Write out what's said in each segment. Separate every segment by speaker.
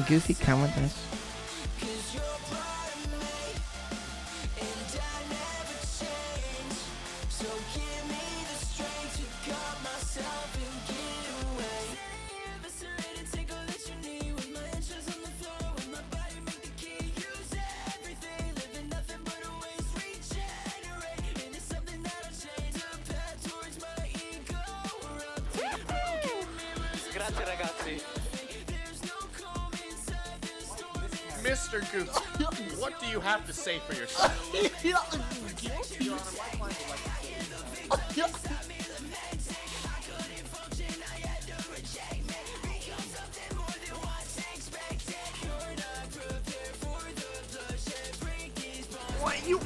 Speaker 1: Goofy, come with us.
Speaker 2: Grazie ragazzi.
Speaker 3: Mr. Goose, what do you have to say for yourself?
Speaker 1: What you?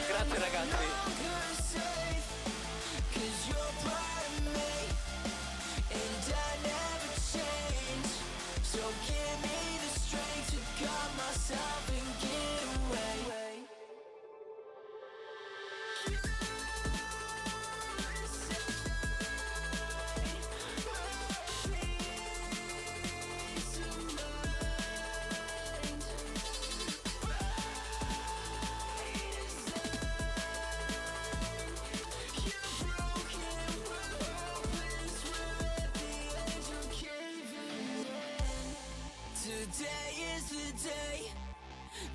Speaker 2: Grazie ragazzi.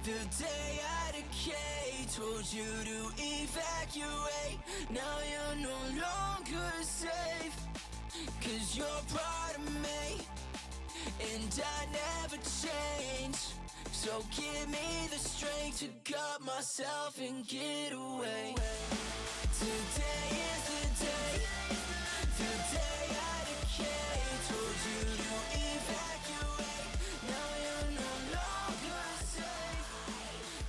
Speaker 4: The day I decay, told you to evacuate. Now you're no longer safe, 'cause you're part of me, and I never change. So give me the strength to gut myself and get away. Today is the day I decay, told you to evacuate. Now you're no longer safe,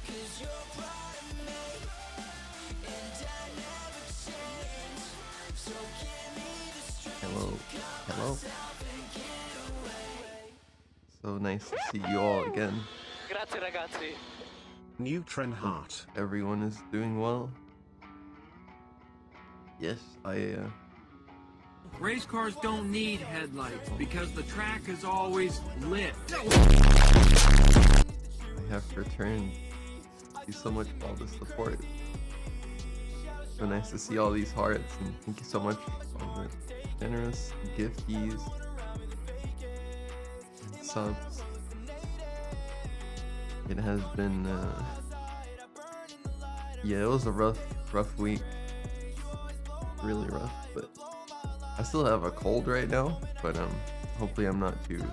Speaker 4: 'cause you're part of me, and I never change. So give me the strength to gut myself and get away.
Speaker 5: So nice to see you all again.
Speaker 2: Grazie ragazzi.
Speaker 6: neutreN heart.
Speaker 5: Everyone is doing well. Yes,
Speaker 7: Race cars don't need headlights because the track is always lit.
Speaker 5: I have returned. Thank you so much for all the support. So nice to see all these hearts, and thank you so much for all the generous gifties and subs. It has been, yeah, it was a rough week. Really rough, but I still have a cold right now, but hopefully I'm not too,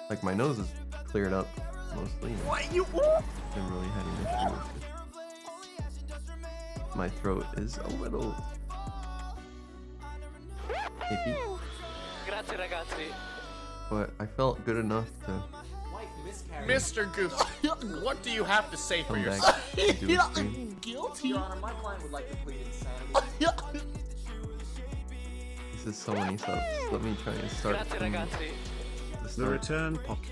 Speaker 5: like, my nose is cleared up mostly.
Speaker 1: What you?
Speaker 5: Haven't really had an issue with it. My throat is a little iffy,
Speaker 2: Grazie ragazzi.
Speaker 5: but I felt good enough to
Speaker 3: Mr. Goose, what do you have to say for
Speaker 5: come
Speaker 3: yourself?
Speaker 5: back and do a stream.
Speaker 1: Guilty.
Speaker 8: Your Honor, my client would like to plead insanity.
Speaker 5: This is so many subs. Let me try and start
Speaker 2: Grazie
Speaker 5: from
Speaker 2: ragazzi.
Speaker 5: the
Speaker 6: The
Speaker 5: start.
Speaker 6: return pock.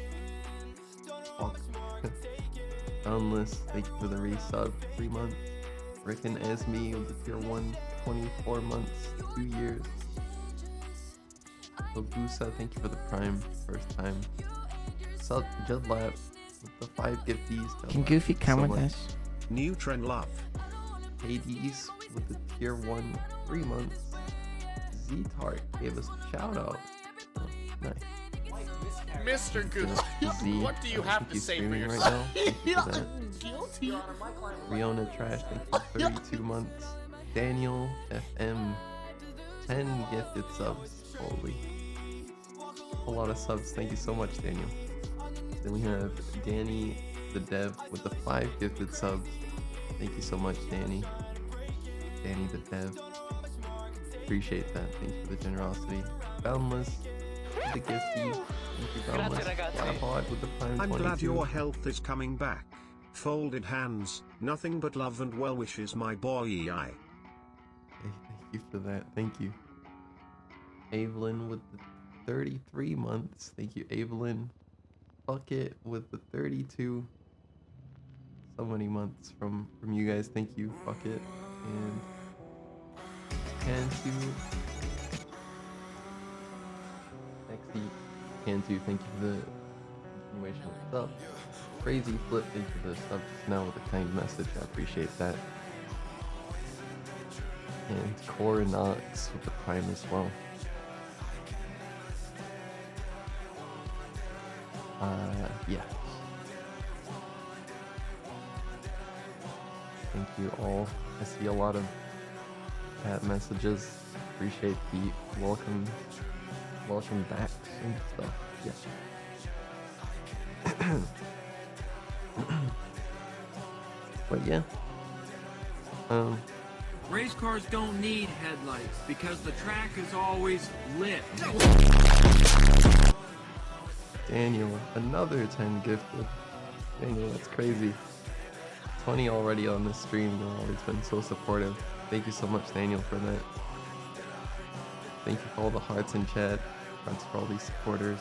Speaker 5: Boundless, thank you for the resub, 3 months. Rick and Esme with the tier 1, 24 months, 2 years. Ogusa, thank you for the prime, first time. Judlap with the 5 gifties.
Speaker 1: Can Goofy come with us?
Speaker 6: neutreN love.
Speaker 5: Hades with the tier 1, 3 months. Z-Tart gave us a shout out. Oh, nice.
Speaker 3: Mr. Goose,
Speaker 5: Z,
Speaker 3: what do you
Speaker 5: I
Speaker 3: have
Speaker 5: think
Speaker 3: to
Speaker 5: he's
Speaker 3: say for
Speaker 5: streaming
Speaker 3: yourself?
Speaker 5: right now. Thank you for that.
Speaker 1: Guilty.
Speaker 8: Your Honor, my client would like
Speaker 5: Riona Trash, thank you, 32 months. Daniel FM, 10 gifted subs. Holy. A lot of subs. Thank you so much, Daniel. Then we have Danny the Dev with the 5 gifted subs. Thank you so much, Danny. Danny the Dev. Appreciate that. Thank you for the generosity. Boundless with the gifty. Thank you, Boundless.
Speaker 2: Grazie, ragazzi.
Speaker 5: Flapod with the prime
Speaker 6: I'm
Speaker 5: 22.
Speaker 6: glad your health is coming back. Folded hands, nothing but love and well wishes, my boy EI.
Speaker 5: Hey, thank you for that. Thank you. Evelyn with the 33 months. Thank you, Evelyn. Bucket with the 32. So many months from you guys. Thank you, Bucket. And Cantu. Nexty. Cantu, thank you for the continuation of the sub. Crazy Flip, thank you for the sub just now with a kind message. I appreciate that. And Coronox with the Prime as well. Yeah. Thank you all. I see a lot of chat messages. Appreciate the welcome back and stuff. Yeah. But yeah.
Speaker 7: Race cars don't need headlights because the track is always lit.
Speaker 5: Daniel, another 10 gifted. Daniel, that's crazy. 20 already on this stream. You've always been so supportive. Thank you so much, Daniel, for that. Thank you for all the hearts in chat. Thanks for all these supporters.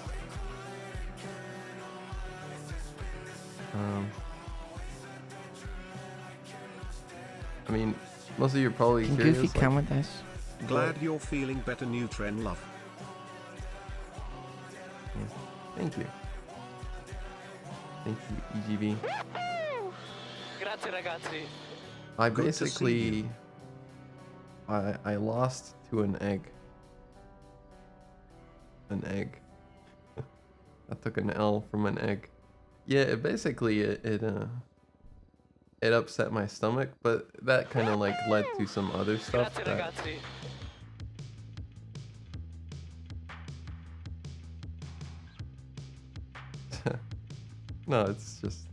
Speaker 5: I mean, most of you are probably
Speaker 1: Can
Speaker 5: curious.
Speaker 1: Goofy come with us?
Speaker 6: Glad you're feeling better, neutreN love.
Speaker 5: Yeah. Thank you. Thank you, EGB.
Speaker 2: Grazie ragazzi.
Speaker 5: I
Speaker 6: Good to see
Speaker 5: basically, I lost to an egg. An egg. I took an L from an egg. Yeah, it basically it upset my stomach, but that kind of like led to some other stuff.
Speaker 2: Grazie
Speaker 5: That,
Speaker 2: ragazzi.
Speaker 5: no, it's just.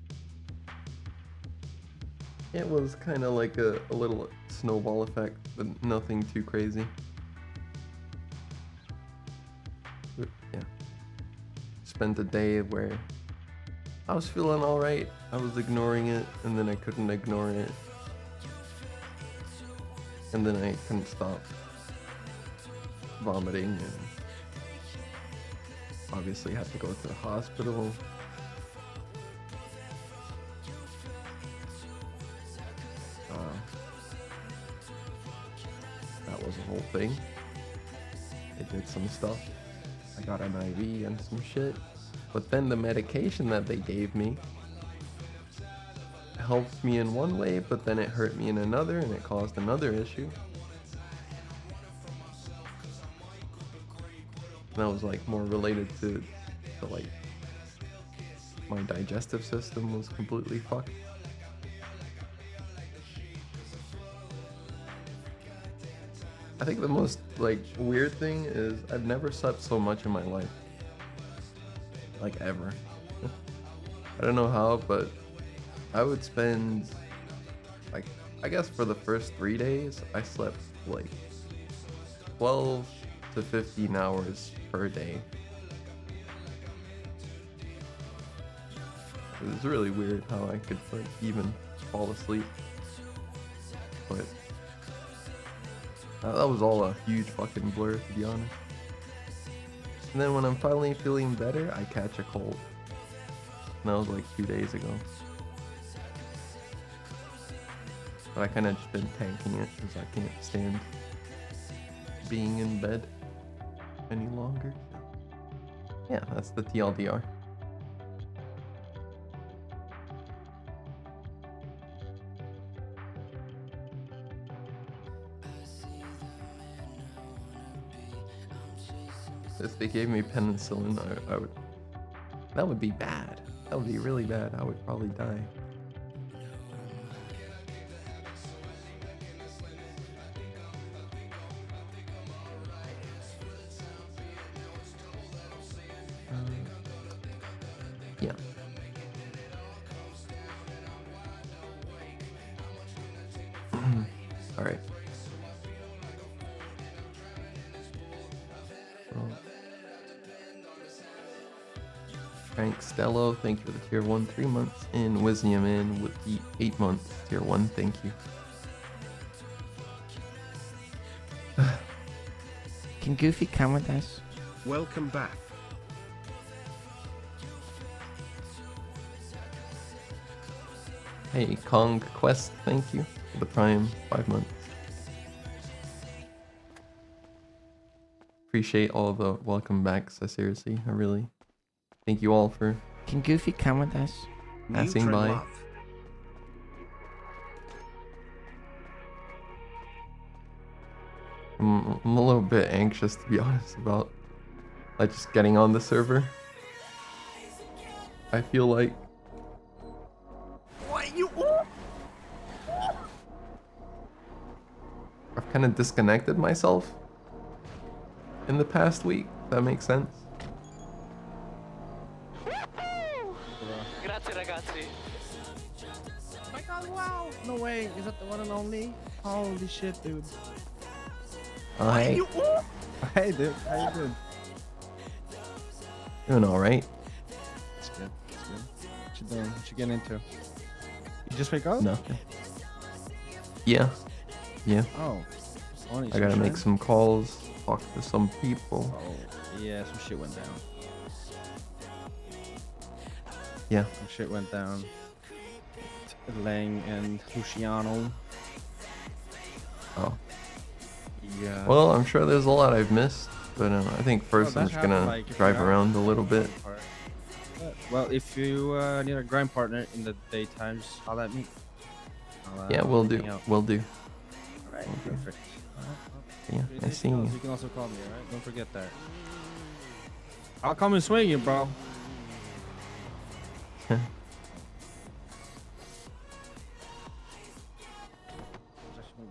Speaker 5: It was kind of like a little snowball effect, but nothing too crazy. But yeah. Spent a day where I was feeling alright. I was ignoring it, and then I couldn't ignore it. And then I couldn't stop vomiting, and obviously had to go to the hospital. That was a whole thing. They did some stuff. I got an IV and some shit. But then the medication that they gave me helped me in one way, but then it hurt me in another, and it caused another issue. And that was like more related to like my digestive system was completely fucked. I think the most like weird thing is I've never slept so much in my life. Like ever. I don't know how, but I would spend like, I guess for the first 3 days I slept like 12 to 15 hours per day. It was really weird how I could like even fall asleep. But that was all a huge fucking blur, to be honest. And then when I'm finally feeling better, I catch a cold. And that was like 2 days ago. But I kind of just been tanking it because I can't stand being in bed any longer. Yeah, that's the TLDR. If they gave me penicillin, I would. That would be bad. That would be really bad. I would probably die. Yeah. All right. Frank Stello, thank you for the tier 1, 3 months. And Wisnium in with the 8 months, tier 1, thank you.
Speaker 1: Can Goofy come with us?
Speaker 6: Welcome back.
Speaker 5: Hey, Kong Quest, thank you for the Prime 5 months. Appreciate all the welcome backs, seriously. I really thank you all for
Speaker 1: Can Goofy come with us?
Speaker 5: passing
Speaker 6: neutreN
Speaker 5: by.
Speaker 6: love.
Speaker 5: I'm a little bit anxious, to be honest, about like just getting on the server. I feel like I've kind of disconnected myself in the past week. If that makes sense.
Speaker 2: Grazie ragazzi.
Speaker 9: Oh my god, wow! No way, is that the one and only? Holy shit, dude.
Speaker 5: Hey,
Speaker 9: Hey, dude, how you doing?
Speaker 5: doing all right.
Speaker 9: It's good, it's good. What you doing? What you getting into? You just wake up?
Speaker 5: Nothing. Yeah, yeah.
Speaker 9: Oh.
Speaker 5: I gotta make some calls, talk to some people.
Speaker 9: Oh, yeah, some shit went down.
Speaker 5: Yeah.
Speaker 9: Some shit went down. Lang and Luciano.
Speaker 5: Oh.
Speaker 9: Yeah.
Speaker 5: Well, I'm sure there's a lot I've missed, but I think first I'm
Speaker 9: that
Speaker 5: just gonna
Speaker 9: happened, like, if
Speaker 5: drive
Speaker 9: you're out-
Speaker 5: around a little bit.
Speaker 9: Well, if you need a grind partner in the daytime, just holla at me.
Speaker 5: Yeah, we'll do.
Speaker 9: hang out.
Speaker 5: We'll do.
Speaker 9: Alright, perfect.
Speaker 5: Yeah, I see you.
Speaker 9: You can also call me, alright? Don't forget that. I'll come and swing you, bro. Just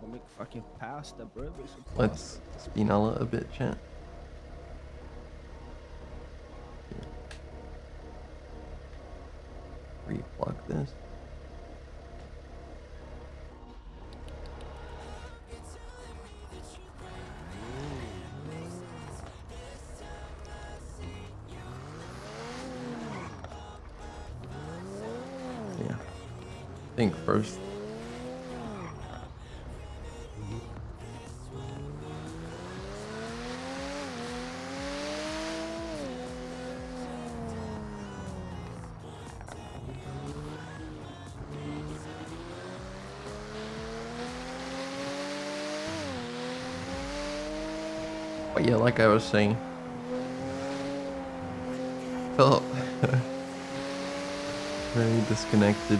Speaker 9: gonna make fucking pasta, bro. Make some pasta.
Speaker 5: Let's spinella a bit, chat. Replug this. Yeah. I think first. But yeah, like I was saying, felt very disconnected,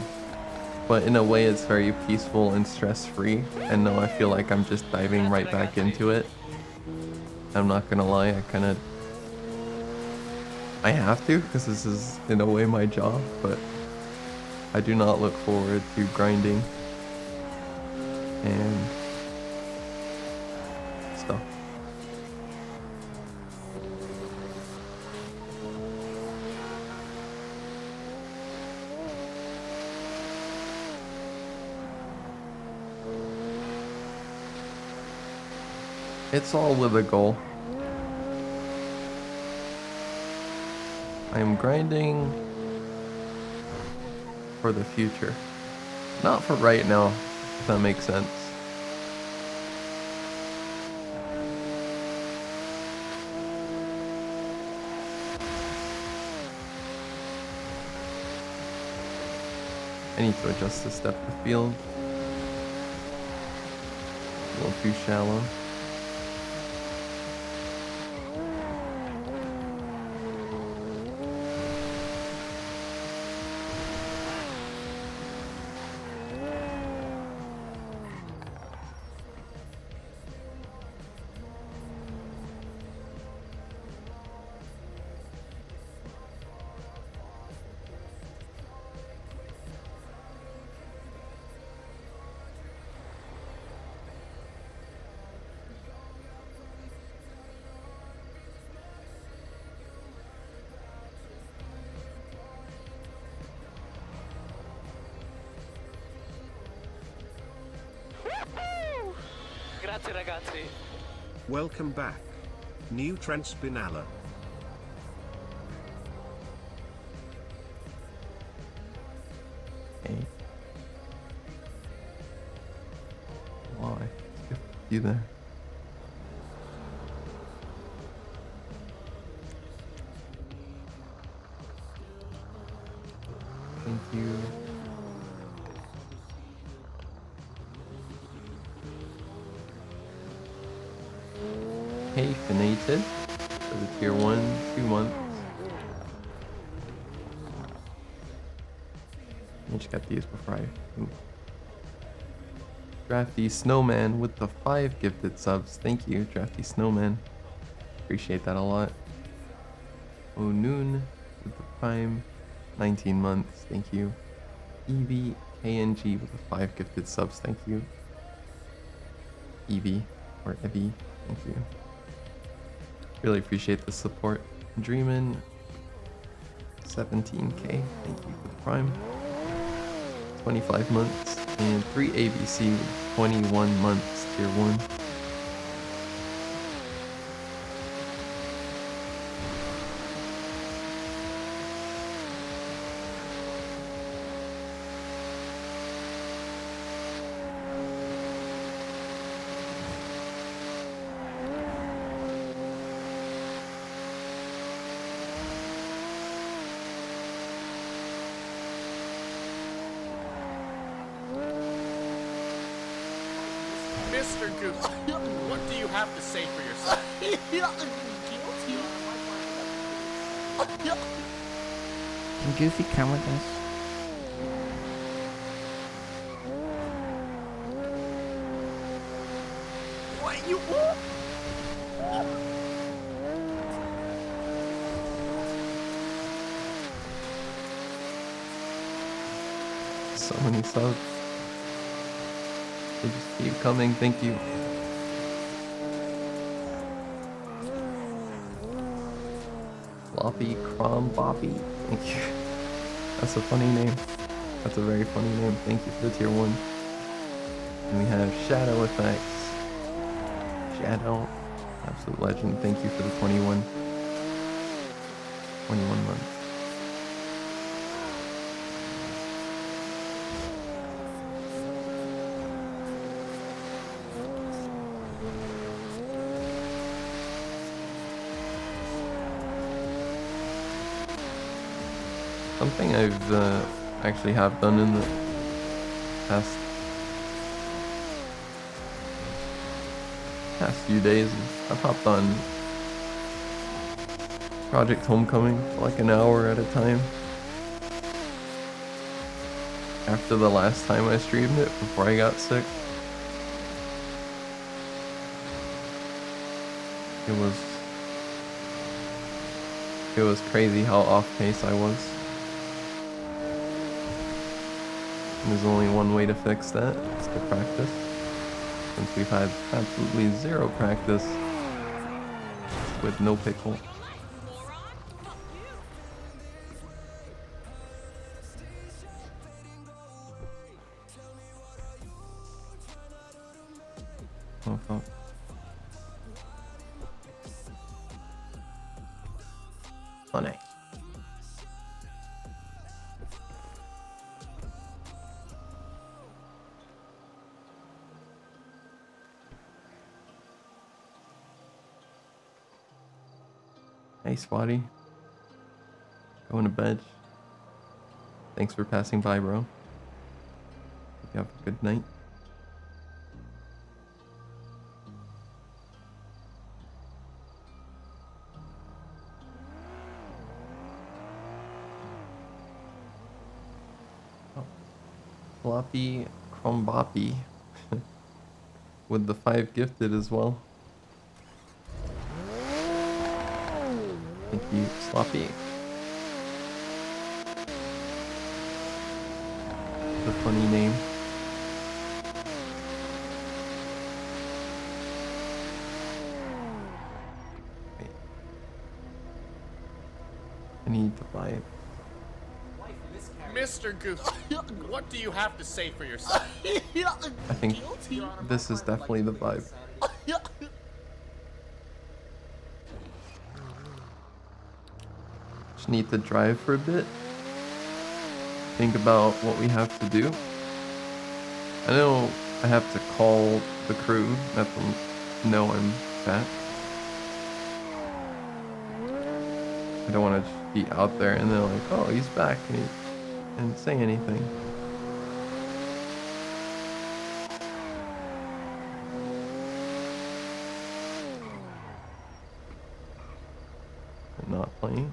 Speaker 5: but in a way it's very peaceful and stress-free, and now I feel like I'm just diving right back into it. I'm not gonna lie, I have to, because this is in a way my job, but I do not look forward to grinding and stuff. It's all with a goal. I am grinding for the future. Not for right now, if that makes sense. I need to adjust this depth of field. A little too shallow.
Speaker 2: Grazie ragazzi.
Speaker 6: Welcome back. neutreN Spinalla.
Speaker 5: Hey. Why? You there? Thank you. Hyphenated for the tier 1, 2 months. I just got these before I move. Drafty Snowman with the 5 gifted subs. Thank you, Drafty Snowman. Appreciate that a lot. O'Noon with the Prime 19 months. Thank you. Evie KNG with the 5 gifted subs. Thank you. Evie or Evie. Thank you. Really appreciate the support. Dreamin 17k. Thank you for the Prime. 25 months. And 3 ABC with 21 months. Tier 1.
Speaker 3: Mr. Goose, what do you have to say for yourself?
Speaker 1: Can Goofy come with us?
Speaker 3: What you?
Speaker 5: So many subs. They just keep coming. Thank you. Floppy Crom Boppy. Thank you. That's a funny name. That's a very funny name. Thank you for the tier 1. And we have Shadow Effects. Shadow. Absolute legend. Thank you for the 21 months. Something I've actually have done in the past few days is I've hopped on Project Homecoming for like an hour at a time. After the last time I streamed it, before I got sick. It was crazy how off pace I was. There's only one way to fix that, it's to practice. Since we've had absolutely zero practice with NoPixel. Oh fuck. Funny. Hey, Swatty. Going to bed. Thanks for passing by, bro. Hope you have a good night. Oh. Floppy Cromboppy. With the 5 gifted as well. Thank you, Sloppy. The funny name. Wait. I need to buy it.
Speaker 3: Mr. Goose, what do you have to say for yourself?
Speaker 5: I think this is definitely the vibe. Just need to drive for a bit. Think about what we have to do. I know I have to call the crew, let them know I'm back. I don't want to just be out there and they're like, oh, he's back, and say anything. playing.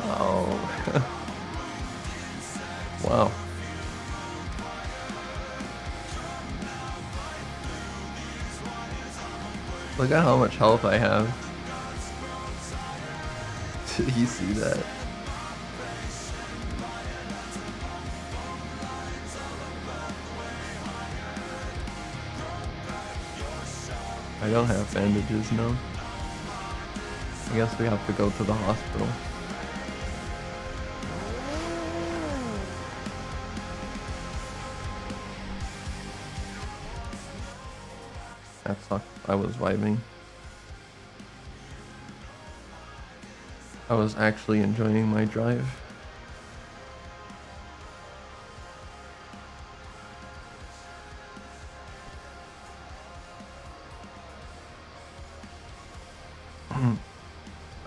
Speaker 5: Oh. Wow. Look at how much health I have. Did you see that? I don't have bandages, no. I guess we have to go to the hospital. That sucked. I was vibing. I was actually enjoying my drive.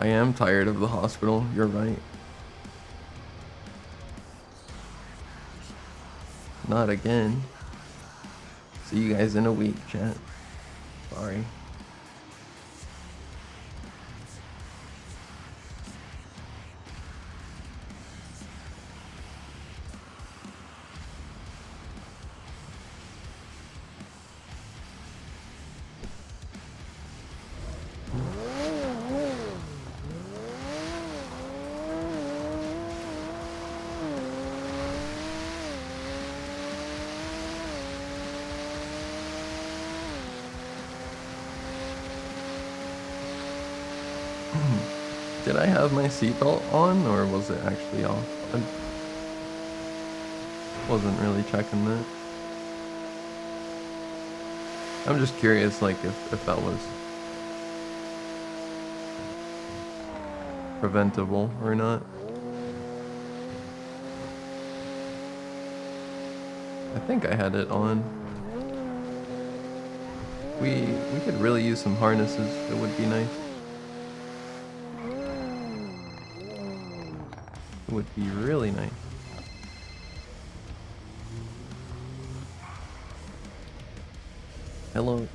Speaker 5: I am tired of the hospital, you're right. Not again. See you guys in a week, chat. Sorry. Did I have my seatbelt on, or was it actually off? I wasn't really checking that. I'm just curious, like, if that was preventable or not. I think I had it on. We could really use some harnesses. It would be nice. It would be really nice. Hello.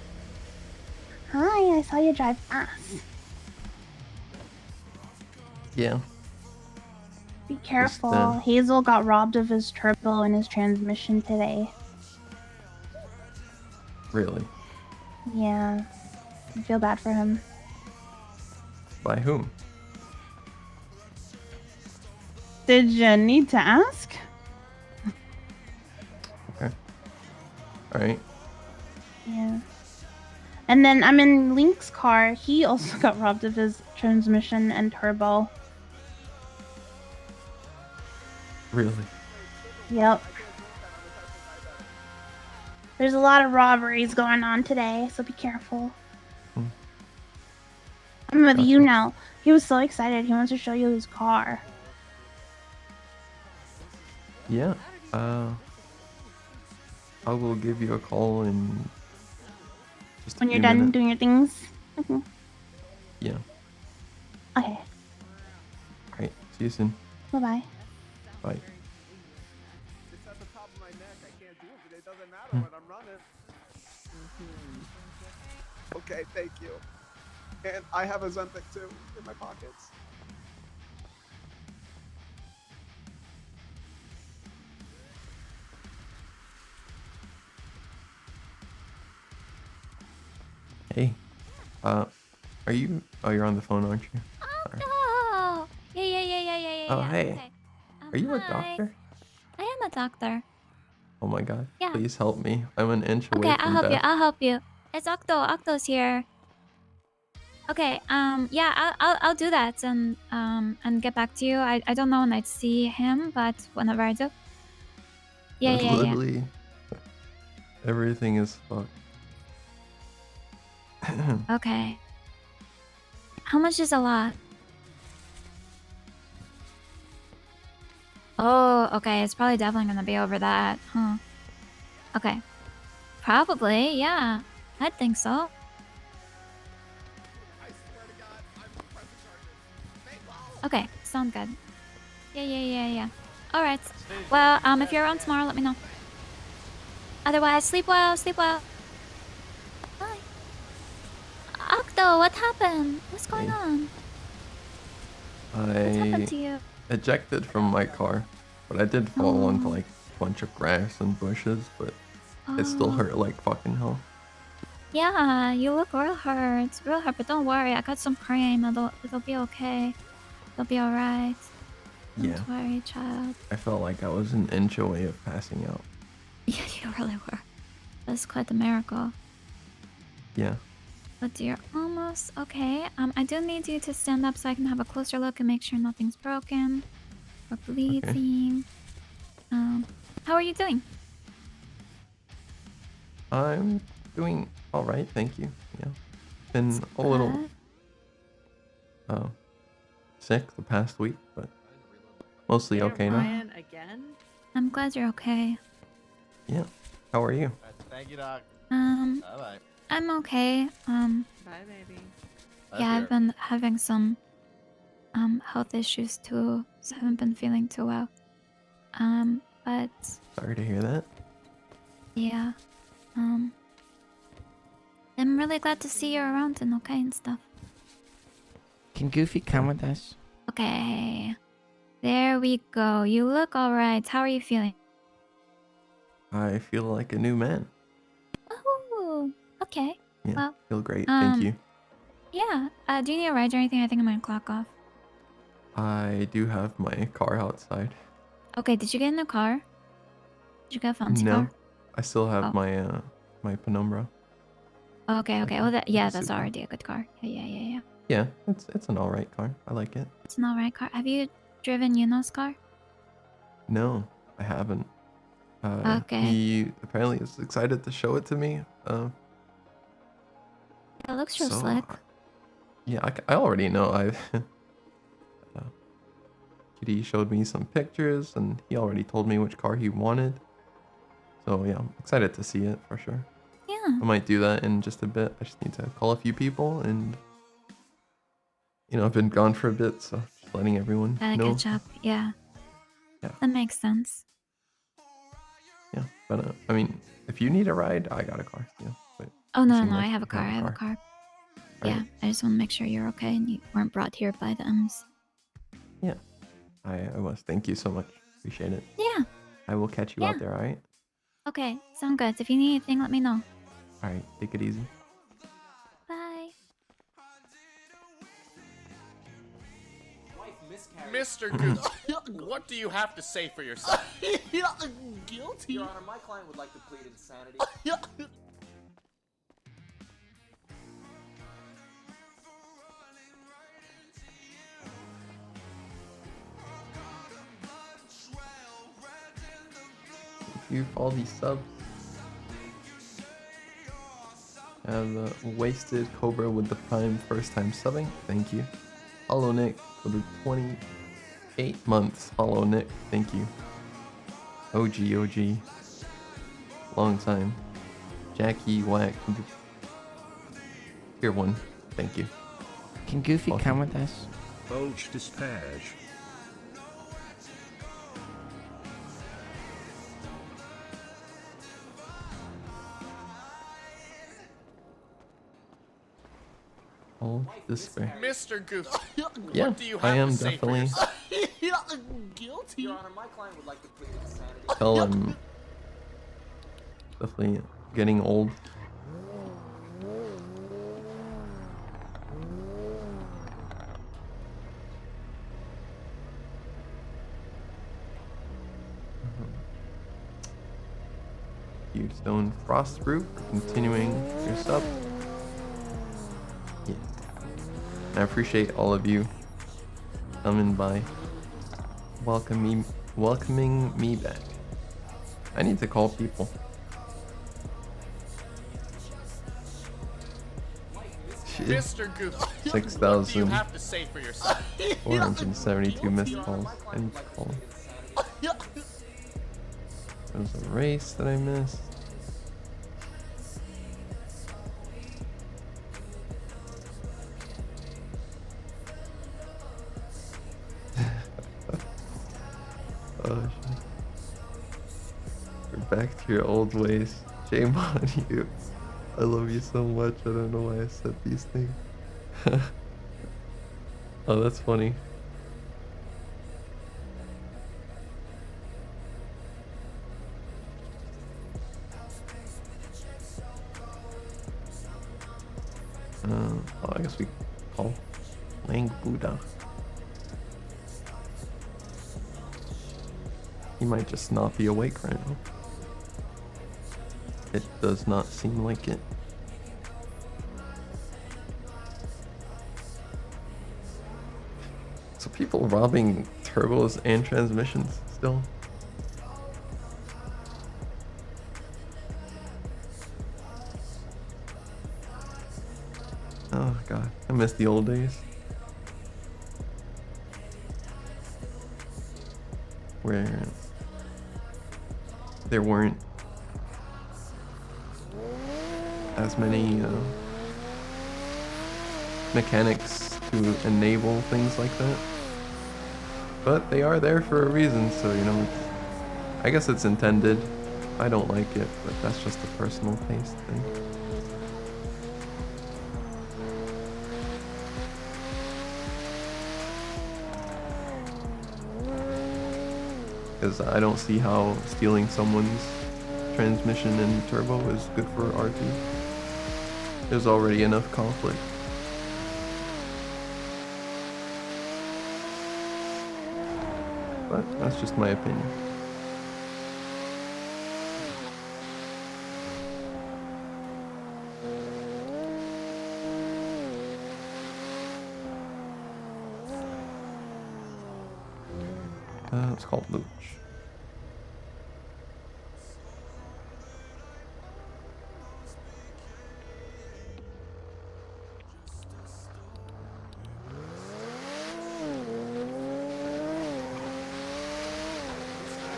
Speaker 10: Hi, I saw you drive past.
Speaker 5: Yeah.
Speaker 10: Be careful.
Speaker 5: Just,
Speaker 10: Hazel got robbed of his turbo and his transmission today.
Speaker 5: Really?
Speaker 10: Yeah. I feel bad for him.
Speaker 5: By whom?
Speaker 10: Did you need to ask?
Speaker 5: Okay. Alright.
Speaker 10: Yeah. And then I'm in Link's car. He also got robbed of his transmission and turbo.
Speaker 5: Really?
Speaker 10: Yep. There's a lot of robberies going on today, so be careful. I'm with you now. He was so excited. He wants to show you his car.
Speaker 5: Yeah. I will give you a call in just
Speaker 10: When you're done doing your things. Okay.
Speaker 5: Yeah.
Speaker 10: Okay.
Speaker 5: Alright. See you soon.
Speaker 10: Bye-bye.
Speaker 5: Bye.
Speaker 9: It's at the top of my neck. I can't do it, but it doesn't matter when I'm running. Okay, thank you. And I have a Ozempic too in my pockets.
Speaker 5: Hey. Are you? Oh, you're on the phone, aren't you? Sorry.
Speaker 11: Oh, yeah.
Speaker 5: Oh, hey.
Speaker 11: Okay.
Speaker 5: Are you a
Speaker 11: Hi.
Speaker 5: doctor?
Speaker 11: I am a doctor.
Speaker 5: Oh my god.
Speaker 11: Yeah.
Speaker 5: Please help me. I'm an inch away
Speaker 11: Okay,
Speaker 5: from
Speaker 11: I'll help you.
Speaker 5: death.
Speaker 11: I'll help you. It's Octo. Octo's here. Okay. Yeah. I'll do that and get back to you. I don't know when I'd see him, but whenever I do. Yeah.
Speaker 5: Literally, everything is fucked.
Speaker 11: Okay. How much is a lot? Oh, okay. It's probably definitely gonna be over that, huh? Okay. Probably, yeah. I think so. Okay, sound good. Yeah. Alright. Well, if you're around tomorrow, let me know. Otherwise, sleep well, sleep well. Bye. Octo, what happened? What's going on? What happened
Speaker 5: I
Speaker 11: to you?
Speaker 5: ejected from my car, but I did fall
Speaker 11: Oh.
Speaker 5: onto like a bunch of grass and bushes, but it still
Speaker 11: Oh.
Speaker 5: hurt like fucking hell.
Speaker 11: Yeah, you look real hurt. Real hurt, but don't worry. I got some cream. It'll be okay. It'll be alright.
Speaker 5: Yeah,
Speaker 11: Don't worry, child.
Speaker 5: I felt like I was an inch away of passing out.
Speaker 11: Yeah, you really were. That's quite a miracle.
Speaker 5: Yeah.
Speaker 11: But you're almost okay. I do need you to stand up so I can have a closer look and make sure nothing's broken or bleeding. How are you doing?
Speaker 5: I'm doing all right, thank you. Yeah, been a little sick the past week, but mostly okay now.
Speaker 8: Ryan again?
Speaker 11: I'm glad you're okay.
Speaker 5: Yeah. How are you?
Speaker 3: Thank you, Doc. Bye-bye.
Speaker 11: I'm okay.
Speaker 8: Bye, baby.
Speaker 11: Yeah, I've been having some health issues too, so I haven't been feeling too well. But
Speaker 5: Sorry to hear that.
Speaker 11: yeah, I'm really glad to see you around and okay and stuff.
Speaker 1: Can Goofy come with us?
Speaker 11: Okay, there we go. You look alright. How are you feeling?
Speaker 5: I feel like a new man.
Speaker 11: Oh, okay.
Speaker 5: Yeah,
Speaker 11: Well,
Speaker 5: feel great. Thank you.
Speaker 11: Yeah. Do you need a ride or anything? I think I'm gonna clock off.
Speaker 5: I do have my car outside.
Speaker 11: Okay. Did you get in a car? Did you get a fancy
Speaker 5: No,
Speaker 11: car?
Speaker 5: I still have
Speaker 11: Oh.
Speaker 5: my Penumbra.
Speaker 11: Okay. Okay. Well, that's
Speaker 5: Super.
Speaker 11: already a good car. Yeah.
Speaker 5: Yeah, it's an alright car. I like it.
Speaker 11: It's an alright car. Have you driven Yuno's car?
Speaker 5: No, I haven't.
Speaker 11: Okay.
Speaker 5: He apparently is excited to show it to me.
Speaker 11: It looks real
Speaker 5: so,
Speaker 11: slick.
Speaker 5: Yeah, I already know. Kitty showed me some pictures, and he already told me which car he wanted. So yeah, I'm excited to see it for sure.
Speaker 11: Yeah.
Speaker 5: I might do that in just a bit. I just need to call a few people, and I've been gone for a bit, so just letting everyone
Speaker 11: Gotta
Speaker 5: know.
Speaker 11: catch up. Yeah.
Speaker 5: Yeah.
Speaker 11: That makes sense.
Speaker 5: Yeah, but I mean, if you need a ride, I got a car. Yeah. But
Speaker 11: Oh
Speaker 5: you
Speaker 11: no,
Speaker 5: seem
Speaker 11: no,
Speaker 5: like
Speaker 11: I have a
Speaker 5: you
Speaker 11: car. I have a car. Yeah,
Speaker 5: Alright.
Speaker 11: I just want to make sure you're okay and you weren't brought here by the M's.
Speaker 5: Yeah, I was. Thank you so much. Appreciate it.
Speaker 11: Yeah.
Speaker 5: I will catch you out there. All right.
Speaker 11: Okay, sound good. If you need anything, let me know.
Speaker 5: All right. Take it easy.
Speaker 11: Bye.
Speaker 3: Mr. Goose, what do you have to say for yourself?
Speaker 8: Guilty. Your Honor, my client would like to plead insanity.
Speaker 5: Thank you for all these subs. Have Wasted Cobra with the Prime first time subbing. Thank you. Hollow Nick for the 28 months. Hollow Nick. Thank you. OG. Long time. Jackie Whack. Here one. Thank you.
Speaker 1: Can Goofy
Speaker 5: Awesome.
Speaker 1: come with us?
Speaker 6: Bulge Dispage.
Speaker 5: All despair.
Speaker 3: Mr. Goose,
Speaker 5: Yeah,
Speaker 3: what do you have
Speaker 5: I am
Speaker 3: to say for
Speaker 5: definitely.
Speaker 3: yourself?
Speaker 8: Guilty. Your Honor, my client would like to plead insanity.
Speaker 5: Tell I'm definitely getting old. You Stone Frost Brew for continuing your sub. Yeah. I appreciate all of you coming by, welcoming me back. I need to call people. Shit.
Speaker 3: Mr. Goose, what do you
Speaker 5: 6,000.
Speaker 3: have to say for yourself?
Speaker 5: 472 missed calls. I need to call them. There was a race that I missed. Oh shit. You're back to your old ways. Shame on you. I love you so much. I don't know why I said these things. Oh, that's funny. Oh, I guess we call Lang Buddha. He might just not be awake right now. It does not seem like it. So people robbing turbos and transmissions still. Oh god, I miss the old days. Where there weren't as many mechanics to enable things like that. But they are there for a reason, so you know, I guess it's intended. I don't like it, but that's just a personal taste thing. Because I don't see how stealing someone's transmission and turbo is good for RP. There's already enough conflict. But that's just my opinion. It's called Luch.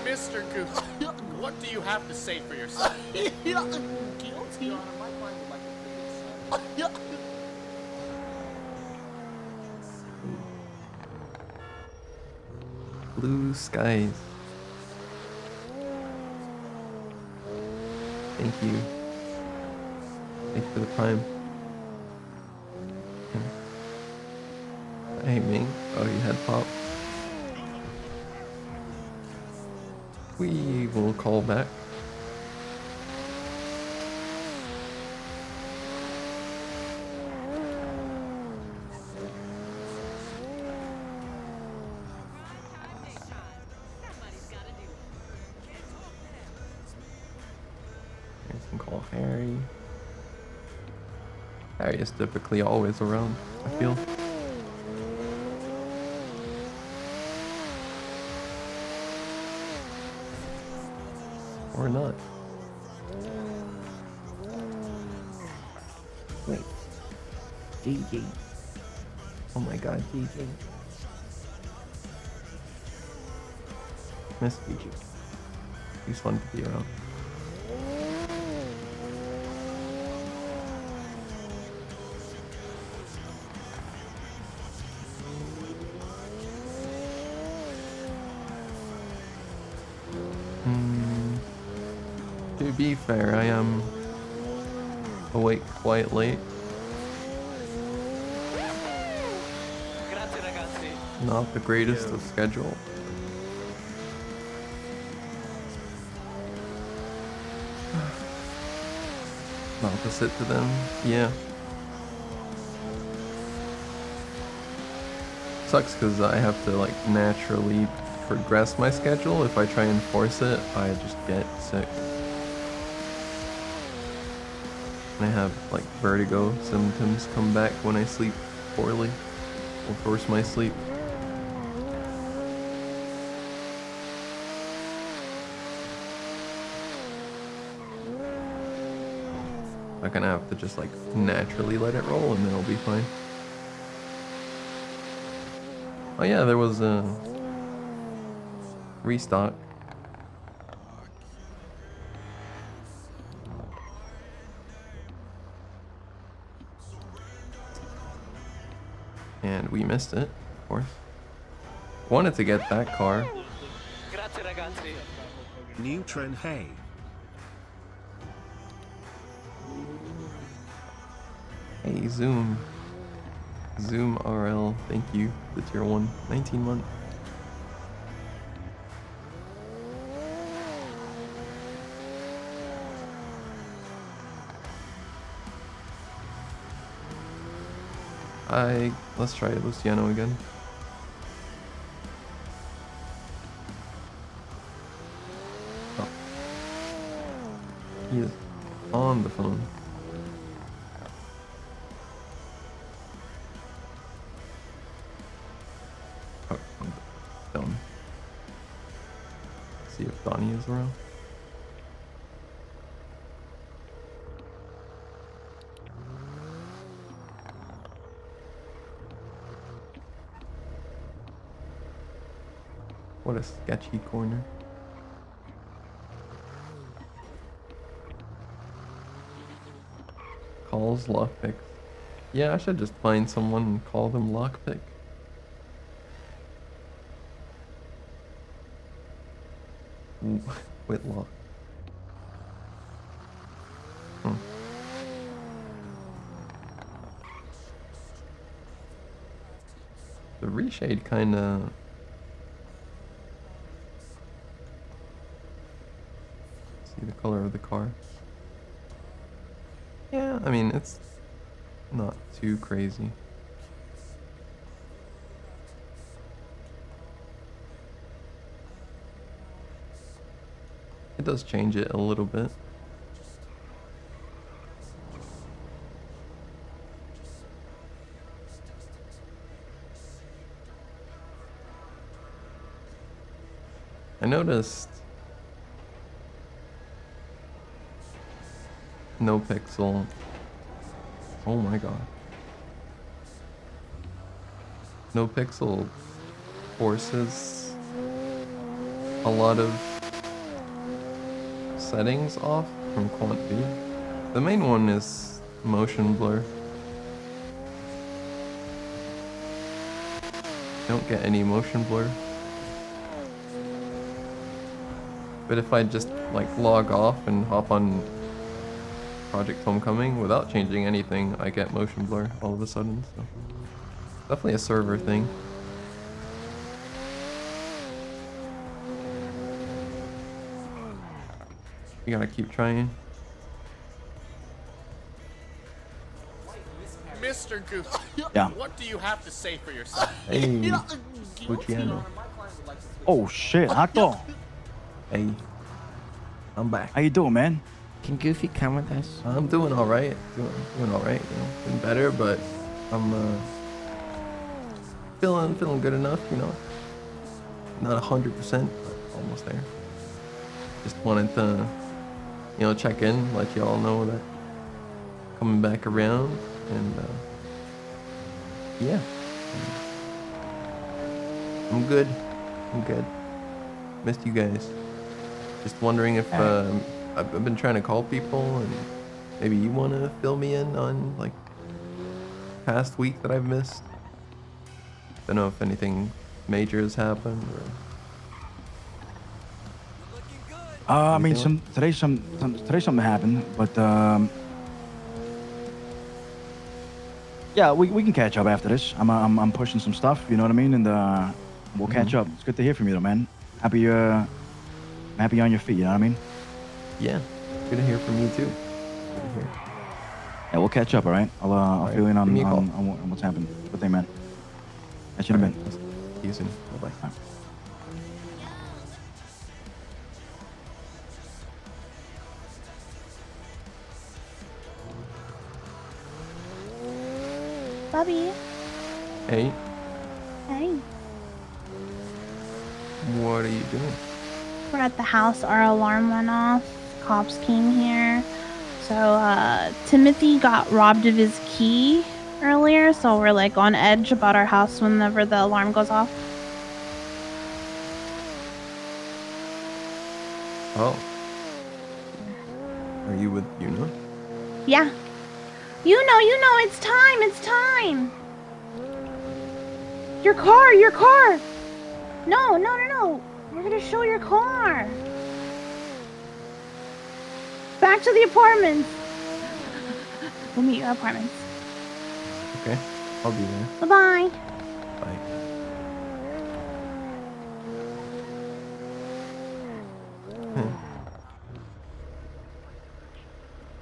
Speaker 3: Mr. Goose, what do you have to say for yourself?
Speaker 8: Guilty. Your Honor, my client would like to plead this.
Speaker 5: Blue skies. Thank you. Thank you for the prime. Hey Ming. Oh, you had pop. We will call back. You can call Harry. Harry is typically always around, I feel. Or not.
Speaker 1: Wait. GG.
Speaker 5: Oh my god,
Speaker 1: GG.
Speaker 5: miss GG. He's fun to be around. To be fair, I am awake quite late.
Speaker 2: Grazie ragazzi.
Speaker 5: Not the greatest of schedule. Opposite to them, yeah. Sucks because I have to like naturally progress my schedule. If I try and force it, I just get sick. And I have like vertigo symptoms come back when I sleep poorly or force my sleep. I'm gonna have to just like naturally let it roll and then I'll be fine. Oh yeah, there was a restock. And we missed it, of course. Wanted to get that car.
Speaker 2: Grazie ragazzi.
Speaker 6: neutreN, hey.
Speaker 5: Hey, Zoom. Zoom RL, thank you. The tier 1, 19 month. Let's try Luciano again. Oh. He is on the phone. Oh, I'm dumb. See if Donnie is around. What a sketchy corner. Calls lockpick. Yeah, I should just find someone and call them lockpick. Whitlock. Hmm. The reshade kinda... See the color of the car. Yeah, I mean, it's not too crazy. It does change it a little bit. I noticed NoPixel. Oh my god. NoPixel forces a lot of settings off from quant V. The main one is motion blur. Don't get any motion blur. But if I just like log off and hop on Project Homecoming without changing anything, I get motion blur all of a sudden. So definitely a server thing. You gotta keep trying.
Speaker 3: Mr. Goose,
Speaker 9: Yeah.
Speaker 3: what do you have to say for yourself?
Speaker 5: Hey, Luciano.
Speaker 9: Oh shit, Octo.
Speaker 5: Hey, I'm back.
Speaker 9: How you doing, man?
Speaker 1: Can Goofy come with us?
Speaker 5: I'm doing all right. Doing all right. You know, been better, but I'm feeling good enough. You know, not 100%, but almost there. Just wanted to, you know, check in, let you all know that coming back around, and yeah, I'm good. I'm good. Missed you guys. Just wondering if I've been trying to call people, and maybe you want to fill me in on like past week that I've missed. Don't know if anything major has happened or.
Speaker 9: I mean, today something happened, but yeah, we can catch up after this. I'm pushing some stuff, you know what I mean, and we'll catch up. It's good to hear from you, though, man. Happy you're on your feet, you know what I mean?
Speaker 5: Yeah, good to hear from you too. Good to hear.
Speaker 9: Yeah, we'll catch up, all right? I'll fill in on what's happened. Good thing, man. Catch you in a minute.
Speaker 5: See you soon. Bye bye.
Speaker 10: Bubby.
Speaker 5: Hey,
Speaker 10: Hey.
Speaker 5: what are you doing?
Speaker 10: We're at the house. Our alarm went off. Cops came here. So, Timothy got robbed of his key earlier, so we're like on edge about our house whenever the alarm goes off.
Speaker 5: Oh. Are you with Yuna?
Speaker 10: Yeah. You know, it's time. Your car. No. We're gonna show your car. Back to the apartments. We'll meet you at apartments.
Speaker 5: Okay, I'll be there.
Speaker 10: Bye-bye.
Speaker 5: Bye.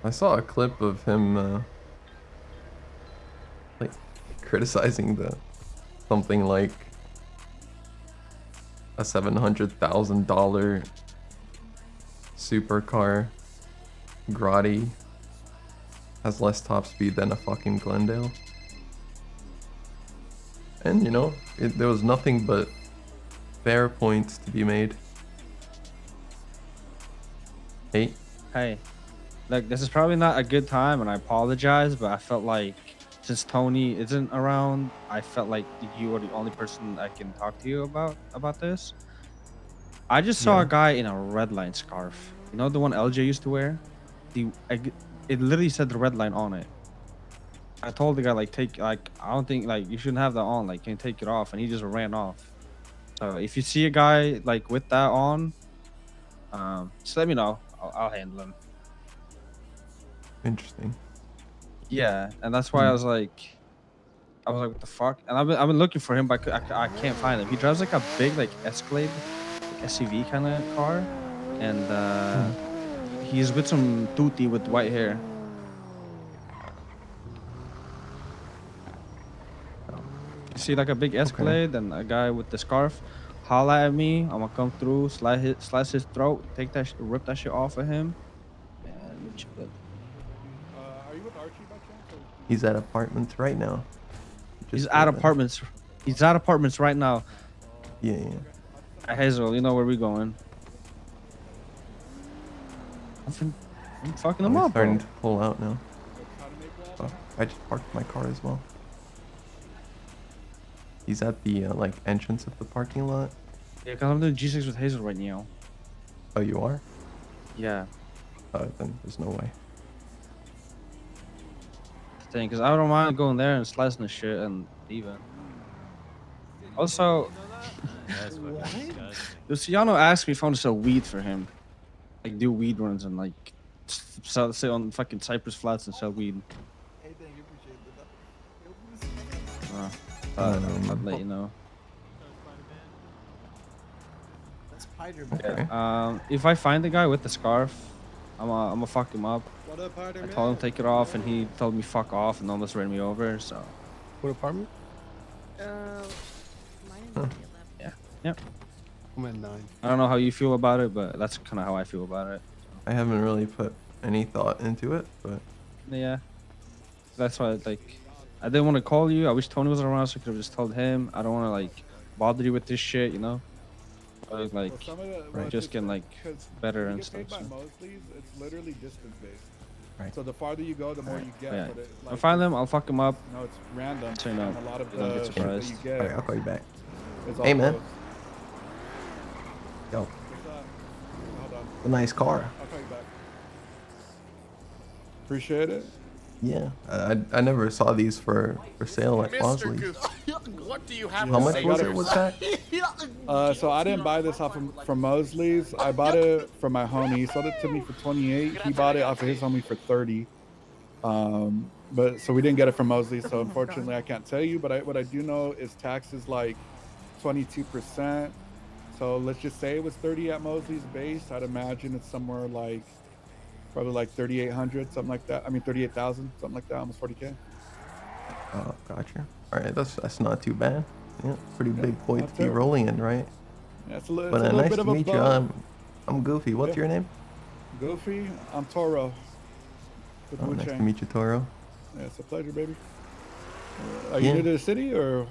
Speaker 5: I saw a clip of him like criticizing the something like a $700,000 supercar Grotti has less top speed than a fucking Glendale. And you know, there was nothing but fair points to be made. Hey.
Speaker 12: Hey, look, this is probably not a good time, and I apologize, but I felt like since Tony isn't around, I felt like you are the only person I can talk to you about this. I just saw a guy in a red line scarf. You know the one LJ used to wear? It literally said the red line on it. I told the guy I don't think you shouldn't have that on. Like, can you take it off? And he just ran off. So if you see a guy with that on, just let me know. I'll handle him.
Speaker 5: Interesting.
Speaker 12: Yeah, and that's why I was like, what the fuck? And I've been looking for him, but I can't find him. He drives a big Escalade, SUV kind of car, and he's with some tutti with white hair. You see a big Escalade and a guy with the scarf. Holla at me. I'm gonna come through, slice his throat, rip that shit off of him, and we'll chill it.
Speaker 8: Are you with Archie by chance?
Speaker 5: He's at apartments right now.
Speaker 12: He's at apartments. He's at apartments right now.
Speaker 5: Yeah.
Speaker 12: Hazel, you know where we going. I'm fucking him up,
Speaker 5: starting
Speaker 12: bro.
Speaker 5: to pull out now. Oh, I just parked my car as well. He's at the entrance of the parking lot.
Speaker 12: Yeah, cause I'm doing G6 with Hazel right now.
Speaker 5: Oh, you are?
Speaker 12: Yeah.
Speaker 5: Then there's no way.
Speaker 12: Thing, cause I don't mind going there and slicing the shit and leaving. Also, Luciano asked me if I want to sell weed for him, do weed runs and sit on fucking Cypress Flats and sell weed.
Speaker 8: Hey, thank you, appreciate it.
Speaker 12: I'd let you know.
Speaker 8: That's Hydra.
Speaker 12: Yeah. If I find the guy with the scarf, I'm gonna fuck him up.
Speaker 8: What up, Hydra?
Speaker 12: I told him to take it off, and he told me fuck off, and almost ran me over. So.
Speaker 5: What apartment?
Speaker 12: Yeah. Yep.
Speaker 8: I'm at 9.
Speaker 12: I don't know how you feel about it, but that's kind of how I feel about it.
Speaker 5: I haven't really put any thought into it, but
Speaker 12: yeah, that's why I didn't want to call you. I wish Tony was around so I could have just told him. I don't want to bother you with this shit, you know. But just getting better and stuff.
Speaker 8: By Mosley's, it's literally distance based.
Speaker 5: Right.
Speaker 8: So the farther you go, the more you get.
Speaker 12: Yeah.
Speaker 8: But
Speaker 12: If I find them, I'll fuck them up.
Speaker 8: No, it's random.
Speaker 12: So, no,
Speaker 8: and a lot of
Speaker 12: don't get
Speaker 8: the shit that
Speaker 12: surprised.
Speaker 8: you get.
Speaker 5: Alright, I'll call you back.
Speaker 8: is
Speaker 5: Hey,
Speaker 8: all
Speaker 5: man.
Speaker 8: close.
Speaker 5: Yo,
Speaker 8: What's up? Hold on.
Speaker 5: a nice car.
Speaker 8: I'll call you back. Appreciate it.
Speaker 5: Yeah, I never saw these for sale at
Speaker 3: Mr.
Speaker 5: Bosley's.
Speaker 3: Goose, what do you have
Speaker 5: How
Speaker 3: to
Speaker 5: much
Speaker 3: say
Speaker 5: was
Speaker 3: for
Speaker 5: it? What's
Speaker 3: yourself?
Speaker 5: that?
Speaker 8: So I didn't buy this off from Mosley's. I bought it from my homie. He sold it to me for 28. He bought it off of his homie for 30. But so we didn't get it from Mosley's. So unfortunately, I can't tell you. But what I do know is tax is 22%. So let's just say it was 30 at Mosley's base. I'd imagine it's somewhere probably 3,800, something like that. I mean 38,000, something like that, almost 40K.
Speaker 5: Oh, gotcha. All right, that's not too bad. Yeah, pretty big point to be rolling in, right?
Speaker 8: Yeah, it's a little,
Speaker 5: But
Speaker 8: it's a little
Speaker 5: nice
Speaker 8: bit
Speaker 5: to
Speaker 8: of a
Speaker 5: meet you.
Speaker 8: bump.
Speaker 5: I'm Goofy. What's your name?
Speaker 8: Goofy. I'm Toro. With
Speaker 5: Oh, nice
Speaker 8: Wu-Chang.
Speaker 5: to meet you, Toro.
Speaker 8: Yeah, it's a pleasure, baby. Are you new to the city or?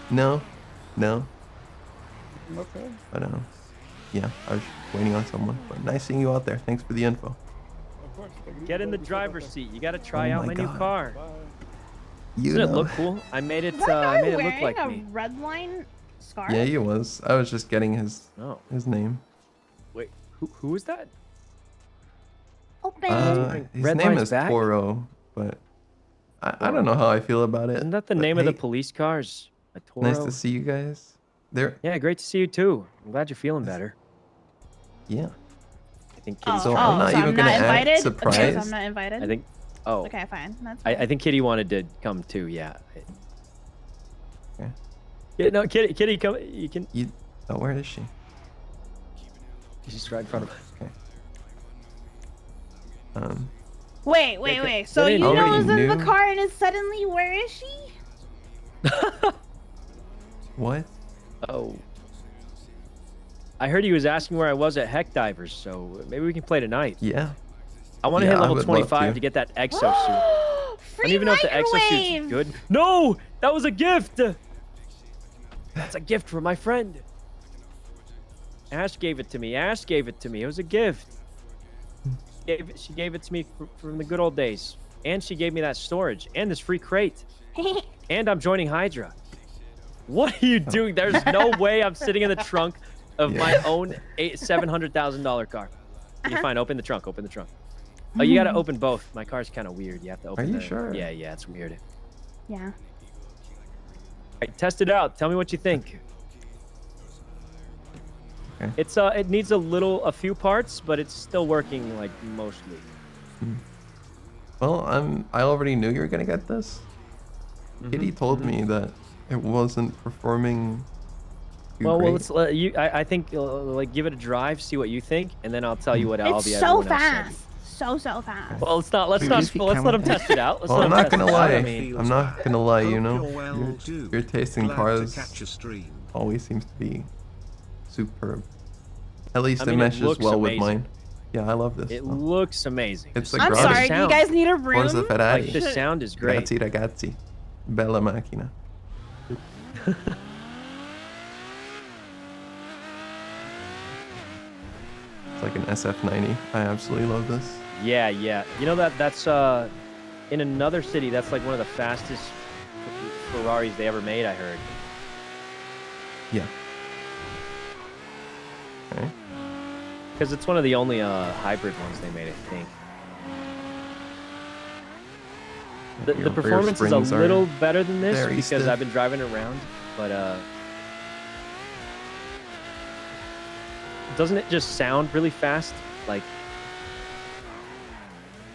Speaker 5: No.
Speaker 8: Okay.
Speaker 5: But yeah, I was waiting on someone. But nice seeing you out there. Thanks for the info.
Speaker 8: Of course.
Speaker 2: Get in the driver's seat. You got to try
Speaker 5: Oh
Speaker 2: out
Speaker 5: my
Speaker 2: my new
Speaker 5: God.
Speaker 2: car.
Speaker 5: You
Speaker 2: Doesn't it
Speaker 5: know.
Speaker 2: look cool? I made it.
Speaker 10: Is that
Speaker 2: I
Speaker 10: guy
Speaker 2: made it look
Speaker 10: wearing
Speaker 2: like
Speaker 10: a
Speaker 2: me.
Speaker 10: red line scarf?
Speaker 5: Yeah, he was. I was just getting his name.
Speaker 2: Wait, who is that?
Speaker 10: Open.
Speaker 5: His
Speaker 2: Red
Speaker 5: name
Speaker 2: Line's
Speaker 5: is
Speaker 2: back?
Speaker 5: Toro, but I don't know how I feel about it.
Speaker 2: Isn't that the
Speaker 5: but
Speaker 2: name of the
Speaker 5: hey,
Speaker 2: police cars? A Toro?
Speaker 5: Nice to see you guys. There.
Speaker 2: Yeah, great to see you too. I'm glad you're feeling better.
Speaker 5: Yeah.
Speaker 2: I think
Speaker 10: Oh,
Speaker 2: Kitty.
Speaker 5: So I'm not even gonna act
Speaker 10: invited?
Speaker 5: surprised.
Speaker 10: Okay, so I'm not invited?
Speaker 2: I think. Oh.
Speaker 10: Okay, fine. That's fine.
Speaker 2: I think Kitty wanted to come too. Yeah.
Speaker 5: Okay.
Speaker 2: Yeah. No, Kitty, come. You can.
Speaker 5: Oh, where is she?
Speaker 2: She's right in front of us.
Speaker 5: Okay.
Speaker 10: Wait. So
Speaker 2: Get
Speaker 10: you
Speaker 2: in.
Speaker 10: know
Speaker 5: Already
Speaker 10: was in the
Speaker 5: knew.
Speaker 10: car and is suddenly, where is she?
Speaker 5: What?
Speaker 2: Oh. I heard he was asking where I was at Heck Divers, so maybe we can play tonight.
Speaker 5: Yeah.
Speaker 2: I want to
Speaker 5: Yeah,
Speaker 2: hit
Speaker 5: I
Speaker 2: level
Speaker 5: would love
Speaker 2: 25
Speaker 5: to.
Speaker 2: to get that exosuit. I
Speaker 10: Free
Speaker 2: don't even know if the exosuit's
Speaker 10: microwave!
Speaker 2: good. No! That was a gift! That's a gift from my friend. Ash gave it to me. Ash gave it to me. It was a gift. She gave it to me from the good old days. And she gave me that storage and this free crate. And I'm joining Hydra. What are you doing? There's no way I'm sitting in the trunk of my own $700,000 car. Okay, fine. Open the trunk. Open the trunk. Oh, you got to open both. My car's kind of weird. You have to open
Speaker 5: Are you sure?
Speaker 2: Yeah, it's weird.
Speaker 10: Yeah.
Speaker 2: All right, test it out. Tell me what you think.
Speaker 5: Okay.
Speaker 2: It needs a few parts, but it's still working like mostly.
Speaker 5: Well, I already knew you were gonna get this. Kitty told me that it wasn't performing too
Speaker 2: Well,
Speaker 5: great.
Speaker 2: let's I think like give it a drive, see what you think, and then I'll tell you what I'll
Speaker 10: It's
Speaker 2: be.
Speaker 10: so fast. So fast.
Speaker 2: Well, let's let him test it out.
Speaker 5: Well, I'm not gonna lie.
Speaker 2: I mean,
Speaker 5: I'm not gonna lie. You know,
Speaker 6: Hope you're well, dude.
Speaker 5: your taste in
Speaker 6: Glad to
Speaker 5: cars
Speaker 6: catch a stream.
Speaker 5: always seems to be superb. At least
Speaker 2: I
Speaker 5: it
Speaker 2: mean, it
Speaker 5: meshes
Speaker 2: looks
Speaker 5: well with
Speaker 2: amazing.
Speaker 5: mine. Yeah, I love this.
Speaker 2: it
Speaker 5: stuff.
Speaker 2: looks amazing.
Speaker 5: It's the
Speaker 10: I'm
Speaker 5: graphics.
Speaker 10: sorry, do you guys need a room?
Speaker 5: Forza Ferrari.
Speaker 2: Like the sound is great.
Speaker 5: Grazie ragazzi. Bella macchina. It's like an SF90. I absolutely love this.
Speaker 2: Yeah. You know that's in another city. That's like one of the fastest Ferraris they ever made. I heard.
Speaker 5: Yeah. Okay.
Speaker 2: Because it's one of the only hybrid ones they made, I think. The
Speaker 5: Your rear
Speaker 2: performance is a
Speaker 5: springs are
Speaker 2: little better than this
Speaker 5: very
Speaker 2: because
Speaker 5: stiff.
Speaker 2: I've been driving around, but doesn't it just sound really fast? Like,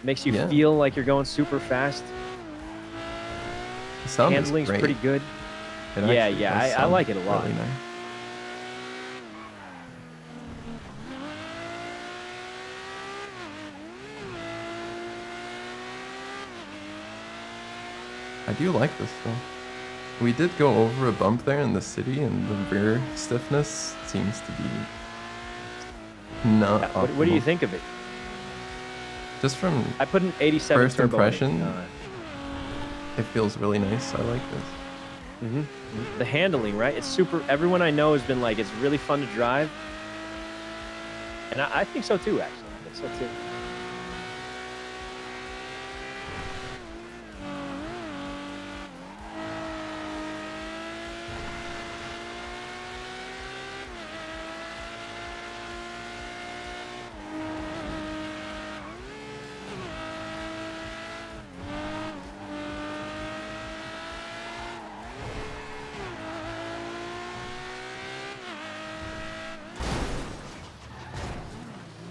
Speaker 2: makes you
Speaker 5: Yeah.
Speaker 2: feel like you're going super fast.
Speaker 5: The sound is
Speaker 2: Handling's
Speaker 5: great.
Speaker 2: pretty good.
Speaker 5: It
Speaker 2: Yeah,
Speaker 5: actually
Speaker 2: yeah,
Speaker 5: does
Speaker 2: I
Speaker 5: sound
Speaker 2: like it a lot.
Speaker 5: really nice. I do like this though. We did go over a bump there in the city, and the rear stiffness seems to be not
Speaker 2: Yeah, what do you
Speaker 5: optimal.
Speaker 2: think of it?
Speaker 5: Just from
Speaker 2: I put an 87
Speaker 5: first
Speaker 2: turbo in it.
Speaker 5: impression, it feels really nice. I like this.
Speaker 2: The handling, right? It's super. Everyone I know has been like, it's really fun to drive, and I think so too. Actually, I think so too.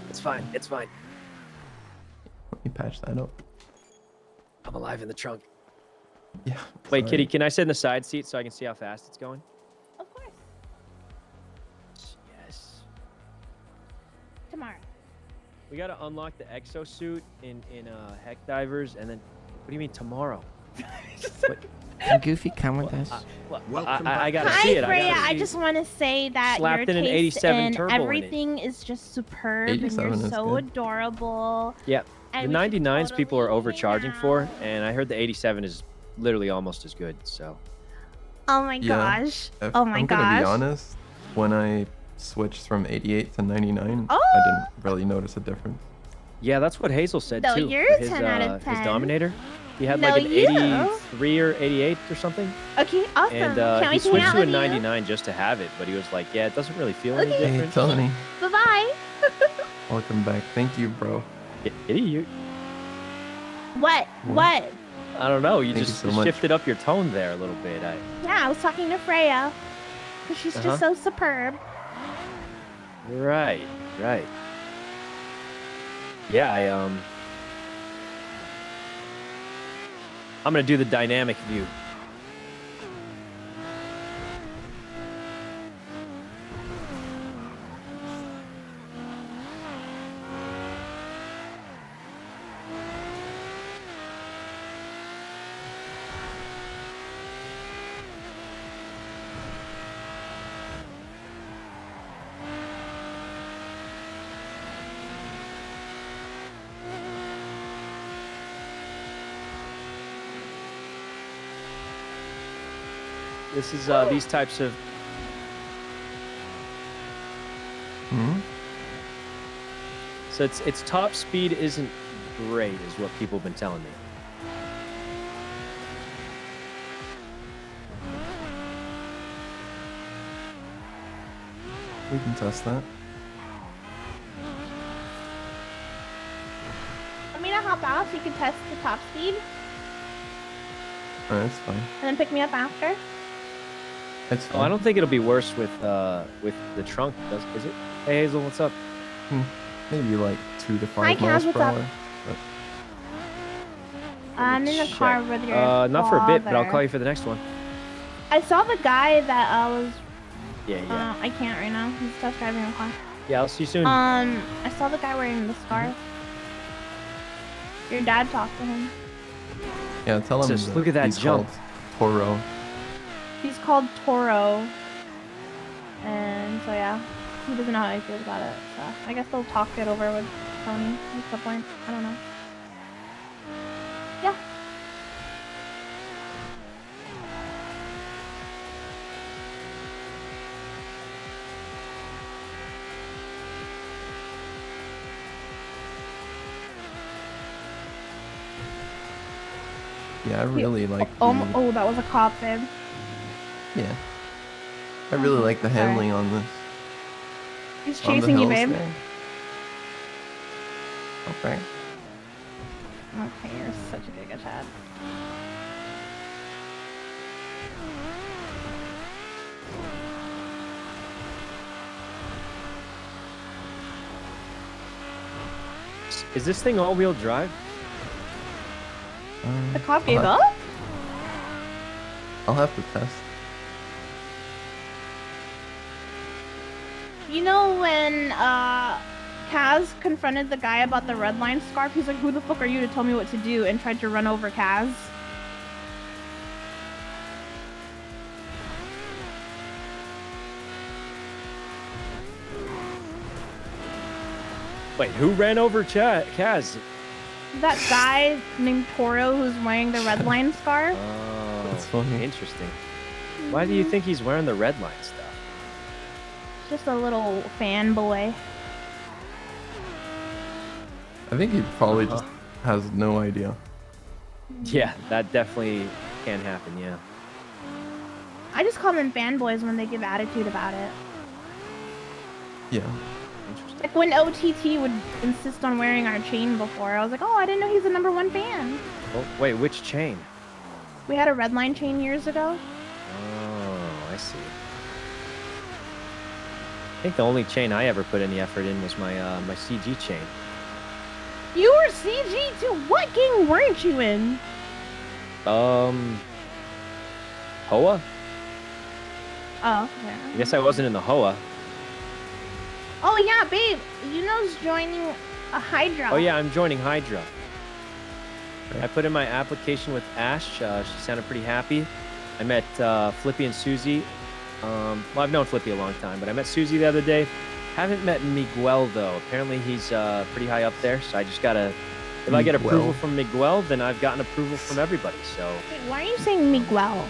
Speaker 2: It's fine. It's fine.
Speaker 5: Let me patch that up.
Speaker 2: I'm alive in the trunk.
Speaker 5: Yeah.
Speaker 2: Wait,
Speaker 5: sorry.
Speaker 2: Kitty, can I sit in the side seat so I can see how fast it's going?
Speaker 10: Of course.
Speaker 2: Yes.
Speaker 10: Tomorrow.
Speaker 2: We gotta unlock the exosuit in Heck Divers, and then what do you mean tomorrow?
Speaker 1: Can Goofy come with us?
Speaker 2: I gotta
Speaker 10: Hi,
Speaker 2: see it.
Speaker 10: Freya.
Speaker 2: I
Speaker 10: I just want to say that
Speaker 2: Slapped
Speaker 10: your
Speaker 2: in an
Speaker 10: taste
Speaker 2: 87
Speaker 10: in
Speaker 2: turbo in it.
Speaker 10: everything is just superb, and
Speaker 5: 87
Speaker 10: you're
Speaker 5: is
Speaker 10: so
Speaker 5: good.
Speaker 10: adorable.
Speaker 2: Yeah.
Speaker 10: And
Speaker 2: The
Speaker 10: we should
Speaker 2: 99s people are
Speaker 10: totally
Speaker 2: overcharging
Speaker 10: hang
Speaker 2: for,
Speaker 10: out.
Speaker 2: and I heard the 87 is literally almost as good. So
Speaker 10: Oh my
Speaker 5: Yeah.
Speaker 10: gosh.
Speaker 5: If
Speaker 10: Oh my
Speaker 5: I'm
Speaker 10: gosh.
Speaker 5: gonna be honest, when I switched from 88 to 99,
Speaker 10: Oh!
Speaker 5: I didn't really notice a difference.
Speaker 2: yeah, that's what Hazel said
Speaker 10: No,
Speaker 2: too.
Speaker 10: you're
Speaker 2: for
Speaker 10: a
Speaker 2: his,
Speaker 10: 10 out of
Speaker 2: his
Speaker 10: 10.
Speaker 2: Dominator. He had
Speaker 10: No,
Speaker 2: like an
Speaker 10: you.
Speaker 2: 83 or 88 or something.
Speaker 10: Okay, awesome.
Speaker 2: And
Speaker 10: Can't
Speaker 2: he
Speaker 10: wait to hang
Speaker 2: switched
Speaker 10: out
Speaker 2: to a
Speaker 10: with you.
Speaker 2: 99 just to have it, but he was like, yeah, it doesn't really feel any
Speaker 10: Okay.
Speaker 5: Hey,
Speaker 2: different.
Speaker 5: Tony,
Speaker 10: Bye-bye.
Speaker 5: welcome back. Thank you, bro.
Speaker 2: Kitty, you,
Speaker 10: What? What?
Speaker 2: I don't know. You
Speaker 5: Thank you
Speaker 2: just
Speaker 5: so much.
Speaker 2: shifted up your tone there a little bit.
Speaker 10: Yeah, I was talking to Freya. Because she's just so superb.
Speaker 2: Right. Yeah, I'm gonna do the dynamic view. This is these types of.
Speaker 5: Hmm.
Speaker 2: So its top speed isn't great, is what people have been telling me.
Speaker 5: We can test that.
Speaker 10: Want me to hop out so you can test the top speed
Speaker 5: Alright, that's fine.
Speaker 10: and then pick me up after?
Speaker 5: It's fine.
Speaker 2: Oh, I don't think it'll be worse with the trunk, is it? Hey Hazel, what's up?
Speaker 5: Maybe like 2 to 5
Speaker 10: Hi, Kaz,
Speaker 5: miles
Speaker 10: what's
Speaker 5: per
Speaker 10: up?
Speaker 5: hour. But
Speaker 10: I'm in the car with your
Speaker 2: not for a bit, but I'll
Speaker 10: father.
Speaker 2: call you for the next one.
Speaker 10: I saw the guy that was.
Speaker 2: Yeah.
Speaker 10: I can't right now. He's test driving a car.
Speaker 2: Yeah, I'll see you soon.
Speaker 10: I saw the guy wearing the scarf. Your dad talked to him.
Speaker 5: yeah, tell him.
Speaker 2: Just look at that
Speaker 5: he's
Speaker 2: jump.
Speaker 5: called Toro.
Speaker 10: He's called Toro. And so yeah, he doesn't know how he feels about it. So I guess they'll talk it over with Tony at some point. I don't know. Yeah.
Speaker 5: Yeah, I really like.
Speaker 10: Oh, that was a cop, babe.
Speaker 5: Yeah. I really like the handling on this.
Speaker 10: He's
Speaker 5: On the
Speaker 10: chasing you,
Speaker 5: hills
Speaker 10: babe.
Speaker 5: there. Okay.
Speaker 10: Okay, you're such a giga Chad.
Speaker 2: Is this thing all-wheel drive?
Speaker 10: The cop gave
Speaker 5: I'll
Speaker 10: up?
Speaker 5: I'll have to test.
Speaker 10: You know when Kaz confronted the guy about the red line scarf, he's like, who the fuck are you to tell me what to do, and tried to run over Kaz?
Speaker 2: Wait, who ran over Kaz?
Speaker 10: That guy named Toro who's wearing the red line scarf?
Speaker 2: Oh,
Speaker 5: That's funny.
Speaker 2: Interesting. Why do you think he's wearing the red line stuff?
Speaker 10: Just a little fanboy.
Speaker 5: I think he probably just has no idea.
Speaker 2: Yeah, that definitely can happen, yeah.
Speaker 10: I just call them fanboys when they give attitude about it.
Speaker 5: Yeah.
Speaker 10: Like when OTT would insist on wearing our chain before, I was like, oh, I didn't know he's the #1 fan.
Speaker 2: Oh, wait, which chain?
Speaker 10: We had a red line chain years ago.
Speaker 2: Oh, I see. I think the only chain I ever put any effort in was my my CG chain.
Speaker 10: You were CG too. What gang weren't you in?
Speaker 2: Hoa?
Speaker 10: Oh,
Speaker 2: I guess I wasn't in the Hoa.
Speaker 10: Oh yeah, babe. Yuno's joining a Hydra.
Speaker 2: Oh yeah, I'm joining Hydra. I put in my application with Ash. She sounded pretty happy. I met Flippy and Susie. Well, I've known Flippy a long time, but I met Susie the other day. Haven't met Miguel though. Apparently he's pretty high up there, so I just gotta. If I get approval from Miguel, then I've gotten approval from everybody. So.
Speaker 10: Wait, why are you saying Miguel?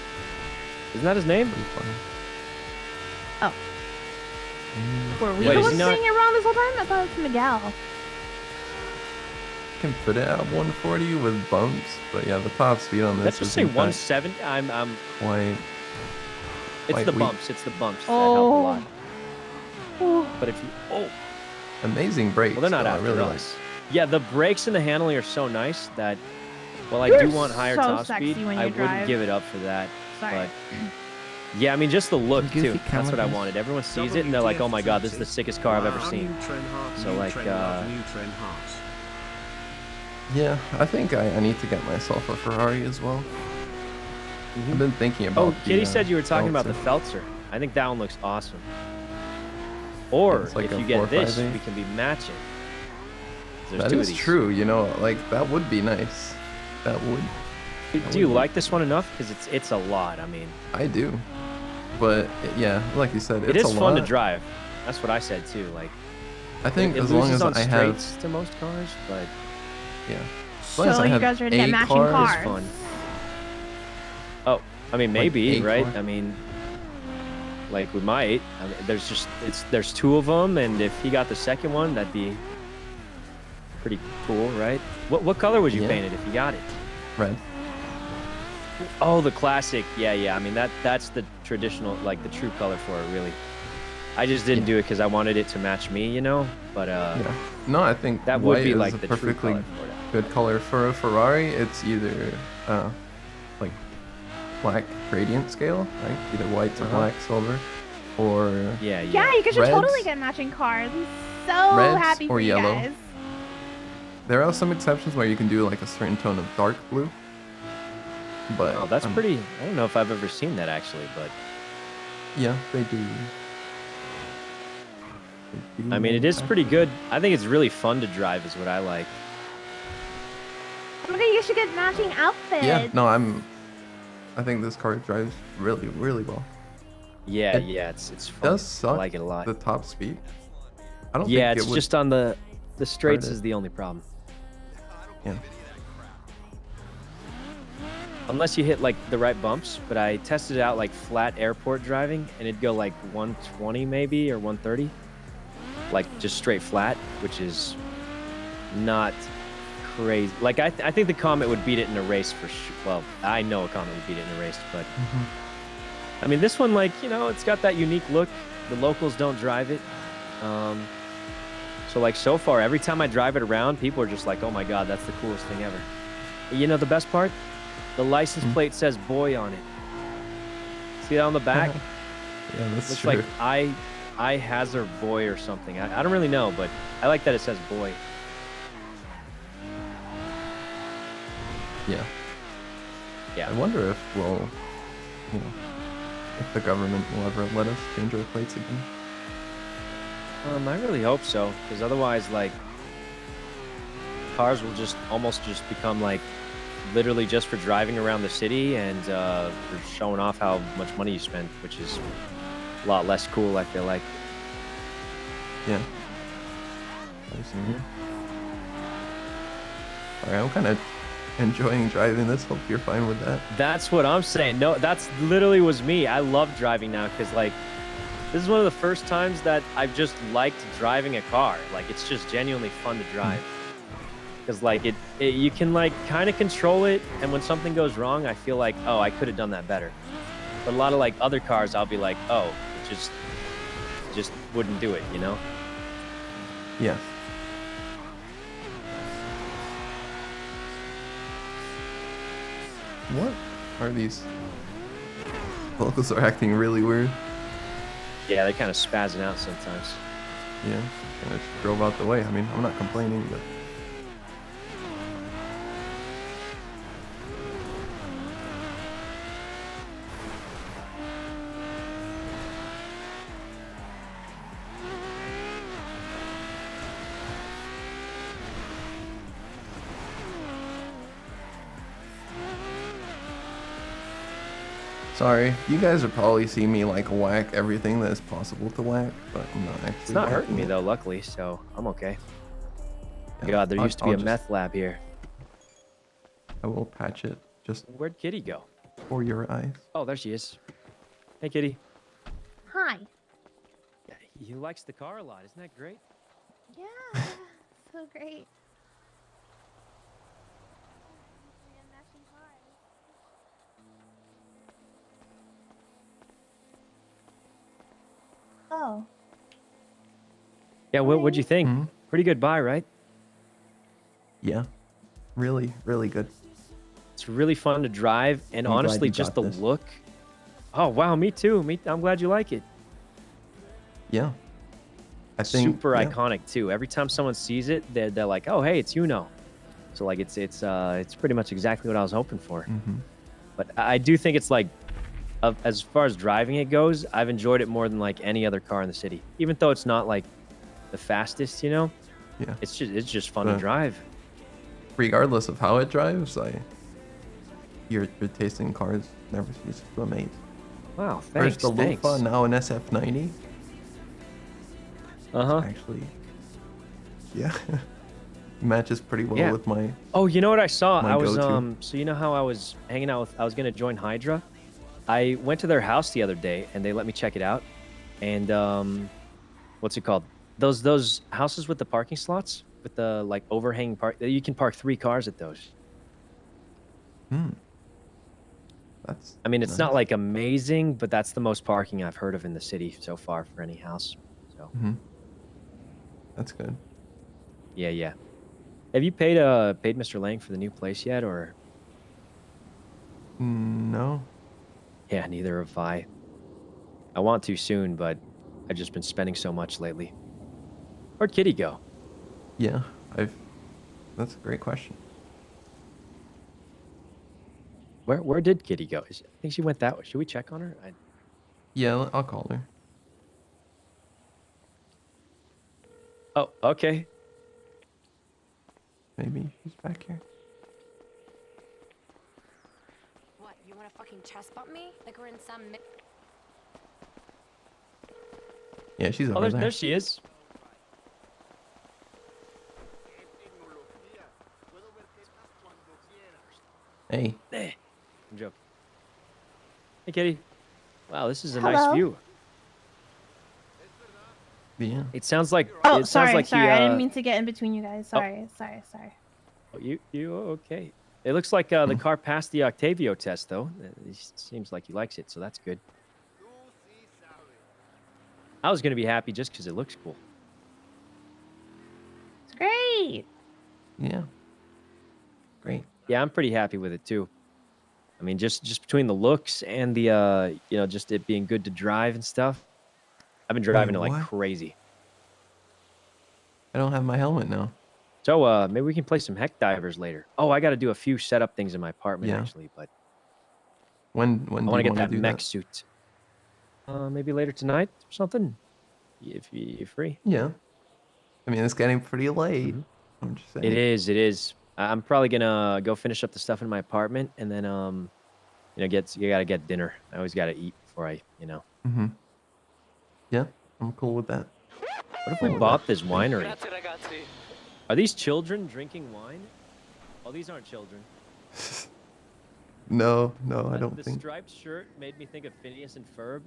Speaker 2: Isn't that his name?
Speaker 10: Oh. Were we
Speaker 2: Wait,
Speaker 10: the
Speaker 2: is
Speaker 10: ones
Speaker 2: he not-
Speaker 10: saying it wrong this whole time? I thought it was Miguel.
Speaker 5: Can put it at 140 with bumps, but yeah, the top speed on this
Speaker 2: Let's just say
Speaker 5: isn't that
Speaker 2: 170. I'm.
Speaker 5: quite.
Speaker 2: It's
Speaker 5: quite
Speaker 2: the
Speaker 5: weak.
Speaker 2: bumps. It's the bumps that help a lot.
Speaker 10: Oh.
Speaker 2: But if you
Speaker 5: Amazing brakes.
Speaker 2: well, they're not
Speaker 5: though, I
Speaker 2: after
Speaker 5: really
Speaker 2: us. Yeah, the brakes and the handling are so nice that. Well, I
Speaker 10: You're
Speaker 2: do want higher
Speaker 10: so
Speaker 2: top
Speaker 10: sexy
Speaker 2: speed.
Speaker 10: when
Speaker 2: I
Speaker 10: you
Speaker 2: wouldn't
Speaker 10: drive.
Speaker 2: give it up for that.
Speaker 10: Sorry.
Speaker 2: But yeah, I mean just the look
Speaker 1: Goofy
Speaker 2: too. That's what I
Speaker 1: cameras.
Speaker 2: wanted. Everyone sees it and they're like, "Oh my god, this is the sickest car I've ever seen." So like,
Speaker 5: Yeah, I think I need to get myself a Ferrari as well. I've been thinking about.
Speaker 2: Oh,
Speaker 5: the,
Speaker 2: Kitty said you were talking about the
Speaker 5: Feltzer.
Speaker 2: Feltzer. I think that one looks awesome. Or
Speaker 5: it's like
Speaker 2: if
Speaker 5: a
Speaker 2: you get this,
Speaker 5: 458.
Speaker 2: we can be matching. There's
Speaker 5: That
Speaker 2: two
Speaker 5: is
Speaker 2: of these.
Speaker 5: true. You know, like that would be nice. That would.
Speaker 2: Do you like this one enough? Because it's a lot. I mean,
Speaker 5: I do, but yeah, like you said,
Speaker 2: it
Speaker 5: it's
Speaker 2: is
Speaker 5: a
Speaker 2: fun
Speaker 5: lot.
Speaker 2: to drive. That's what I said too. Like,
Speaker 5: I think
Speaker 2: it
Speaker 5: as long
Speaker 2: loses
Speaker 5: as
Speaker 2: on
Speaker 5: I have,
Speaker 2: straights to most cars, but
Speaker 5: yeah, as long as
Speaker 10: So
Speaker 5: I
Speaker 10: you
Speaker 5: have
Speaker 10: guys are
Speaker 5: a
Speaker 10: net matching
Speaker 5: car,
Speaker 10: cars.
Speaker 2: it's fun. Oh, I mean,
Speaker 5: Like
Speaker 2: maybe,
Speaker 5: a
Speaker 2: right?
Speaker 5: car?
Speaker 2: I mean, like we might. I mean, there's two of them, and if he got the second one, that'd be pretty cool, right? What color would you
Speaker 5: Yeah.
Speaker 2: paint it if you got it?
Speaker 5: Red.
Speaker 2: Oh, the classic. Yeah. I mean, that's the traditional, like the true color for it, really. I just didn't do it because I wanted it to match me, you know. But
Speaker 5: Yeah. No, I think
Speaker 2: that
Speaker 5: white
Speaker 2: would be
Speaker 5: is
Speaker 2: like
Speaker 5: a
Speaker 2: the true
Speaker 5: perfectly
Speaker 2: color for it.
Speaker 5: good color for a Ferrari. It's either like black gradient scale, right? Either white to black, silver, or
Speaker 2: Yeah.
Speaker 10: Yeah, you guys should
Speaker 5: Reds.
Speaker 10: totally get matching cars. I'm so
Speaker 5: Reds
Speaker 10: happy
Speaker 5: or
Speaker 10: for you
Speaker 5: yellow.
Speaker 10: guys.
Speaker 5: There are some exceptions where you can do like a certain tone of dark blue. But
Speaker 2: Oh, that's pretty. I don't know if I've ever seen that actually, but
Speaker 5: yeah, they do.
Speaker 2: I mean, it is pretty good. I think it's really fun to drive, is what I like.
Speaker 10: Okay, you should get matching outfits.
Speaker 5: Yeah, no, I think this car drives really, really well.
Speaker 2: Yeah,
Speaker 5: It
Speaker 2: it's fun.
Speaker 5: Does suck.
Speaker 2: I like it a lot.
Speaker 5: The top speed. I don't
Speaker 2: Yeah,
Speaker 5: think
Speaker 2: it's
Speaker 5: it would
Speaker 2: just on the straights
Speaker 5: hurt it.
Speaker 2: is the only problem.
Speaker 5: Yeah.
Speaker 2: Unless you hit like the right bumps, but I tested it out like flat airport driving, and it'd go like 120 maybe or 130, like just straight flat, which is not crazy. Like I think the Comet would beat it in a race for sure. Well, I know a Comet would beat it in a race, but I mean this one, like, you know, it's got that unique look. The locals don't drive it, so like so far every time I drive it around, people are just like, oh my god, that's the coolest thing ever. You know the best part? The license plate says boy on it. See that on the back?
Speaker 5: Yeah, that's
Speaker 2: Looks
Speaker 5: true.
Speaker 2: like I Hazard boy or something. I don't really know, but I like that it says boy.
Speaker 5: Yeah.
Speaker 2: Yeah.
Speaker 5: I wonder if we'll, you know, if the government will ever let us change our plates again.
Speaker 2: I really hope so, because otherwise, like, cars will just almost just become like literally just for driving around the city and for showing off how much money you spend, which is a lot less cool, I feel like.
Speaker 5: Yeah. Alright, I'm kind of enjoying driving this. Hope you're fine with that.
Speaker 2: That's what I'm saying. No, that's literally was me. I love driving now because, like, this is one of the first times that I've just liked driving a car. Like, it's just genuinely fun to drive. Because, like, it you can, like, kind of control it, and when something goes wrong, I feel like, oh, I could have done that better. But a lot of, like, other cars, I'll be like, oh, it just wouldn't do it, you know?
Speaker 5: Yeah. What are these? Locals are acting really weird.
Speaker 2: Yeah, they're kind of spazzing out sometimes.
Speaker 5: Yeah, kind of drove out the way. I mean, I'm not complaining, but sorry. You guys would probably see me like whack everything that is possible to whack, but I'm not actually.
Speaker 2: It's not hurting
Speaker 5: whacking
Speaker 2: me,
Speaker 5: it.
Speaker 2: though, luckily, so I'm okay.
Speaker 5: Yeah,
Speaker 2: God, there used to be
Speaker 5: I'll
Speaker 2: a
Speaker 5: just-
Speaker 2: meth lab here.
Speaker 5: I will patch it just
Speaker 2: Where'd Kitty go?
Speaker 5: for your eyes.
Speaker 2: Oh, there she is. Hey, Kitty.
Speaker 10: Hi.
Speaker 2: Yeah, he likes the car a lot. Isn't that great?
Speaker 10: Yeah, so great. Oh.
Speaker 2: Yeah, what'd you think?
Speaker 5: Mhm.
Speaker 2: Pretty good buy, right?
Speaker 5: Yeah, really, really good.
Speaker 2: It's really fun to drive, and
Speaker 5: I'm glad
Speaker 2: honestly,
Speaker 5: you
Speaker 2: just
Speaker 5: got
Speaker 2: the
Speaker 5: this.
Speaker 2: look. Oh wow, me too. I'm glad you like it.
Speaker 5: Yeah, I think
Speaker 2: Super
Speaker 5: yeah.
Speaker 2: iconic too. Every time someone sees it, they're like, "Oh, hey, it's Uno." So like, it's pretty much exactly what I was hoping for.
Speaker 5: Mhm.
Speaker 2: But I do think it's like, as far as driving it goes, I've enjoyed it more than like any other car in the city. Even though it's not like the fastest, you know.
Speaker 5: Yeah.
Speaker 2: It's just fun to
Speaker 5: But
Speaker 2: drive.
Speaker 5: regardless of how it drives, your taste in cars never ceases to amaze.
Speaker 2: Wow, thanks.
Speaker 5: First the
Speaker 2: Thanks.
Speaker 5: Lufa, now an SF90.
Speaker 2: Uh-huh.
Speaker 5: Actually, yeah, matches pretty well
Speaker 2: Yeah.
Speaker 5: with my.
Speaker 2: Oh, you know what I saw?
Speaker 5: My
Speaker 2: I was
Speaker 5: go-to.
Speaker 2: so you know how I was hanging out with, I was gonna join Hydra, I went to their house the other day and they let me check it out. And what's it called? Those houses with the parking slots with the like overhanging park. You can park 3 cars at those.
Speaker 5: Hmm. That's.
Speaker 2: I mean, it's not
Speaker 5: nice.
Speaker 2: like amazing, but that's the most parking I've heard of in the city so far for any house. So
Speaker 5: That's good.
Speaker 2: yeah. Have you paid Mr. Lang for the new place yet, or?
Speaker 5: No.
Speaker 2: Yeah, neither have I. I want to soon, but I've just been spending so much lately. Where'd Kitty go?
Speaker 5: Yeah, That's a great question.
Speaker 2: Where did Kitty go? I think she went that way. Should we check on her?
Speaker 5: Yeah, I'll call her.
Speaker 2: Oh, okay.
Speaker 5: Maybe she's back here.
Speaker 13: What, you want to fucking chest bump me? Like we're in some...
Speaker 5: Yeah, she's over there.
Speaker 2: There she is.
Speaker 5: Hey.
Speaker 2: I'm joking. Hey, Kitty. Wow, this is a
Speaker 10: Hello.
Speaker 2: nice view.
Speaker 5: Yeah.
Speaker 2: It sounds like.
Speaker 10: Oh,
Speaker 2: it sounds
Speaker 10: sorry,
Speaker 2: like
Speaker 10: sorry.
Speaker 2: He,
Speaker 10: I didn't mean to get in between you guys.
Speaker 2: Oh.
Speaker 10: Sorry.
Speaker 2: Oh, you okay? It looks like the car passed the Octavio test, though. It seems like he likes it, so that's good. I was gonna be happy just because it looks cool.
Speaker 10: It's great.
Speaker 5: Yeah. Great.
Speaker 2: Yeah, I'm pretty happy with it too. I mean, just between the looks and the just it being good to drive and stuff. I've been driving it like
Speaker 5: what?
Speaker 2: crazy.
Speaker 5: I don't have my helmet now.
Speaker 2: So maybe we can play some heck divers later. Oh, I got to do a few setup things in my apartment
Speaker 5: Yeah.
Speaker 2: actually, but
Speaker 5: When
Speaker 2: I
Speaker 5: do
Speaker 2: want to
Speaker 5: you
Speaker 2: get
Speaker 5: want
Speaker 2: that
Speaker 5: to do
Speaker 2: mech
Speaker 5: that?
Speaker 2: suit. Maybe later tonight or something. If you're free.
Speaker 5: Yeah. I mean, it's getting pretty late. I'm just saying.
Speaker 2: It is. I'm probably gonna go finish up the stuff in my apartment and then you gotta get dinner. I always gotta eat before I.
Speaker 5: Yeah, I'm cool with that.
Speaker 2: What if we bought this winery? Are these children drinking wine? Oh, these aren't children.
Speaker 5: No, I don't
Speaker 2: The
Speaker 5: think.
Speaker 2: striped shirt made me think of Phineas and Ferb,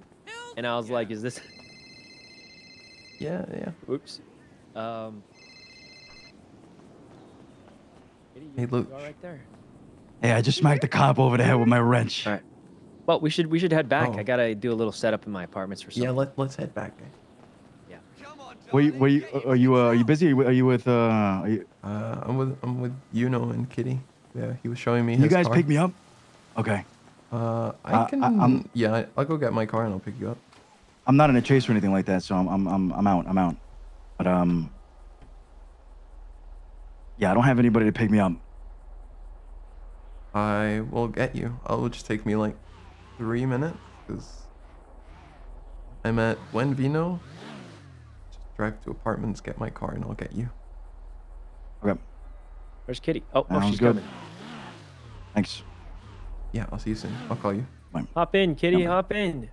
Speaker 2: and I was like, "Is this?"
Speaker 5: Yeah.
Speaker 2: Oops.
Speaker 5: Hey, Luke.
Speaker 2: You all right there?
Speaker 9: Hey, I just smacked the cop over the head with my wrench.
Speaker 2: All right. Well, we should head back.
Speaker 5: Oh.
Speaker 2: I gotta do a little setup in my apartments for something.
Speaker 5: Yeah, let's head back.
Speaker 2: Yeah.
Speaker 9: Are you busy? Are you with
Speaker 5: I'm with Yuno and Kitty. Yeah, he was showing me
Speaker 9: You
Speaker 5: his
Speaker 9: guys
Speaker 5: car.
Speaker 9: pick me up? Okay.
Speaker 5: I can. Yeah, I'll go get my car and I'll pick you up.
Speaker 9: I'm not in a chase or anything like that, so I'm out. But yeah, I don't have anybody to pick me up.
Speaker 5: I will get you. It'll just take me like 3 minutes because I'm at Buen Vino. Just drive to apartments, get my car, and I'll get you.
Speaker 9: Okay.
Speaker 2: Where's Kitty? Oh,
Speaker 9: Sounds
Speaker 2: she's
Speaker 9: good.
Speaker 2: coming.
Speaker 9: Thanks.
Speaker 5: Yeah, I'll see you soon. I'll call you.
Speaker 9: Bye.
Speaker 2: Hop in, Kitty. Hop in.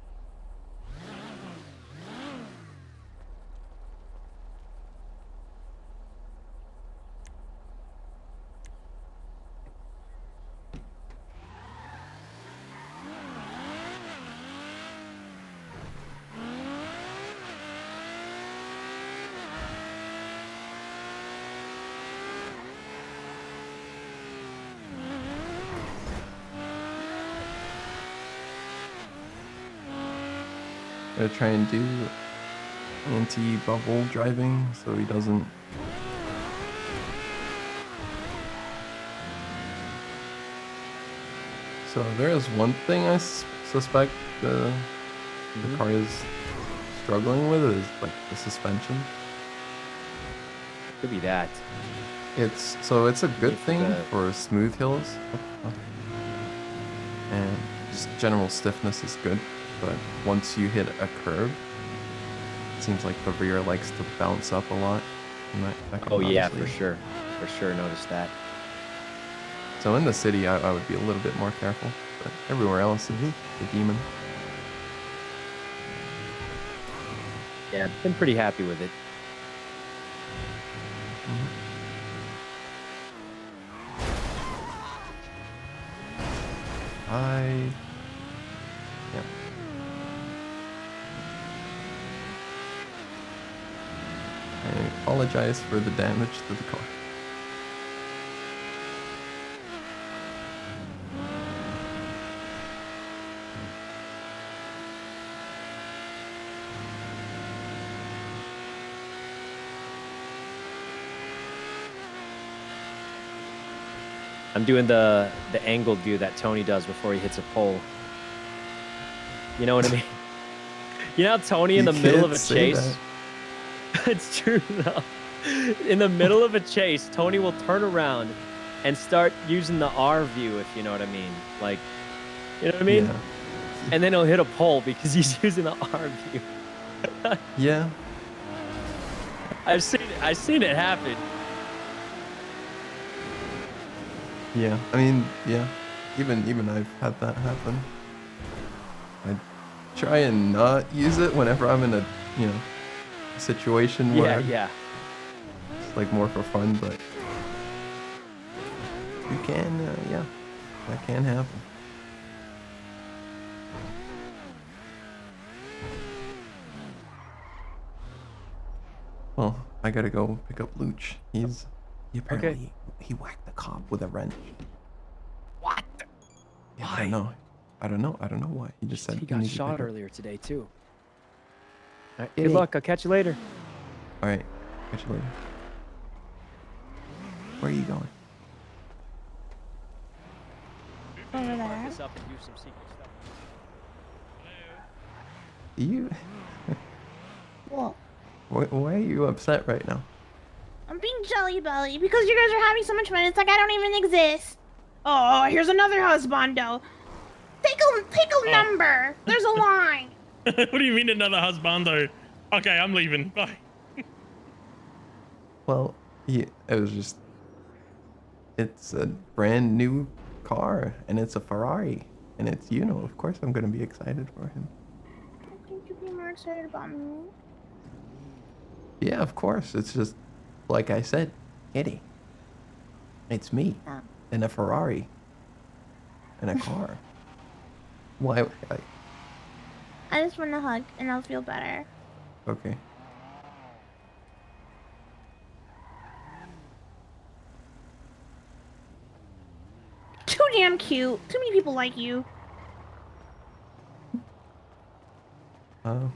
Speaker 5: Gotta try and do anti-bubble driving so he doesn't. So there is one thing I suspect the car is struggling with is like the suspension.
Speaker 2: Could be that.
Speaker 5: It's a good thing for smooth hills, and just general stiffness is good. But once you hit a curb, it seems like the rear likes to bounce up a lot. And that can
Speaker 2: Oh yeah,
Speaker 5: obviously-
Speaker 2: for sure. Notice that.
Speaker 5: So in the city, I would be a little bit more careful, but everywhere else, it's the demon.
Speaker 2: Yeah, been pretty happy with it.
Speaker 5: I apologize for the damage to the car.
Speaker 2: I'm doing the angled view that Tony does before he hits a pole. You know what I mean? You know how Tony in the middle of a chase? It's true though. In the middle of a chase, Tony will turn around and start using the R view, if you know what I mean. Like, you know what I mean?
Speaker 5: Yeah.
Speaker 2: And then he'll hit a pole because he's using the R view.
Speaker 5: Yeah.
Speaker 2: I've seen it happen.
Speaker 5: Yeah. I mean, yeah. Even I've had that happen. I try and not use it whenever I'm in a, you know, situation where
Speaker 2: Yeah.
Speaker 5: it's like more for fun, but you can, yeah, that can happen. Well, I gotta go pick up Luch. He apparently he whacked the cop with a wrench.
Speaker 2: What?
Speaker 5: Yeah, I don't know why. He just said
Speaker 2: He got
Speaker 5: needs to
Speaker 2: shot
Speaker 5: pick up.
Speaker 2: earlier today too. All right,
Speaker 5: It
Speaker 2: good
Speaker 5: ain't-
Speaker 2: luck. I'll catch you later.
Speaker 5: All right, catch you later. Where are you going?
Speaker 10: Over there.
Speaker 2: Mark this up and do some secret stuff.
Speaker 5: You?
Speaker 10: What?
Speaker 5: Why are you upset right now?
Speaker 10: I'm being jelly belly because you guys are having so much fun. It's like I don't even exist. Oh, here's another husbando. Take a number. There's a line.
Speaker 14: What do you mean another husbando? Okay, I'm leaving. Bye.
Speaker 5: Well, it was just, it's a brand new car and it's a Ferrari and it's, you know, of course I'm going to be excited for him.
Speaker 10: Can't you be more excited about me?
Speaker 5: Yeah, of course. It's just, like I said, Kitty. It's me in a Ferrari and a car. Why?
Speaker 10: I just want a hug and I'll feel better.
Speaker 5: Okay.
Speaker 10: Too damn cute. Too many people like you.
Speaker 5: Oh,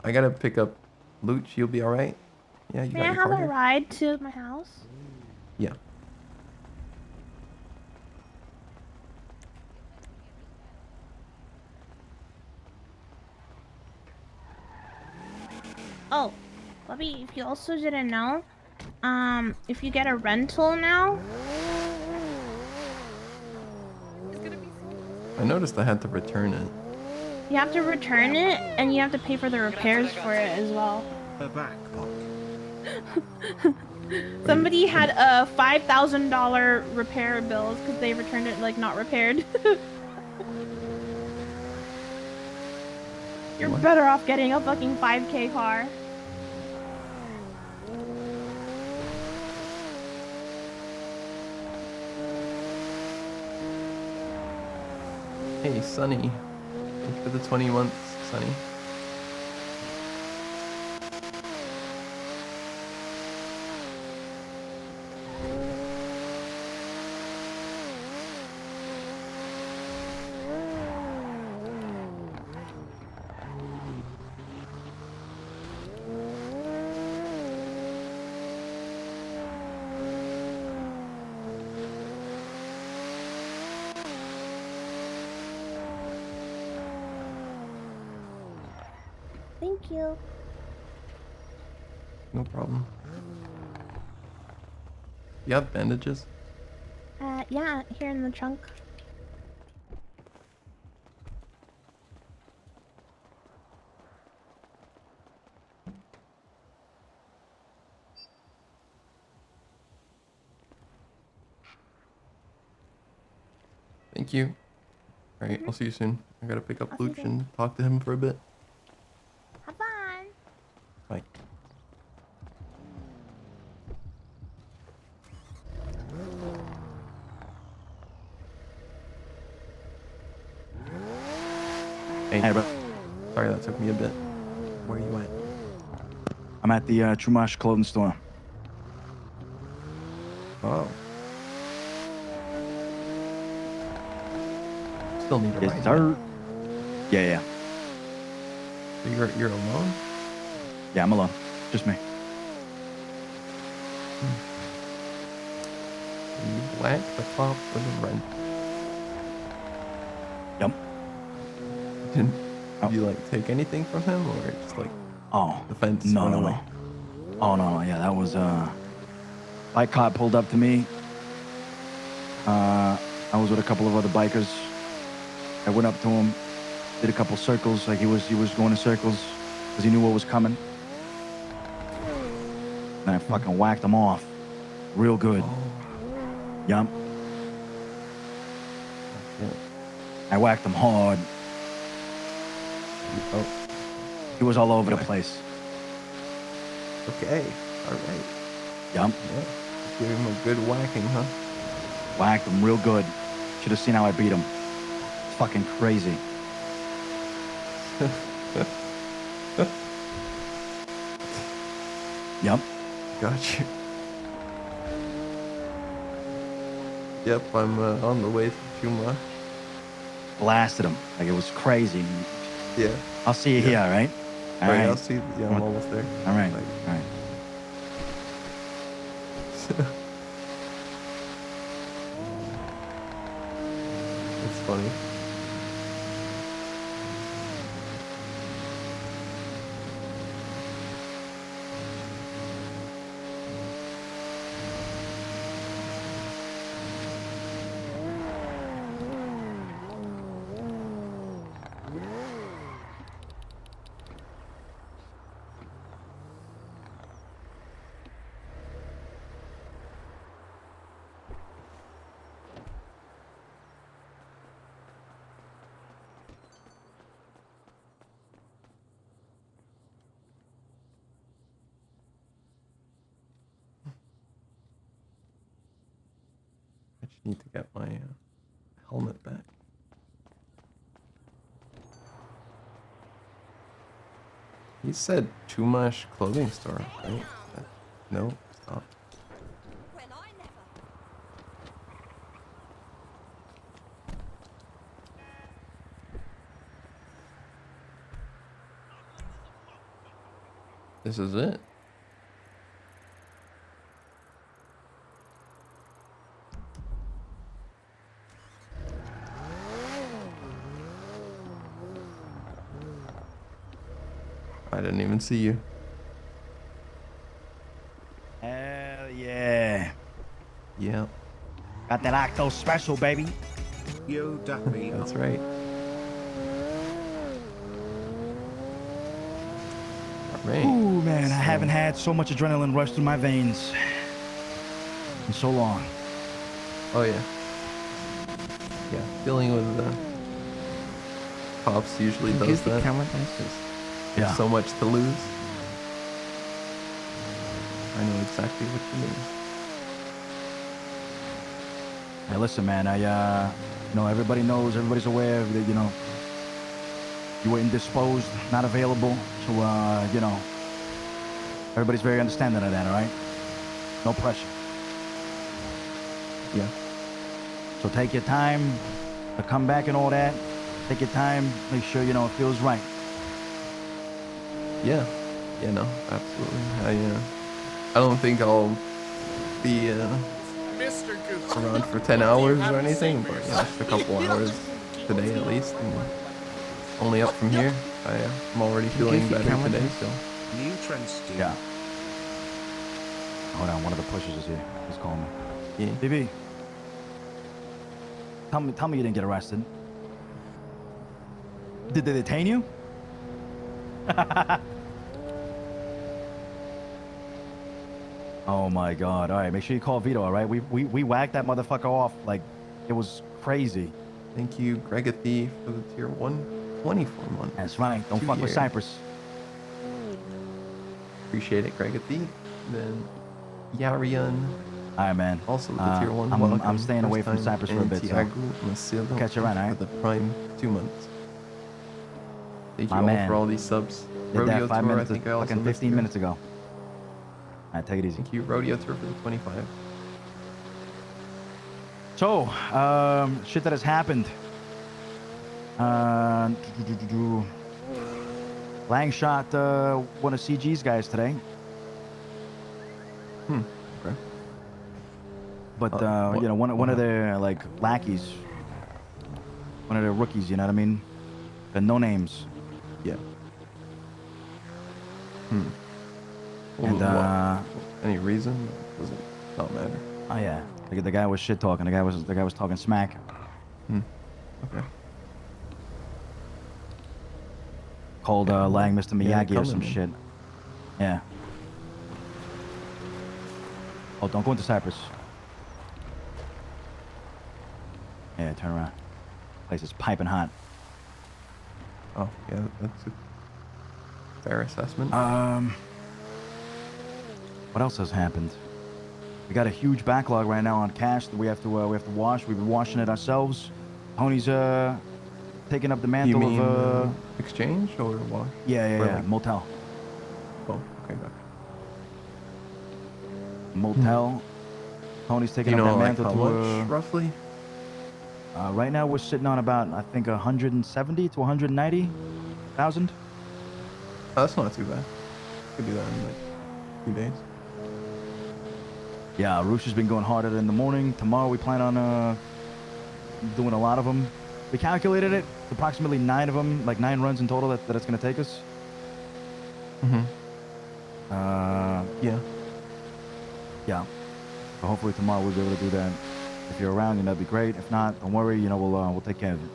Speaker 5: I gotta pick up Luch. You'll be all right. Yeah, you
Speaker 10: May
Speaker 5: got
Speaker 10: I
Speaker 5: your
Speaker 10: have
Speaker 5: car
Speaker 10: a
Speaker 5: here?
Speaker 10: ride to my house?
Speaker 5: Yeah.
Speaker 10: Oh, Bobby, if you also didn't know, if you get a rental now,
Speaker 5: I noticed I had to return it.
Speaker 10: you have to return it and you have to pay for the repairs for it as well.
Speaker 6: A backpack.
Speaker 10: Somebody had a $5,000 repair bills because they returned it like not repaired. You're
Speaker 5: What?
Speaker 10: better off getting a fucking 5K car.
Speaker 5: Hey, Sunny. Thanks for the 20 months, Sunny.
Speaker 10: Thank you.
Speaker 5: No problem. You have bandages?
Speaker 10: Yeah, here in the trunk.
Speaker 5: Thank you. Alright, I'll see you soon. I gotta pick up
Speaker 10: I'll see you
Speaker 5: Luch
Speaker 10: soon.
Speaker 5: and talk to him for a bit.
Speaker 10: Have fun.
Speaker 5: Bye. Hey,
Speaker 9: Hey, bro.
Speaker 5: sorry that took me a bit. Where are you at?
Speaker 9: I'm at the Chumash clothing store.
Speaker 5: Oh. Still need a
Speaker 9: Yes,
Speaker 5: ride.
Speaker 9: sir. Yeah.
Speaker 5: So you're alone?
Speaker 9: Yeah, I'm alone. Just me.
Speaker 5: You black the cop with a rent.
Speaker 9: Yep.
Speaker 5: Did you like take anything from him, or just like the fence
Speaker 9: no,
Speaker 5: went
Speaker 9: no,
Speaker 5: away?
Speaker 9: no. Oh no, yeah, that was bike cop pulled up to me. I was with a couple of other bikers. I went up to him, did a couple circles, like he was going in circles because he knew what was coming. And I fucking whacked him off, real good. Yup. I whacked him hard. He was all over the place.
Speaker 5: Okay, all right.
Speaker 9: Yup.
Speaker 5: Yeah. Give him a good whacking, huh?
Speaker 9: Whacked him real good. Should have seen how I beat him. It's fucking crazy. Yep.
Speaker 5: Gotcha. Yep, I'm on the way to Chuma.
Speaker 9: Blasted him. Like it was crazy.
Speaker 5: Yeah.
Speaker 9: I'll see you here, all right? All
Speaker 5: Right,
Speaker 9: right.
Speaker 5: I'll see. Yeah, I'm almost there.
Speaker 9: All right.
Speaker 5: Like,
Speaker 9: All right.
Speaker 5: it's funny. I just need to get my helmet back. He said Chumash clothing store, right? No, stop. This is it. I didn't even see you.
Speaker 9: Hell yeah.
Speaker 5: Yeah.
Speaker 9: Got that Octo special, baby.
Speaker 6: Yo, Dappy.
Speaker 5: That's right.
Speaker 9: Ooh, man, I haven't had so much adrenaline rush through my veins in so long.
Speaker 5: Oh yeah. Yeah, dealing with cops usually does
Speaker 1: Goofy
Speaker 5: that.
Speaker 1: comment
Speaker 9: Yeah.
Speaker 5: So much to lose. I know exactly what you mean.
Speaker 9: Hey, listen, man, everybody knows, everybody's aware that, you were indisposed, not available. So, everybody's very understanding of that, all right? No pressure.
Speaker 5: Yeah.
Speaker 9: So take your time to come back and all that. Take your time, make sure, it feels right.
Speaker 5: Yeah. Yeah, no, absolutely. I don't think I'll be
Speaker 3: Mr. Goofy.
Speaker 5: around for 10 hours or anything, but just a couple hours today at least. And only up from here. I'm already feeling better today, so.
Speaker 6: neutreN Steve.
Speaker 9: Yeah. Hold on, one of the pushers is here. He's calling me.
Speaker 5: Yeah.
Speaker 9: BB. Tell me you didn't get arrested. Did they detain you? Oh my God. All right, make sure you call Vito, all right? We whacked that motherfucker off like it was crazy.
Speaker 5: Thank you, Gregathy, for the tier 124 month.
Speaker 9: That's right. Don't fuck with Cypress.
Speaker 5: Appreciate it, Gregathy. Then Yarian.
Speaker 9: All right, man.
Speaker 5: Also with the tier 1.
Speaker 9: I'm staying away from Cypress for a bit, so catch you around, all right?
Speaker 5: For the prime 2 months. Thank you
Speaker 9: My
Speaker 5: all
Speaker 9: man.
Speaker 5: for all these subs.
Speaker 9: Did
Speaker 5: Rodeo
Speaker 9: that 5
Speaker 5: tour,
Speaker 9: minutes,
Speaker 5: I think I also
Speaker 9: fucking
Speaker 5: missed
Speaker 9: 15
Speaker 5: you.
Speaker 9: minutes ago. right, take it easy.
Speaker 5: Thank you, Rodeo Tour, for the 25.
Speaker 9: So, shit that has happened. Lang shot one of CG's guys today.
Speaker 5: Okay.
Speaker 9: But
Speaker 5: what-
Speaker 9: you know, one
Speaker 5: what
Speaker 9: of their like lackeys, one of their rookies. You know what I mean? The no names.
Speaker 5: Yeah.
Speaker 9: And
Speaker 5: any reason? Does it not matter?
Speaker 9: oh yeah, the guy was shit talking. The guy was talking smack.
Speaker 5: Okay.
Speaker 9: Called Lang Mr.
Speaker 5: Yeah,
Speaker 9: Miyagi or some
Speaker 5: coming,
Speaker 9: shit. Yeah. Oh, don't go into Cyprus. Yeah, turn around. Place is piping hot.
Speaker 5: Oh, yeah, that's a fair assessment.
Speaker 9: What else has happened? We got a huge backlog right now on cash that we have to wash. We've been washing it ourselves. Tony's taking up the mantle
Speaker 5: you mean
Speaker 9: of
Speaker 5: exchange or wash?
Speaker 9: yeah, motel.
Speaker 5: Oh, okay, got it.
Speaker 9: Motel. Tony's
Speaker 5: Do
Speaker 9: taking
Speaker 5: you
Speaker 9: up
Speaker 5: know
Speaker 9: that
Speaker 5: like
Speaker 9: mantle
Speaker 5: how
Speaker 9: to
Speaker 5: much roughly?
Speaker 9: right now we're sitting on about I think 170 to 190,000.
Speaker 5: Oh, that's not too bad. Could do that in like 2 days.
Speaker 9: Yeah, Roosh has been going hard at it in the morning. Tomorrow we plan on doing a lot of them. We calculated it. It's approximately 9 of them, like 9 runs in total that it's going to take us.
Speaker 5: Yeah.
Speaker 9: Yeah. So hopefully tomorrow we'll be able to do that. If you're around, that'd be great. If not, don't worry. You know, we'll take care of it.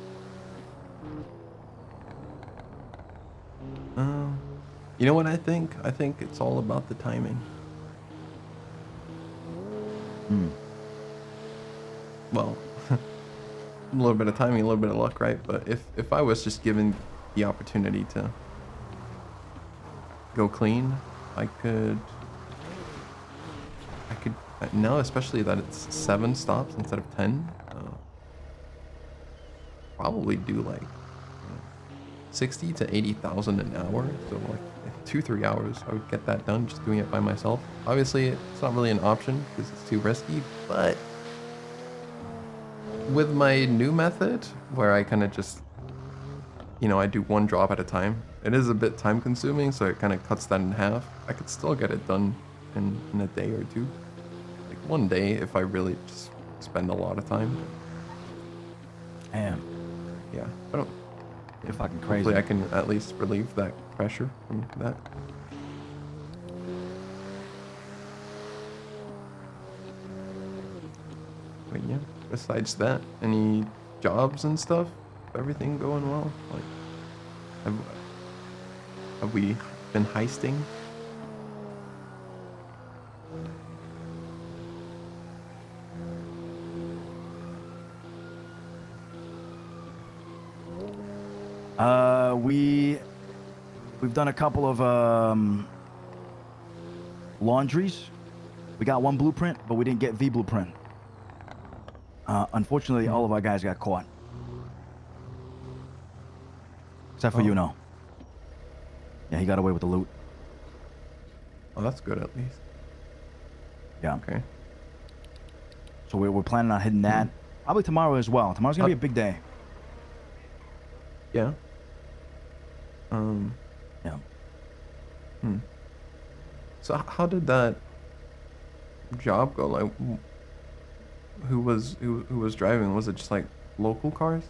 Speaker 5: You know what I think? I think it's all about the timing. Well, a little bit of timing, a little bit of luck, right? But if I was just given the opportunity to go clean, I could now, especially that it's 7 stops instead of 10, probably do like 60 to 80,000 an hour. So like 2-3 hours, I would get that done just doing it by myself. Obviously, it's not really an option because it's too risky, but with my new method where I kind of just, you know, I do 1 drop at a time, it is a bit time consuming, so it kind of cuts that in half. I could still get it done in a day or 2. Like 1 day if I really just spend a lot of time.
Speaker 9: Damn.
Speaker 5: Yeah, I don't.
Speaker 9: You're fucking crazy.
Speaker 5: Hopefully I can at least relieve that pressure from that. But yeah, besides that, any jobs and stuff? Everything going well? Like, have we been heisting?
Speaker 9: We've done a couple of laundries. We got 1 blueprint, but we didn't get the blueprint. Unfortunately, all of our guys got caught. Except for Yuno. Yeah, he got away with the loot.
Speaker 5: Oh, that's good at least.
Speaker 9: Yeah.
Speaker 5: Okay.
Speaker 9: So we're planning on hitting that. Probably tomorrow as well. Tomorrow's gonna be a big day.
Speaker 5: Yeah.
Speaker 9: Yeah.
Speaker 5: So how did that job go? Like, who was driving? Was it just like local cars?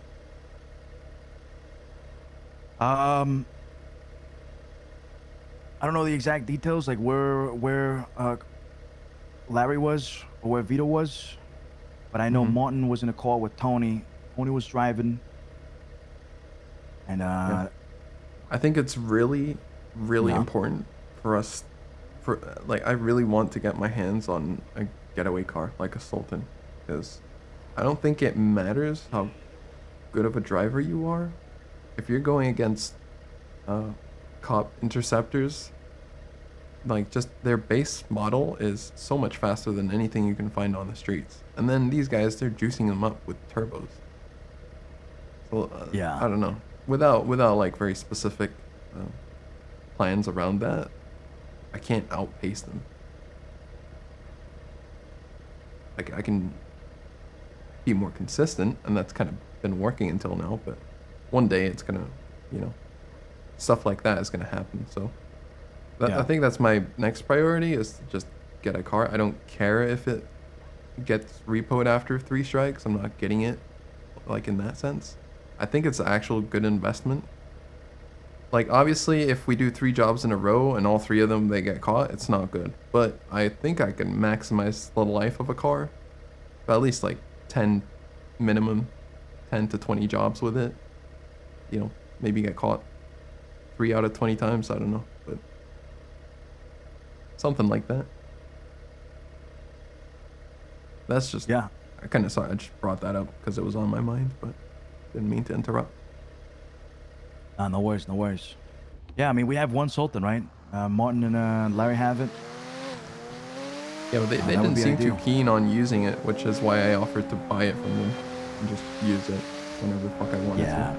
Speaker 9: I don't know the exact details, like where Larry was or where Vito was, but I know Martin was in a car with Tony. Tony was driving, and
Speaker 5: Yeah. I think it's really important for us. Like, I really want to get my hands on a getaway car, like a Sultan, because I don't think it matters how good of a driver you are. If you're going against cop interceptors, like, just their base model is so much faster than anything you can find on the streets. And then these guys, they're juicing them up with turbos. So
Speaker 9: yeah,
Speaker 5: I don't know. Without like very specific plans around that, I can't outpace them. like I can be more consistent, and that's kind of been working until now. But one day it's gonna, stuff like that is gonna happen. So I think that's my next priority, is to just get a car. I don't care if it gets repoed after 3 strikes. I'm not getting it, like, in that sense. I think it's an actual good investment. Like, obviously, if we do 3 jobs in a row and all 3 of them they get caught, it's not good. But I think I can maximize the life of a car by at least like 10 minimum, 10 to 20 jobs with it. Maybe get caught 3 out of 20 times. I don't know, but something like that. That's just, I kind of I just brought that up because it was on my mind, but didn't mean to interrupt.
Speaker 9: No worries, no worries. Yeah, I mean, we have one Sultan, right? Martin and Larry have it.
Speaker 5: Yeah, but they didn't seem too keen on using it, which is why I offered to buy it from them and just use it whenever the fuck I wanted to.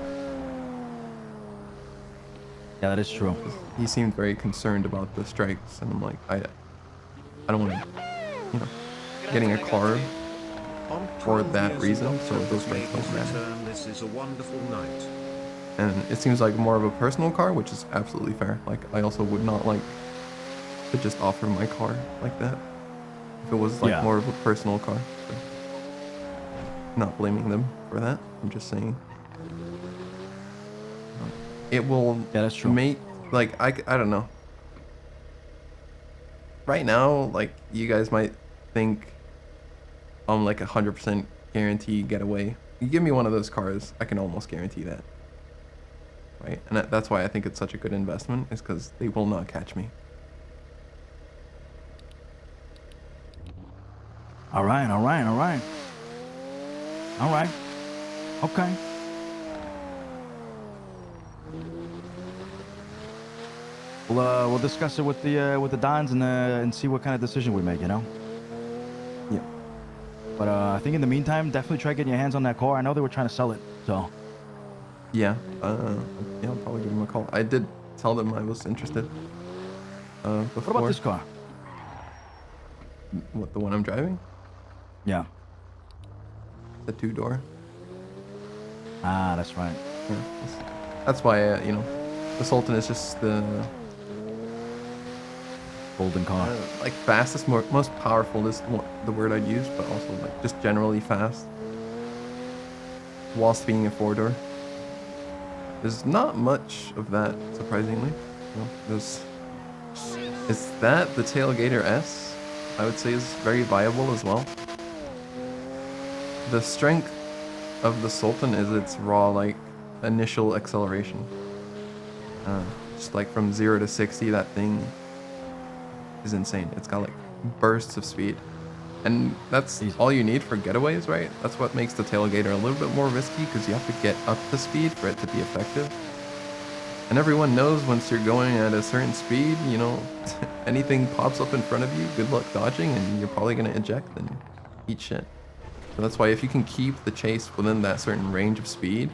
Speaker 9: Yeah, that is true.
Speaker 5: He seemed very concerned about the strikes, and I'm like, I don't want to, getting a car for that reason, so those strikes don't matter.
Speaker 6: This is a wonderful night.
Speaker 5: And it seems like more of a personal car, which is absolutely fair. Like, I also would not like to just offer my car like that if it was like more of a personal car. So, not blaming them for that. I'm just saying it will make, like, I don't know. Right now, like, you guys might think I'm like 100% guarantee getaway. You give me one of those cars, I can almost guarantee that. Right? And that's why I think it's such a good investment, is because they will not catch me.
Speaker 9: All right. Okay. We'll discuss it with the Dons and see what kind of decision we make,
Speaker 5: Yeah.
Speaker 9: But I think in the meantime, definitely try getting your hands on that car. I know they were trying to sell it, so.
Speaker 5: Yeah. I'll probably give them a call. I did tell them I was interested. Before.
Speaker 9: What about this car?
Speaker 5: What, the one I'm driving?
Speaker 9: Yeah.
Speaker 5: The 2-door.
Speaker 9: Ah, that's right.
Speaker 5: Yeah, that's why, the Sultan is just the
Speaker 9: golden car.
Speaker 5: Like, fastest, most powerful is the word I'd use, but also like just generally fast. Whilst being a 4-door. There's not much of that, surprisingly. Is that the Tailgater S? I would say is very viable as well. The strength of the Sultan is its raw, like, initial acceleration. Just like from 0 to 60, that thing is insane. It's got like bursts of speed. And that's all you need for getaways, right? That's what makes the Tailgater a little bit more risky, because you have to get up to speed for it to be effective. And everyone knows once you're going at a certain speed, anything pops up in front of you, good luck dodging, and you're probably going to eject and eat shit. So that's why if you can keep the chase within that certain range of speed,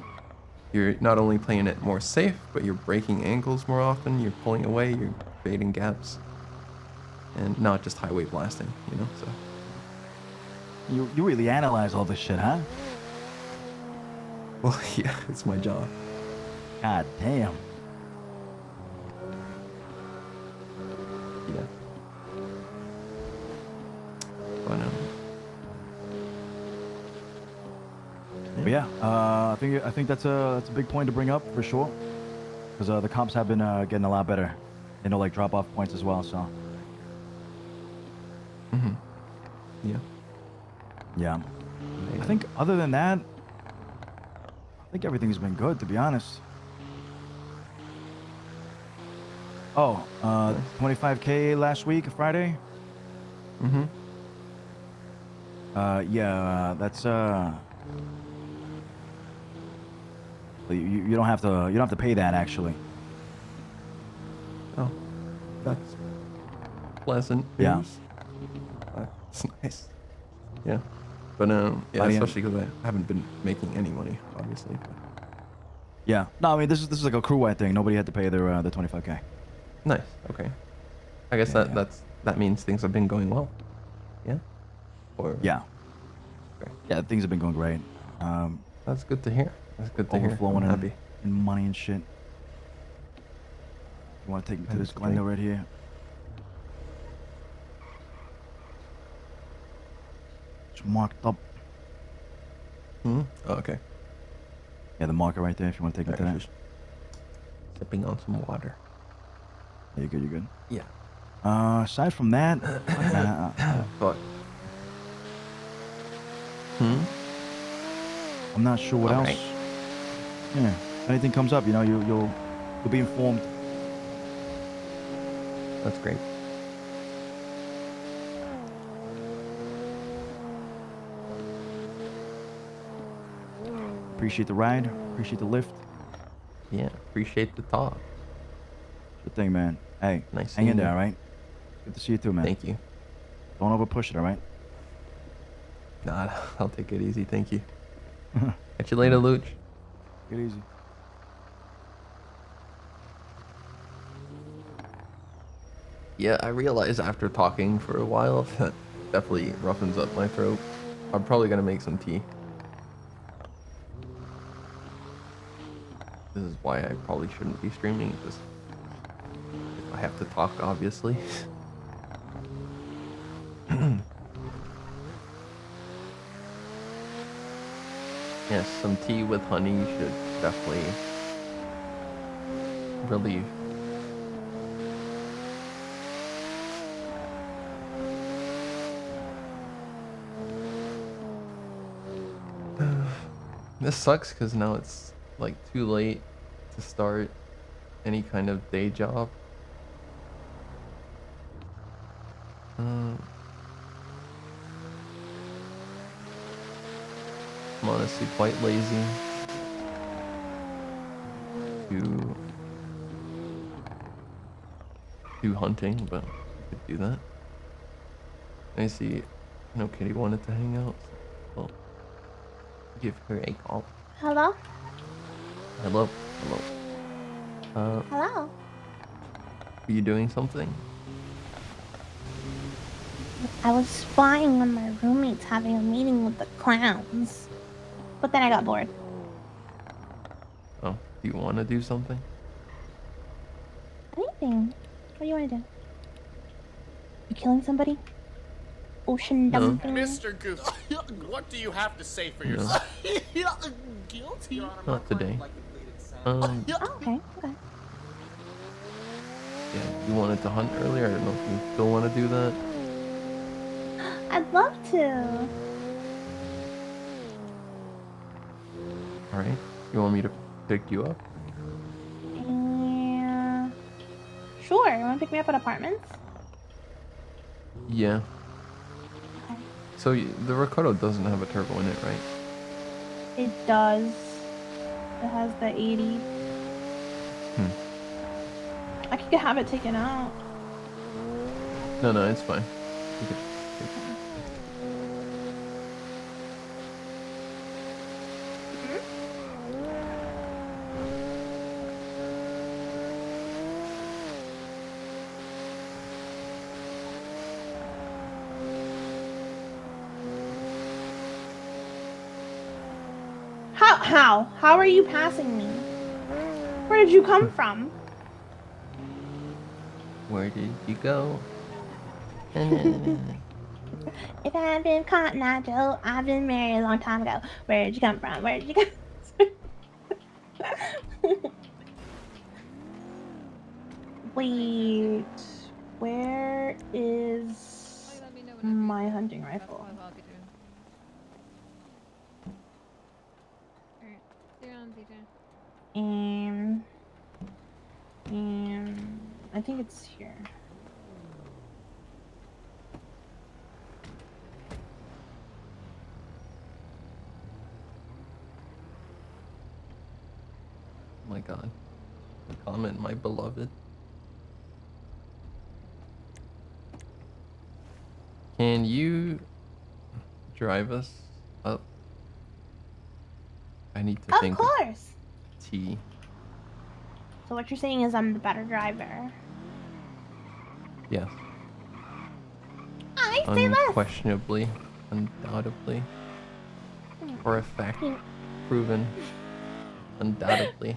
Speaker 5: you're not only playing it more safe, but you're breaking angles more often, you're pulling away, you're fading gaps, and not just highway blasting, so.
Speaker 9: You really analyze all this shit, huh?
Speaker 5: Well, yeah, it's my job.
Speaker 9: God damn.
Speaker 5: Yeah. But,
Speaker 9: But yeah, I think that's a big point to bring up for sure, because the comps have been getting a lot better. Like drop off points as well. So.
Speaker 5: Mm-hmm. Yeah.
Speaker 9: Yeah. I think other than that, I think everything's been good, to be honest. Oh, 25K last week, Friday.
Speaker 5: Mm-hmm.
Speaker 9: Yeah, that's you don't have to pay that actually.
Speaker 5: Oh, that's pleasant news.
Speaker 9: Yeah.
Speaker 5: That's nice. Yeah. But yeah, especially because I haven't been making any money, obviously.
Speaker 9: Yeah. No, I mean this is like a crew-wide thing. Nobody had to pay their the 25K.
Speaker 5: Nice. Okay. I guess that means things have been going well. Yeah. Or
Speaker 9: Yeah. Yeah, things have been going great.
Speaker 5: That's good to hear. That's good to hear.
Speaker 9: Overflowing
Speaker 5: I'm
Speaker 9: in,
Speaker 5: happy.
Speaker 9: in money and shit. You want to take me to
Speaker 5: That
Speaker 9: this
Speaker 5: is
Speaker 9: Glendale
Speaker 5: great.
Speaker 9: right here? It's marked up.
Speaker 5: Hmm? Oh, okay.
Speaker 9: Yeah, the marker right there if you want to take me to
Speaker 5: Alright,
Speaker 9: that.
Speaker 5: just sipping on some water.
Speaker 9: Yeah, you're good, you're good.
Speaker 5: Yeah.
Speaker 9: Aside from that, fuck, man,
Speaker 5: Fuck. Hmm?
Speaker 9: I'm not sure what else.
Speaker 5: Alright.
Speaker 9: Yeah. If anything comes up, you know, you'll be informed.
Speaker 5: That's great.
Speaker 9: Appreciate the ride. Appreciate the lift.
Speaker 5: Yeah, appreciate the talk.
Speaker 9: Good thing, man. Hey,
Speaker 5: Nice
Speaker 9: hang in
Speaker 5: seeing
Speaker 9: there,
Speaker 5: you.
Speaker 9: all right? Good to see you too, man.
Speaker 5: Thank you.
Speaker 9: Don't over push it, all right?
Speaker 5: Nah, I'll take it easy. Thank you. Catch you later, Luch.
Speaker 9: Get easy.
Speaker 5: Yeah, I realize after talking for a while that definitely roughens up my throat. I'm probably gonna make some tea. This is why I probably shouldn't be streaming, just if I have to talk, obviously. Yes, some tea with honey should definitely relieve. This sucks because now it's like too late to start any kind of day job. I'm honestly quite lazy to do hunting, but I could do that. I see, no Kitty wanted to hang out. Well, give her a call.
Speaker 10: Hello?
Speaker 5: Hello, hello.
Speaker 10: Hello?
Speaker 5: Are you doing something?
Speaker 10: I was spying on my roommates having a meeting with the clowns. But then I got bored.
Speaker 5: Oh, do you want to do something?
Speaker 10: Anything. What do you want to do? You killing somebody? Ocean
Speaker 5: No.
Speaker 10: dumping?
Speaker 3: Mr. Goofy, what do you have to say for
Speaker 5: No.
Speaker 3: yourself? Guilty.
Speaker 5: Not today.
Speaker 10: Oh, okay, okay.
Speaker 5: Yeah, you wanted to hunt earlier. I don't know if you still want to do that.
Speaker 10: I'd love to.
Speaker 5: Alright. You want me to pick you up?
Speaker 10: Yeah. Sure. You want to pick me up at apartments?
Speaker 5: Yeah.
Speaker 10: Okay.
Speaker 5: So the Ricardo doesn't have a turbo in it, right?
Speaker 10: It does. It has the 80. I could have it taken out.
Speaker 5: No, it's fine. You could-
Speaker 10: How are you passing me? Where did you come from?
Speaker 5: Where did you go?
Speaker 10: If I've been Cotton Eye Joe, I've been married a long time ago. Where did you come from? Where did you come? Wait, where is my hunting rifle? I think it's here.
Speaker 5: Oh my god. Comment, my beloved. Can you drive us up? I need to think
Speaker 10: Of course.
Speaker 5: T.
Speaker 10: So what you're saying is I'm the better driver.
Speaker 5: Yes.
Speaker 10: I say less.
Speaker 5: Unquestionably. Undoubtedly. For a fact. Proven. Undoubtedly.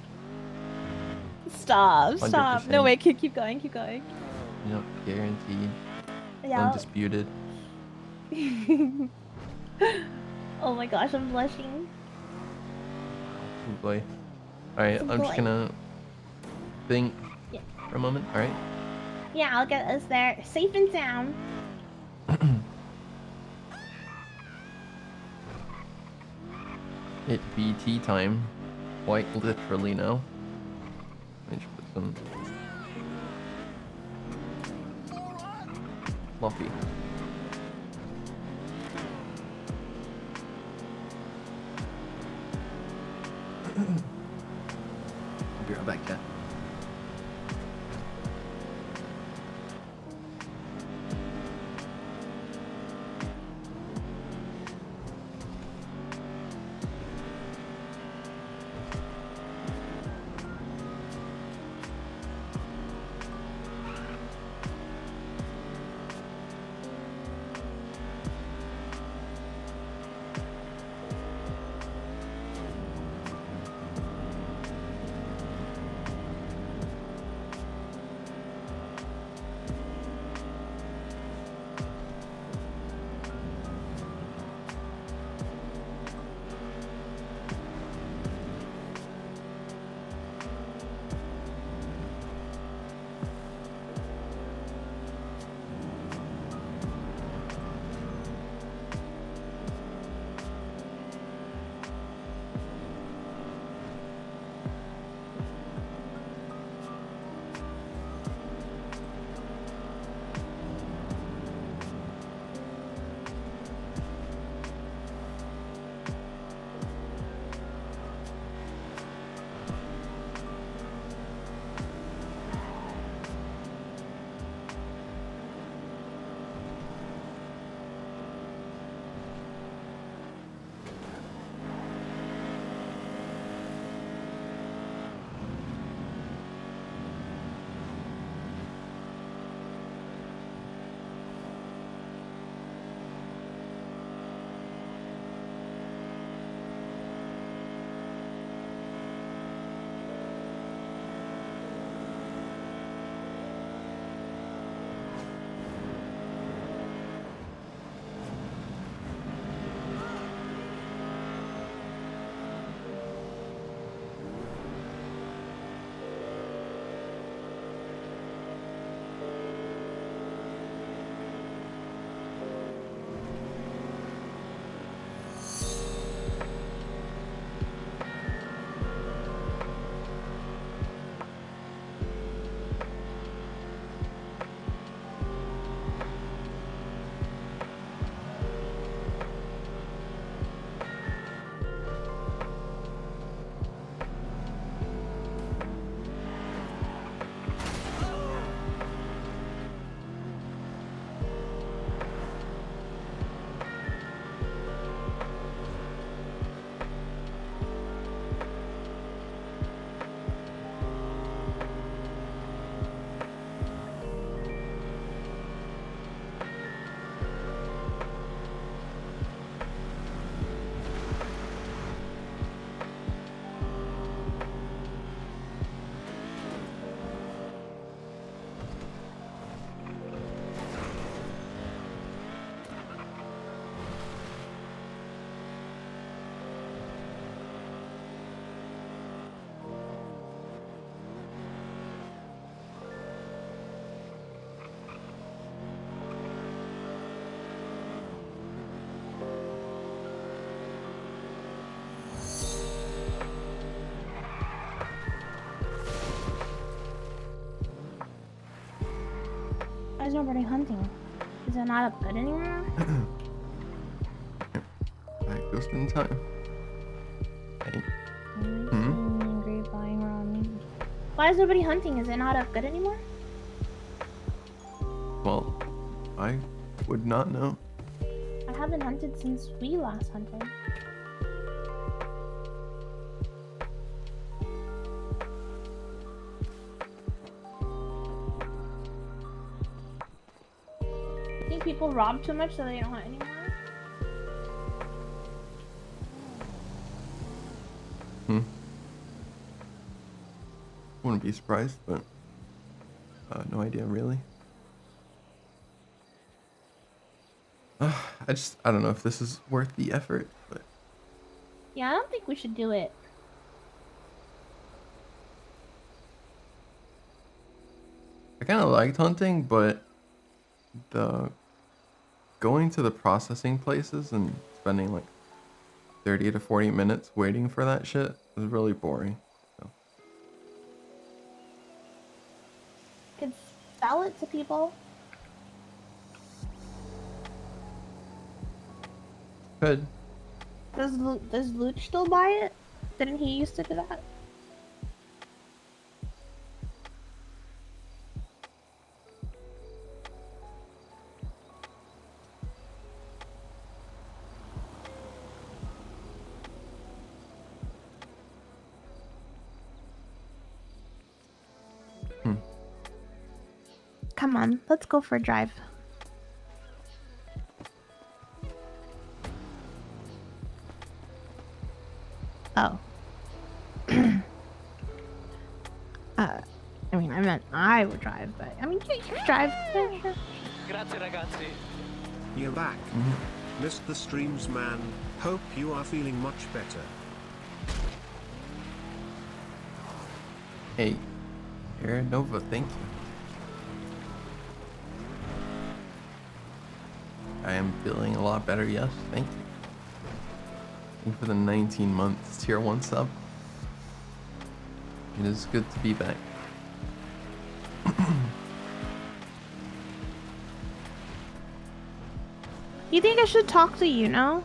Speaker 10: Stop, stop. No
Speaker 5: 100%.
Speaker 10: way, keep going, keep going.
Speaker 5: Yep, guaranteed.
Speaker 10: Yeah.
Speaker 5: Undisputed.
Speaker 10: Oh my gosh, I'm blushing.
Speaker 5: Oh boy. Alright, I'm just
Speaker 10: Boy.
Speaker 5: gonna think
Speaker 10: Yeah.
Speaker 5: for a moment, alright?
Speaker 10: Yeah, I'll get us there safe and sound.
Speaker 5: It be tea time. Quite literally now. I should put some coffee. I'll be right back, chat.
Speaker 10: Why is nobody hunting? Is it not up good anymore?
Speaker 5: Alright, just in time. Hey.
Speaker 10: Grapevine ramen. Why is nobody hunting? Is it not up good anymore?
Speaker 5: Well, I would not know.
Speaker 10: I haven't hunted since we last hunted. Think people rob too much so they don't hunt anymore?
Speaker 5: Wouldn't be surprised, but no idea really. I don't know if this is worth the effort, but
Speaker 10: Yeah, I don't think we should do it.
Speaker 5: I kind of liked hunting, but the going to the processing places and spending like 30 to 40 minutes waiting for that shit was really boring. So.
Speaker 10: Could sell it to people.
Speaker 5: Could.
Speaker 10: Does Luch still buy it? Didn't he used to do that? Come on, let's go for a drive. Oh. I mean, I meant I would drive, but I mean, you drive. Yeah, sure.
Speaker 15: Grazie ragazzi.
Speaker 6: You're back. Missed the streams, man. Hope you are feeling much better.
Speaker 5: Hey, Aaron Nova, thank you. I am feeling a lot better, yes, thank you. Thank you for the 19 months tier 1 sub. It is good to be back.
Speaker 10: You think I should talk to you now?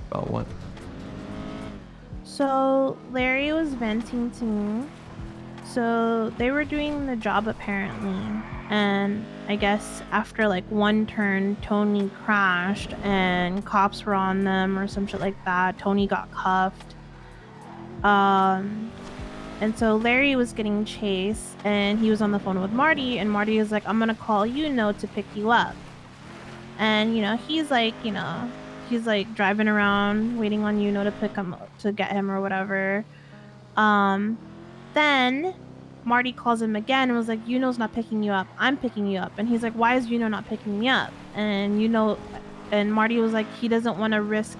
Speaker 5: About what?
Speaker 10: So Larry was venting to me. So they were doing the job apparently, and I guess after like one turn, Tony crashed and cops were on them or some shit like that. Tony got cuffed. And so Larry was getting chased, and he was on the phone with Marty, and Marty was like, "I'm gonna call Yuno to pick you up." And he's like, he's like driving around waiting on Yuno to pick him up, to get him or whatever. Then Marty calls him again and was like, "Yuno's not picking you up. I'm picking you up." And he's like, "Why is Yuno not picking me up?" And and Marty was like, he doesn't want to risk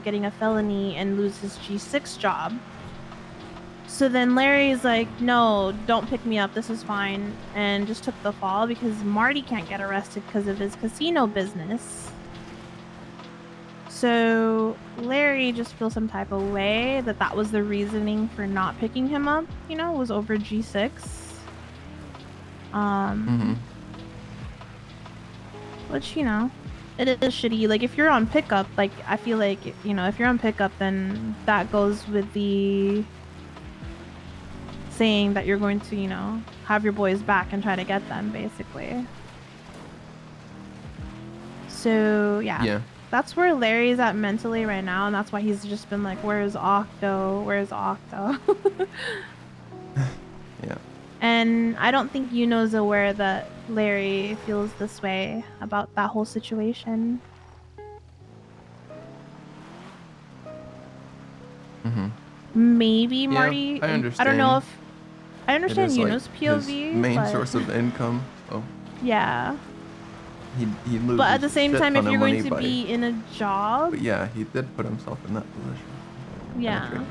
Speaker 10: getting a felony and lose his G6 job. So then Larry's like, "No, don't pick me up. This is fine," and just took the fall because Marty can't get arrested because of his casino business. So Larry just feels some type of way that was the reasoning for not picking him up, was over G6. Which, it is shitty. Like, if you're on pickup, like, I feel like, if you're on pickup, then that goes with the saying that you're going to, have your boys back and try to get them, basically. So, yeah. That's where Larry's at mentally right now, and that's why he's just been like, "Where's Octo? Where's Octo?"
Speaker 5: Yeah.
Speaker 10: And I don't think Yuno's aware that Larry feels this way about that whole situation. Maybe Marty.
Speaker 5: I understand.
Speaker 10: I don't know if I understand Yuno's
Speaker 5: like
Speaker 10: POV.
Speaker 5: His main
Speaker 10: but...
Speaker 5: source of income. So.
Speaker 10: Yeah.
Speaker 5: He loses.
Speaker 10: But at the same time, if you're going to
Speaker 5: by...
Speaker 10: be in a job.
Speaker 5: But yeah, he did put himself in that position.
Speaker 10: Yeah.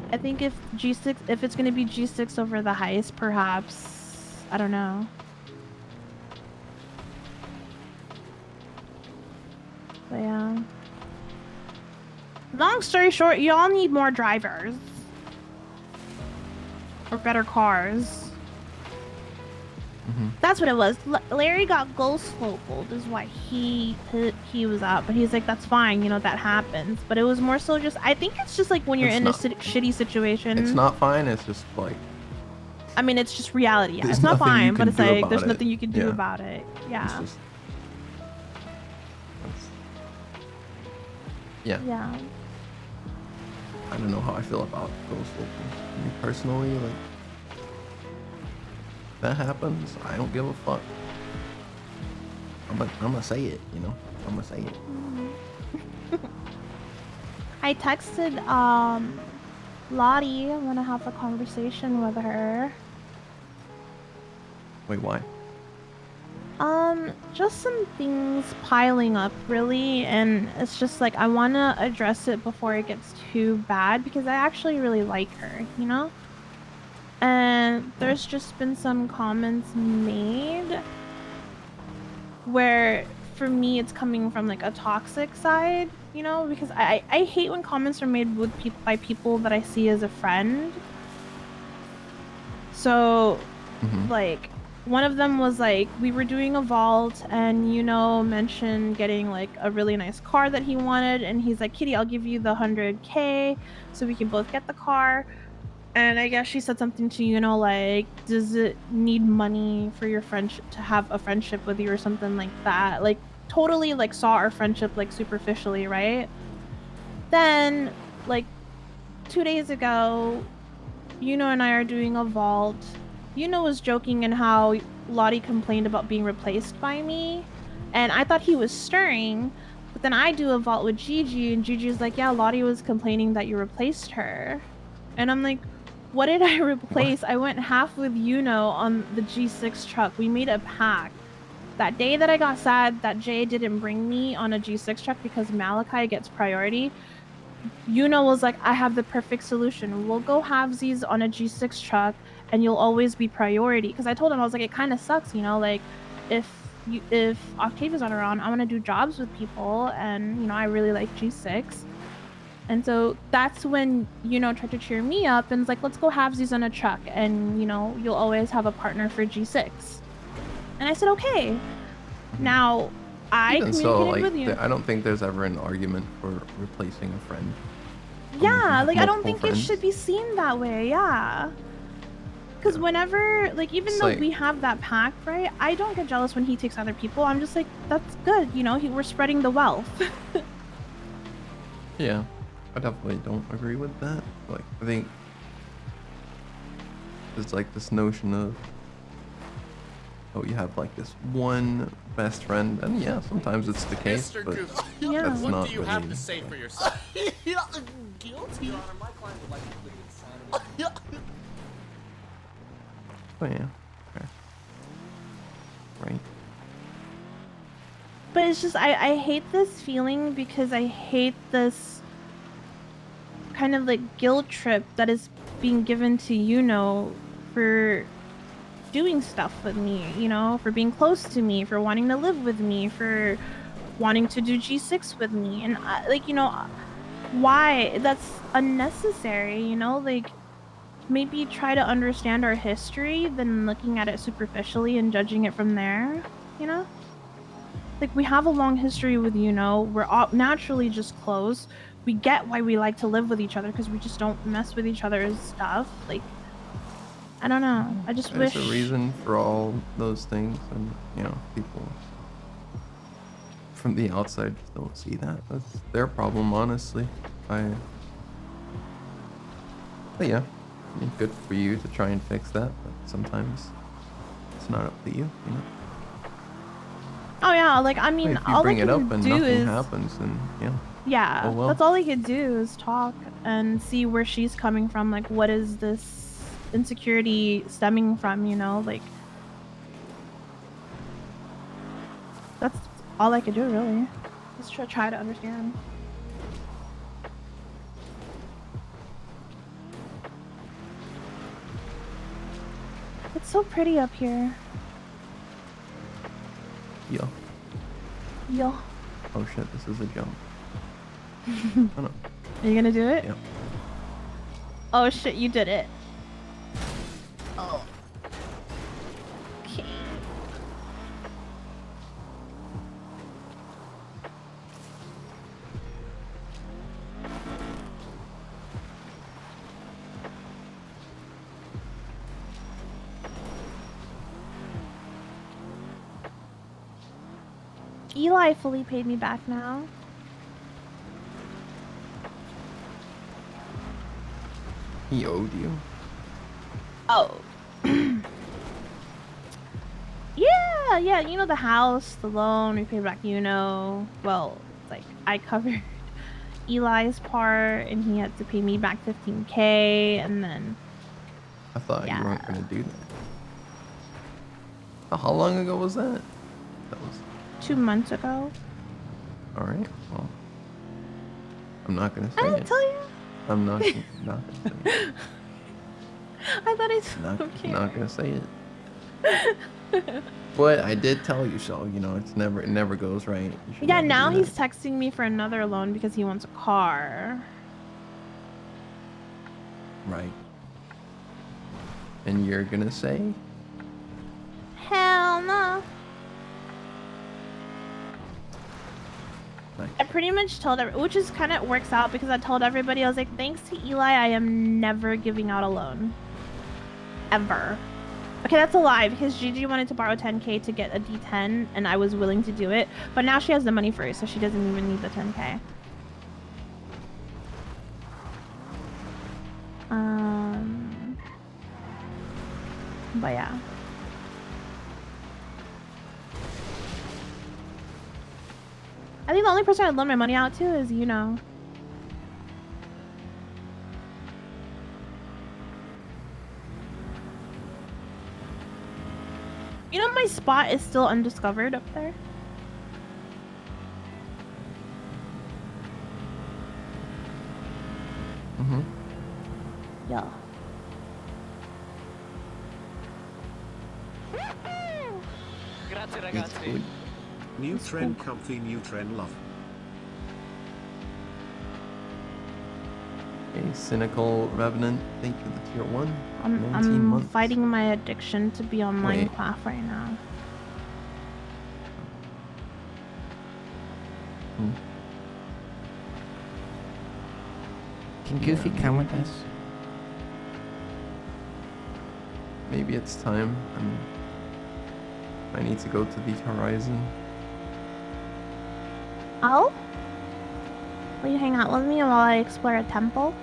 Speaker 10: I think if it's going to be G6 over the heist, perhaps, I don't know. But yeah. Long story short, y'all need more drivers. Or better cars. That's what it was. Larry got ghost local is why he was out, but he's like, that's fine, that happens. But it was more so just, I think it's just like when you're in a shitty situation.
Speaker 5: It's not fine. It's just like.
Speaker 10: I mean, it's just reality. Yeah, it's not fine, but it's like there's nothing you can do about it. Yeah. Yeah.
Speaker 5: I don't know how I feel about ghost local. Me personally, like. That happens, I don't give a fuck. I'm gonna say it, I'm gonna say it.
Speaker 10: I texted Lottie. I want to have a conversation with her.
Speaker 5: Wait, why?
Speaker 10: Just some things piling up really, and it's just like I want to address it before it gets too bad because I actually really like her, you know? And there's just been some comments made where for me it's coming from like a toxic side, you know, because I hate when comments are made with by people that I see as a friend. So like one of them was like we were doing a vault and you know mentioned getting like a really nice car that he wanted, and he's like, Kitty, I'll give you the 100K so we can both get the car. And I guess she said something to, you know, like, does it need money for your friendship to have a friendship with you or something like that? Like, totally, like, saw our friendship, like, superficially, right? Then, like, 2 days ago, Yuno and I are doing a vault. Yuno was joking in how Lottie complained about being replaced by me. And I thought he was stirring. But then I do a vault with Gigi, and Gigi's like, yeah, Lottie was complaining that you replaced her. And I'm like, what did I replace? I went half with Yuno on the G6 truck. We made a pact. That day that I got sad that Jay didn't bring me on a G6 truck because Malachi gets priority, Yuno was like, I have the perfect solution. We'll go halvesies on a G6 truck and you'll always be priority. Because I told him, I was like, it kind of sucks, you know, like if Octavia's not around, I want to do jobs with people, and you know, I really like G6. And so that's when, you know, tried to cheer me up and was like, let's go halvesies on a truck and, you know, you'll always have a partner for G6. And I said, okay. Now, I
Speaker 5: Even
Speaker 10: communicated
Speaker 5: so, like,
Speaker 10: with you.
Speaker 5: I don't think there's ever an argument for replacing a friend.
Speaker 10: Yeah, like, I don't
Speaker 5: multiple
Speaker 10: think
Speaker 5: friends.
Speaker 10: it should be seen that way, yeah. Because whenever, like, even though
Speaker 5: like-
Speaker 10: we have that pact, right, I don't get jealous when he takes other people. I'm just like, that's good, you know, we're spreading the wealth.
Speaker 5: Yeah, I definitely don't agree with that. Like, I think there's like this notion of, oh, you have like this one best friend, and yeah, sometimes it's the case,
Speaker 3: Mr.
Speaker 5: but
Speaker 3: Goofy,
Speaker 10: Yeah.
Speaker 5: that's
Speaker 3: what
Speaker 5: not
Speaker 3: do you
Speaker 5: really.
Speaker 3: have to say for yourself?
Speaker 15: Guilty.
Speaker 5: Oh yeah, okay. Right.
Speaker 10: But it's just, I hate this feeling because I hate this kind of like guilt trip that is being given to Yuno for doing stuff with me, you know, for being close to me, for wanting to live with me, for wanting to do G6 with me. And like, you know, why? That's unnecessary, you know, like maybe try to understand our history than looking at it superficially and judging it from there, you know? Like, we have a long history with Yuno. We're all naturally just close. We get why we like to live with each other because we just don't mess with each other's stuff. Like, I don't know. I just
Speaker 5: There's
Speaker 10: wish.
Speaker 5: a reason for all those things, and you know, people from the outside just don't see that. That's their problem, honestly. But yeah, I mean, good for you to try and fix that, but sometimes it's not up to you, you know.
Speaker 10: Oh yeah, like I mean,
Speaker 5: If you
Speaker 10: all I
Speaker 5: bring it
Speaker 10: can
Speaker 5: up and
Speaker 10: do
Speaker 5: nothing
Speaker 10: is
Speaker 5: happens, then yeah.
Speaker 10: yeah.
Speaker 5: Oh, well.
Speaker 10: That's all I could do is talk and see where she's coming from. Like, what is this insecurity stemming from? You know, like that's all I could do really. Just try to understand. It's so pretty up here.
Speaker 5: Yeah.
Speaker 10: Yo.
Speaker 5: Oh shit, this is a jump. Oh, no.
Speaker 10: Are you gonna do it?
Speaker 5: Yeah.
Speaker 10: Oh shit, you did it. Oh. Okay. Eli fully paid me back now.
Speaker 5: He owed you.
Speaker 10: Oh. yeah, you know, the house, the loan, we paid back, you know. Well, like, I covered Eli's part, and he had to pay me back 15K, and then
Speaker 5: I thought you weren't gonna do that. How long ago was that? That was
Speaker 10: 2 months ago.
Speaker 5: all right. Well, I'm not gonna say
Speaker 10: I didn't
Speaker 5: it.
Speaker 10: tell you.
Speaker 5: I'm not gonna say it.
Speaker 10: I thought I
Speaker 5: Not gonna say it. But I did tell you so. You know, it never goes right. You should
Speaker 10: Yeah,
Speaker 5: never
Speaker 10: now
Speaker 5: do
Speaker 10: he's
Speaker 5: that.
Speaker 10: texting me for another loan because he wants a car.
Speaker 5: Right. And you're gonna say?
Speaker 10: Hell no.
Speaker 5: Nice.
Speaker 10: I pretty much told everyone, which is kind of works out because I told everybody, I was like, thanks to Eli, I am never giving out a loan. Ever. Okay, that's a lie because Gigi wanted to borrow 10K to get a D10 and I was willing to do it. But now she has the money for it, so she doesn't even need the 10K. But yeah. I think the only person I'd loan my money out to is you know. You know my spot is still undiscovered up there?
Speaker 5: Mm-hmm.
Speaker 10: Yeah.
Speaker 6: Grazie ragazzi. neutreN comfy neutreN love.
Speaker 5: A cynical revenant. Thank you for the tier 1. 19
Speaker 10: I'm
Speaker 5: months.
Speaker 10: fighting my addiction to be on
Speaker 5: Wait.
Speaker 10: Minecraft right now.
Speaker 1: Can Goofy come with us?
Speaker 5: Maybe it's time. I need to go to the horizon.
Speaker 10: Oh? Will you hang out with me while I explore a temple?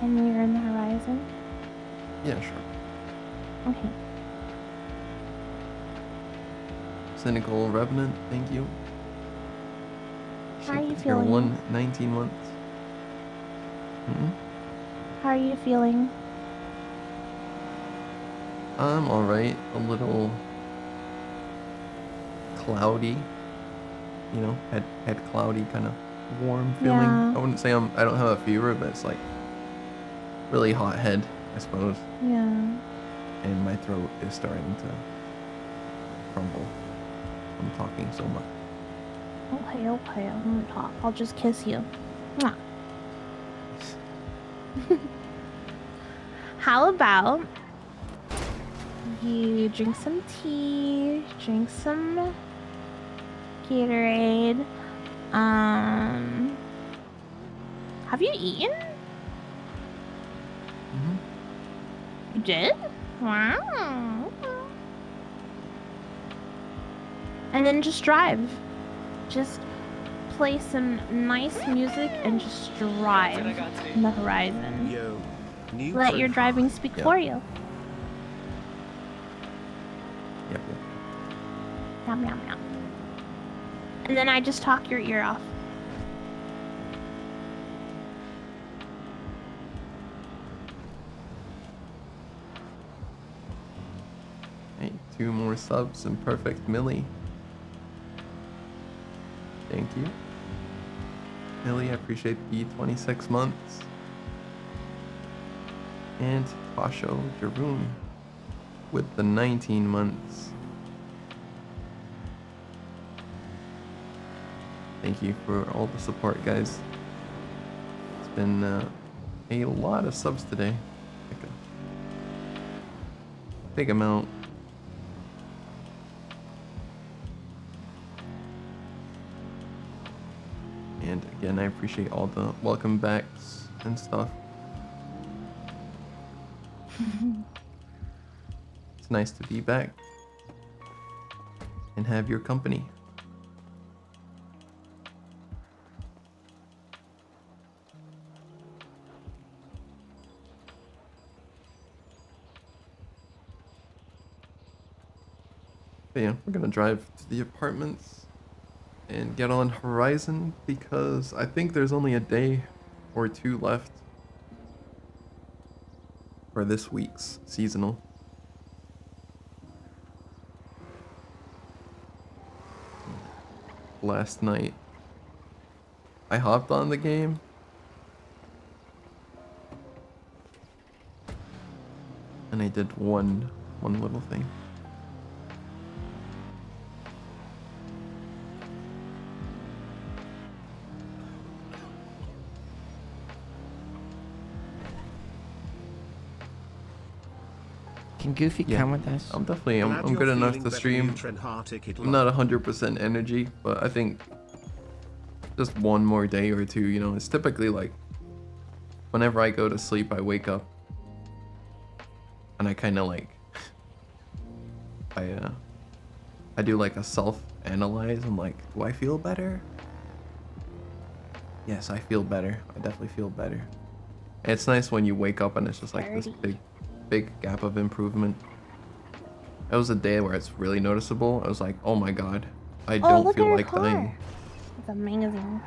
Speaker 10: And you're in the horizon?
Speaker 5: Yeah, sure.
Speaker 10: Okay.
Speaker 5: Cynical revenant. Thank you.
Speaker 10: How are you
Speaker 5: Tier
Speaker 10: feeling?
Speaker 5: 1, 19 months.
Speaker 10: How are you feeling?
Speaker 5: I'm alright. A little cloudy. You know, head cloudy, kind of warm feeling.
Speaker 10: Yeah.
Speaker 5: I wouldn't say I don't have a fever, but it's like really hot head, I suppose.
Speaker 10: Yeah.
Speaker 5: And my throat is starting to crumble from talking so much.
Speaker 10: Okay, okay, I won't talk. I'll just kiss you. Mwah. How about you drink some tea, drink some Gatorade. Have you eaten? You did? Wow. And then just drive. Just play some nice music and just drive in the horizon.
Speaker 6: Yo.
Speaker 10: Let your driving speak for you.
Speaker 5: Yep.
Speaker 10: Yum, yum, yum. And then I just talk your ear off.
Speaker 5: Hey, 2 more subs and perfect Millie. Thank you. Millie, I appreciate the 26 months. And Pasho Jaroon with the 19 months. Thank you for all the support, guys. It's been a lot of subs today. Like a big amount. And again, I appreciate all the welcome backs and stuff. It's nice to be back and have your company. But yeah, we're gonna drive to the apartments and get on Horizon because I think there's only a day or two left for this week's seasonal. Last night, I hopped on the game. And I did one little thing.
Speaker 1: Can Goofy come with us?
Speaker 5: I'm definitely,
Speaker 6: Glad
Speaker 5: I'm
Speaker 6: you're
Speaker 5: good enough
Speaker 6: feeling
Speaker 5: to
Speaker 6: better,
Speaker 5: stream.
Speaker 6: neutreN heart ticket
Speaker 5: I'm not 100% energy, but I think just one more day or two, you know, it's typically like whenever I go to sleep, I wake up and I kind of like, I do like a self-analyze. I'm like, do I feel better? Yes, I feel better. I definitely feel better. And it's nice when you wake up and it's just like this big gap of improvement. It was a day where it's really noticeable. I was like, oh my god, I don't
Speaker 10: look at
Speaker 5: feel
Speaker 10: her
Speaker 5: like
Speaker 10: car.
Speaker 5: dying.
Speaker 10: It's amazing.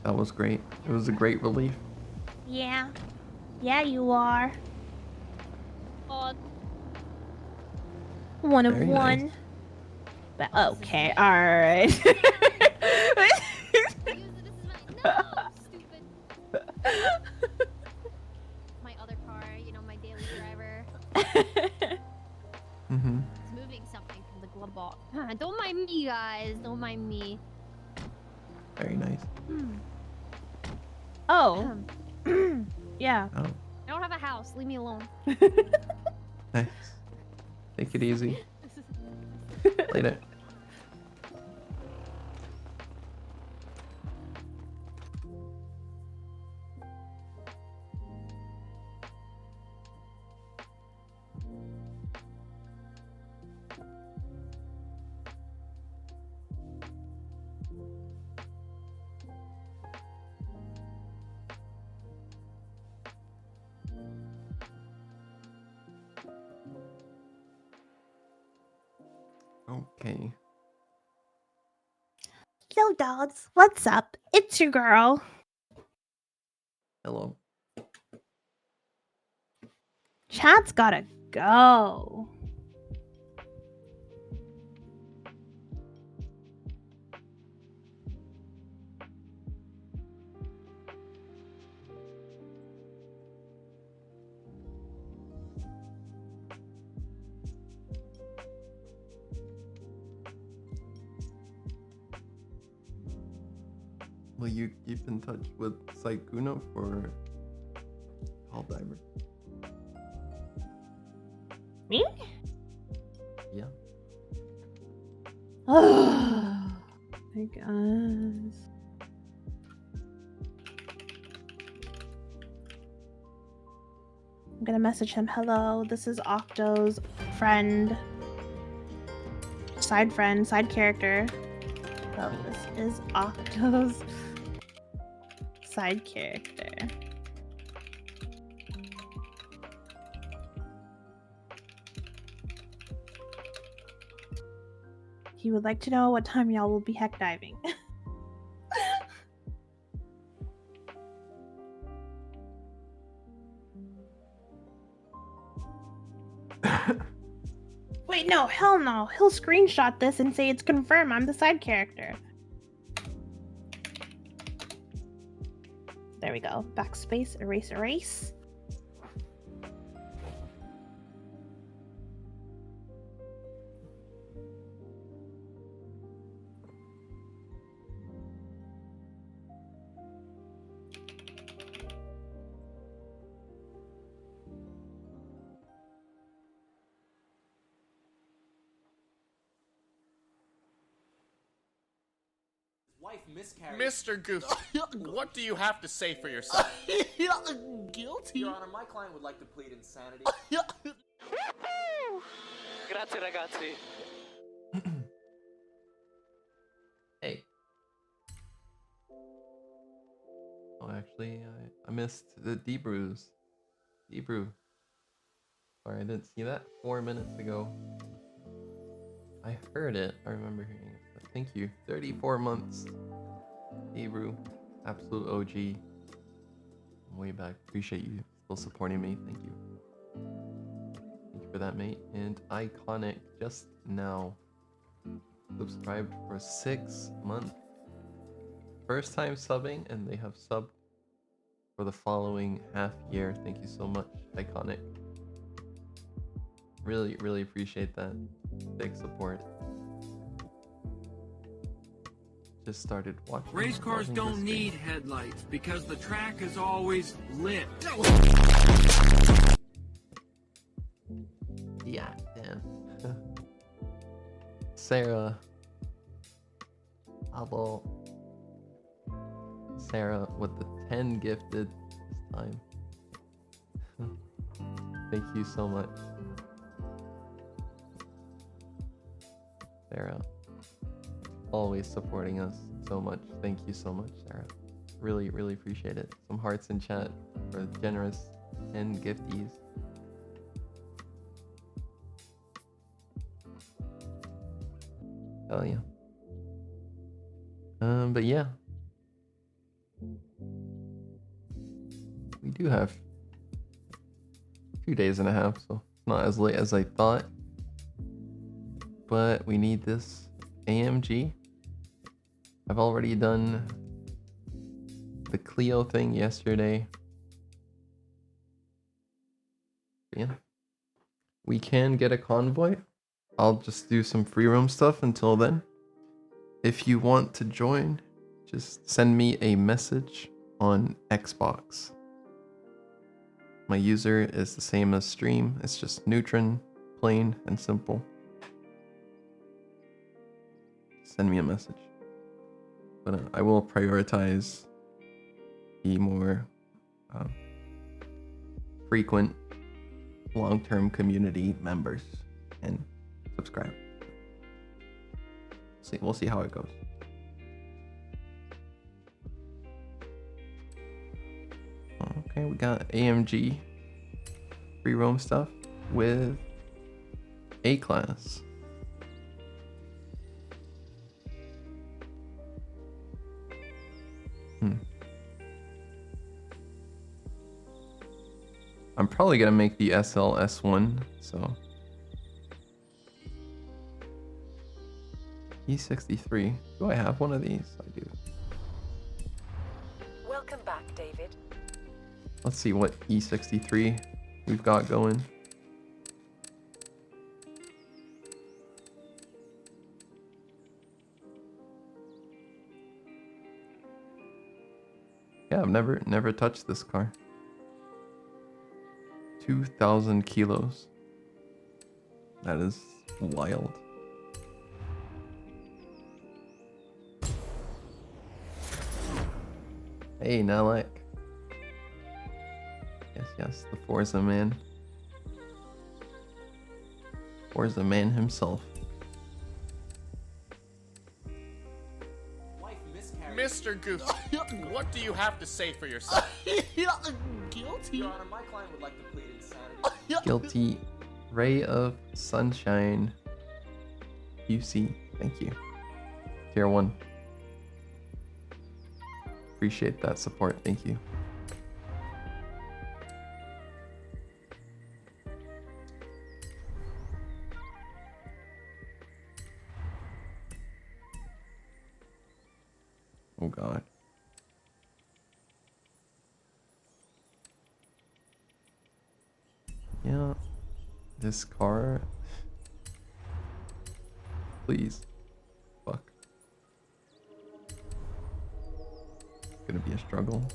Speaker 5: That was great. It was a great relief.
Speaker 10: Yeah. Yeah, you are. Oh. One of
Speaker 5: Very
Speaker 10: one.
Speaker 5: nice.
Speaker 10: But okay, alright.
Speaker 13: My other car, you know, my daily driver.
Speaker 5: Mm-hmm.
Speaker 13: It's moving something from the glove box. Don't mind me, guys. Don't mind me.
Speaker 5: Very nice.
Speaker 10: Oh. Yeah.
Speaker 5: Oh,
Speaker 13: I don't have a house. Leave me alone.
Speaker 5: nice. Take it easy. Later. Okay.
Speaker 10: Yo, dogs. What's up? It's your girl.
Speaker 5: Hello.
Speaker 10: Chat's gotta go.
Speaker 5: Will you keep in touch with Saikuna for Hall Diver?
Speaker 10: Me?
Speaker 5: Yeah.
Speaker 10: Oh my gosh. I'm gonna message him. Hello, this is Octo's friend. Side friend, side character. Oh, this is Octo's side character. He would like to know what time y'all will be heck diving. Wait, no, hell no. He'll screenshot this and say it's confirmed. I'm the side character. There we go. Backspace, erase, erase.
Speaker 3: Wife miscarried. Mr. Goofy, what do you have to say for yourself?
Speaker 15: Guilty.
Speaker 3: Your Honor, my client would like to plead insanity.
Speaker 15: Grazie ragazzi.
Speaker 5: Hey. Oh, actually, I missed the debrews. Debrew. Sorry, I didn't see that 4 minutes ago. I heard it. I remember hearing it. But Thank you. 34 months. Hebrew, absolute OG. Way back. Appreciate you still supporting me. Thank you. Thank you for that, mate. And Iconic just now subscribed for 6 months. First time subbing, and they have subbed for the following half year. Thank you so much, Iconic. Really, really appreciate that. Big support. Just started watching.
Speaker 7: Race cars don't need headlights because the track is always lit.
Speaker 5: Yeah, damn. Sarah. Abo. Sarah with the 10 gifted this time. Thank you so much. Sarah. Always supporting us so much. Thank you so much, Sarah. Really, really appreciate it. Some hearts in chat for generous 10 gifties. Hell yeah. But yeah. We do have 2 days and a half, so it's not as late as I thought. But we need this AMG. I've already done the Clio thing yesterday. Yeah. We can get a convoy. I'll just do some free roam stuff until then. If you want to join, just send me a message on Xbox. My user is the same as stream. It's just neutreN, plain and simple. Send me a message. But I will prioritize the more frequent long-term community members and subscribe. We'll see how it goes. Okay, we got AMG free roam stuff with A-Class. I'm probably gonna make the SL S1, so E63. Do I have one of these? I do.
Speaker 16: Welcome back, David.
Speaker 5: Let's see what E63 we've got going. Yeah, I've never touched this car. 2,000 kilos. That is wild. Hey, Nalek. Yes, the Forza man. Forza man himself.
Speaker 3: Mr. Goofy, what do you have to say for yourself?
Speaker 15: Guilty. Your Honor, my client would like to plead insanity.
Speaker 5: Guilty. Ray of Sunshine. UC. Thank you. Tier 1. Appreciate that support. Thank you. Oh God. Yeah. This car. Please. Fuck. It's gonna be a struggle.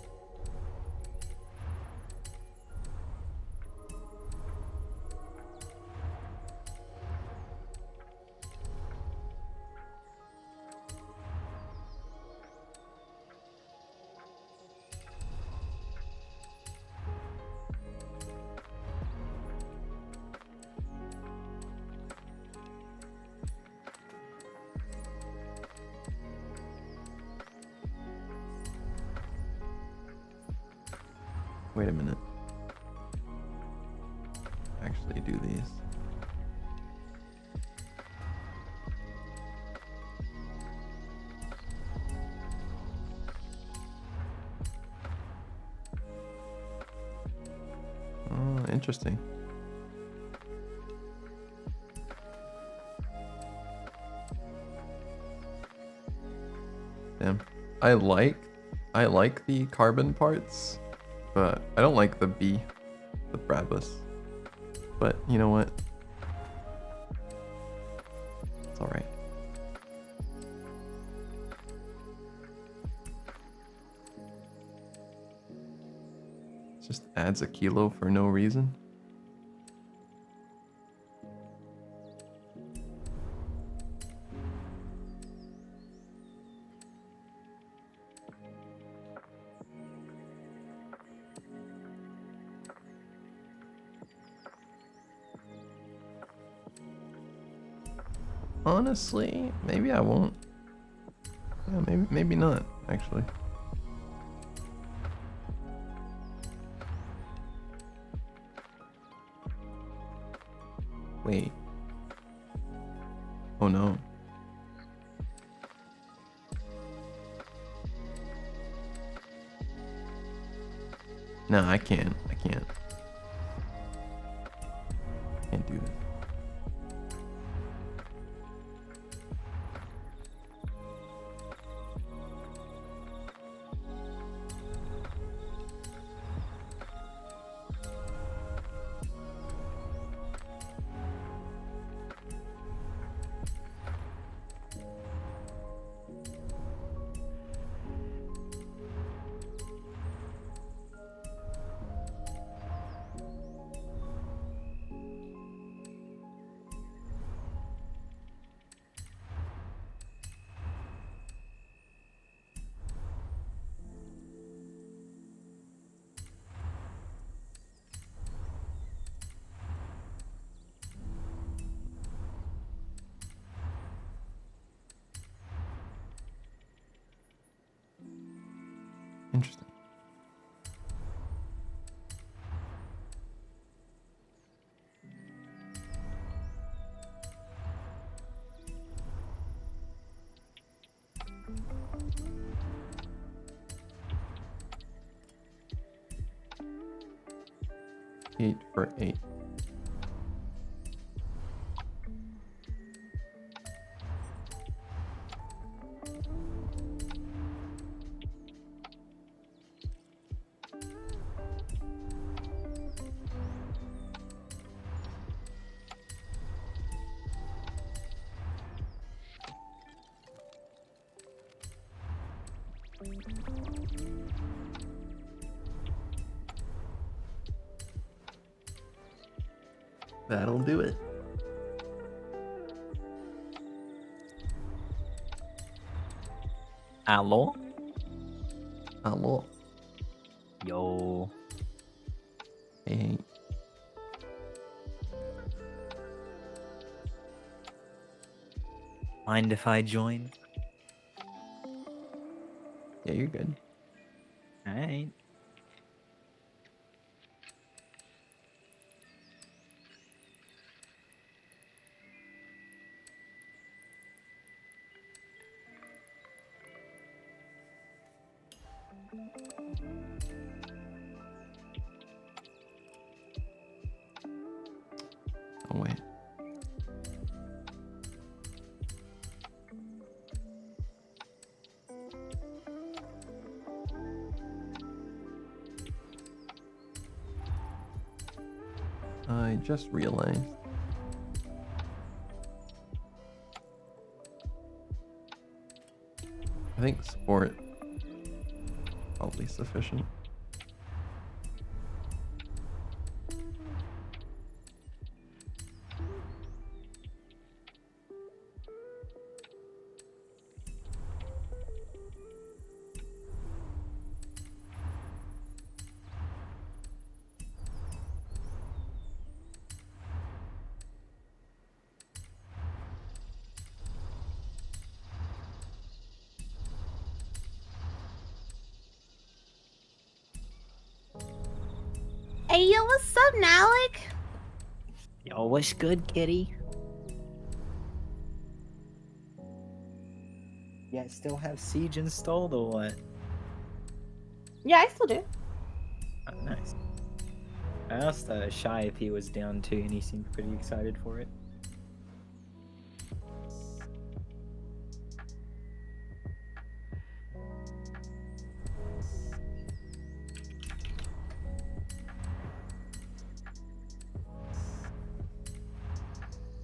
Speaker 5: Wait a minute. Actually do these. interesting. Damn. I like the carbon parts, but I don't like the B, the Brabus. But you know what? It's alright. Just adds a kilo for no reason. Honestly, maybe I won't. Yeah, maybe not, actually. Wait. Oh no. No, I can't. Can't do that. Interesting. Eight for 8. That'll do it.
Speaker 16: Alô?
Speaker 5: Alô?
Speaker 16: Yo.
Speaker 5: Hey.
Speaker 16: Mind if I join?
Speaker 5: Yeah, you're good.
Speaker 16: Alright.
Speaker 5: Oh wait. I just realized. I think sport probably sufficient.
Speaker 10: Hey, yo, what's up, Nalik?
Speaker 16: Yo, what's good, kitty? Yeah, still have Siege installed or what?
Speaker 10: Yeah, I still do.
Speaker 16: Oh, nice. I asked Shy if he was down too, and he seemed pretty excited for it.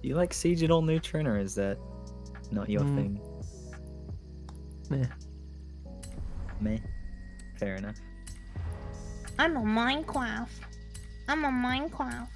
Speaker 16: Do you like Siege at all, neutreN, or is that not your thing?
Speaker 5: Meh.
Speaker 16: Meh. Fair enough.
Speaker 10: I'm a Minecraft. I'm a Minecraft.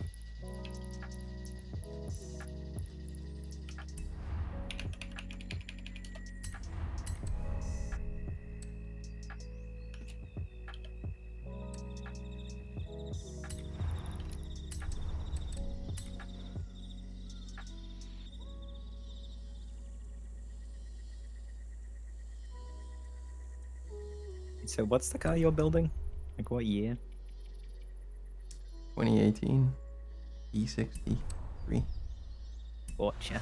Speaker 16: So what's the car you're building? Like what year?
Speaker 5: 2018. E63.
Speaker 16: Gotcha.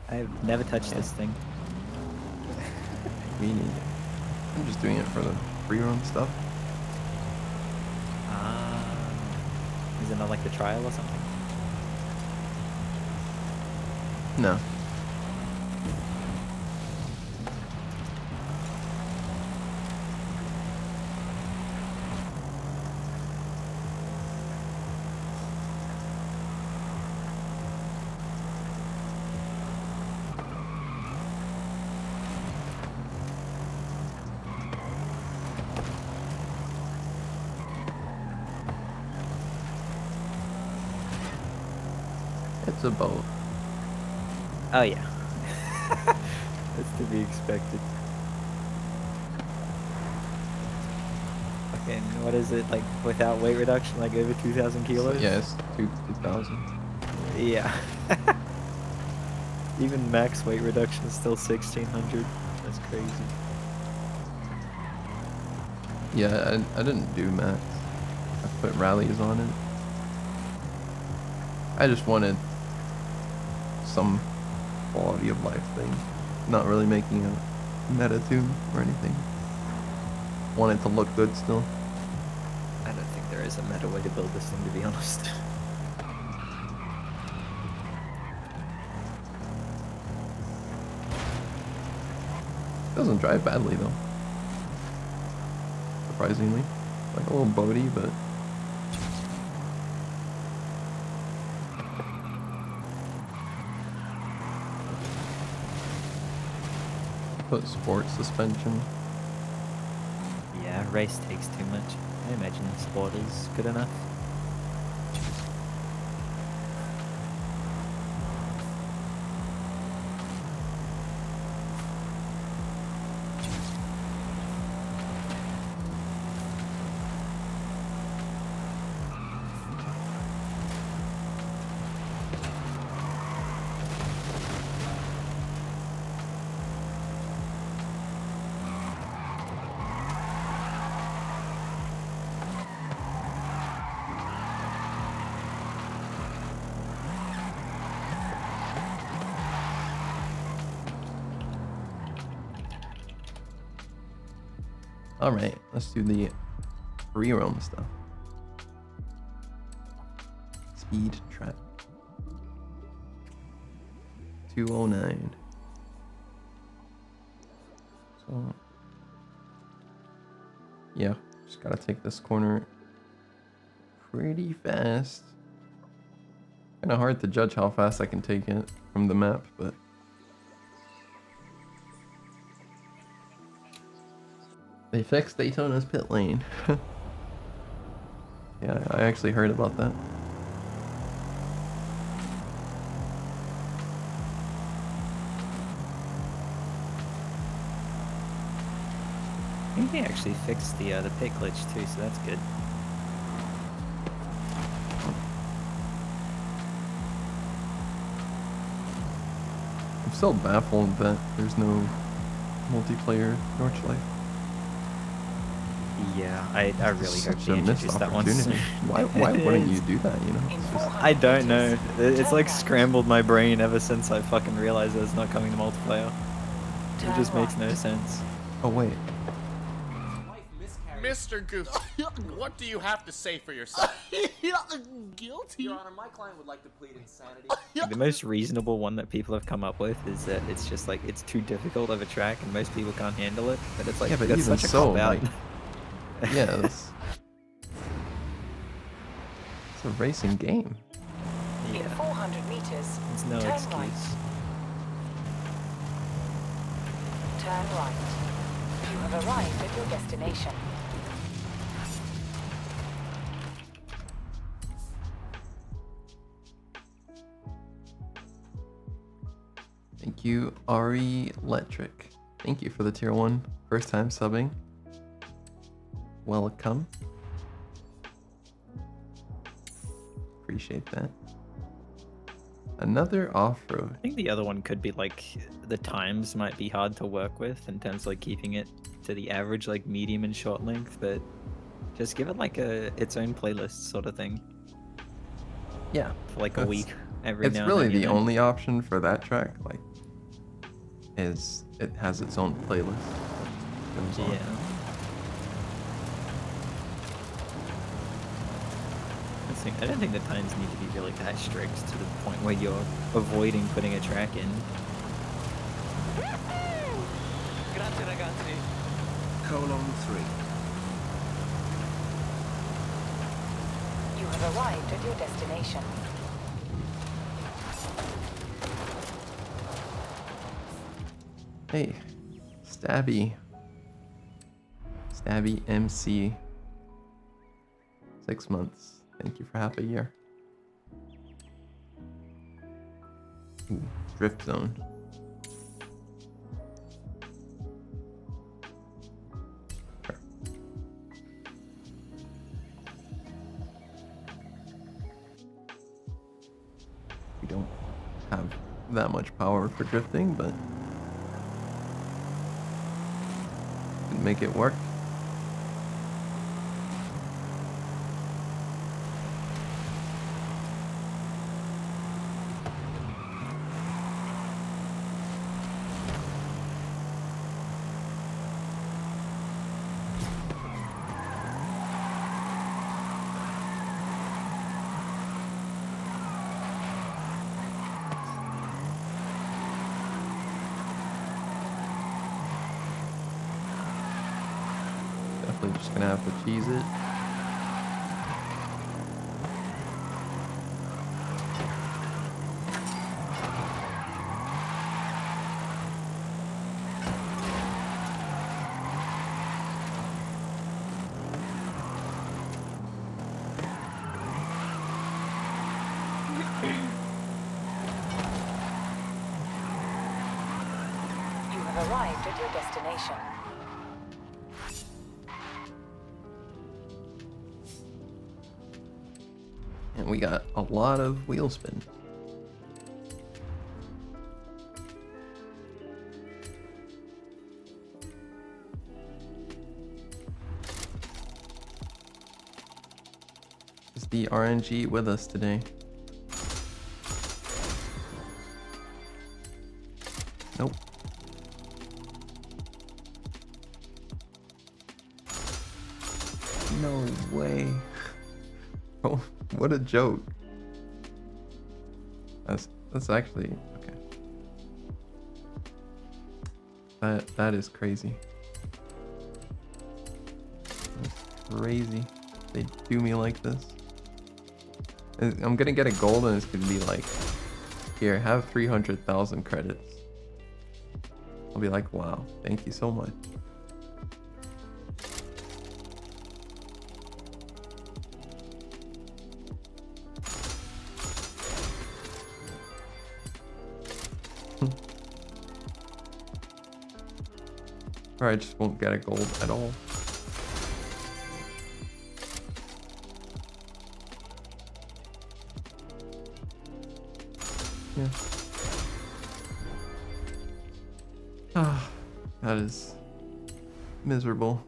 Speaker 16: I've never touched this thing.
Speaker 5: Me neither. I'm just doing it for the free roam stuff.
Speaker 16: Is it not like the trial or something?
Speaker 5: No. It's a boat.
Speaker 16: Oh yeah. That's to be expected. Fucking, what is it, like, without weight reduction, like over 2,000 kilos?
Speaker 5: Yes, 2,000.
Speaker 16: Yeah. Even max weight reduction is still 1,600. That's crazy.
Speaker 5: Yeah, I didn't do max. I put rallies on it. I just wanted some quality of life thing. Not really making a meta tune or anything. Want it to look good still.
Speaker 16: I don't think there is a meta way to build this thing, to be honest.
Speaker 5: Doesn't drive badly though. Surprisingly. Like a little boaty, but put sport suspension.
Speaker 16: Yeah, race takes too much. I imagine sport is good enough.
Speaker 5: Alright, let's do the free roam stuff. Speed trap. 209. So yeah, just gotta take this corner pretty fast. Kinda hard to judge how fast I can take it from the map, but they fixed Daytona's pit lane. Yeah, I actually heard about that.
Speaker 16: I think they actually fixed the pit glitch too, so that's good.
Speaker 5: I'm still baffled that there's no multiplayer Nordschleife.
Speaker 16: Yeah, I really hope
Speaker 5: Such
Speaker 16: they
Speaker 5: a missed
Speaker 16: introduce that one soon.
Speaker 5: opportunity. Why wouldn't you do that? You know, it's just,
Speaker 16: I don't know. It's like scrambled my brain ever since I fucking realized it's not coming to multiplayer. It just makes no sense.
Speaker 5: oh wait,
Speaker 3: Mr. Goof, what do you have to say for yourself?
Speaker 15: Guilty. Your Honor, my client would like to plead insanity.
Speaker 16: The most reasonable one that people have come up with is that it's just like it's too difficult of a track and most people can't handle it. But it's like
Speaker 5: yeah, but
Speaker 16: that's
Speaker 5: even
Speaker 16: such a
Speaker 5: so,
Speaker 16: cop-out.
Speaker 5: like, yeah, it's a racing game.
Speaker 16: Yeah.
Speaker 4: In 400 meters,
Speaker 16: It's no
Speaker 4: turn
Speaker 16: excuse.
Speaker 4: right. Turn right. You have arrived at your destination.
Speaker 5: Thank you, Ari Electric. Thank you for the tier 1. First time subbing. Welcome. Appreciate that. Another off-road.
Speaker 16: I think the other one could be like the times might be hard to work with in terms of like keeping it to the average like medium and short length, but just give it like its own playlist sort of thing.
Speaker 5: Yeah.
Speaker 16: For like a week every
Speaker 5: It's
Speaker 16: now
Speaker 5: really
Speaker 16: and then.
Speaker 5: the only option for that track, like, is it has its own playlist. that goes on.
Speaker 16: Yeah. I don't think the times need to be really that strict to the point where you're avoiding putting a track in.
Speaker 15: Grazie ragazzi.
Speaker 6: :3.
Speaker 4: You have arrived at your destination.
Speaker 5: Hey, Stabby MC. 6 months. Thank you for half a year. Ooh, drift zone. Sure. We don't have that much power for drifting, but can make it work. Definitely just gonna have to cheese it.
Speaker 4: You have arrived at your destination.
Speaker 5: And we got a lot of wheel spin. Is the RNG with us today? Nope. No way. Oh, what a joke. That's actually okay. That is crazy. That's crazy. They do me like this. I'm gonna get a gold and it's gonna be like, here, have 300,000 credits. I'll be like, wow, thank you so much. Or I just won't get a gold at all. Yeah. That is miserable.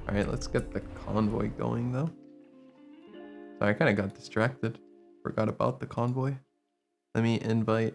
Speaker 5: Alright, let's get the convoy going though. So I kind of got distracted. Forgot about the convoy. Let me invite.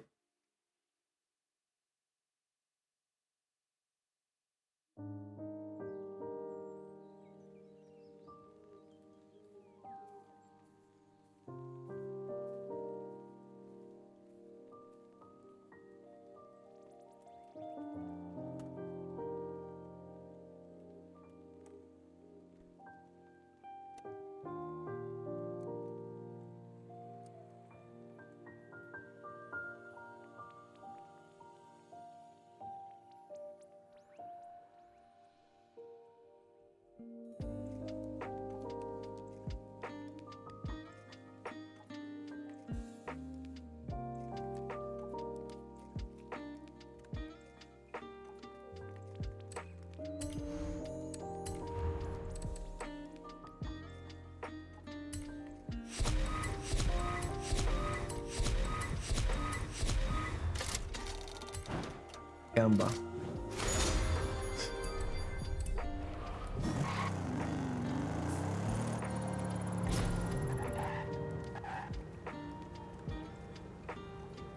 Speaker 5: Gamba.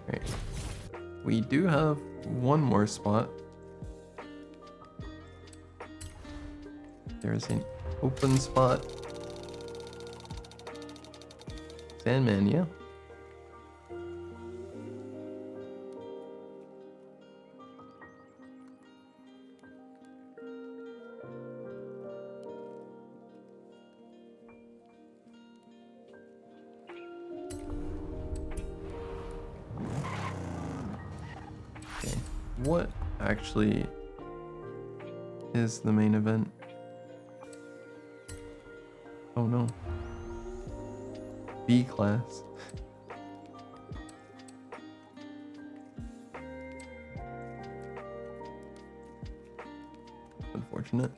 Speaker 5: Right. We do have one more spot. There's an open spot. Sandman, yeah. Okay, what actually is the main event? Oh no. B class. Unfortunate.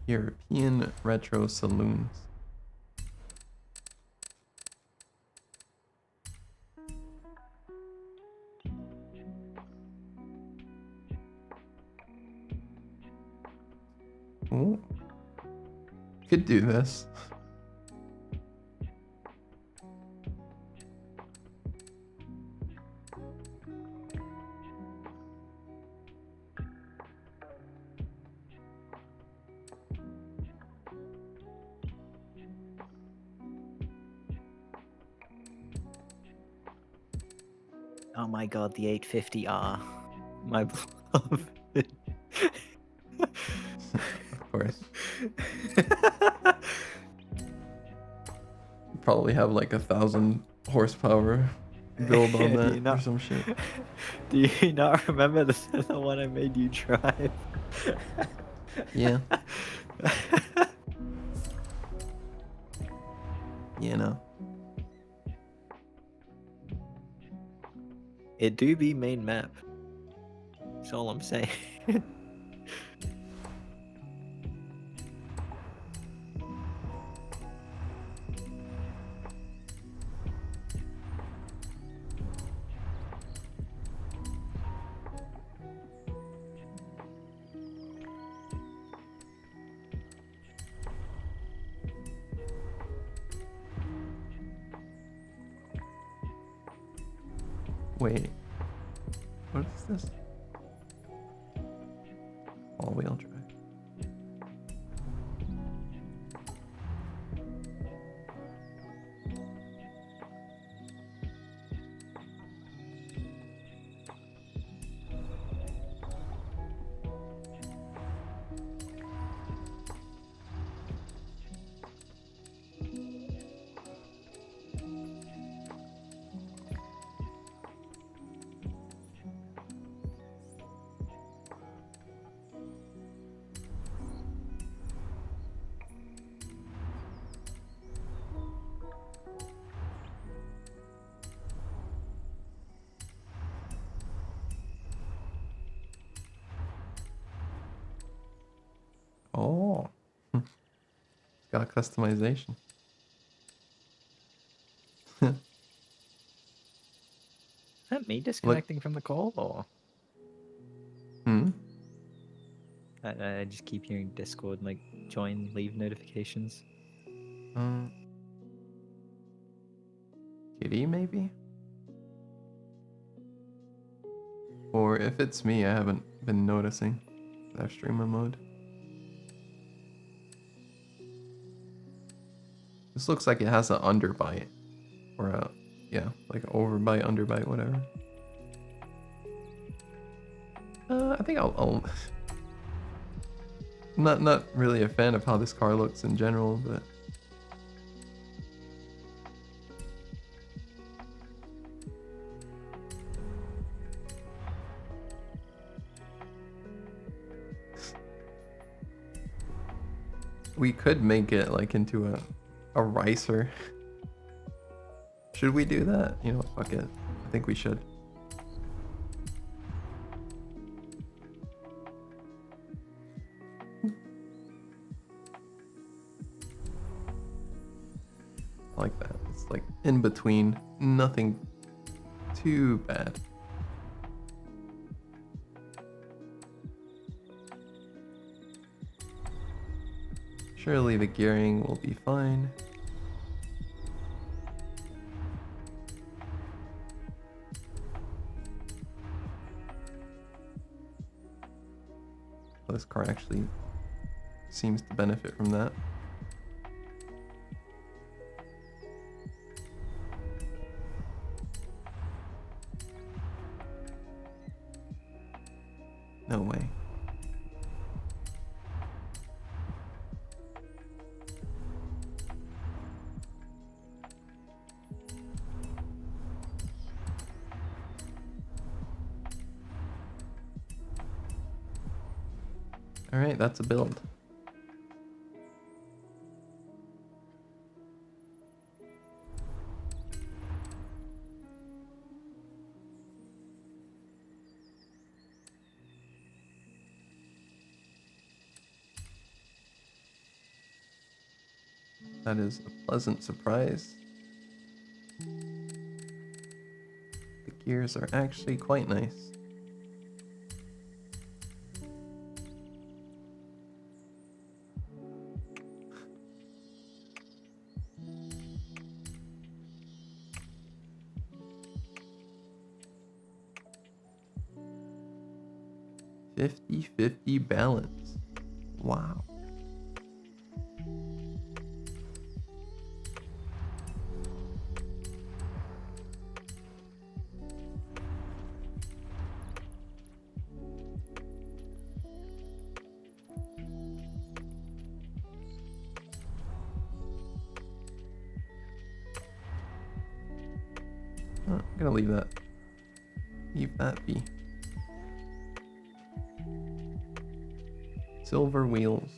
Speaker 5: European retro saloons. Oh, could do this.
Speaker 16: Oh my god, the 850R. My beloved.
Speaker 5: Of course. Probably have like 1,000 horsepower build on
Speaker 16: Do
Speaker 5: that
Speaker 16: you not-
Speaker 5: or some shit.
Speaker 16: Do you not remember the one I made you drive?
Speaker 5: Yeah. Yeah, no.
Speaker 16: It do be main map. That's all I'm saying.
Speaker 5: Wait. What is this? All-wheel drive. got customization.
Speaker 16: Is that me disconnecting from the call, or?
Speaker 5: Hmm?
Speaker 16: I just keep hearing Discord, like, join, leave notifications.
Speaker 5: Kitty, maybe? Or if it's me, I haven't been noticing that streamer mode. This looks like it has an underbite. Or a, yeah, like an overbite, underbite, whatever. I think I'll not really a fan of how this car looks in general, but we could make it like into a ricer. Should we do that? You know, fuck it. I think we should. I like that. It's like in between. Nothing too bad. Surely the gearing will be fine. This car actually seems to benefit from that. No way. All right, that's a build. That is a pleasant surprise. The gears are actually quite nice. $50-50 balance. Wow. I'm gonna leave that be. Silver wheels.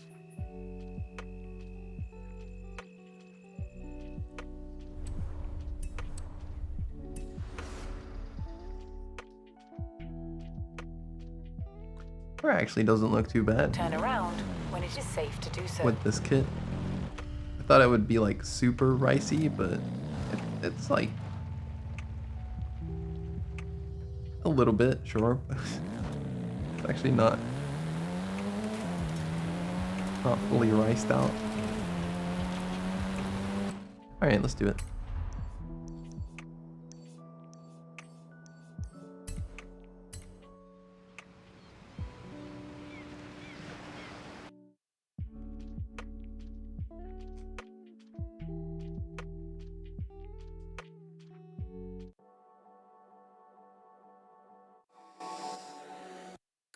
Speaker 5: Or actually doesn't look too bad.
Speaker 17: Turn around when it is safe to do so.
Speaker 5: With this kit. I thought it would be like super ricey, but it's like a little bit, sure. It's actually not fully riced out. Alright, let's do it.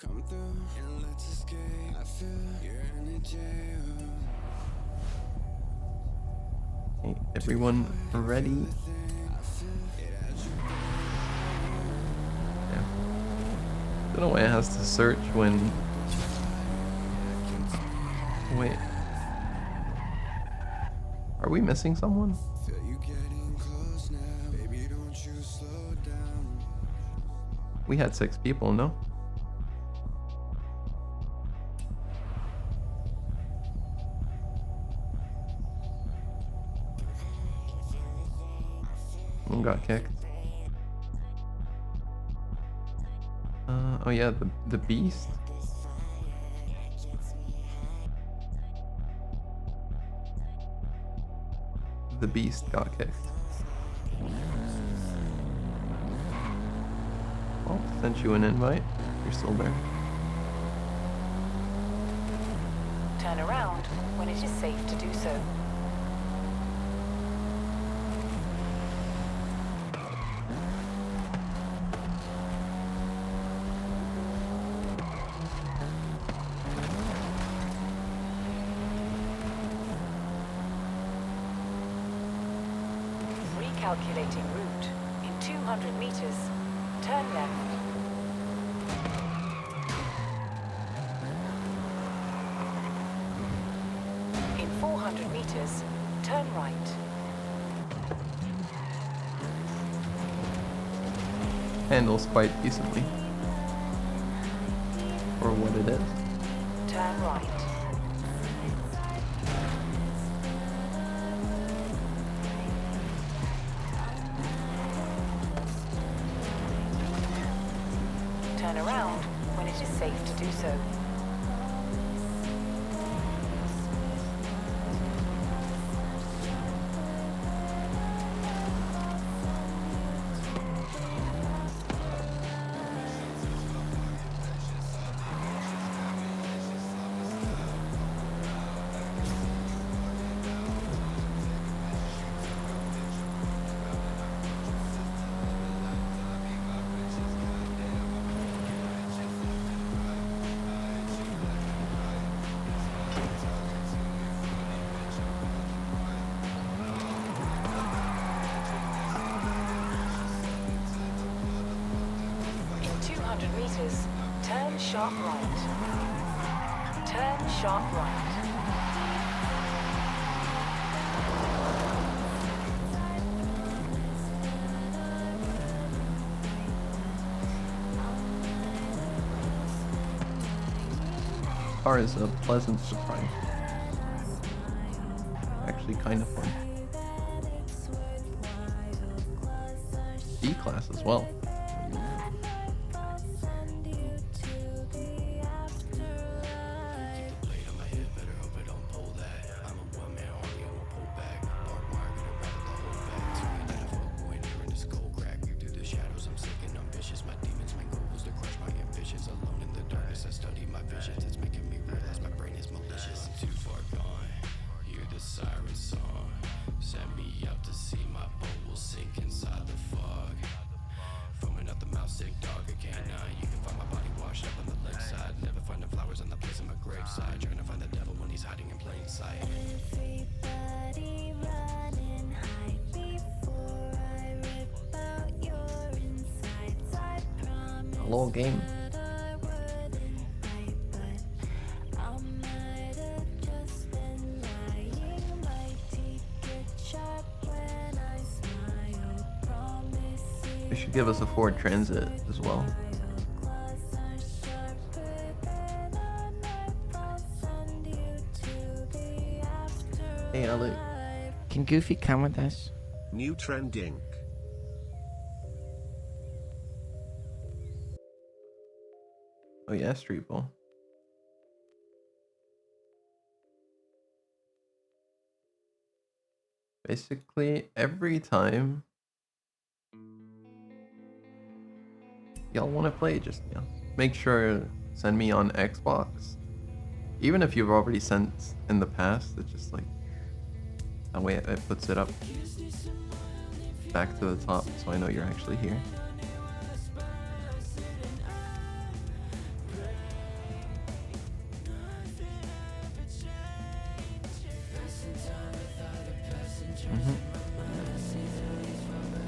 Speaker 4: Come through and let's escape. I feel you're in a jail.
Speaker 5: Okay, everyone ready? Yeah. Don't know why it has to search when. Wait. Are we missing someone?
Speaker 4: Feel you getting close now. Baby, don't you slow down.
Speaker 5: We had 6 people, no? Someone got kicked. Oh yeah, the beast. The beast got kicked. Oh, sent you an invite. You're still there.
Speaker 17: Turn around when it is safe to do so. Recalculating route. In 200 meters, turn left. In 400 meters, turn right.
Speaker 5: Handles quite decently for what it is.
Speaker 17: Turn right. Turn around when it is safe to do so. Meters, turn sharp right. Turn sharp right.
Speaker 5: Car is a pleasant surprise. Actually kind of fun. E-Class as well. Little game. They should give us a Ford Transit as well. Hey Alec.
Speaker 1: Can Goofy come with us?
Speaker 6: neutreN Dink.
Speaker 5: Oh yeah, Street Ball. Basically, every time y'all want to play, just make sure send me on Xbox. Even if you've already sent in the past, it's just like that way it puts it up back to the top, so I know you're actually here.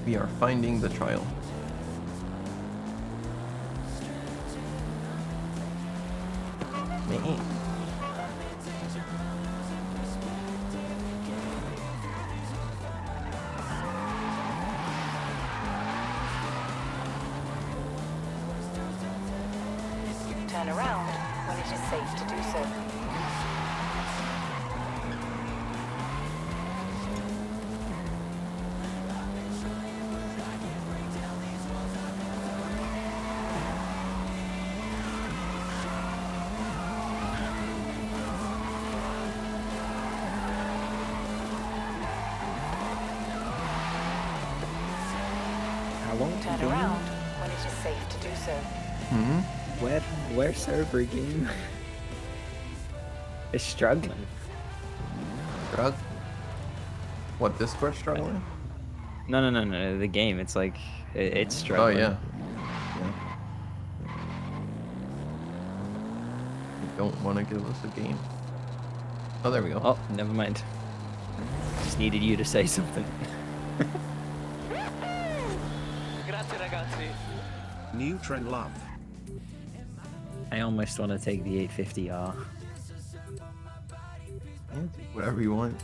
Speaker 5: We are finding the trial.
Speaker 17: Turn around when it is safe to do so.
Speaker 16: How long have
Speaker 17: Turn
Speaker 16: you been?
Speaker 17: around when it is safe to do so.
Speaker 16: Where server game? It's struggling.
Speaker 5: Drug? What, Discord struggling?
Speaker 16: No. The game. It's like it's
Speaker 5: Oh
Speaker 16: struggling.
Speaker 5: yeah. You don't want to give us a game. Oh, there we go.
Speaker 16: Oh, never mind. Just needed you to say something.
Speaker 15: Grazie ragazzi.
Speaker 6: neutreN love.
Speaker 16: I almost want to take the 850R.
Speaker 5: Yeah, do whatever you want.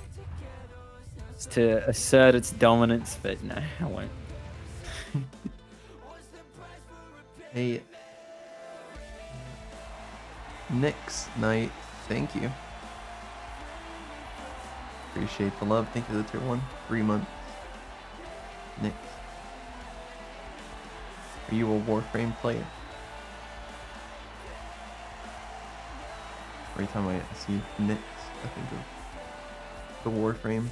Speaker 16: It's to assert its dominance, but no, I won't.
Speaker 5: Hey, Nick's night. Thank you. Appreciate the love. Thank you for the tier 1. 3 months. Nick. Are you a Warframe player? Every time I see Nick, I think of the Warframe.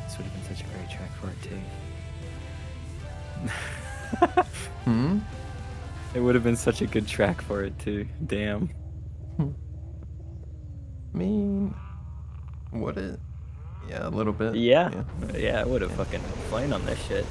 Speaker 16: This would have been such a great track for it too. It would have been such a good track for it too. Damn.
Speaker 5: I mean, would it? Yeah, a little bit.
Speaker 16: Yeah, I would have fucking flown on this shit.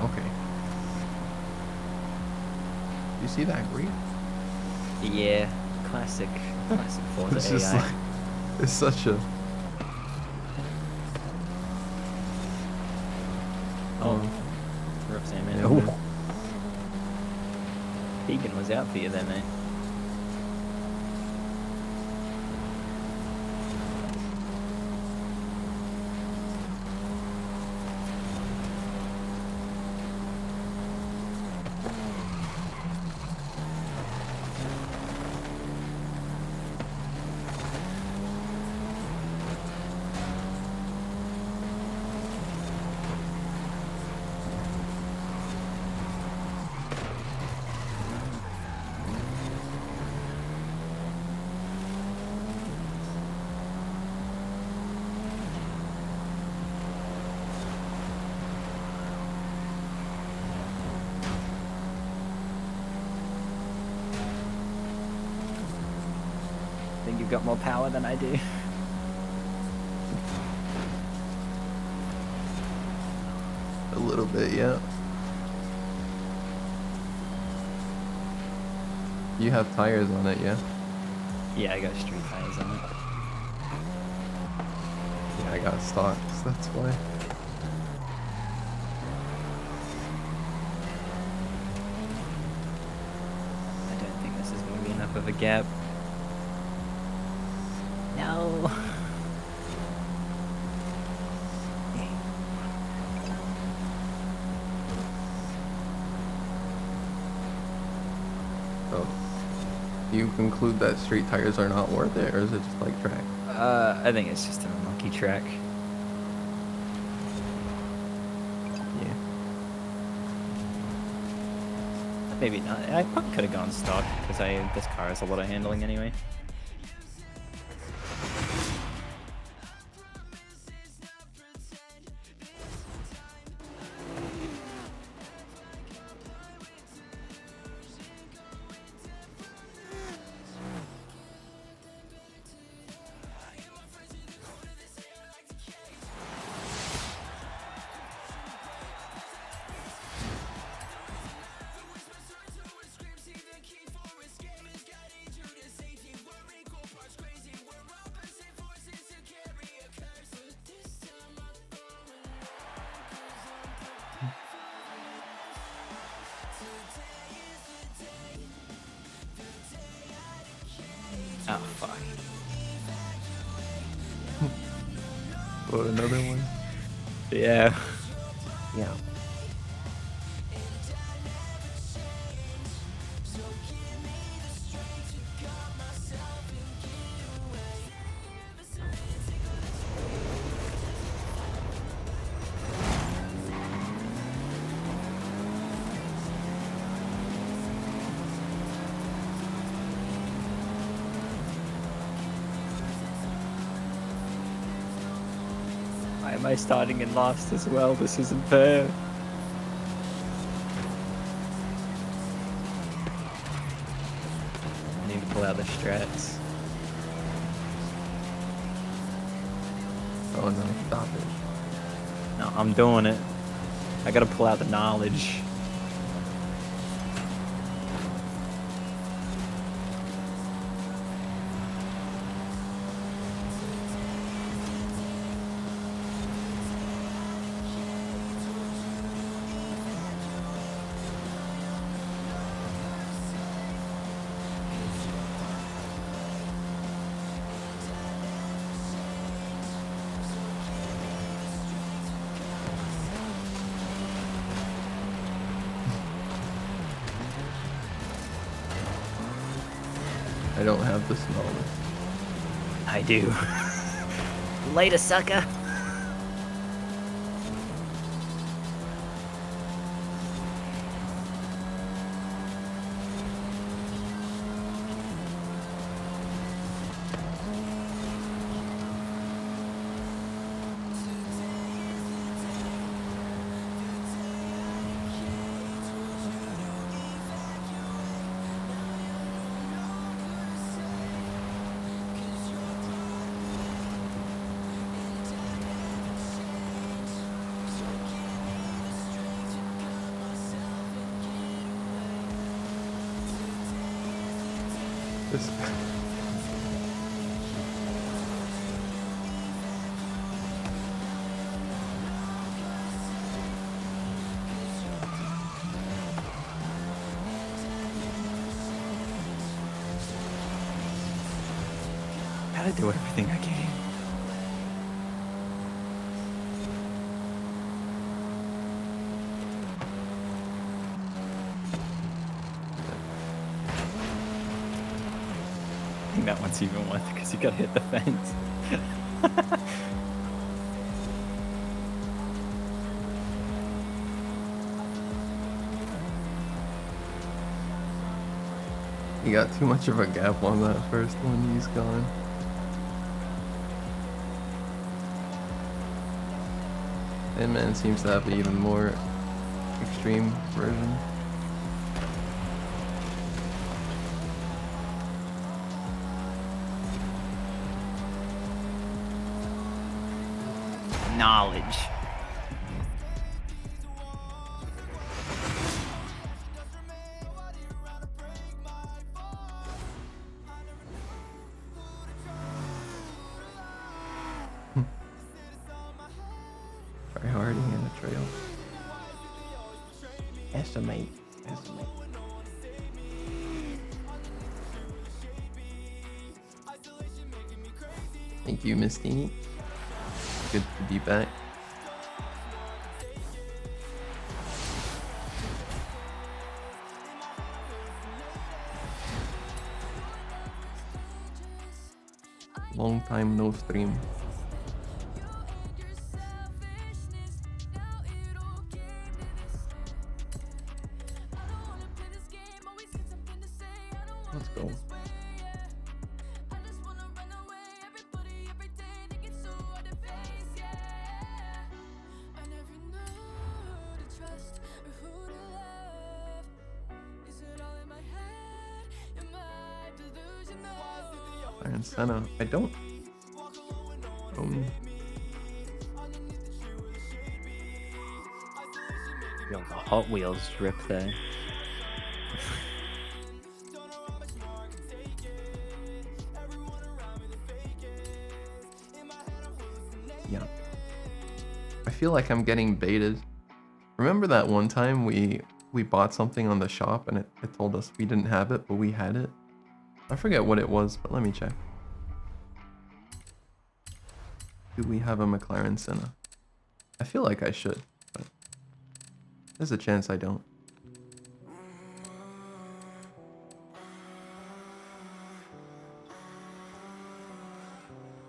Speaker 5: Okay. You see that grief?
Speaker 16: Yeah, classic Forza
Speaker 5: It's just
Speaker 16: AI.
Speaker 5: like, it's such a.
Speaker 16: Rough salmon.
Speaker 5: Yeah,
Speaker 16: Oh.
Speaker 5: man.
Speaker 16: Vegan was out for you then, mate. Think you've got more power than I do.
Speaker 5: A little bit, yeah. You have tires on it, yeah?
Speaker 16: Yeah, I got street tires on it.
Speaker 5: Yeah, I got stocks, that's why.
Speaker 16: I don't think this is going to be enough of a gap. No.
Speaker 5: So, do you conclude that street tires are not worth it, or is it just like track?
Speaker 16: I think it's just an unlucky track.
Speaker 5: Yeah.
Speaker 16: Maybe not. I probably could have gone stock because this car has a lot of handling anyway. Oh fuck.
Speaker 5: What, another one?
Speaker 16: Yeah.
Speaker 5: Yeah.
Speaker 16: Why am I starting in last as well? This isn't fair. I need to pull out the strats.
Speaker 5: Oh no, stop it.
Speaker 16: No, I'm doing it. I gotta pull out the knowledge.
Speaker 5: I don't have this knowledge.
Speaker 16: I do. Later, sucker.
Speaker 5: This.
Speaker 16: Gotta do everything I can. I think that one's even worth it because you gotta hit the fence.
Speaker 5: You got too much of a gap on that first one. He's gone. And man seems to have an even more extreme version.
Speaker 16: Knowledge.
Speaker 5: Tryharding in a trail.
Speaker 1: Estimate.
Speaker 5: Thank you, Miss Teeny. Good to be back. Long time no stream. Let's go. Iron Senna. I don't.
Speaker 16: Yo, the Hot Wheels drip there.
Speaker 5: Yeah. I feel like I'm getting baited. Remember that one time we bought something on the shop and it told us we didn't have it, but we had it? I forget what it was, but let me check. Do we have a McLaren Senna? I feel like I should, but there's a chance I don't.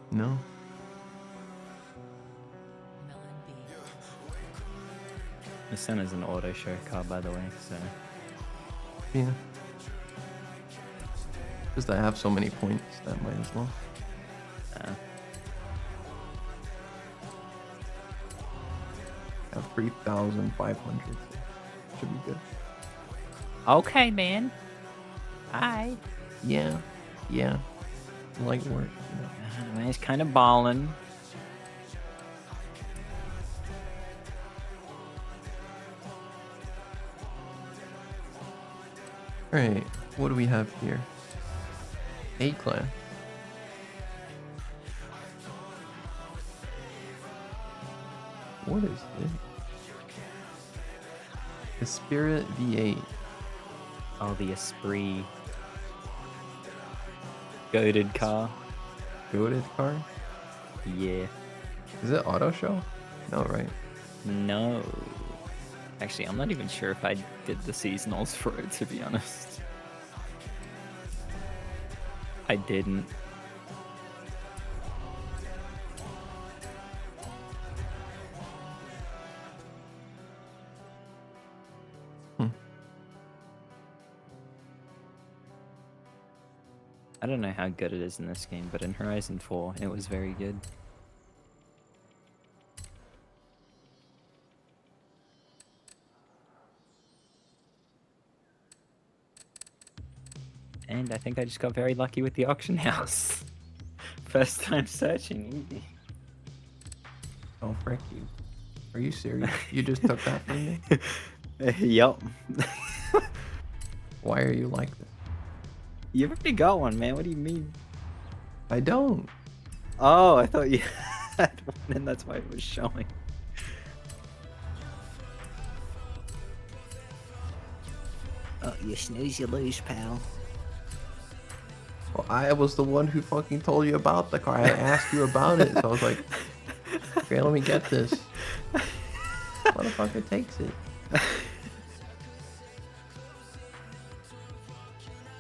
Speaker 5: No.
Speaker 16: The Senna's an auto show car, by the way, so.
Speaker 5: Yeah. Just I have so many points, that might as well. I have 3,500. Should be good.
Speaker 16: Okay, man. Bye.
Speaker 5: Yeah. Yeah. Light work.
Speaker 16: Man, it's kind of balling.
Speaker 5: Alright, what do we have here? A-class. What is this? The Spirit V8.
Speaker 16: Oh, the Esprit. Goated car.
Speaker 5: Goated car?
Speaker 16: Yeah.
Speaker 5: Is it auto show? No, right?
Speaker 16: No. Actually, I'm not even sure if I did the seasonals for it, to be honest. I didn't. I don't know how good it is in this game, but in Horizon 4, it was very good. And I think I just got very lucky with the auction house. First time searching, easy.
Speaker 5: Oh, frick you. Are you serious? You just took that from me?
Speaker 16: Yup.
Speaker 5: Why are you like this?
Speaker 16: You already got one, man. What do you mean?
Speaker 5: I don't.
Speaker 16: Oh, I thought you had one, and that's why it was showing. Oh, you snooze, you lose, pal.
Speaker 5: Well, I was the one who fucking told you about the car. I asked you about it, so I was like, okay, let me get this. Motherfucker takes it.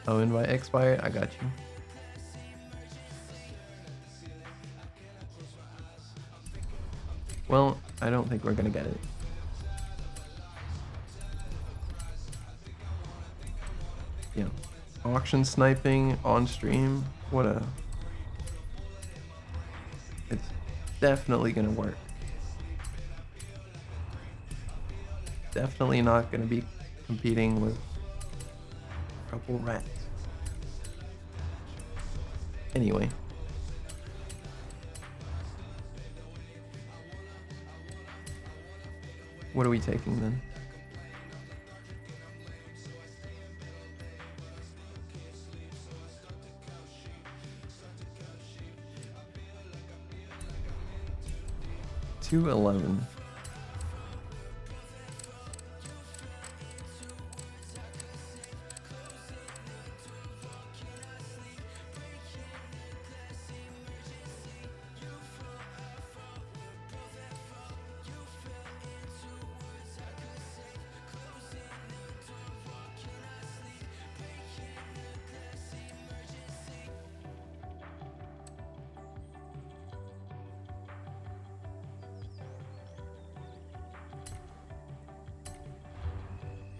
Speaker 5: Oh, invite expired? I got you. Well, I don't think we're gonna get it. Yeah. Auction sniping on stream? What a... It's definitely gonna work. Definitely not gonna be competing with a couple rats. Anyway. What are we taking then? $211.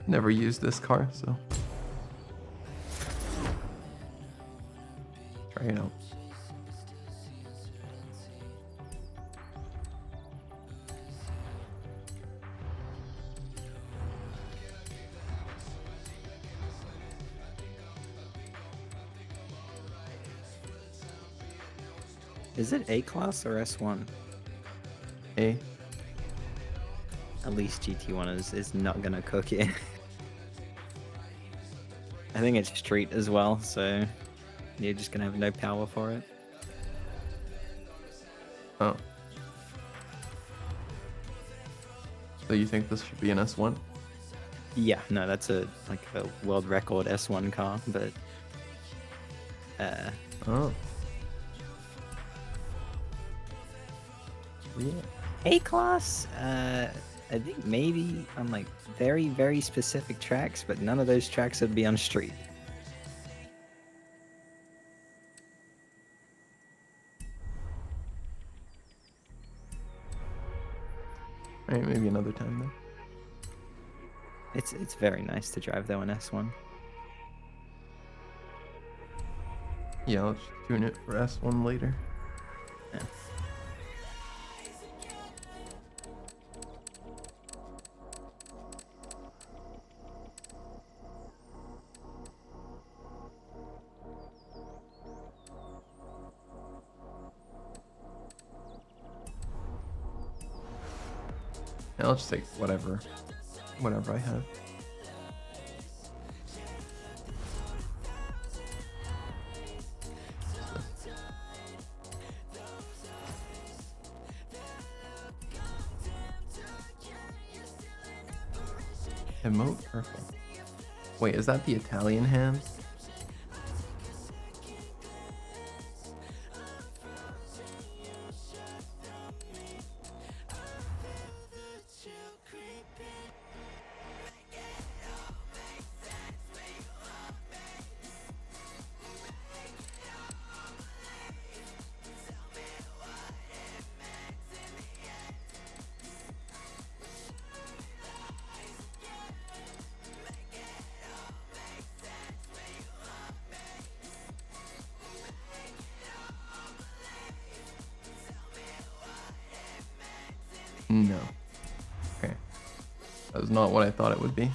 Speaker 5: Never used this car, so try it out.
Speaker 16: Is it A class or S1?
Speaker 5: A.
Speaker 16: At least GT1 is not gonna cook it. I think it's street as well, so you're just gonna have no power for it.
Speaker 5: Oh. So you think this should be an S1?
Speaker 16: Yeah, no, that's a world record S1 car, but
Speaker 5: Oh.
Speaker 16: Yeah. A class. I think maybe on like very, very specific tracks, but none of those tracks would be on street.
Speaker 5: Alright, maybe another time then.
Speaker 16: It's very nice to drive though in S1.
Speaker 5: Yeah, I'll just tune it for S1 later.
Speaker 16: Yeah.
Speaker 5: Yeah, I'll just take whatever I have. Emote purple. Wait, is that the Italian hand? No. Okay. That was not what I thought it would be.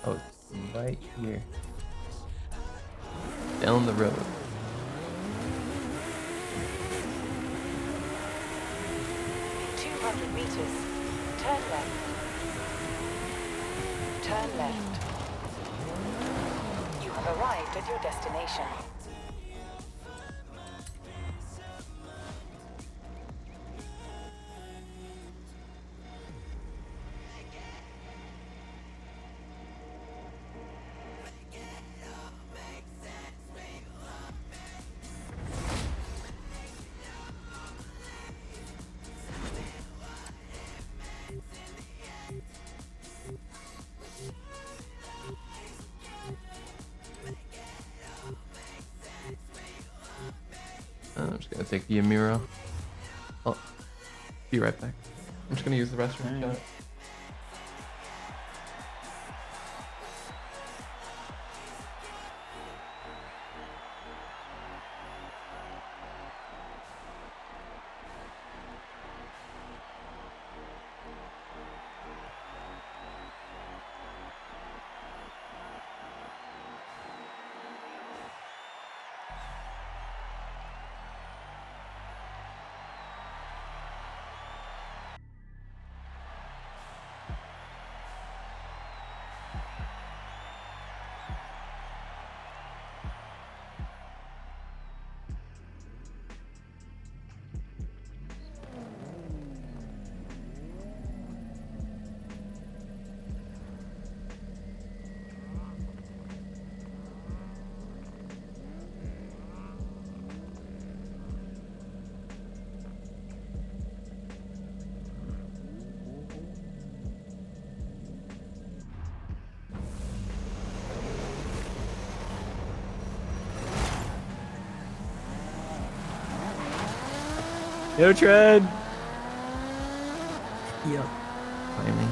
Speaker 5: Oh, it's right here. Down the road.
Speaker 17: In 200 meters, turn left. Turn left. You have arrived at your destination.
Speaker 5: I'm just gonna take the Amira. I'll be right back. I'm just gonna use the restroom. Got it.
Speaker 2: neutreN.
Speaker 5: Yep. Finally.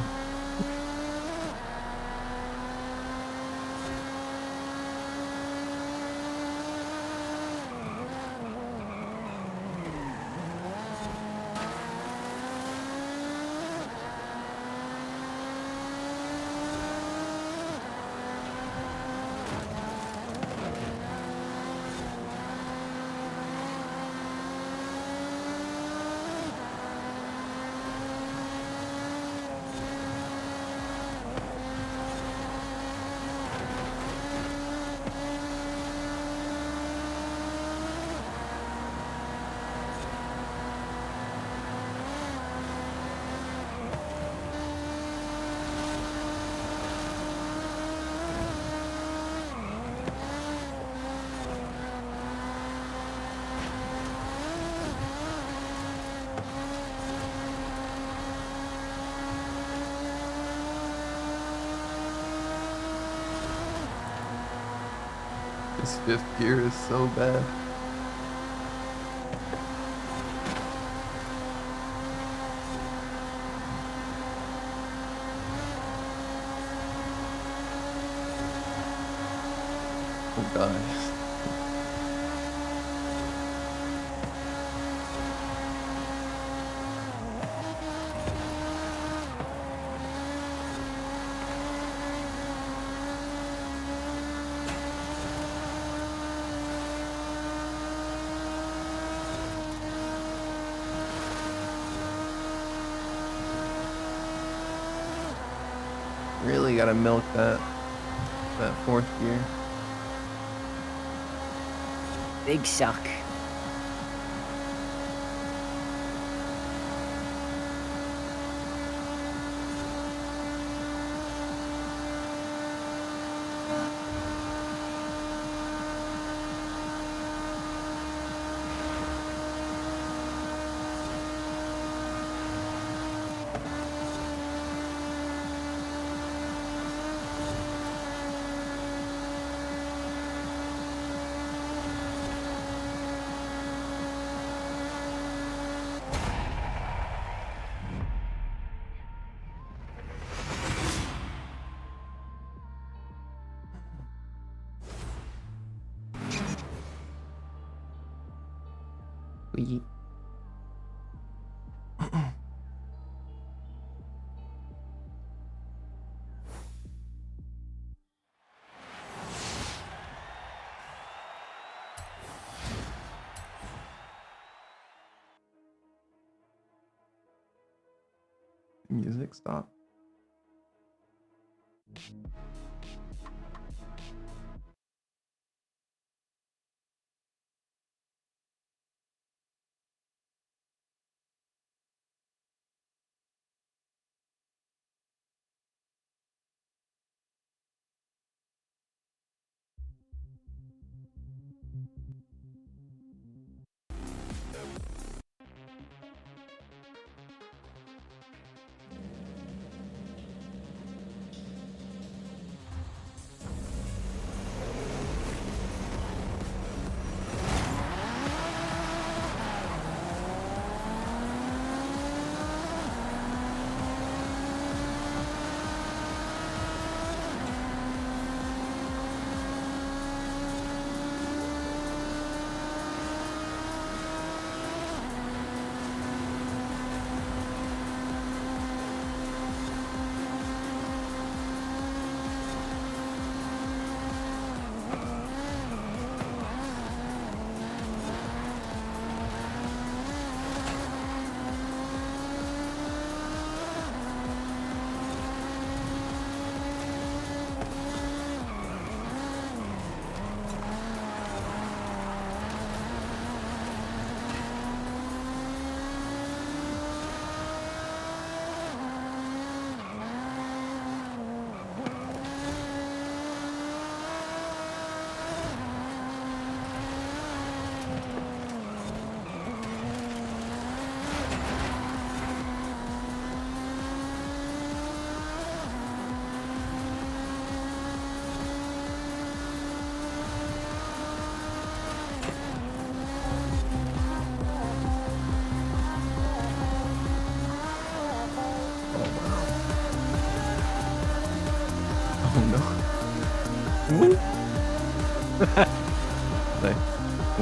Speaker 5: This fifth gear is so bad. Oh god. Really gotta milk that fourth gear.
Speaker 18: Big suck.
Speaker 5: We music stop.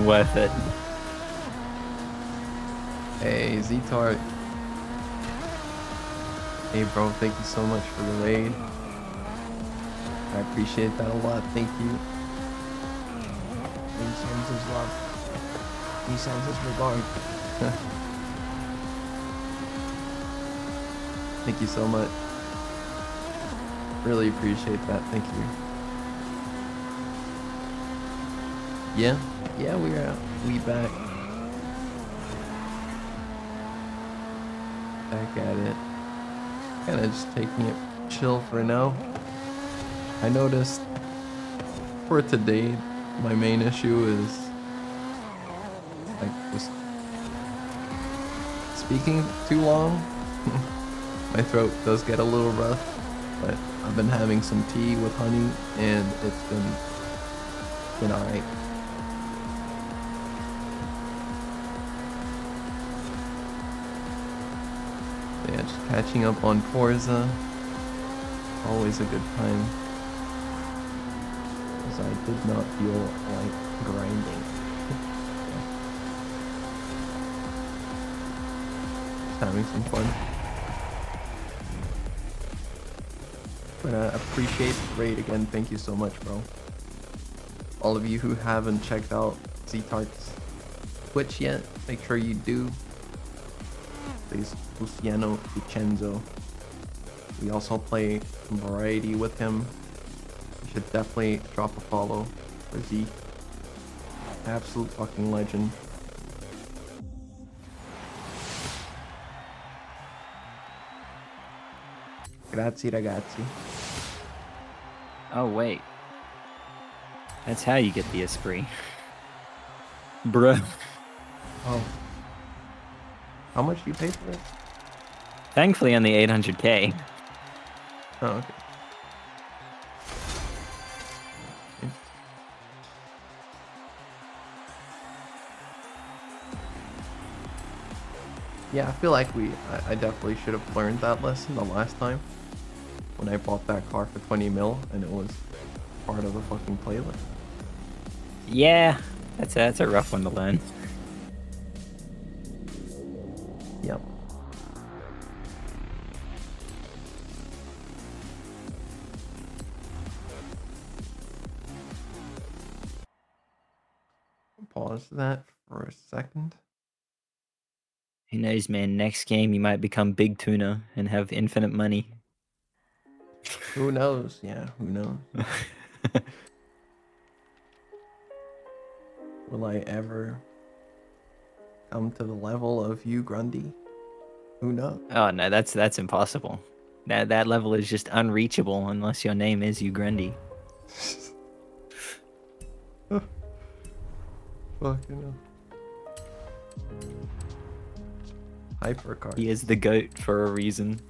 Speaker 16: Worth it.
Speaker 5: Hey, Z-Tart. Hey, bro, thank you so much for the raid. I appreciate that a lot. Thank you.
Speaker 1: He sends his love. He sends his regard.
Speaker 5: Thank you so much. Really appreciate that. Thank you. Yeah, we back. Back at it. Kinda just taking it chill for now. I noticed for today, my main issue is like just speaking too long. My throat does get a little rough, but I've been having some tea with honey and it's been been alright. Yeah, just catching up on Forza. Always a good time. Because I did not feel like grinding. Just having some fun. But appreciate the raid again. Thank you so much, bro. All of you who haven't checked out Z-Tart's Twitch yet, make sure you do. Plays Luciano Vicenzo. We also play Variety with him. You should definitely drop a follow for Z. Absolute fucking legend. Grazie ragazzi.
Speaker 16: Oh wait. That's how you get the Esprit. Bruh.
Speaker 5: Oh. How much do you pay for it?
Speaker 16: Thankfully on the 800k.
Speaker 5: Oh, okay. Yeah, I feel like I definitely should have learned that lesson the last time when I bought that car for 20 mil and it was part of the fucking playlist.
Speaker 16: Yeah, that's a rough one to learn.
Speaker 5: Yep. Pause that for a second.
Speaker 16: Who knows, man? Next game you might become Big Tuna and have infinite money.
Speaker 5: Who knows? Yeah, who knows? Will I ever come to the level of you, Grundy? Who knows?
Speaker 16: Oh no, that's impossible. That level is just unreachable unless your name is you Grundy.
Speaker 5: Fucking hell. Hypercar.
Speaker 16: He is the GOAT for a reason.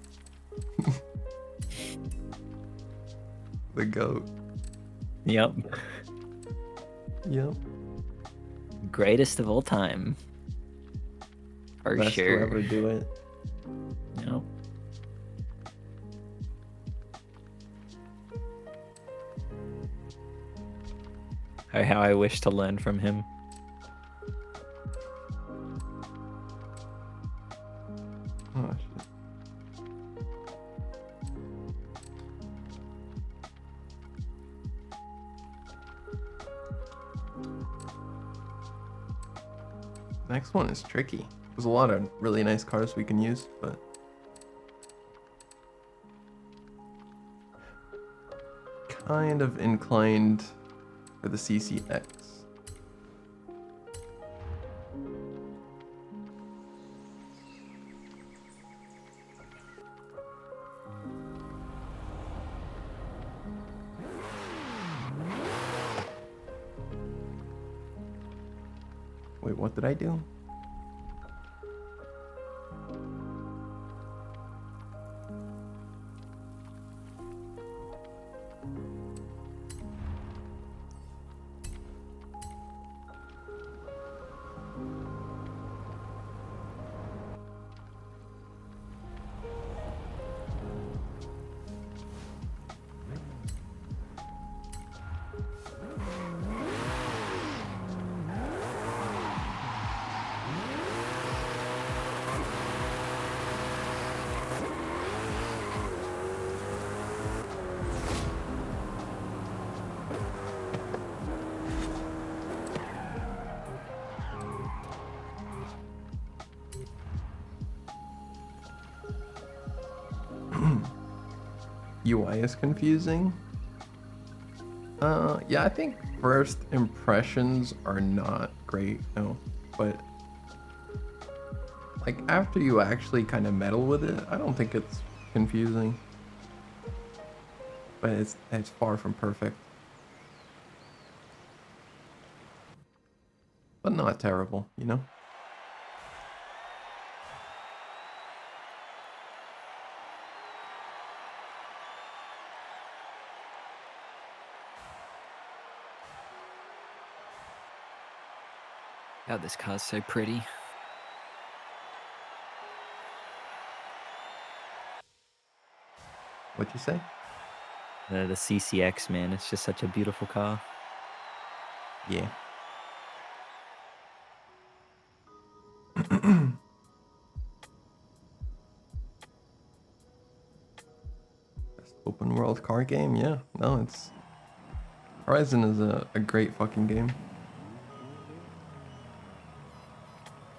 Speaker 5: The GOAT.
Speaker 16: Yep.
Speaker 5: Yep.
Speaker 16: Greatest of all time. For
Speaker 5: Best
Speaker 16: sure.
Speaker 5: to ever do it.
Speaker 16: Yep. Oh, how I wish to learn from him.
Speaker 5: Oh, shit. Next one is tricky. There's a lot of really nice cars we can use, but kind of inclined for the CCX. Wait, what did I do? UI is confusing. Yeah, I think first impressions are not great, no, but like after you actually kind of meddle with it, I don't think it's confusing. But it's far from perfect. But not terrible, you know?
Speaker 16: God, this car's so pretty.
Speaker 5: What'd you say?
Speaker 16: The CCX, man, it's just such a beautiful car.
Speaker 5: Yeah. Best open world car game? Yeah. No, it's... Horizon is a great fucking game.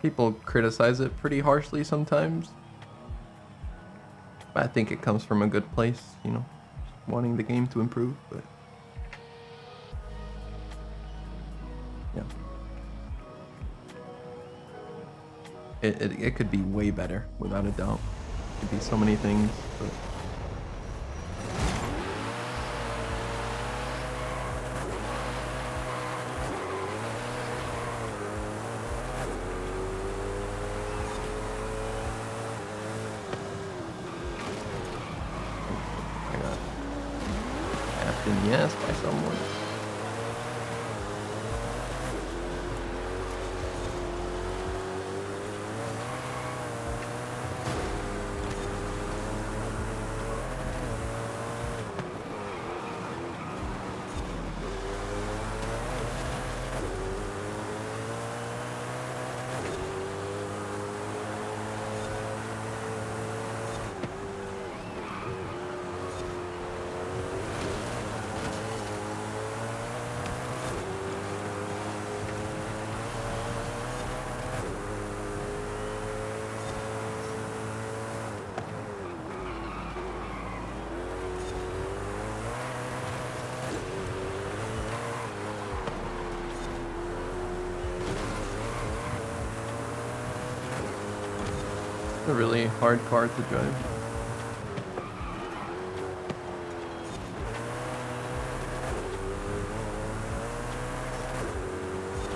Speaker 5: People criticize it pretty harshly sometimes. But I think it comes from a good place, you know, just wanting the game to improve, but... Yeah. It could be way better, without a doubt. It could be so many things, but... I got tapped in the ass by someone. A really hard car to drive.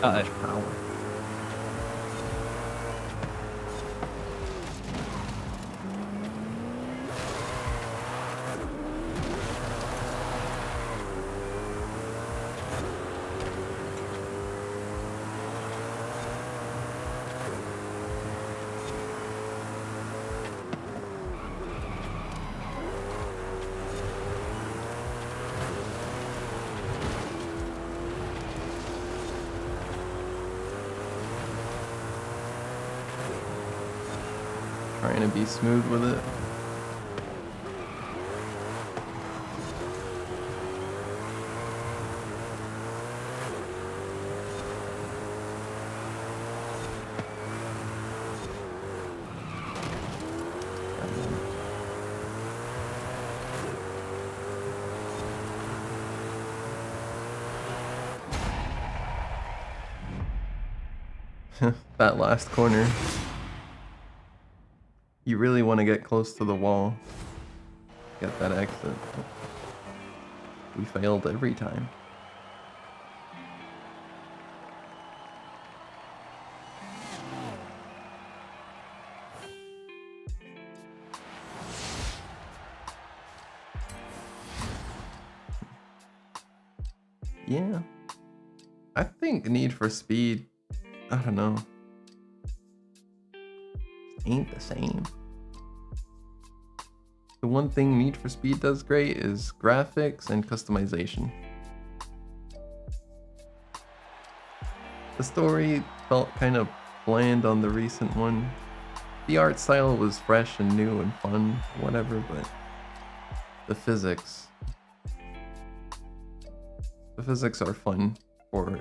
Speaker 16: There's power.
Speaker 5: Trying to be smooth with it. That last corner. You really want to get close to the wall. Get that exit. We failed every time. Yeah. I think Need for Speed, I don't know, ain't the same. The one thing Need for Speed does great is graphics and customization. The story felt kind of bland on the recent one. The art style was fresh and new and fun, whatever, but the physics are fun for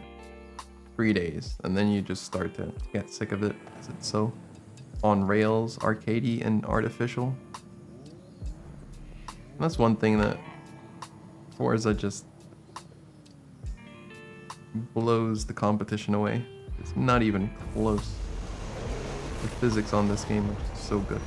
Speaker 5: 3 days, and then you just start to get sick of it because it's so on rails, arcadey, and artificial. And that's one thing that Forza just blows the competition away. It's not even close. The physics on this game are just so good.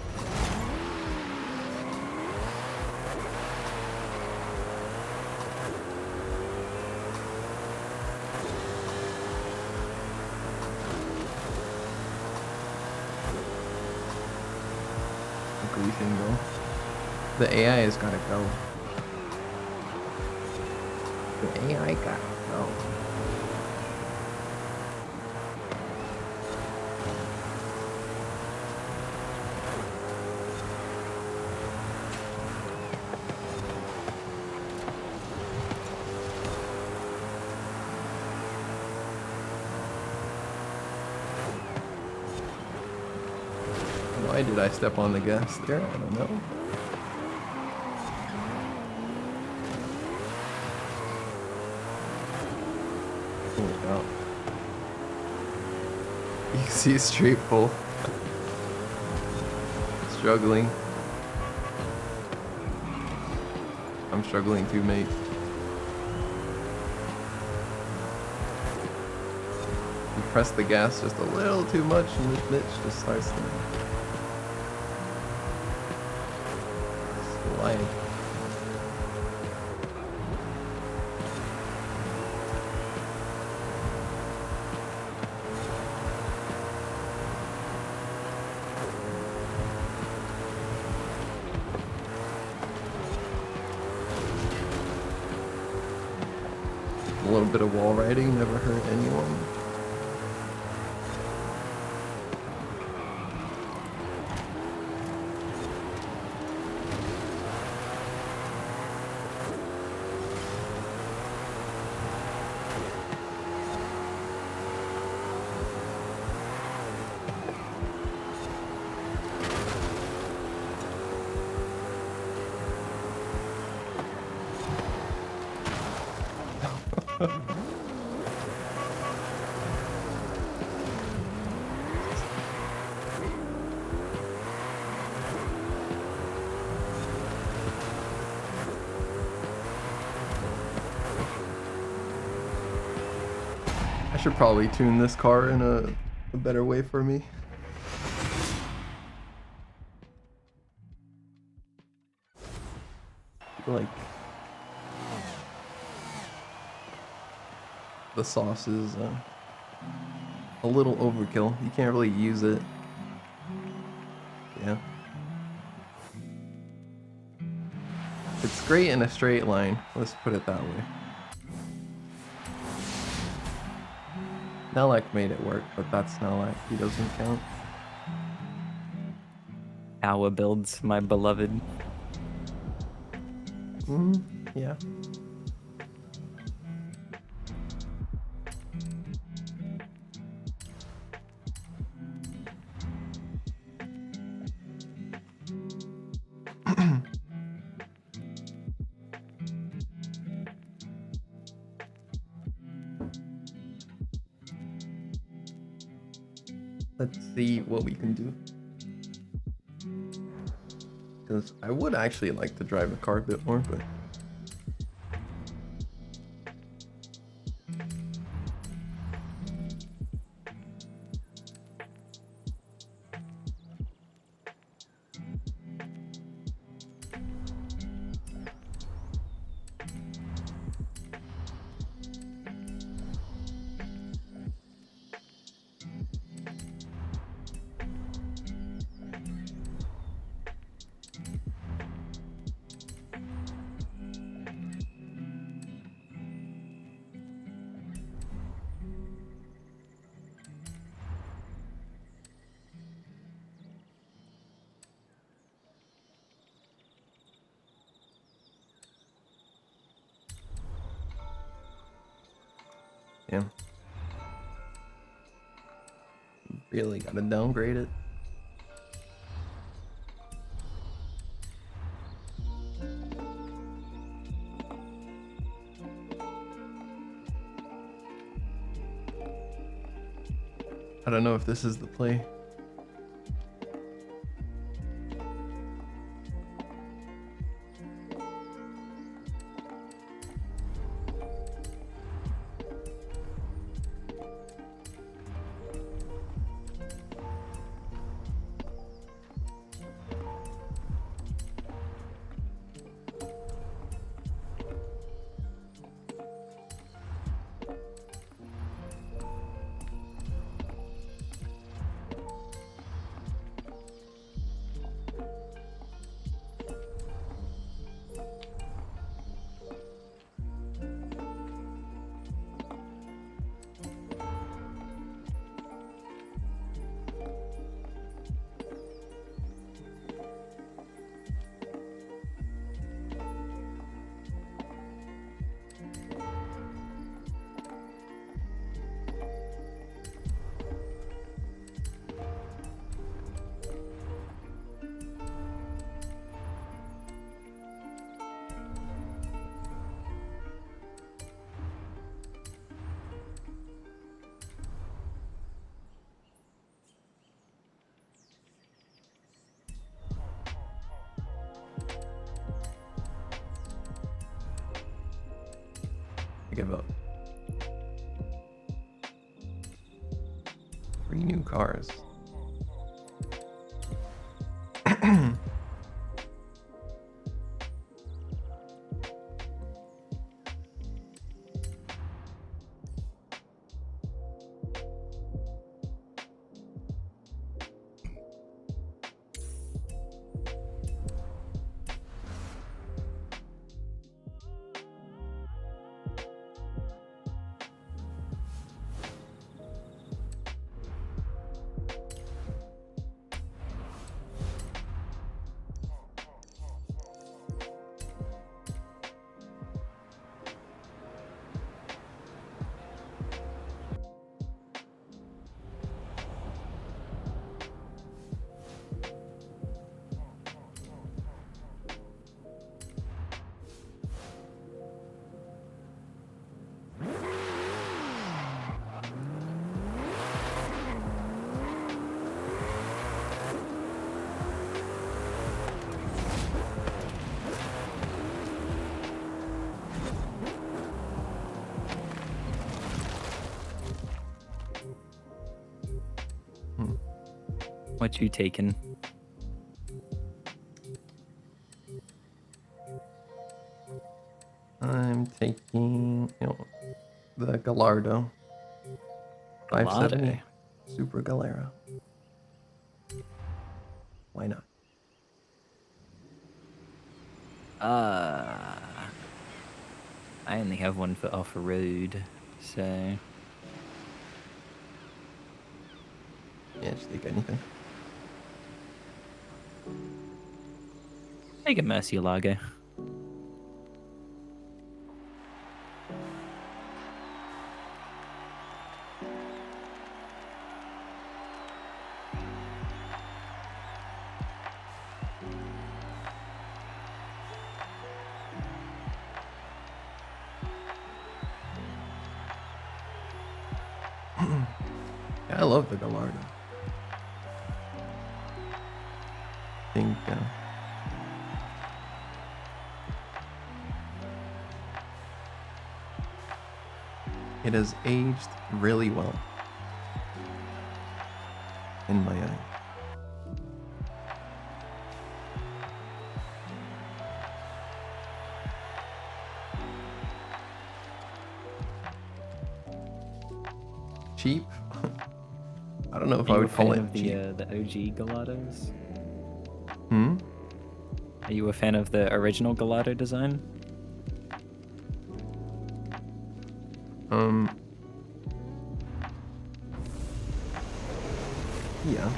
Speaker 5: Griefing though. The AI has gotta go. The AI gotta go. Why did I step on the gas there? I don't know. Holy cow. You can see straight full. Struggling. I'm struggling too, mate. You press the gas just a little too much and this bitch just starts to slide. A little bit of wall riding never hurt anyone. I should probably tune this car in a better way for me. Like the sauce is a little overkill. You can't really use it. Yeah. It's great in a straight line. Let's put it that way. Nalak made it work, but that's Nalak. He doesn't count.
Speaker 16: Our builds, my beloved.
Speaker 5: Yeah. Let's see what we can do. Because I would actually like to drive the car a bit more, but... Yeah. Really gotta downgrade it. I don't know if this is the play. give up. 3 new cars.
Speaker 16: What you taking?
Speaker 5: I'm taking, the Gallardo. 570 Super Galera. Why not?
Speaker 16: I only have one for off-road, so...
Speaker 5: Yeah, just take anything.
Speaker 16: Take a Murcielago.
Speaker 5: Yeah, I love the Gallardo. I think it has aged really well in my eye. Cheap? I don't know if I would call it cheap.
Speaker 16: The OG Gallardos?
Speaker 5: Hmm?
Speaker 16: Are you a fan of the original Gallardo design?
Speaker 5: Yeah.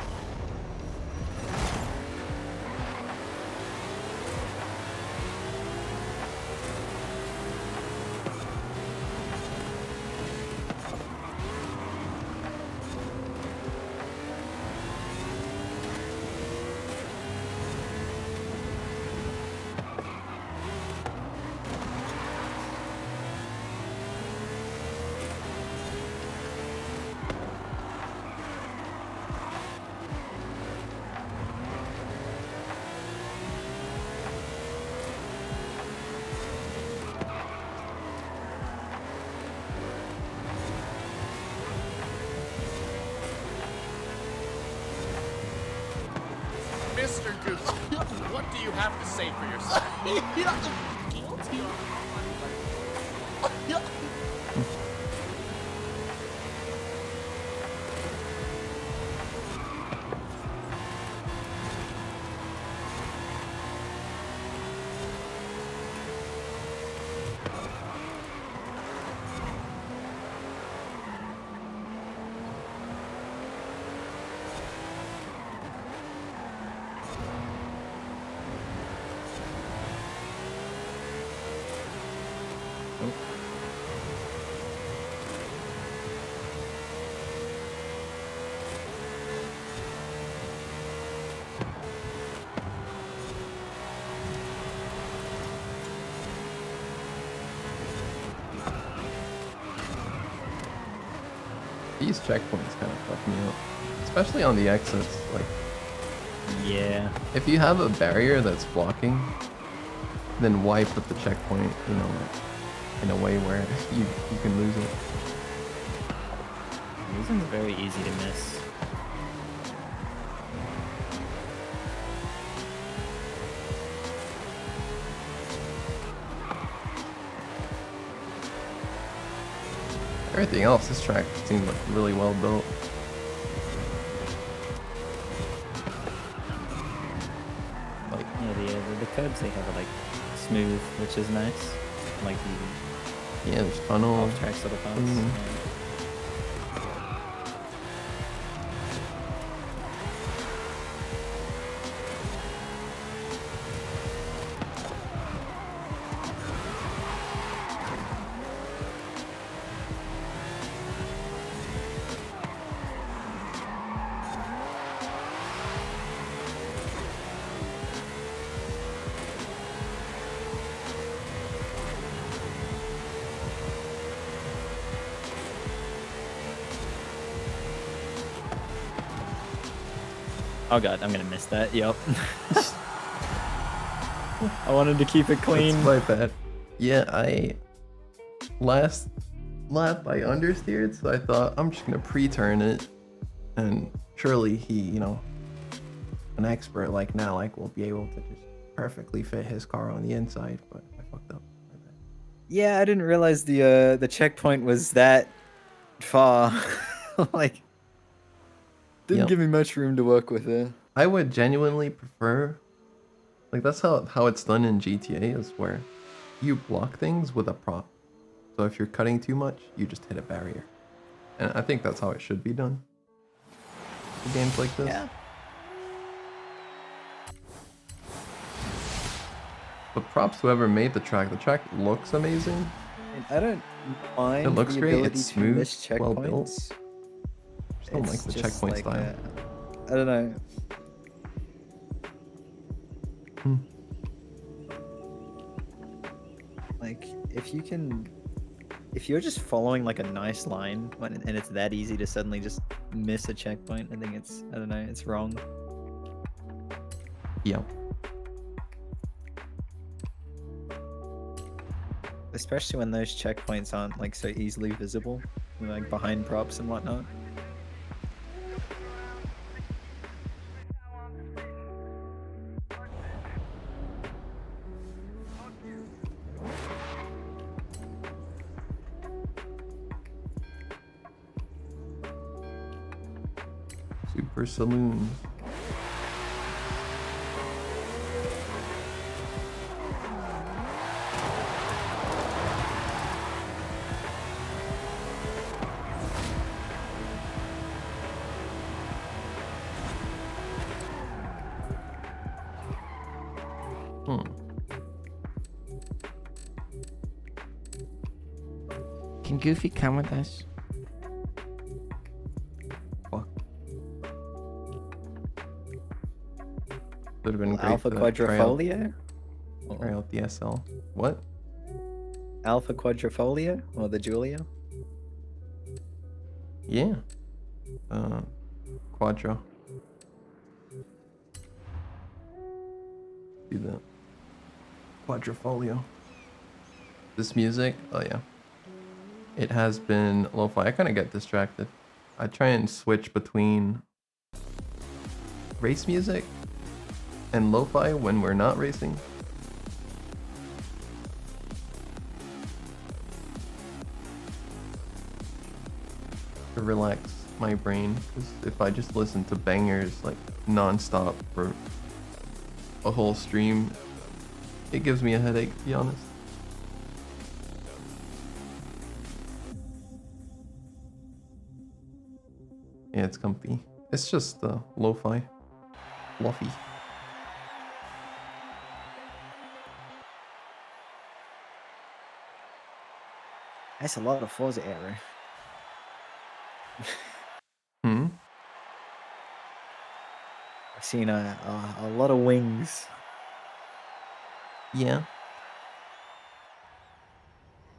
Speaker 3: Mr. Goose, what do you have to say for yourself? Guilty.
Speaker 5: These checkpoints kind of fuck me up, especially on the exits. Like,
Speaker 16: yeah,
Speaker 5: if you have a barrier that's blocking, then why put the checkpoint, in a way where you can lose it.
Speaker 16: These ones are very easy to miss.
Speaker 5: Everything else, this track seems like really well built. Like,
Speaker 16: Yeah, the curbs they have are like smooth, which is nice. Like the
Speaker 5: there's tunnel.
Speaker 16: off-track sort of parts.
Speaker 5: Mhm.
Speaker 16: Yeah. Oh god, I'm gonna miss that. Yep. I wanted to keep it clean.
Speaker 5: That's my bad. Yeah, last lap I understeered, so I thought I'm just gonna pre-turn it, and surely he, you know, an expert like Nalek will be able to just perfectly fit his car on the inside, but I fucked up.
Speaker 16: Yeah, I didn't realize the checkpoint was that far. Like, didn't
Speaker 5: Yep.
Speaker 16: give me much room to work with there.
Speaker 5: I would genuinely prefer, like that's how it's done in GTA, is where you block things with a prop. So if you're cutting too much, you just hit a barrier. And I think that's how it should be done in games like this.
Speaker 16: Yeah.
Speaker 5: But props whoever made the track. The track looks amazing.
Speaker 16: And I don't mind
Speaker 5: It looks
Speaker 16: the
Speaker 5: great,
Speaker 16: ability
Speaker 5: it's
Speaker 16: to miss
Speaker 5: smooth, well built.
Speaker 16: checkpoints.
Speaker 5: Just don't like the checkpoint style.
Speaker 16: I don't know. Like, if you're just following like a nice line and it's that easy to suddenly just miss a checkpoint, I think I don't know, it's wrong.
Speaker 5: Yeah.
Speaker 16: Especially when those checkpoints aren't like so easily visible, like behind props and whatnot.
Speaker 5: Super Saloon.
Speaker 18: Can Goofy come with us?
Speaker 5: Would have been great
Speaker 16: Alpha
Speaker 5: to
Speaker 16: Quadrifoglio?
Speaker 5: Try out the SL. What?
Speaker 16: Alpha Quadrifoglio or the Giulio?
Speaker 5: Yeah. Quadro. Do that. Quadrifolio. This music, oh yeah. It has been lo-fi. I kind of get distracted. I try and switch between race music and lo-fi when we're not racing. To relax my brain, because if I just listen to bangers like non-stop for a whole stream, it gives me a headache, to be honest. Yeah, it's comfy. It's just lo-fi. Fluffy.
Speaker 16: That's a lot of Forza error. I've seen a lot of wings.
Speaker 5: Yeah.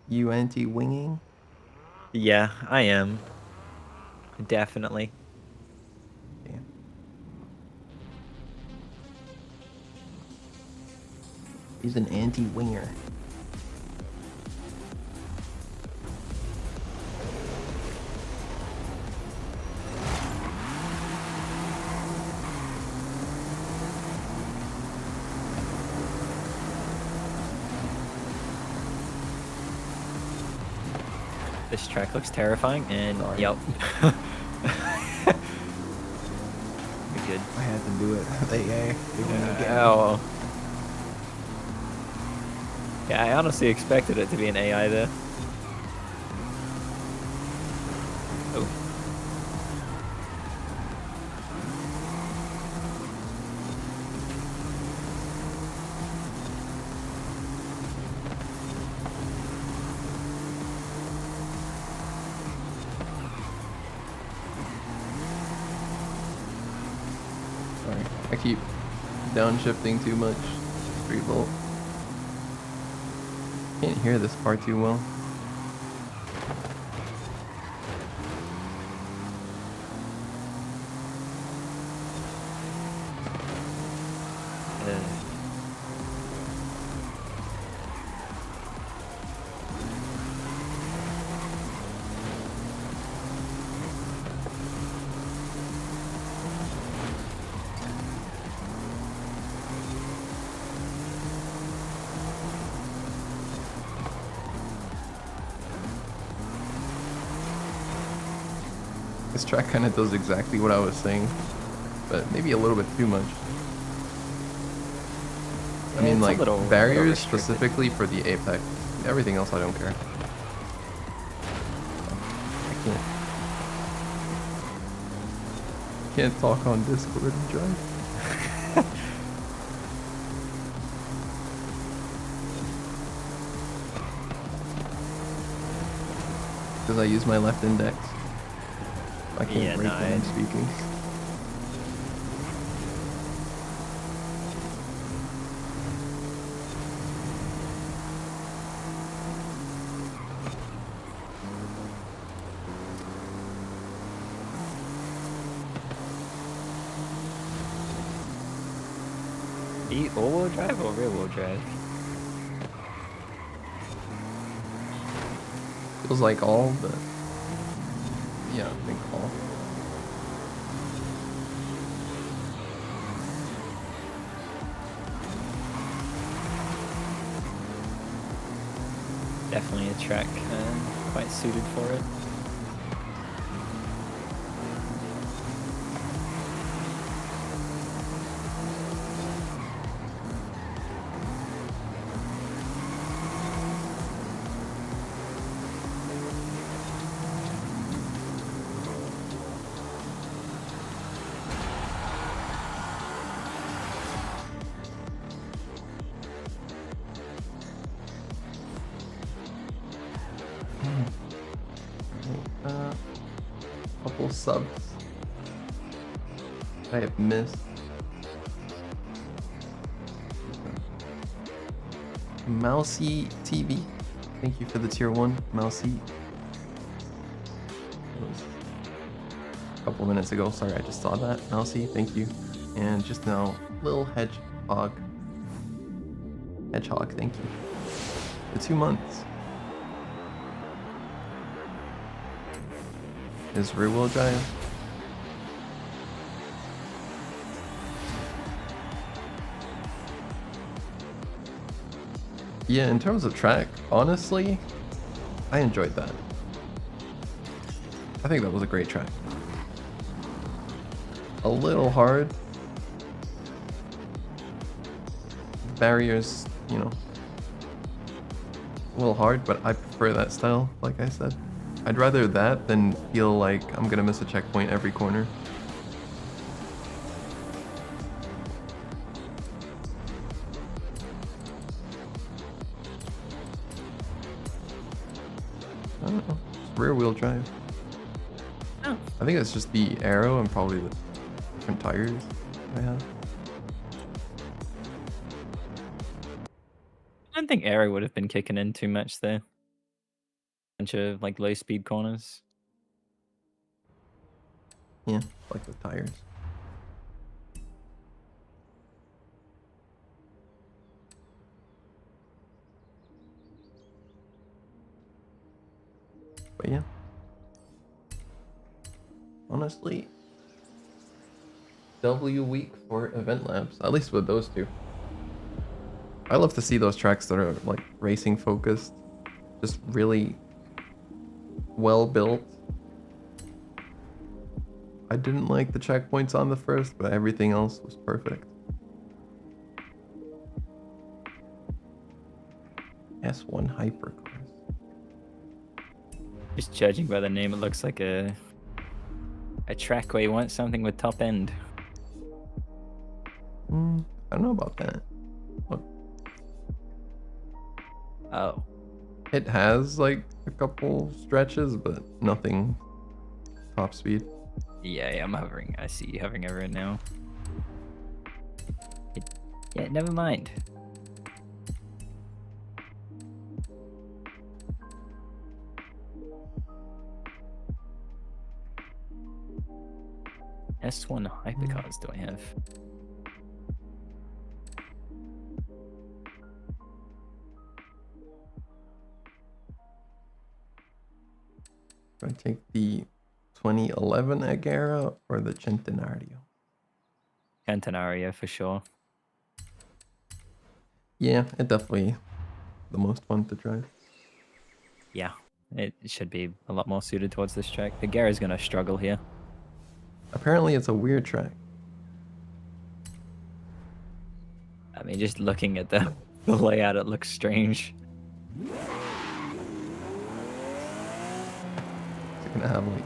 Speaker 5: You anti-winging?
Speaker 16: Yeah, I am. Definitely.
Speaker 5: He's an anti-winger.
Speaker 16: This track looks terrifying, and
Speaker 5: Sorry.
Speaker 16: yep. You're good.
Speaker 1: I had to do it. They wanted to get me.
Speaker 16: Oh. Yeah, I honestly expected it to be an AI there. Oh.
Speaker 5: Sorry, I keep downshifting too much. Street Bolt. Can't hear this car too well. This track kind of does exactly what I was saying, but maybe a little bit too much. I mean, like, barriers specifically for the apex. Everything else I don't care. I can't talk on Discord and drive. Because I use my left index. I can't break when I'm speaking.
Speaker 16: All-wheel drive or rear-wheel drive?
Speaker 5: Feels like all, but yeah, I think all.
Speaker 16: Definitely a track quite suited for it.
Speaker 5: Couple subs I have missed. Mousy TV, thank you for the tier 1, Mousy. That was a couple minutes ago, sorry, I just saw that. Mousy, thank you. And just now, Lil Hedgehog, thank you. The 2 months. Is rear wheel drive? Yeah, in terms of track, honestly, I enjoyed that. I think that was a great track. A little hard. Barriers, you know, a little hard, but I prefer that style, like I said. I'd rather that than feel like I'm gonna miss a checkpoint every corner. I don't know. It's rear wheel drive.
Speaker 16: Oh.
Speaker 5: I think it's just the aero and probably the different tires I have.
Speaker 16: I don't think aero would have been kicking in too much there. Bunch of like low speed corners.
Speaker 5: Yeah, like the tires. But yeah. Honestly, W week for event labs, at least with those two. I love to see those tracks that are like racing focused, just really well built. I didn't like the checkpoints on the first, but everything else was perfect. S1 hypercars.
Speaker 16: Just judging by the name, it looks like a track where you want something with top end.
Speaker 5: I don't know about that. Look.
Speaker 16: Oh.
Speaker 5: It has like a couple stretches, but nothing top speed.
Speaker 16: Yeah, I'm hovering. I see you hovering over it now. Yeah, never mind. S1 hypercars do I have?
Speaker 5: Do I take the 2011 Agera or the Centenario?
Speaker 16: Centenario for sure.
Speaker 5: Yeah, it definitely the most fun to drive.
Speaker 16: Yeah, it should be a lot more suited towards this track. The Agera's gonna struggle here.
Speaker 5: Apparently it's a weird track.
Speaker 16: I mean, just looking at the layout, it looks strange.
Speaker 5: It's gonna have like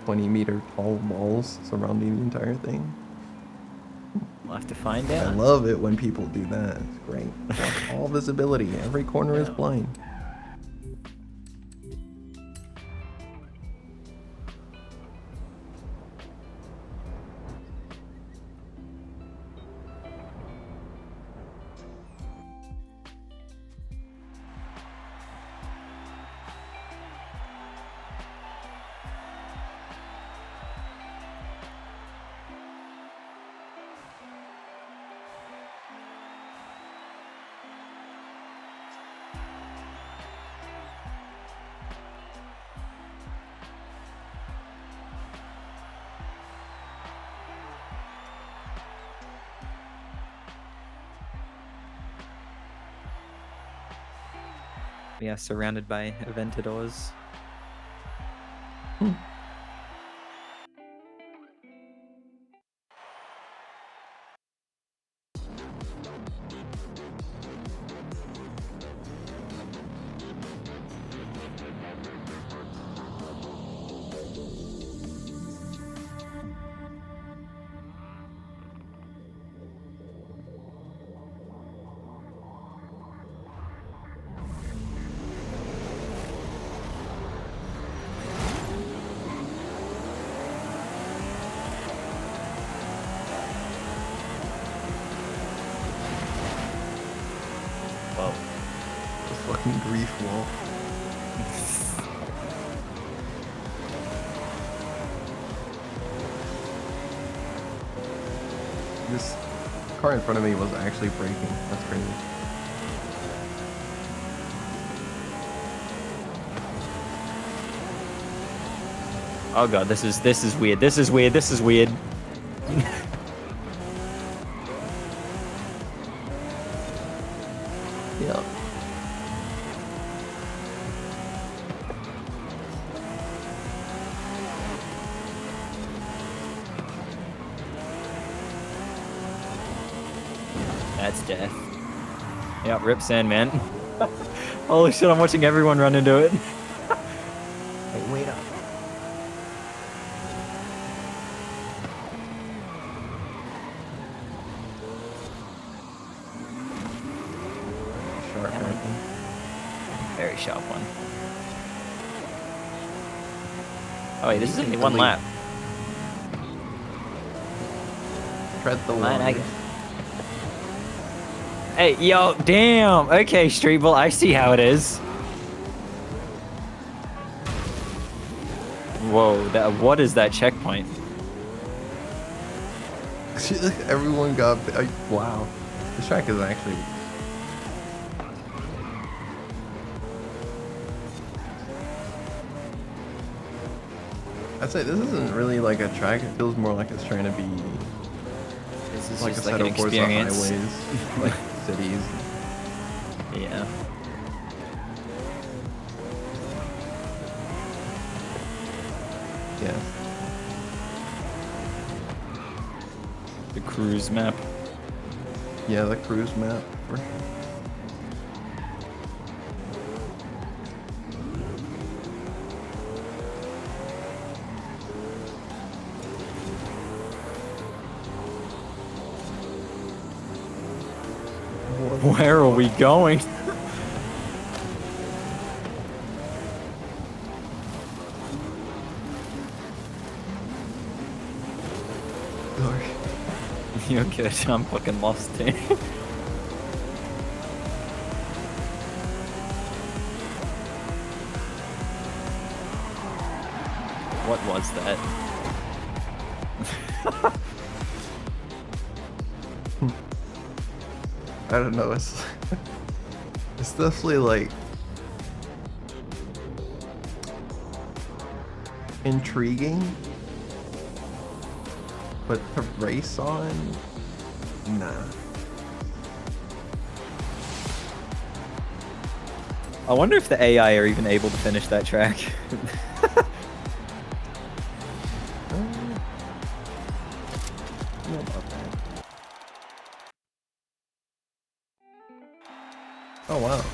Speaker 5: 20-meter tall walls surrounding the entire thing.
Speaker 16: We'll have to find
Speaker 5: I
Speaker 16: out.
Speaker 5: love it when people do that. It's great. All visibility. Every corner is blind.
Speaker 16: We are surrounded by Aventadors. Whoa.
Speaker 5: The fucking grief wall. This car in front of me was actually braking. That's crazy.
Speaker 16: Oh god, this is weird. This is weird. This is weird.
Speaker 5: Yeah.
Speaker 16: That's death. Yeah, rip Sandman. Holy shit, I'm watching everyone run into it.
Speaker 1: Hey, wait up.
Speaker 5: Sharp braking.
Speaker 16: Very sharp one. Oh wait, this is
Speaker 5: You
Speaker 16: only
Speaker 5: can
Speaker 16: one
Speaker 5: delete.
Speaker 16: lap.
Speaker 5: Tread the
Speaker 16: Man,
Speaker 5: line.
Speaker 16: Hey, yo, damn. Okay, Streetball, I see how it is. Whoa, what is that checkpoint?
Speaker 5: Everyone got... wow. This track is actually... I'd say this isn't really like a track. It feels more like it's trying to be
Speaker 16: This is
Speaker 5: like a
Speaker 16: just
Speaker 5: set
Speaker 16: like an
Speaker 5: of Forza
Speaker 16: experience.
Speaker 5: highways, like cities.
Speaker 16: Yeah.
Speaker 5: Yeah.
Speaker 16: The cruise map.
Speaker 5: Yeah, the cruise map. For sure.
Speaker 16: Where are we going? You're good. I'm fucking lost here. What was that?
Speaker 5: I don't know. It's it's definitely like intriguing, but to race on, nah.
Speaker 16: I wonder if the AI are even able to finish that track.
Speaker 5: Oh wow.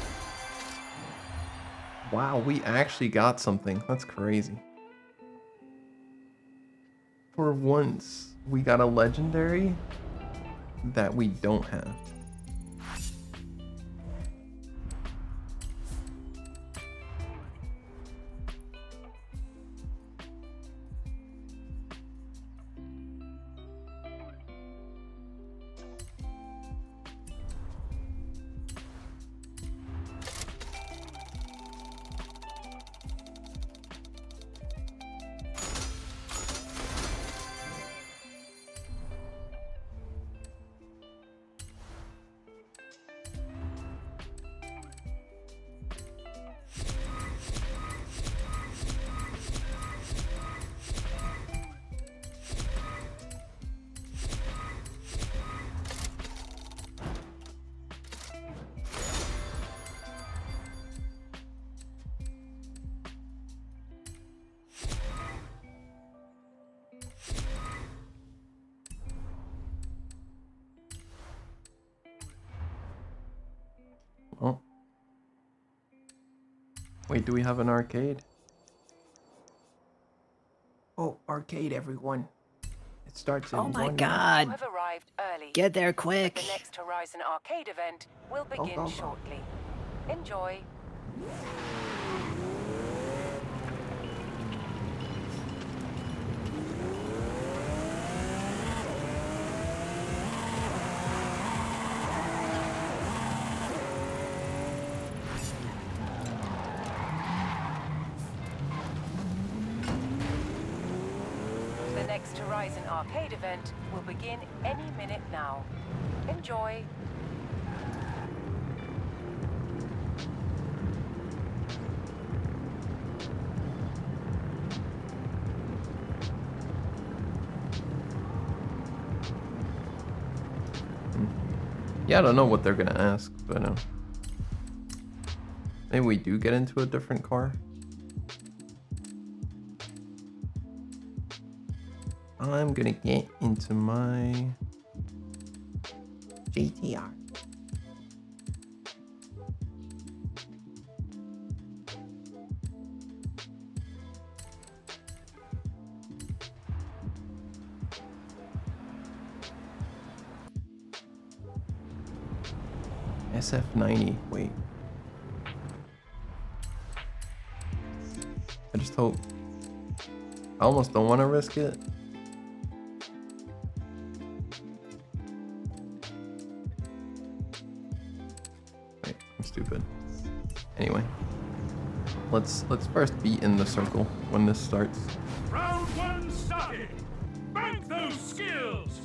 Speaker 5: Wow, we actually got something. That's crazy. For once, we got a legendary that we don't have. Oh. Wait, do we have an arcade? Oh, arcade, everyone. It starts in
Speaker 18: Oh my
Speaker 5: 1
Speaker 18: God.
Speaker 17: You have arrived early.
Speaker 18: Get there quick.
Speaker 17: The next Horizon Arcade event will begin
Speaker 5: go.
Speaker 17: shortly. Enjoy. The next Horizon Arcade event will begin any minute now. Enjoy.
Speaker 5: Yeah, I don't know what they're gonna ask, but maybe we do get into a different car. I'm gonna get into my GTR. SF90, wait. I just hope. I almost don't want to risk it. Wait, I'm stupid. Anyway, let's first be in the circle when this starts.
Speaker 14: Round one started. Bank those skills.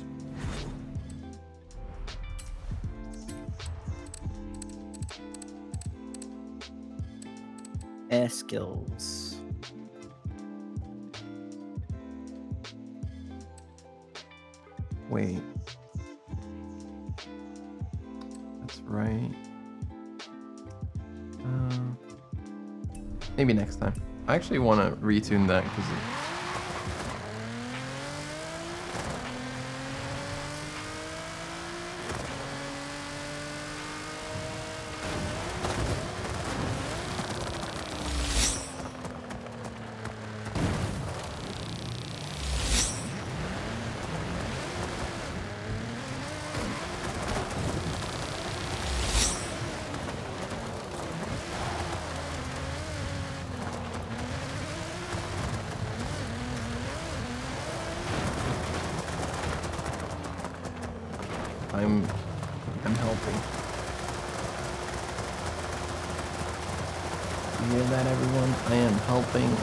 Speaker 16: Air skills.
Speaker 5: Wait. That's right. Maybe next time. I actually want to retune that because I'm helping. You hear that, everyone? I am helping.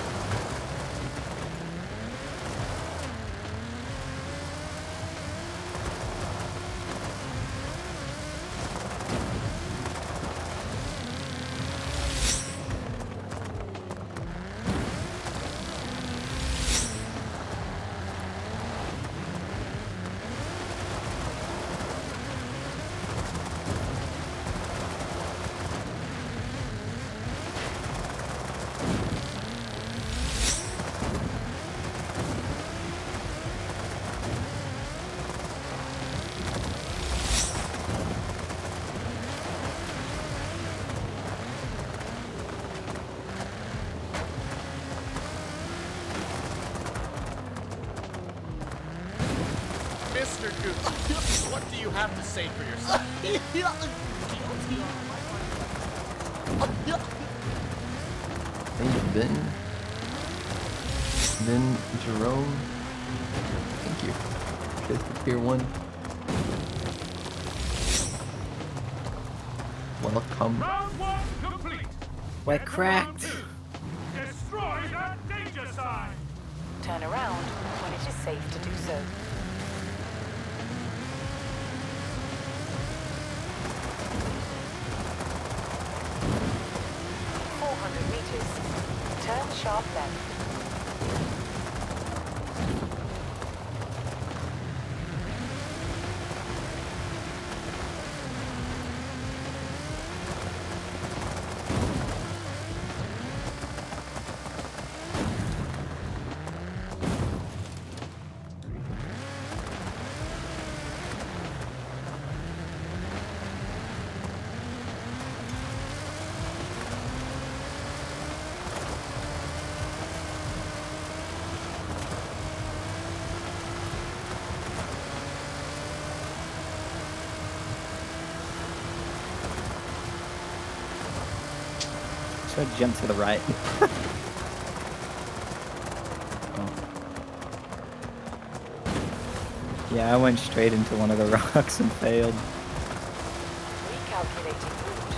Speaker 3: Mr. Goose, what do you have to say for yourself?
Speaker 5: Hey, Ben Jerome. Thank you. Cheers for tier 1. Welcome.
Speaker 14: Round 1 complete.
Speaker 18: We're cracked.
Speaker 14: Destroy that danger sign.
Speaker 17: Turn around when it is safe to do so. In 400 meters, turn sharp left.
Speaker 16: Should I jump to the right? Yeah, I went straight into one of the rocks and failed.
Speaker 17: Recalculating route.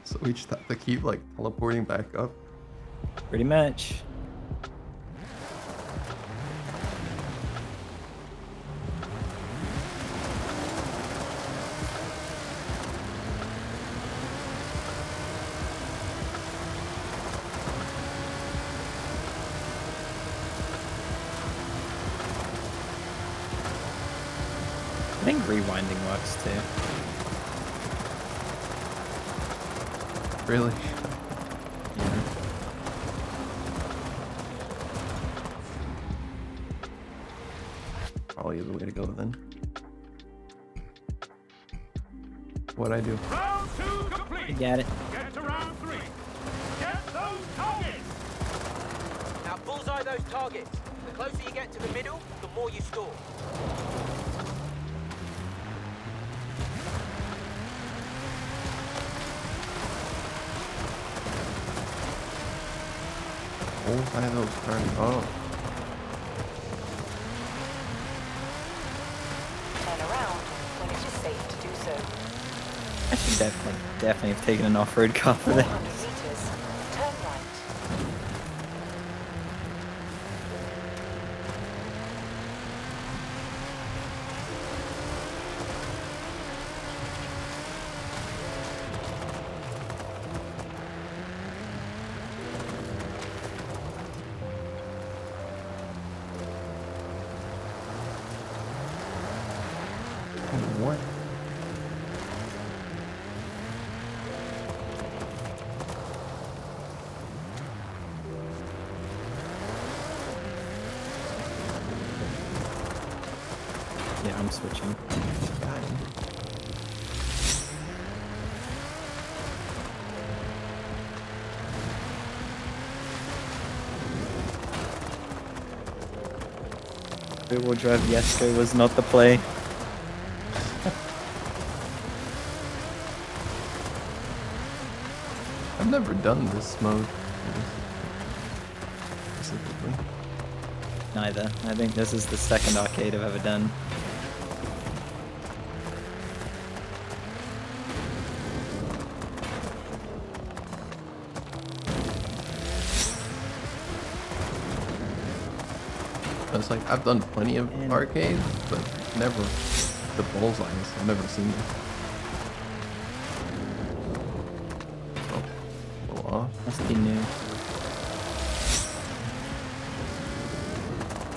Speaker 5: So we just have to keep like teleporting back up.
Speaker 16: Pretty much. I think rewinding works too.
Speaker 5: Really?
Speaker 16: Yeah.
Speaker 5: Probably the way to go then. What'd I do?
Speaker 14: Round 2 complete.
Speaker 16: You got it.
Speaker 14: Get to round 3. Get those targets.
Speaker 15: Now bullseye those targets. The closer you get to the middle, the more you score.
Speaker 5: Bullseye those turns. Oh.
Speaker 17: Turn around when it is safe to do so.
Speaker 16: I should definitely have taken an off-road car for
Speaker 17: 400
Speaker 16: this.
Speaker 17: meters, turn right.
Speaker 5: What?
Speaker 16: Yeah, I'm switching. Rear-wheel drive Yesko was not the play.
Speaker 5: never done this mode specifically.
Speaker 16: Neither. I think this is the second arcade I've ever done.
Speaker 5: It's like I've done plenty of arcades, but never the bullseyes. I've never seen them. Oh, a little off.
Speaker 16: Must be new.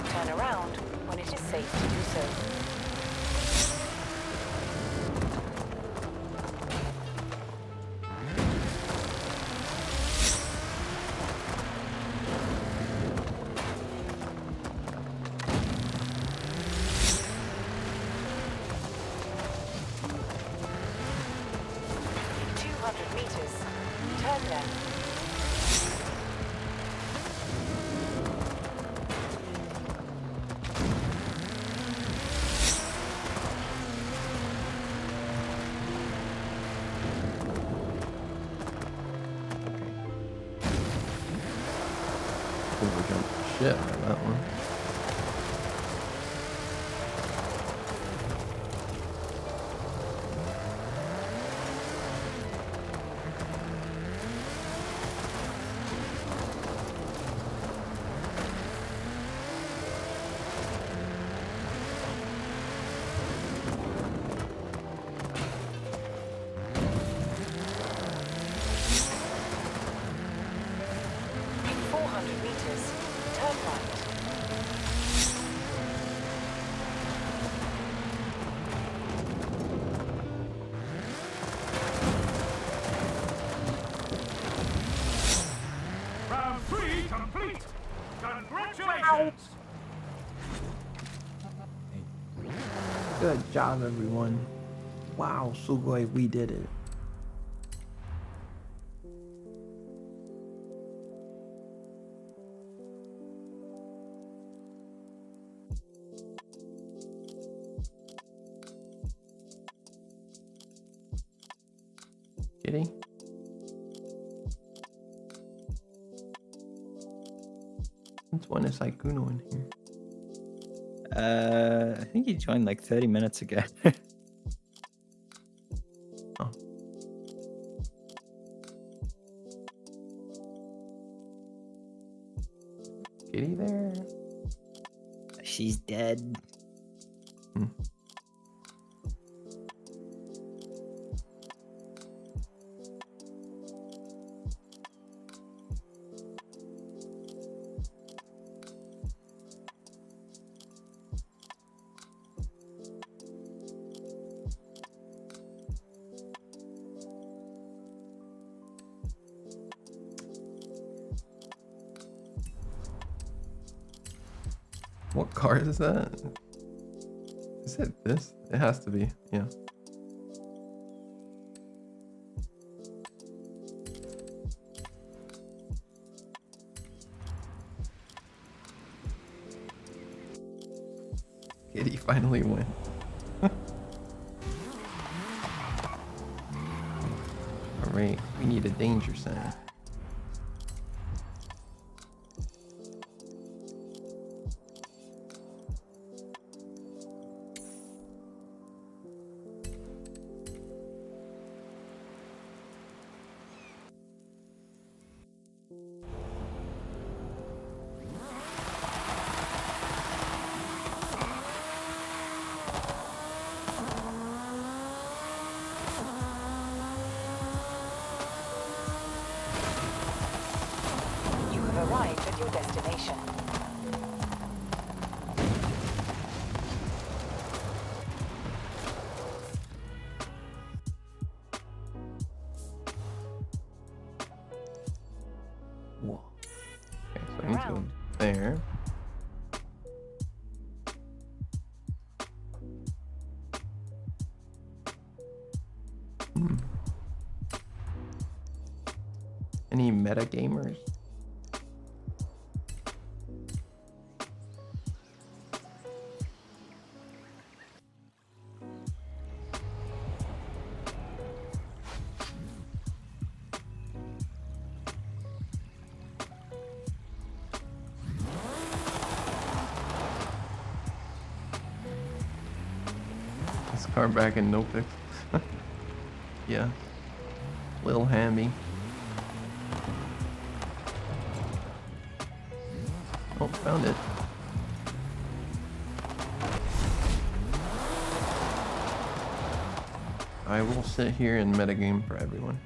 Speaker 17: Turn around when it is safe to do so.
Speaker 5: Overjumped the shit out of that one.
Speaker 14: Round 3 complete. Congratulations.
Speaker 1: Good job, everyone. Wow, Sugoi, we did it.
Speaker 5: Kitty? Since when is Saikuno in here?
Speaker 16: I think he joined like 30 minutes ago.
Speaker 5: Oh. Kitty there?
Speaker 18: She's dead.
Speaker 5: Hmm. What car is that? Is it this? It has to be, yeah. Kitty finally win. Alright, we need a danger sign.
Speaker 17: You have arrived at your destination.
Speaker 5: Whoa. Okay, so I need to go there. Any meta gamers? Car back in NoPixel. Yeah. Little hammy. Oh, found it. I will sit here and metagame for everyone.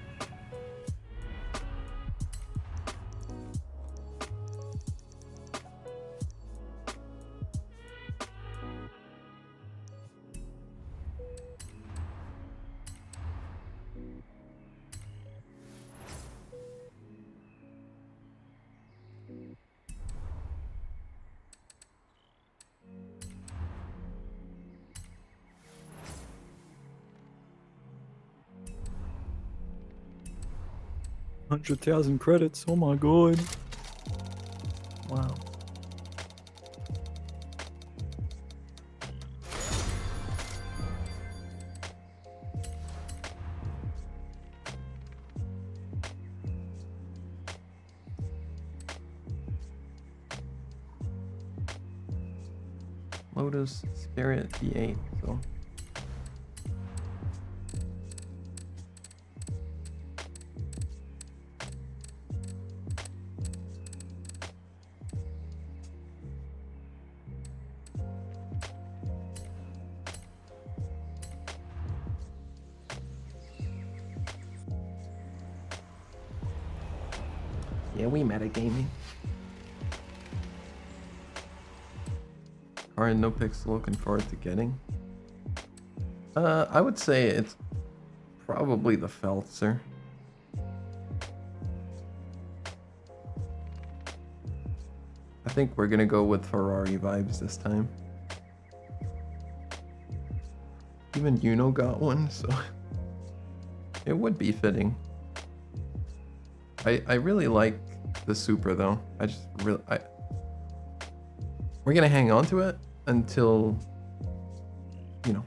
Speaker 16: $100,000 credits. Oh my god. Wow.
Speaker 5: Lotus Spirit V8. So. Yeah, we metagaming. Car in NoPixel looking forward to getting. I would say it's probably the Feltzer. I think we're gonna go with Ferrari vibes this time. Even Yuno got one, so it would be fitting. I really like the Supra though. We're gonna hang on to it until, you know,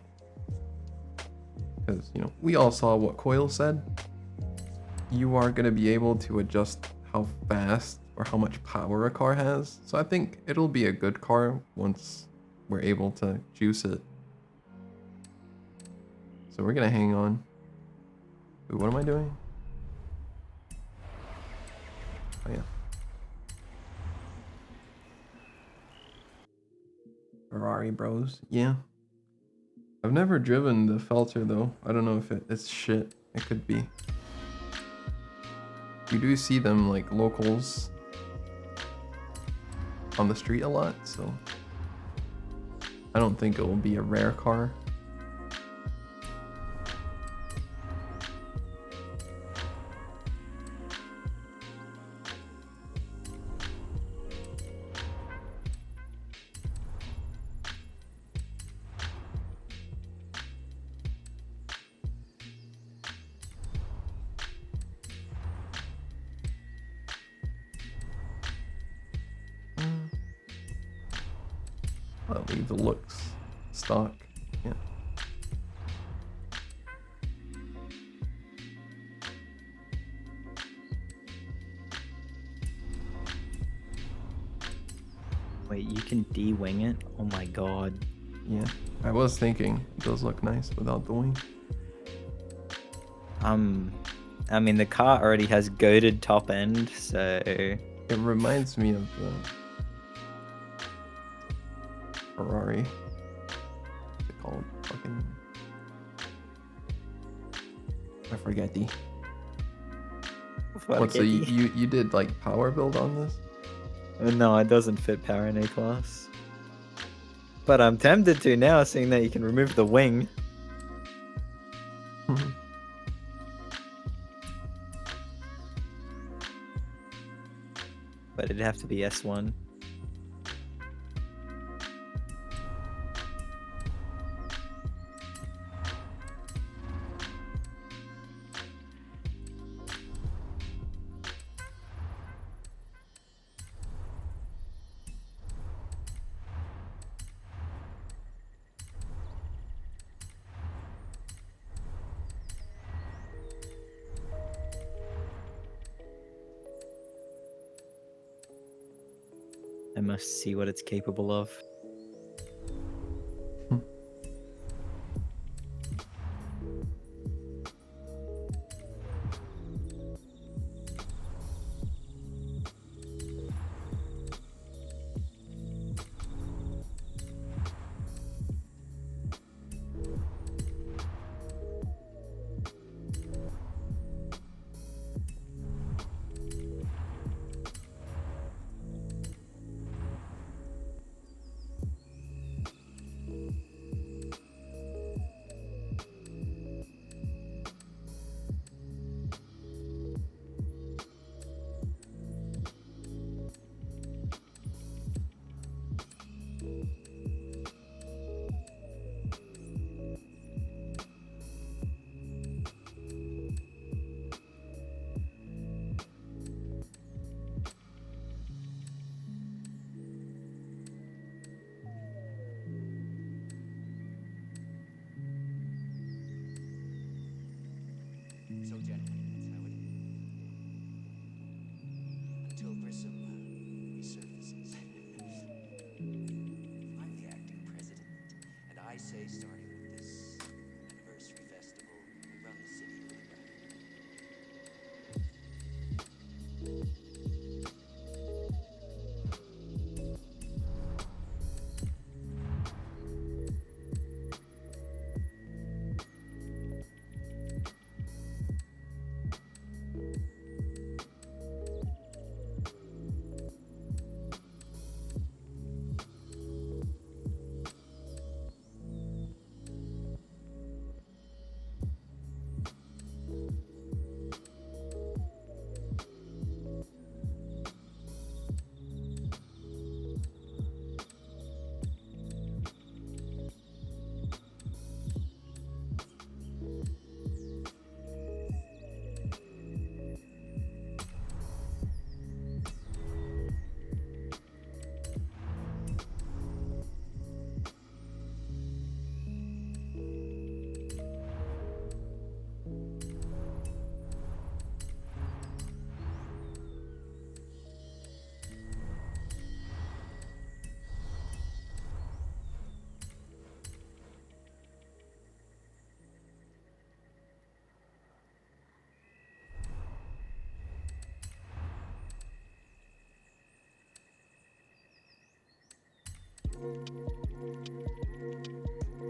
Speaker 5: because, you know, we all saw what Coil said. You are gonna be able to adjust how fast or how much power a car has. So I think it'll be a good car once we're able to juice it. So we're gonna hang on. Wait, what am I doing? Oh yeah. Ferrari bros. Yeah. I've never driven the Felter though. I don't know if it's shit. It could be. You do see them like locals on the street a lot, so I don't think it will be a rare car. I'll leave the looks stock. Yeah.
Speaker 16: Wait, you can de-wing it? Oh my god.
Speaker 5: Yeah. I was thinking it does look nice without the wing.
Speaker 16: I mean, the car already has goated top end, so
Speaker 5: it reminds me of the Ferrari. What's it called? Fucking, I forget the. What? So you did like power build on this?
Speaker 16: No, it doesn't fit power in A class. But I'm tempted to now, seeing that you can remove the wing. But it'd have to be S1. I must see what it's capable of.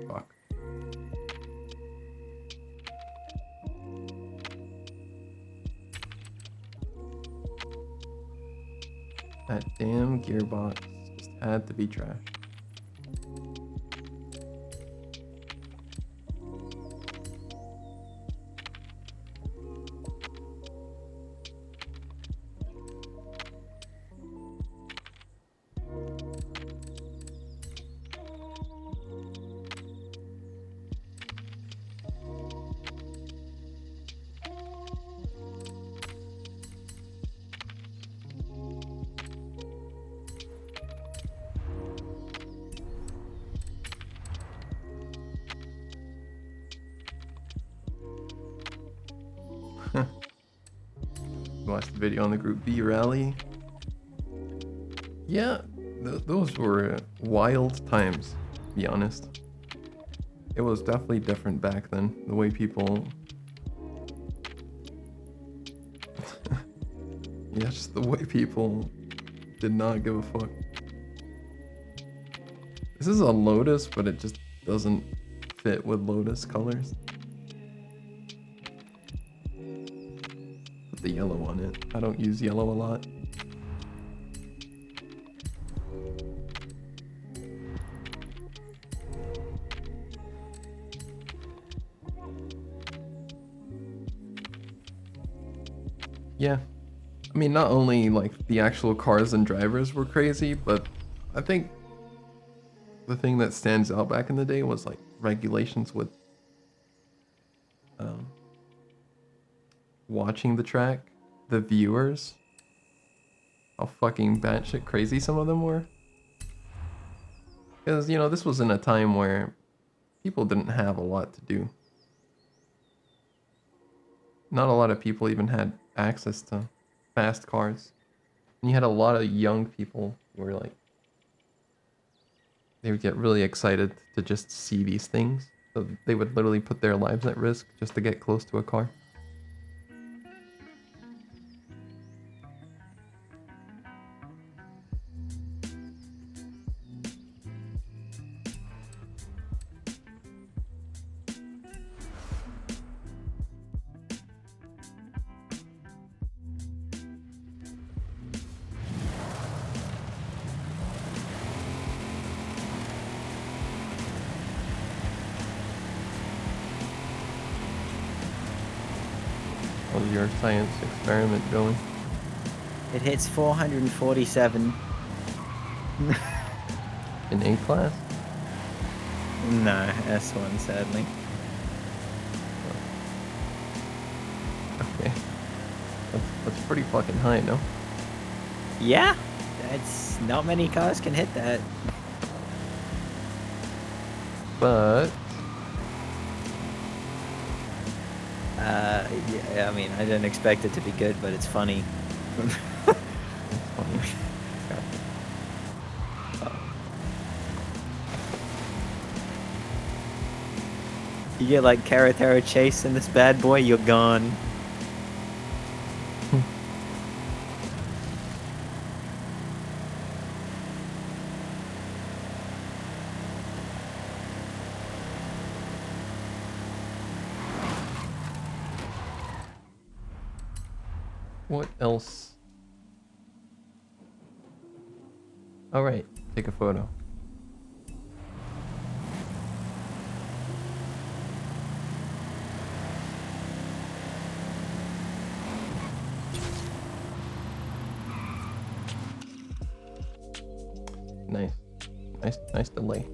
Speaker 5: Fuck. That damn gearbox just had to be trashed. Watched the video on the Group B rally. Yeah, those were wild times, to be honest. It was definitely different back then. The way people... yeah, just the way people did not give a fuck. This is a Lotus, but it just doesn't fit with Lotus colors. The yellow on it. I don't use yellow a lot. Yeah. I mean, not only like the actual cars and drivers were crazy, but I think the thing that stands out back in the day was like regulations with watching the track, the viewers, how fucking batshit crazy some of them were. Because, you know, this was in a time where people didn't have a lot to do. Not a lot of people even had access to fast cars. And you had a lot of young people who were like, they would get really excited to just see these things. So they would literally put their lives at risk just to get close to a car. How's your science experiment going?
Speaker 18: It hits 447.
Speaker 5: In A class?
Speaker 16: No, S1 sadly.
Speaker 5: Okay. That's pretty fucking high, no?
Speaker 16: Yeah, that's not many cars can hit that.
Speaker 5: But
Speaker 16: yeah, I mean, I didn't expect it to be good, but it's funny.
Speaker 5: it's funny.
Speaker 16: You get like Caratera chase in this bad boy, you're gone.
Speaker 5: What else? All right, take a photo. Nice delay.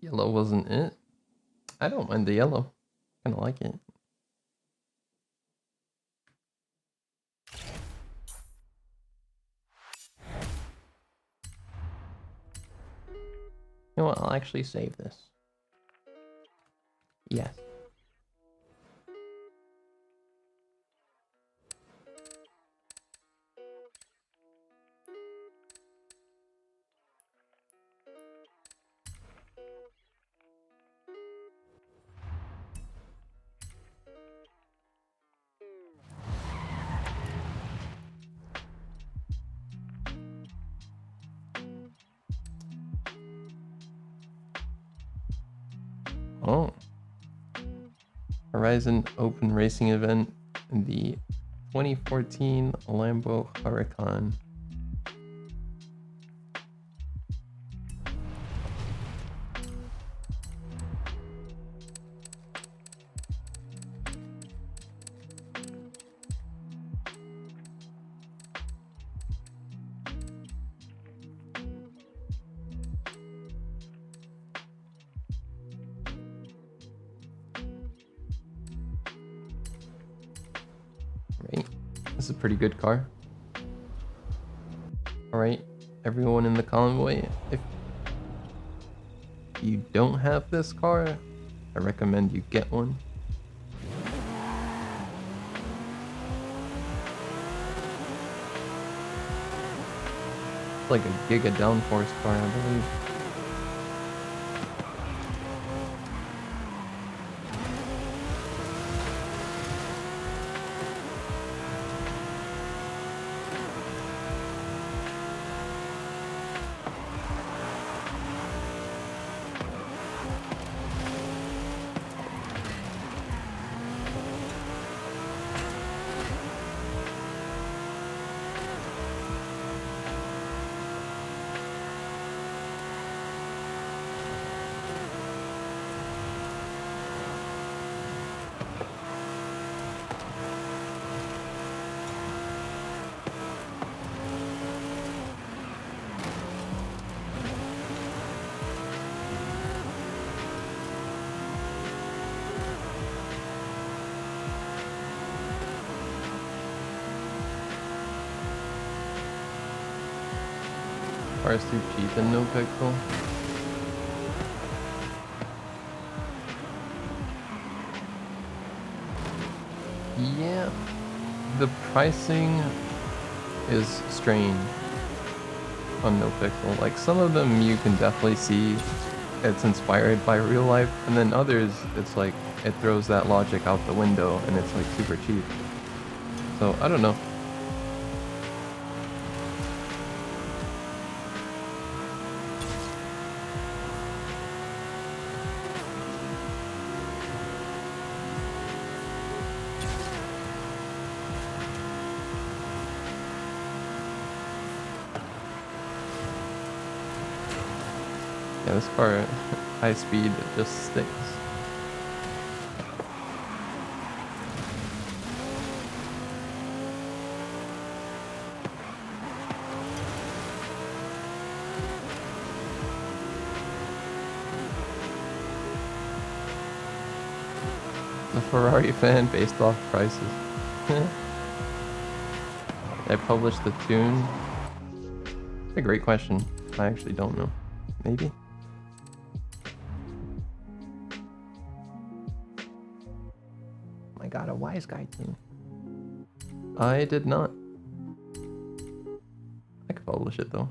Speaker 5: Yellow wasn't it? I don't mind the yellow. Kinda like it. You know what? I'll actually save this. Yes. Oh. Horizon Open Racing event in the 2014 Lambo Huracan. Right. This is a pretty good car. Alright, everyone in the convoy, if you don't have this car, I recommend you get one. It's like a Giga Downforce car, I believe. Car's too cheap in NoPixel. Yeah, the pricing is strange on NoPixel. Like some of them you can definitely see it's inspired by real life, and then others it's like it throws that logic out the window and it's like super cheap. So I don't know. Yeah, this car, high speed, it just sticks. The Ferrari fan based off prices. I published the tune. It's a great question. I actually don't know. Maybe? I got a wise guy tune. I did not. I could publish it though.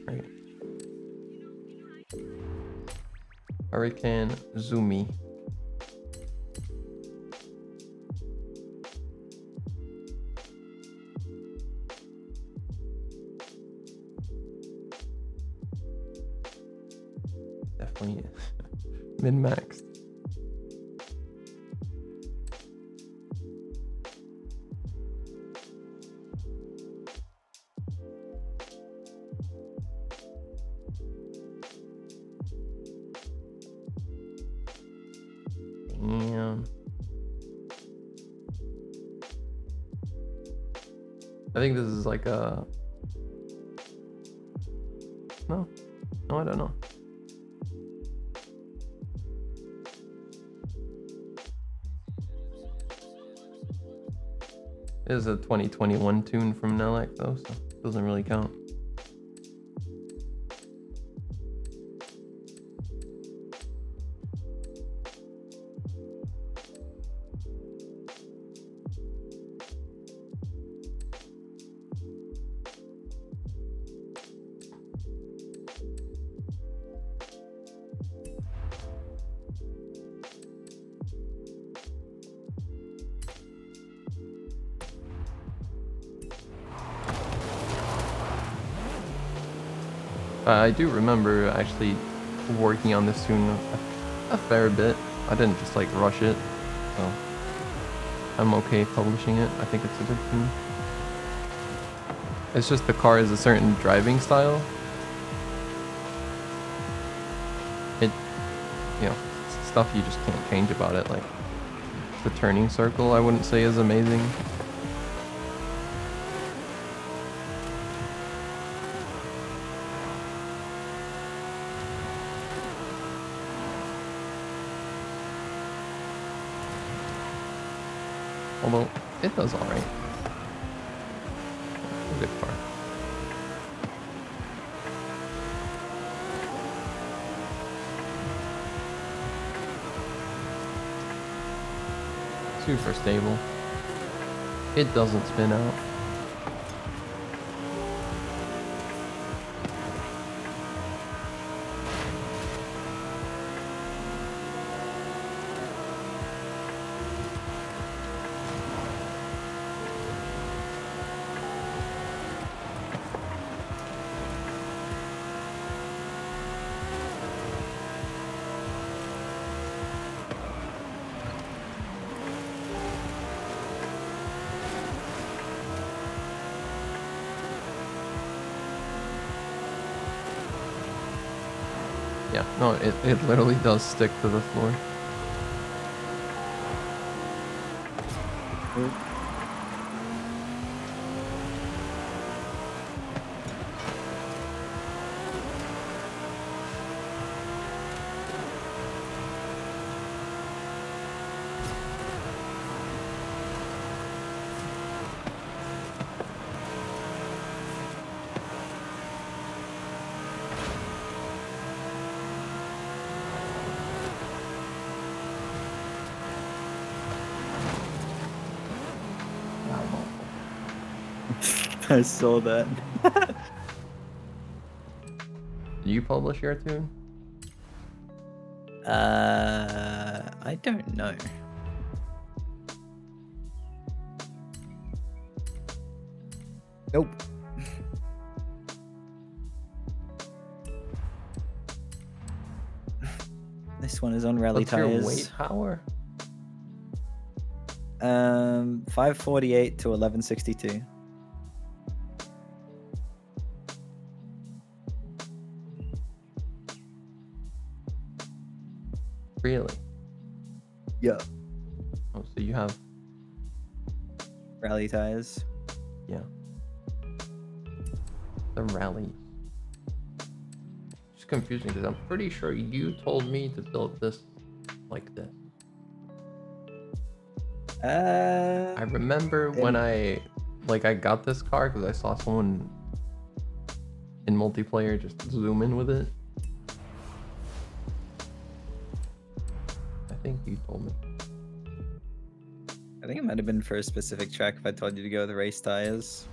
Speaker 5: Right. Hurricane Zumi. Definitely min-maxed. Damn. I think this is like a... No, I don't know. It is a 2021 tune from Nelec though, so it doesn't really count. I do remember actually working on this tune a fair bit. I didn't just like rush it, so I'm okay publishing it. I think it's a good tune. It's just the car is a certain driving style. It, you know, stuff you just can't change about it. Like the turning circle, I wouldn't say is amazing. Although, it does alright. A good car. Super stable. It doesn't spin out. Yeah, no, it literally does stick to the floor.
Speaker 16: I saw that.
Speaker 5: Do you publish your tune?
Speaker 16: I don't know.
Speaker 9: Nope.
Speaker 16: This one is on rally
Speaker 5: What's your
Speaker 16: tires.
Speaker 5: weight power?
Speaker 16: 548 to 1162.
Speaker 5: Really?
Speaker 9: Yeah.
Speaker 5: Oh, so you have
Speaker 16: Rally tires.
Speaker 5: yeah. The rally. It's confusing because I'm pretty sure you told me to build this like this. I remember when I got this car because I saw someone in multiplayer just zoom in with it. I think you told me.
Speaker 16: I think it might have been for a specific track if I told you to go with the race tires.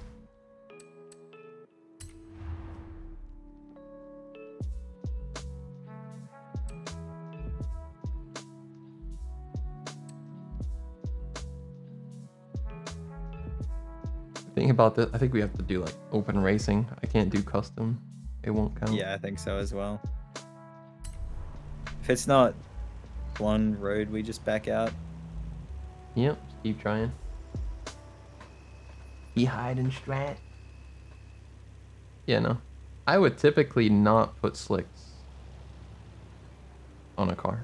Speaker 5: The thing about this, I think we have to do like open racing. I can't do custom. It won't count.
Speaker 16: Yeah, I think so as well. If it's not one road, we just back out.
Speaker 5: Yep, just keep trying. Be hiding strat. Yeah, no. I would typically not put slicks on a car.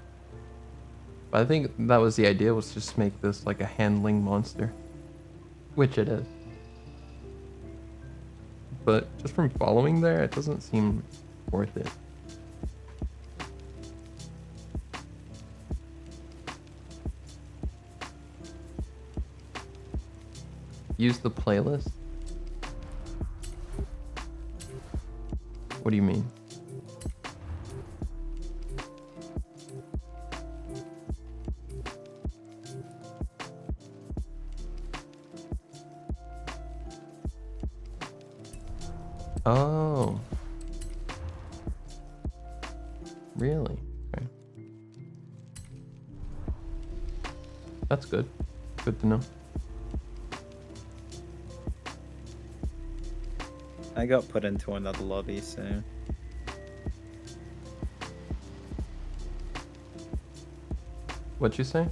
Speaker 5: But I think that was the idea, was just make this like a handling monster. Which it is. But just from following there, it doesn't seem worth it. Use the playlist? What do you mean? Oh. Really? Okay. That's good. Good to know.
Speaker 16: I got put into another lobby, so...
Speaker 5: What'd you say?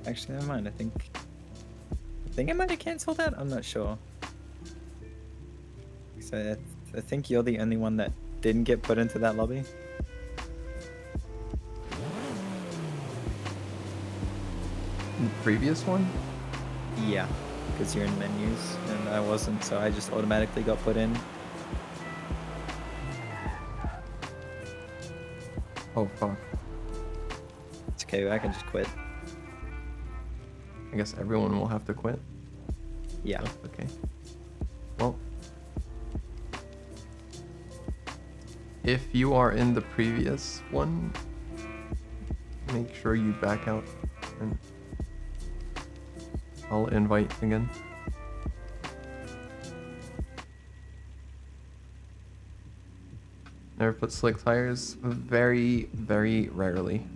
Speaker 16: Actually, never mind. I think I might have cancelled that. I'm not sure. So I think you're the only one that didn't get put into that lobby.
Speaker 5: The previous one?
Speaker 16: Yeah, because you're in menus and I wasn't, so I just automatically got put in.
Speaker 5: Oh fuck.
Speaker 16: It's okay, I can just quit.
Speaker 5: I guess everyone will have to quit.
Speaker 16: Yeah.
Speaker 5: Oh, okay. Well, if you are in the previous one, make sure you back out and I'll invite again. Never put slick tires? Very, very rarely.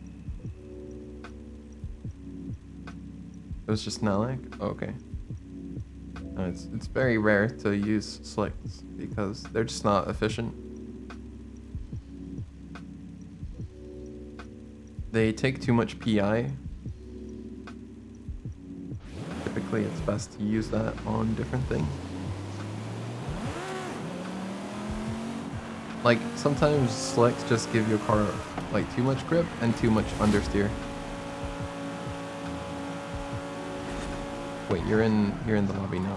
Speaker 5: It was just not like? Oh, okay. No, it's very rare to use slicks because they're just not efficient. They take too much PI. Typically it's best to use that on different things. Like, sometimes slicks just give your car like too much grip and too much understeer. Wait, you're in the lobby now,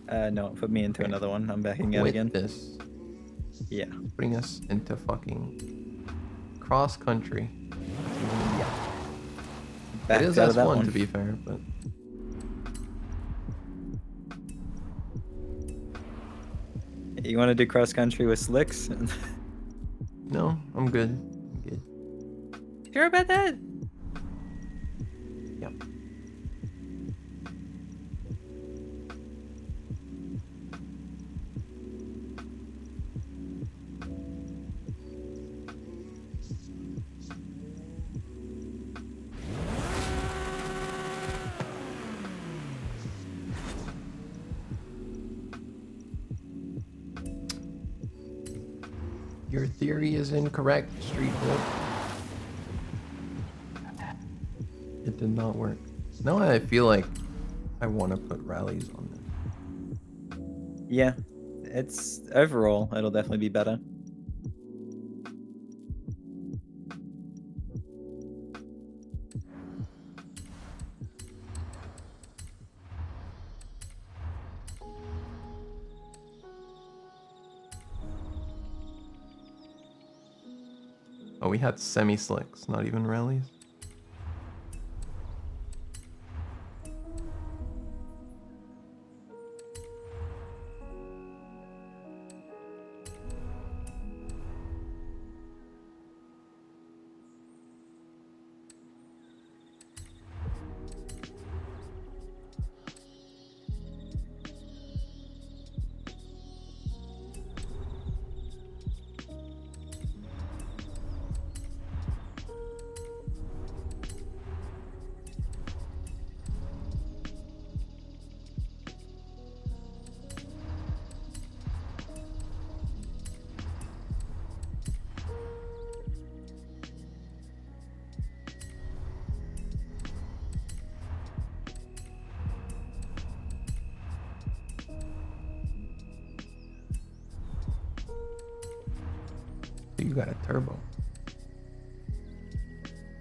Speaker 5: right?
Speaker 16: No, put me into another one. I'm backing out again.
Speaker 5: This.
Speaker 16: Yeah.
Speaker 5: Putting us into fucking cross country.
Speaker 16: Backed
Speaker 5: it is
Speaker 16: out of that
Speaker 5: S1
Speaker 16: one.
Speaker 5: to be fair, but
Speaker 16: You want to do cross country with slicks?
Speaker 5: no, I'm good. I'm good.
Speaker 16: Sure about that?
Speaker 5: Yep. Your theory is incorrect, Street Wolf. It did not work. Now I feel like I want to put rallies on this.
Speaker 16: Yeah, it's overall, it'll definitely be better.
Speaker 5: Oh, we had semi-slicks, not even rallies. You got a turbo.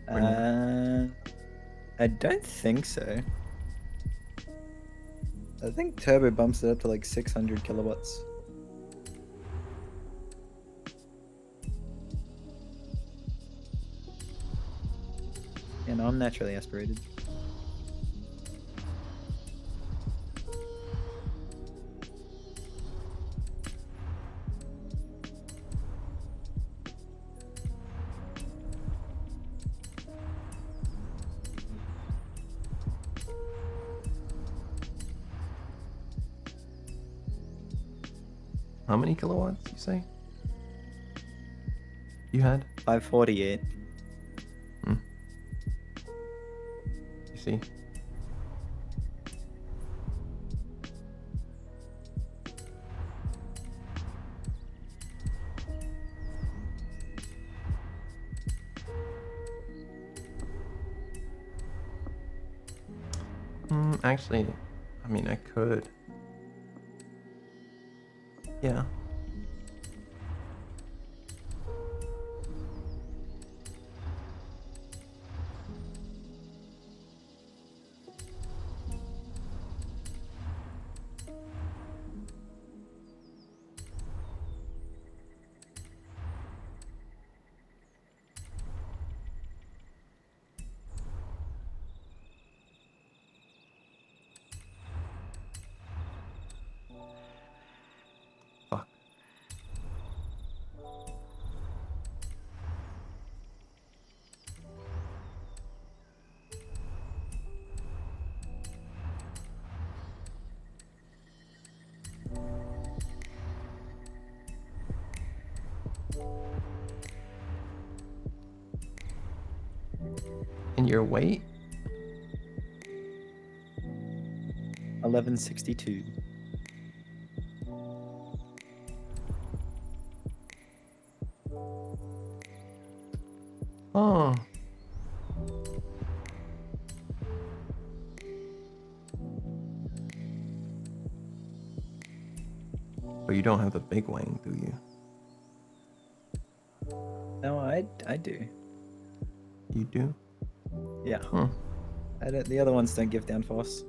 Speaker 16: I don't think so. I think turbo bumps it up to like 600 kilowatts. You know, I'm naturally aspirated.
Speaker 5: How many kilowatts you say? You had?
Speaker 16: 548.
Speaker 5: You see? Actually, I mean, I could. Yeah. And your weight?
Speaker 16: 1162.
Speaker 5: Oh. But you don't have the big wang, do you?
Speaker 16: No, I do.
Speaker 5: You do?
Speaker 16: Yeah.
Speaker 5: Huh.
Speaker 16: I don't, the other ones don't give downforce.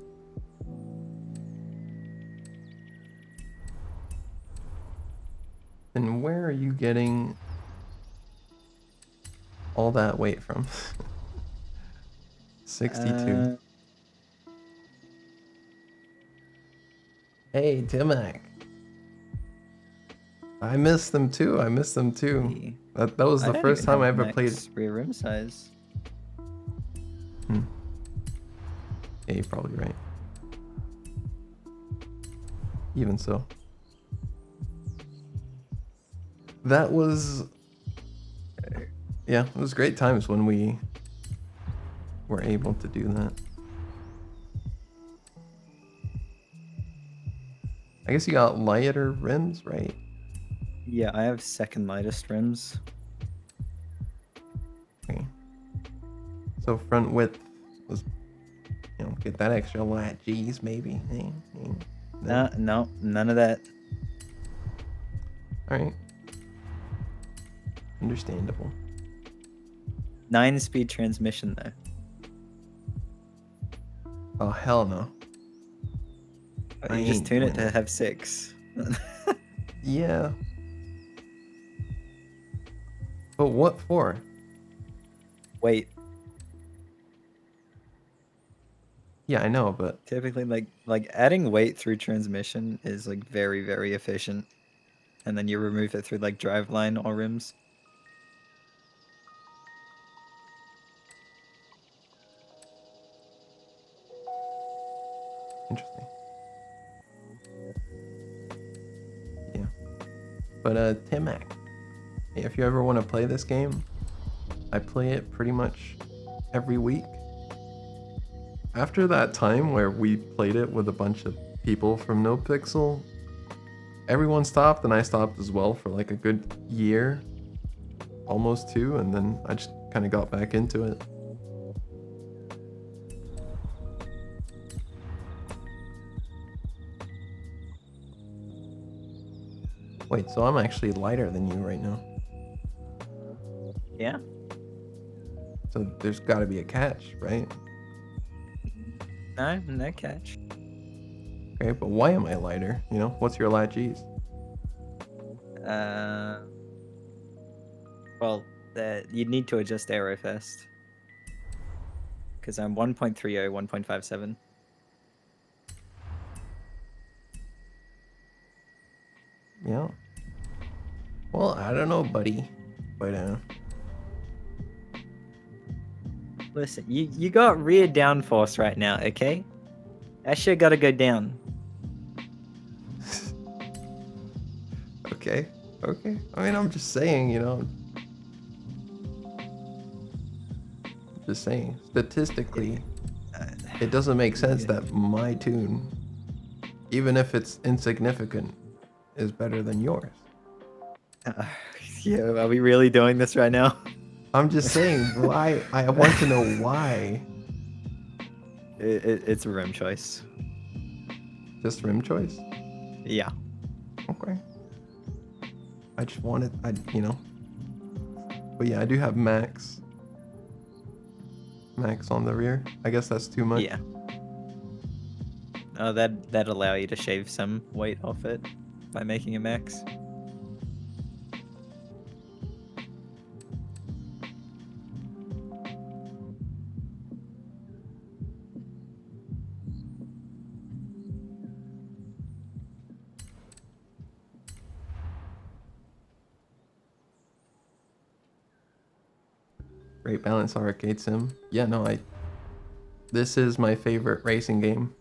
Speaker 5: Then where are you getting all that weight from? 62. Hey, Timac. I missed them too. I missed them too. That was the first time I ever played.
Speaker 16: Rear rim size.
Speaker 5: Yeah, you're probably right. Even so. That was... Yeah, it was great times when we were able to do that. I guess you got lighter rims, right?
Speaker 16: Yeah, I have second lightest rims.
Speaker 5: Okay. So front width was, get that extra light G's maybe.
Speaker 16: No, none of that.
Speaker 5: All right. Understandable.
Speaker 16: 9-speed transmission though.
Speaker 5: Oh hell no.
Speaker 16: You just tune it to have 6.
Speaker 5: Yeah. But what for?
Speaker 16: Wait.
Speaker 5: Yeah, I know, but
Speaker 16: Typically, like adding weight through transmission is like very, very efficient, and then you remove it through like driveline or rims.
Speaker 5: interesting. Yeah. But Timac, if you ever want to play this game, I play it pretty much every week. After that time where we played it with a bunch of people from NoPixel, everyone stopped and I stopped as well for like a good year, almost 2, and then I just kind of got back into it. Wait, so I'm actually lighter than you right now.
Speaker 16: Yeah.
Speaker 5: So there's got to be a catch, right?
Speaker 16: No catch.
Speaker 5: Okay, but why am I lighter? What's your light G's?
Speaker 16: Well, you'd need to adjust Aerofest. Because I'm 1.30, 1.57.
Speaker 5: Yeah. Well, I don't know, buddy. But
Speaker 16: Listen, you got rear downforce right now, okay? That shit gotta go down.
Speaker 5: Okay. I mean, I'm just saying, Just saying. Statistically, it doesn't make sense that my tune, even if it's insignificant, is better than yours.
Speaker 16: Yeah, are we really doing this right now?
Speaker 5: I'm just saying why. I want to know why.
Speaker 16: It's a rim choice.
Speaker 5: Just rim choice?
Speaker 16: Yeah.
Speaker 5: Okay. I just wanted, But yeah, I do have max on the rear. I guess that's too much.
Speaker 16: Yeah. Oh, that'd allow you to shave some weight off it by making a max.
Speaker 5: Great balance arcade sim. Yeah, no, this is my favorite racing game.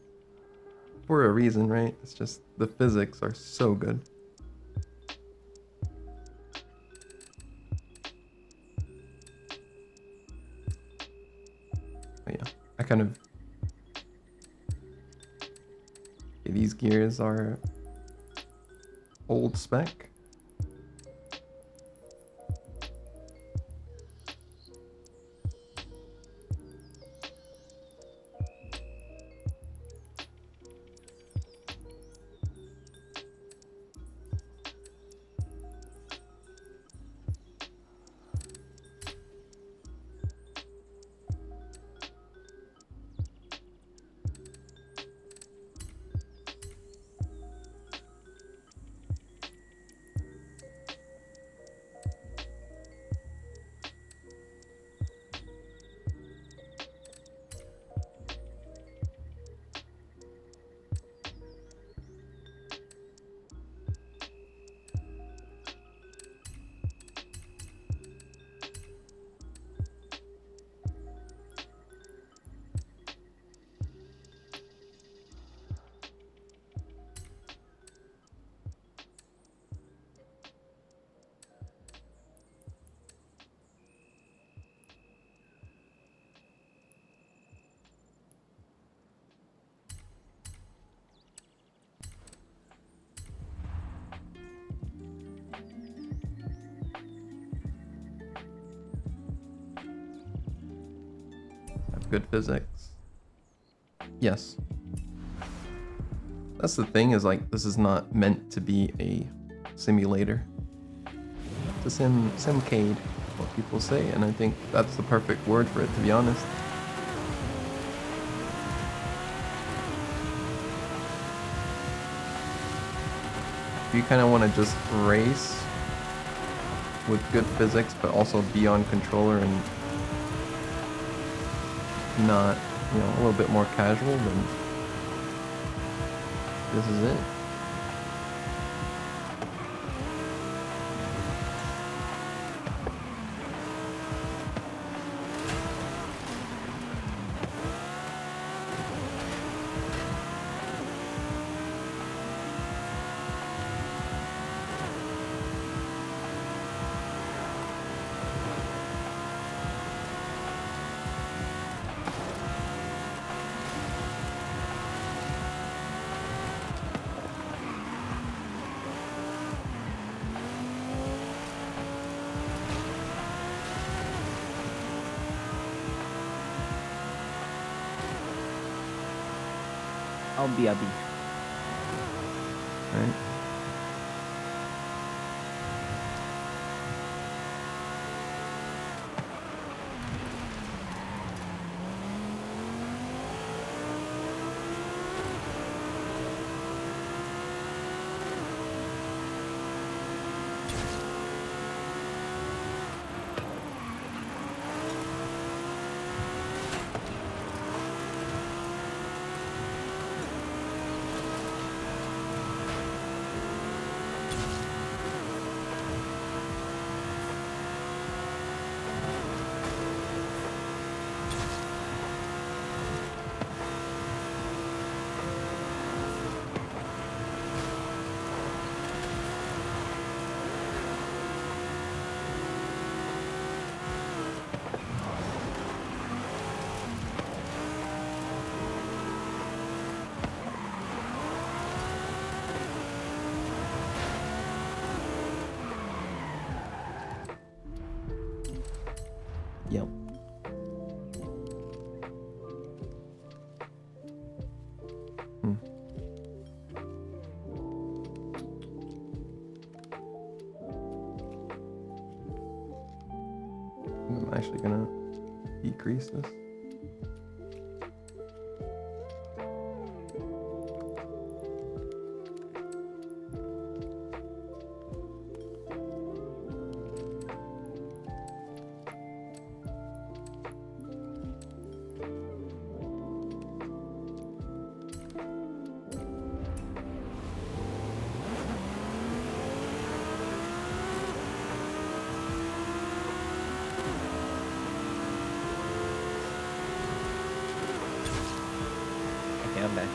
Speaker 5: For a reason, right? It's just the physics are so good. But yeah, I kind of... Okay, these gears are old spec. good physics. Yes. That's the thing, is like, this is not meant to be a simulator. It's a simcade, what people say, and I think that's the perfect word for it, to be honest. If you kind of want to just race with good physics, but also be on controller and not, you know, a little bit more casual, then this is it.
Speaker 18: I'll be a bee.
Speaker 5: Right. Yep. I'm actually gonna decrease this.
Speaker 16: Okay, I'm back.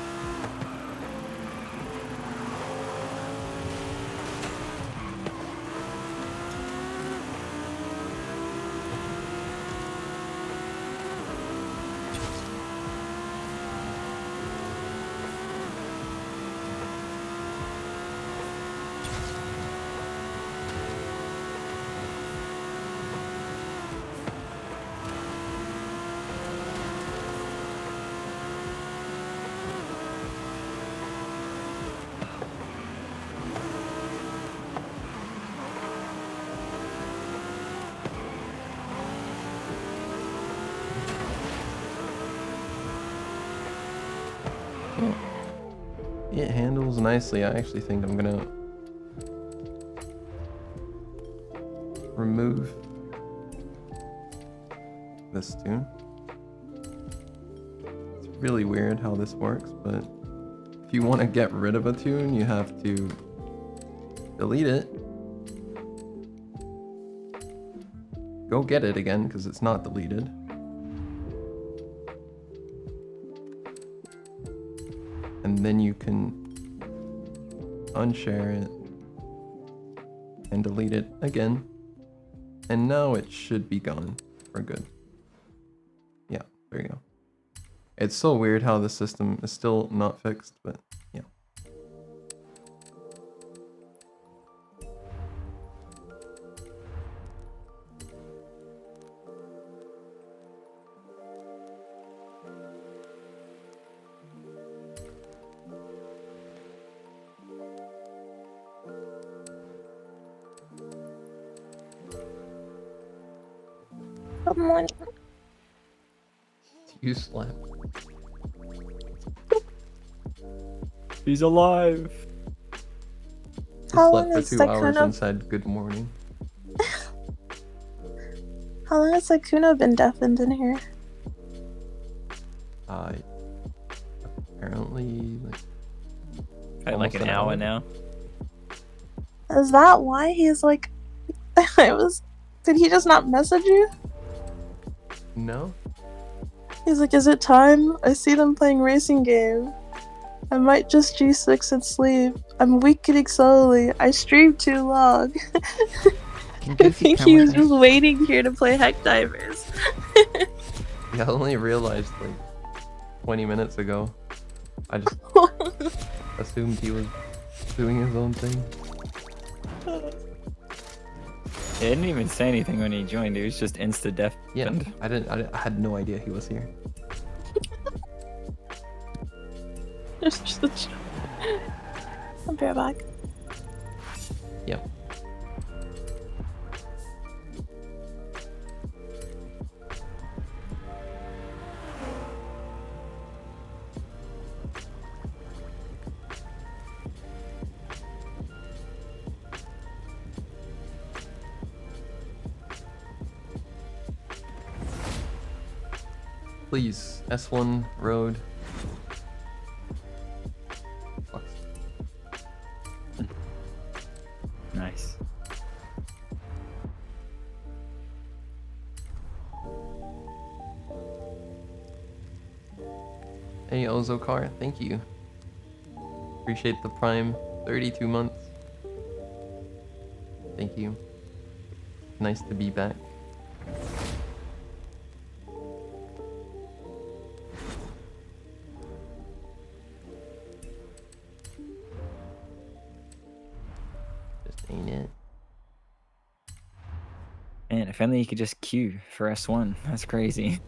Speaker 16: It handles nicely. I actually think I'm gonna remove this tune. It's really weird how this works, but if you want to get rid of a tune, you have to delete it. Go get it again, because it's not deleted. And then you can unshare it and delete it again. And now it should be gone for good. Yeah, there you go. It's so weird how the system is still not fixed, but yeah.
Speaker 19: Good morning.
Speaker 16: You slept.
Speaker 2: He's alive.
Speaker 16: He
Speaker 19: How
Speaker 16: slept
Speaker 19: long
Speaker 16: for
Speaker 19: is
Speaker 16: 2 hours
Speaker 19: Sakuna?
Speaker 16: and said good morning.
Speaker 19: How long has Sakuna been deafened in here?
Speaker 16: Apparently
Speaker 20: Probably like an hour now.
Speaker 19: Is that why he's like? Did he just not message you?
Speaker 16: No.
Speaker 19: He's like, is it time? I see them playing racing game. I might just G6 and sleep. I'm weakening slowly. I streamed too long. I think he was just waiting here to play Heck Divers.
Speaker 16: Yeah, I only realized like 20 minutes ago. I just assumed he was doing his own thing.
Speaker 20: He didn't even say anything when he joined. He was just insta deaf.
Speaker 16: Yeah, I had no idea he was here.
Speaker 19: I'll be right back.
Speaker 16: Yep. Please, S1 road.
Speaker 20: Nice.
Speaker 16: Hey Ozokar, thank you. Appreciate the prime 32 months. Thank you. Nice to be back. Just ain't it.
Speaker 20: Man, if only you could just queue for S1. That's crazy.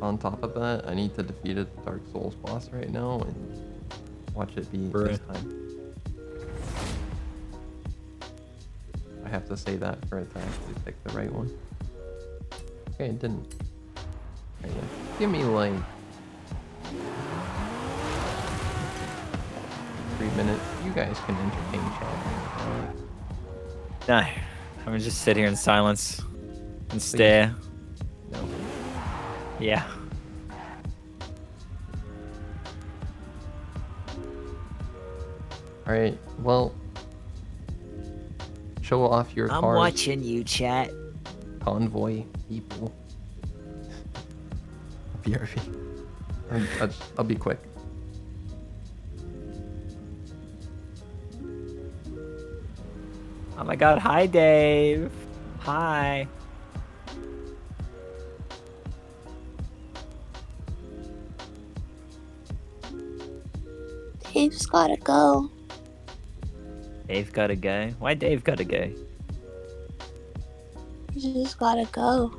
Speaker 16: On top of that, I need to defeat a Dark Souls boss right now and watch it be this time. I have to say that for it to actually pick the right one. Okay, it didn't. Okay, give me like 3 minutes. You guys can entertain chat.
Speaker 20: No, I'm gonna just sit here in silence and stare.
Speaker 16: No.
Speaker 20: Yeah.
Speaker 16: Alright, well, show off your
Speaker 21: I'm
Speaker 16: cars.
Speaker 21: watching you, chat.
Speaker 16: Convoy people. BRB. I'll be quick.
Speaker 20: Oh my god, hi Dave. Hi.
Speaker 19: Dave's gotta go.
Speaker 20: Dave gotta go. Why Dave gotta go?
Speaker 19: He just gotta go.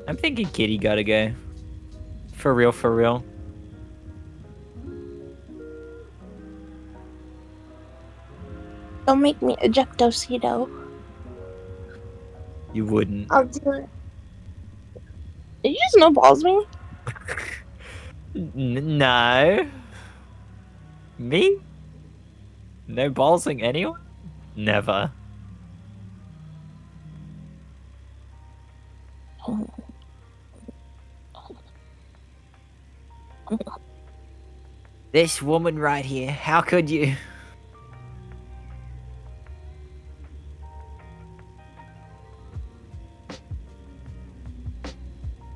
Speaker 20: I'm thinking Kitty gotta go. For real, for real.
Speaker 19: Don't make me ejectocito.
Speaker 20: You wouldn't.
Speaker 19: I'll do it. Did you just no balls me?
Speaker 20: No. Me? No ballsing anyone? Never.
Speaker 21: This woman right here, how could you?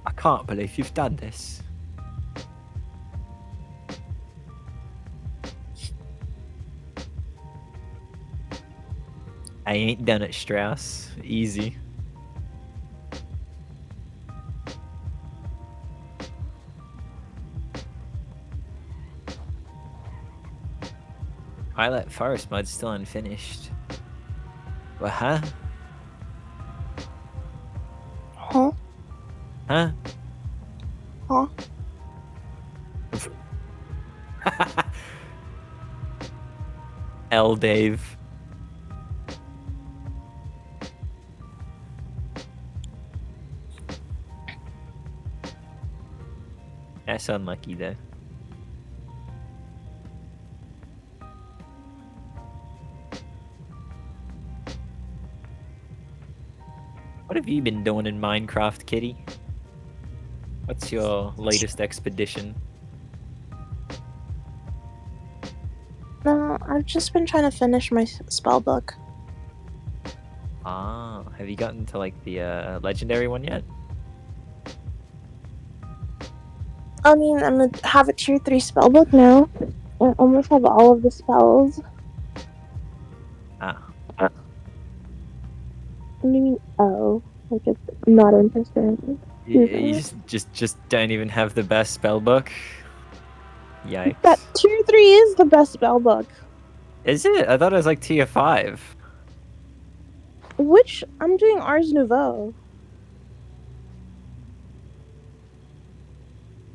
Speaker 20: I can't believe you've done this. I ain't done it, Strauss. Easy. Pilot Forest mod's still unfinished. Well, huh? Huh?
Speaker 19: Huh?
Speaker 20: L Dave. That's unlucky though. What have you been doing in Minecraft, Kitty? What's your latest expedition?
Speaker 19: No, I've just been trying to finish my spell book.
Speaker 20: Ah, have you gotten to like the legendary one yet?
Speaker 19: I mean, I'm gonna have a tier 3 spell book now. I almost have all of the spells.
Speaker 20: Ah.
Speaker 19: What do you mean, oh? Like, it's not interesting.
Speaker 20: You just don't even have the best spell book. Yikes.
Speaker 19: That tier 3 is the best spell book.
Speaker 20: Is it? I thought it was like tier 5.
Speaker 19: Which, I'm doing Ars Nouveau.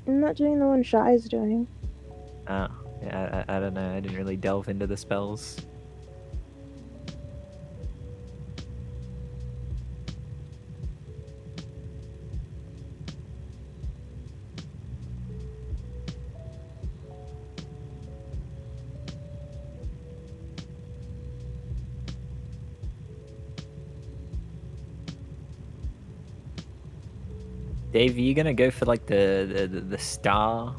Speaker 19: I'm not doing the one Shy's doing.
Speaker 20: Oh, yeah, I don't know. I didn't really delve into the spells. Dave, are you gonna go for like the star?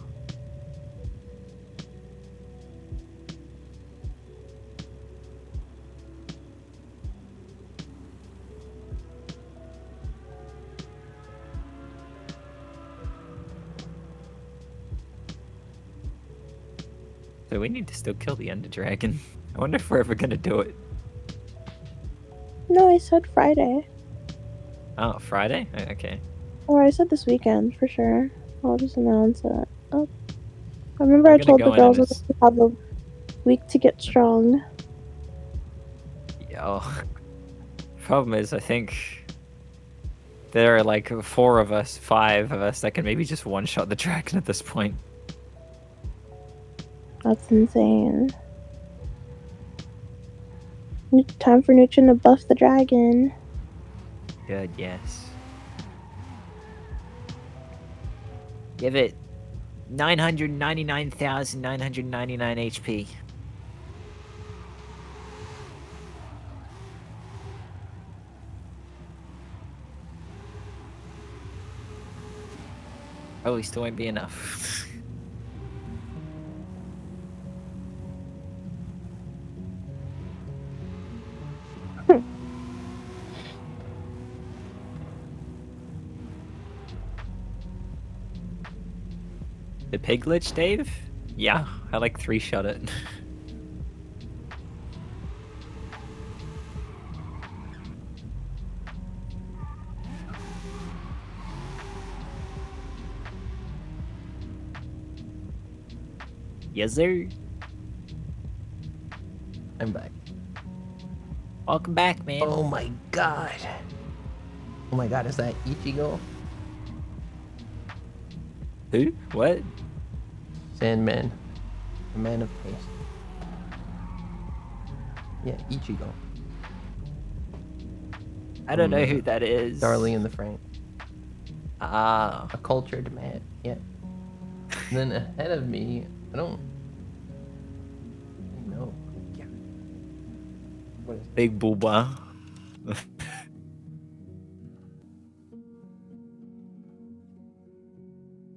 Speaker 20: So we need to still kill the Ender Dragon. I wonder if we're ever gonna do it.
Speaker 19: No, I said Friday.
Speaker 20: Oh, Friday? Okay.
Speaker 19: Or I said this weekend, for sure. I'll just announce it. Oh. I remember
Speaker 20: We're
Speaker 19: I
Speaker 20: gonna
Speaker 19: told the
Speaker 20: go in and
Speaker 19: girls that they have a week to get strong.
Speaker 20: Yo. Problem is, I think there are like 4 of us, 5 of us that can maybe just one-shot the dragon at this point.
Speaker 19: That's insane. Time for neutreN to buff the dragon.
Speaker 20: Good, yes. Give it 999,999 HP. Probably still won't be enough. The pig glitch, Dave? Yeah, I like 3-shot it. Yes, sir.
Speaker 16: I'm back.
Speaker 20: Welcome back, man.
Speaker 16: Oh my god. Oh my god, is that Ichigo?
Speaker 20: Who? What?
Speaker 16: Sandman. The man of taste. Yeah, Ichigo.
Speaker 20: I don't know who that is.
Speaker 16: Darlie in the Frank.
Speaker 20: Ah.
Speaker 16: A cultured man. Yeah. And then ahead of me, I don't know. Yeah. What is
Speaker 20: Big Booba.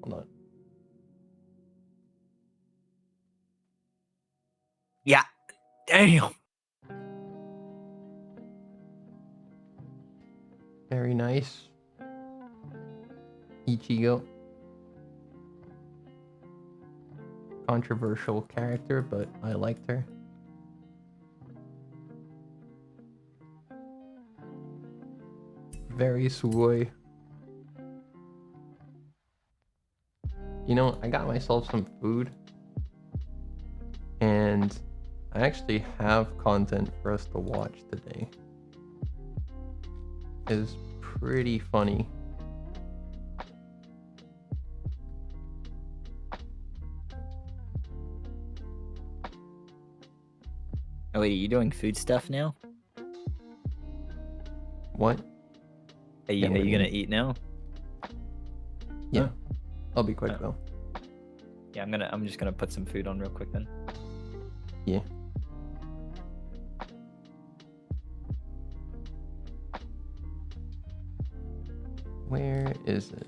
Speaker 16: Hold on.
Speaker 20: Yeah. Damn.
Speaker 16: Very nice. Ichigo. Controversial character, but I liked her. Very sugoi. You know, I got myself some food. And I actually have content for us to watch today. It's pretty funny.
Speaker 21: Oh, wait, are you doing food stuff now?
Speaker 16: What?
Speaker 21: Are you gonna eat now?
Speaker 16: Yeah. I'll be quick though.
Speaker 20: Yeah, I'm just gonna put some food on real quick then.
Speaker 16: Yeah. Where is it?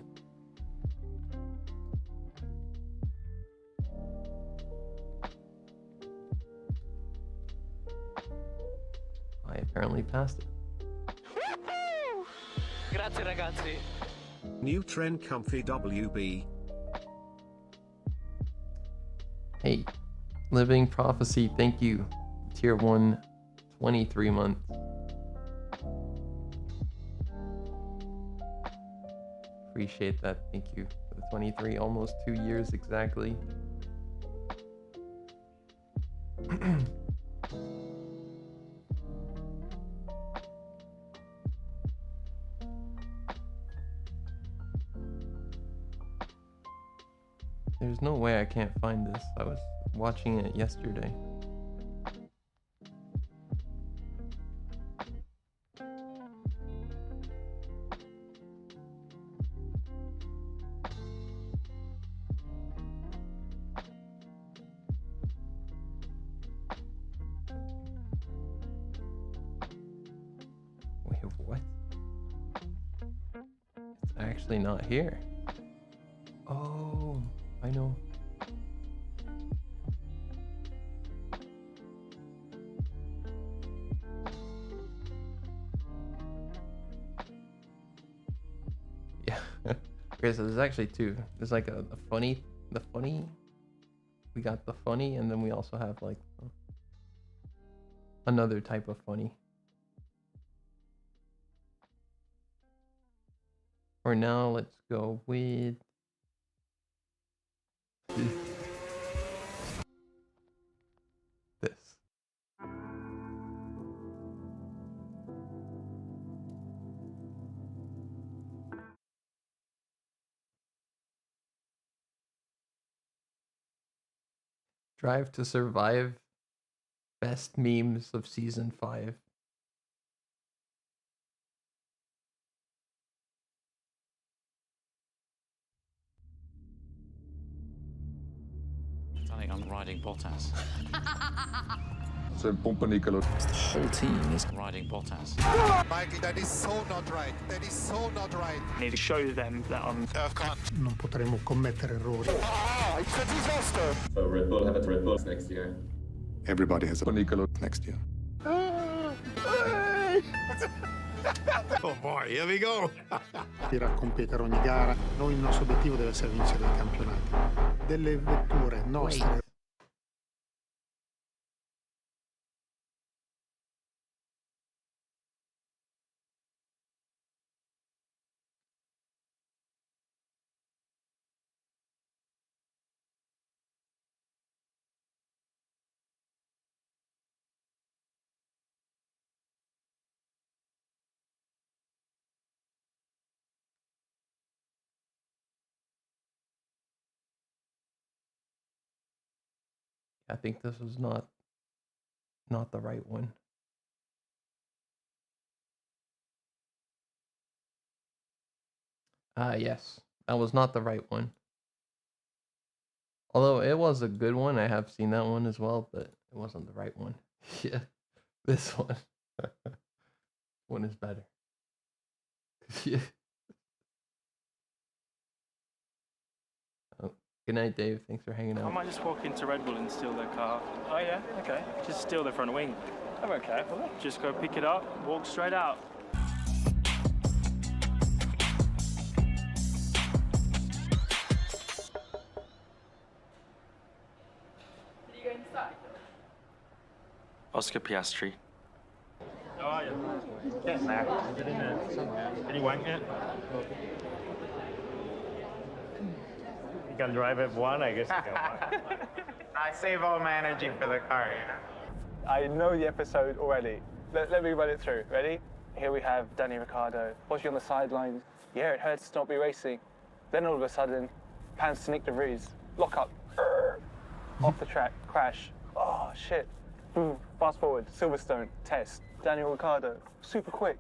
Speaker 16: I apparently passed it.
Speaker 15: Grazie ragazzi.
Speaker 6: neutreN Comfy WB.
Speaker 16: Hey, Living Prophecy, thank you. Tier 1, 23 months. Appreciate that. Thank you for the 23, almost 2 years exactly. There's no way I can't find this. I was watching it yesterday. Wait, what? It's actually not here. Oh, I know. Yeah. Okay, so there's actually two. There's like the funny. We got the funny, and then we also have like another type of funny. For now, let's go with this. Drive to Survive. Best memes of season 5.
Speaker 11: I think I'm riding Bottas.
Speaker 22: So Pumpernickel.
Speaker 11: The whole team is riding Bottas.
Speaker 3: Michael, that is so not right. That is so not right.
Speaker 11: I need to show them that I'm.
Speaker 3: Non potremo commettere errori. It's a disaster.
Speaker 22: So Red Bull have a Red Bull next year. Everybody has a Pumpernickel next year.
Speaker 3: Oh boy, here we go. Tira a competere ogni gara. Noi il nostro obiettivo deve essere vincere il campionato. Delle vetture nostre.
Speaker 16: I think this was not the right one. Yes, that was not the right one. Although it was a good one, I have seen that one as well, but it wasn't the right one. Yeah, this one. One is better. Yeah. Oh, good night, Dave. Thanks for hanging
Speaker 23: I
Speaker 16: out.
Speaker 23: might just walk into Red Bull and steal their car. Oh yeah, okay. Just steal their front wing. I'm okay. Just go pick it up, walk straight out.
Speaker 24: Did you go inside?
Speaker 23: Oscar Piastri. How are you? Getting there. Get in there somewhere. Can you wank it? You can drive F1, I guess you can wank.
Speaker 25: I save all my energy for the car, you know?
Speaker 24: I know the episode already. Let me run it through. Ready? Here we have Danny Ricciardo. Watching on the sidelines. Yeah, it hurts to not be racing. Then all of a sudden, plans to nick the Vries. Lock up. Off the track. Crash. Oh, shit. Boom, fast forward, Silverstone, test, Daniel Ricciardo, super quick.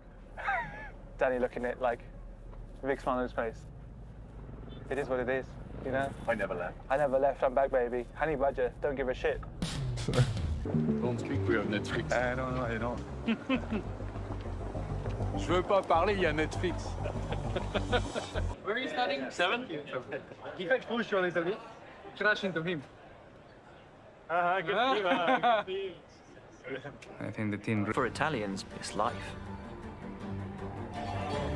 Speaker 24: Danny looking at like, big smile on his face. It is what it is, you know? I never left. I never left, I'm back, baby. Honey Badger, don't give a shit.
Speaker 22: Don't speak, we have Netflix.
Speaker 24: I don't.
Speaker 22: Je veux pas parler, il y a Netflix.
Speaker 24: Where are you studying? 7? He fetched push on his elite. Crash into him. Good for you.
Speaker 11: I think the team. For Italians, it's life.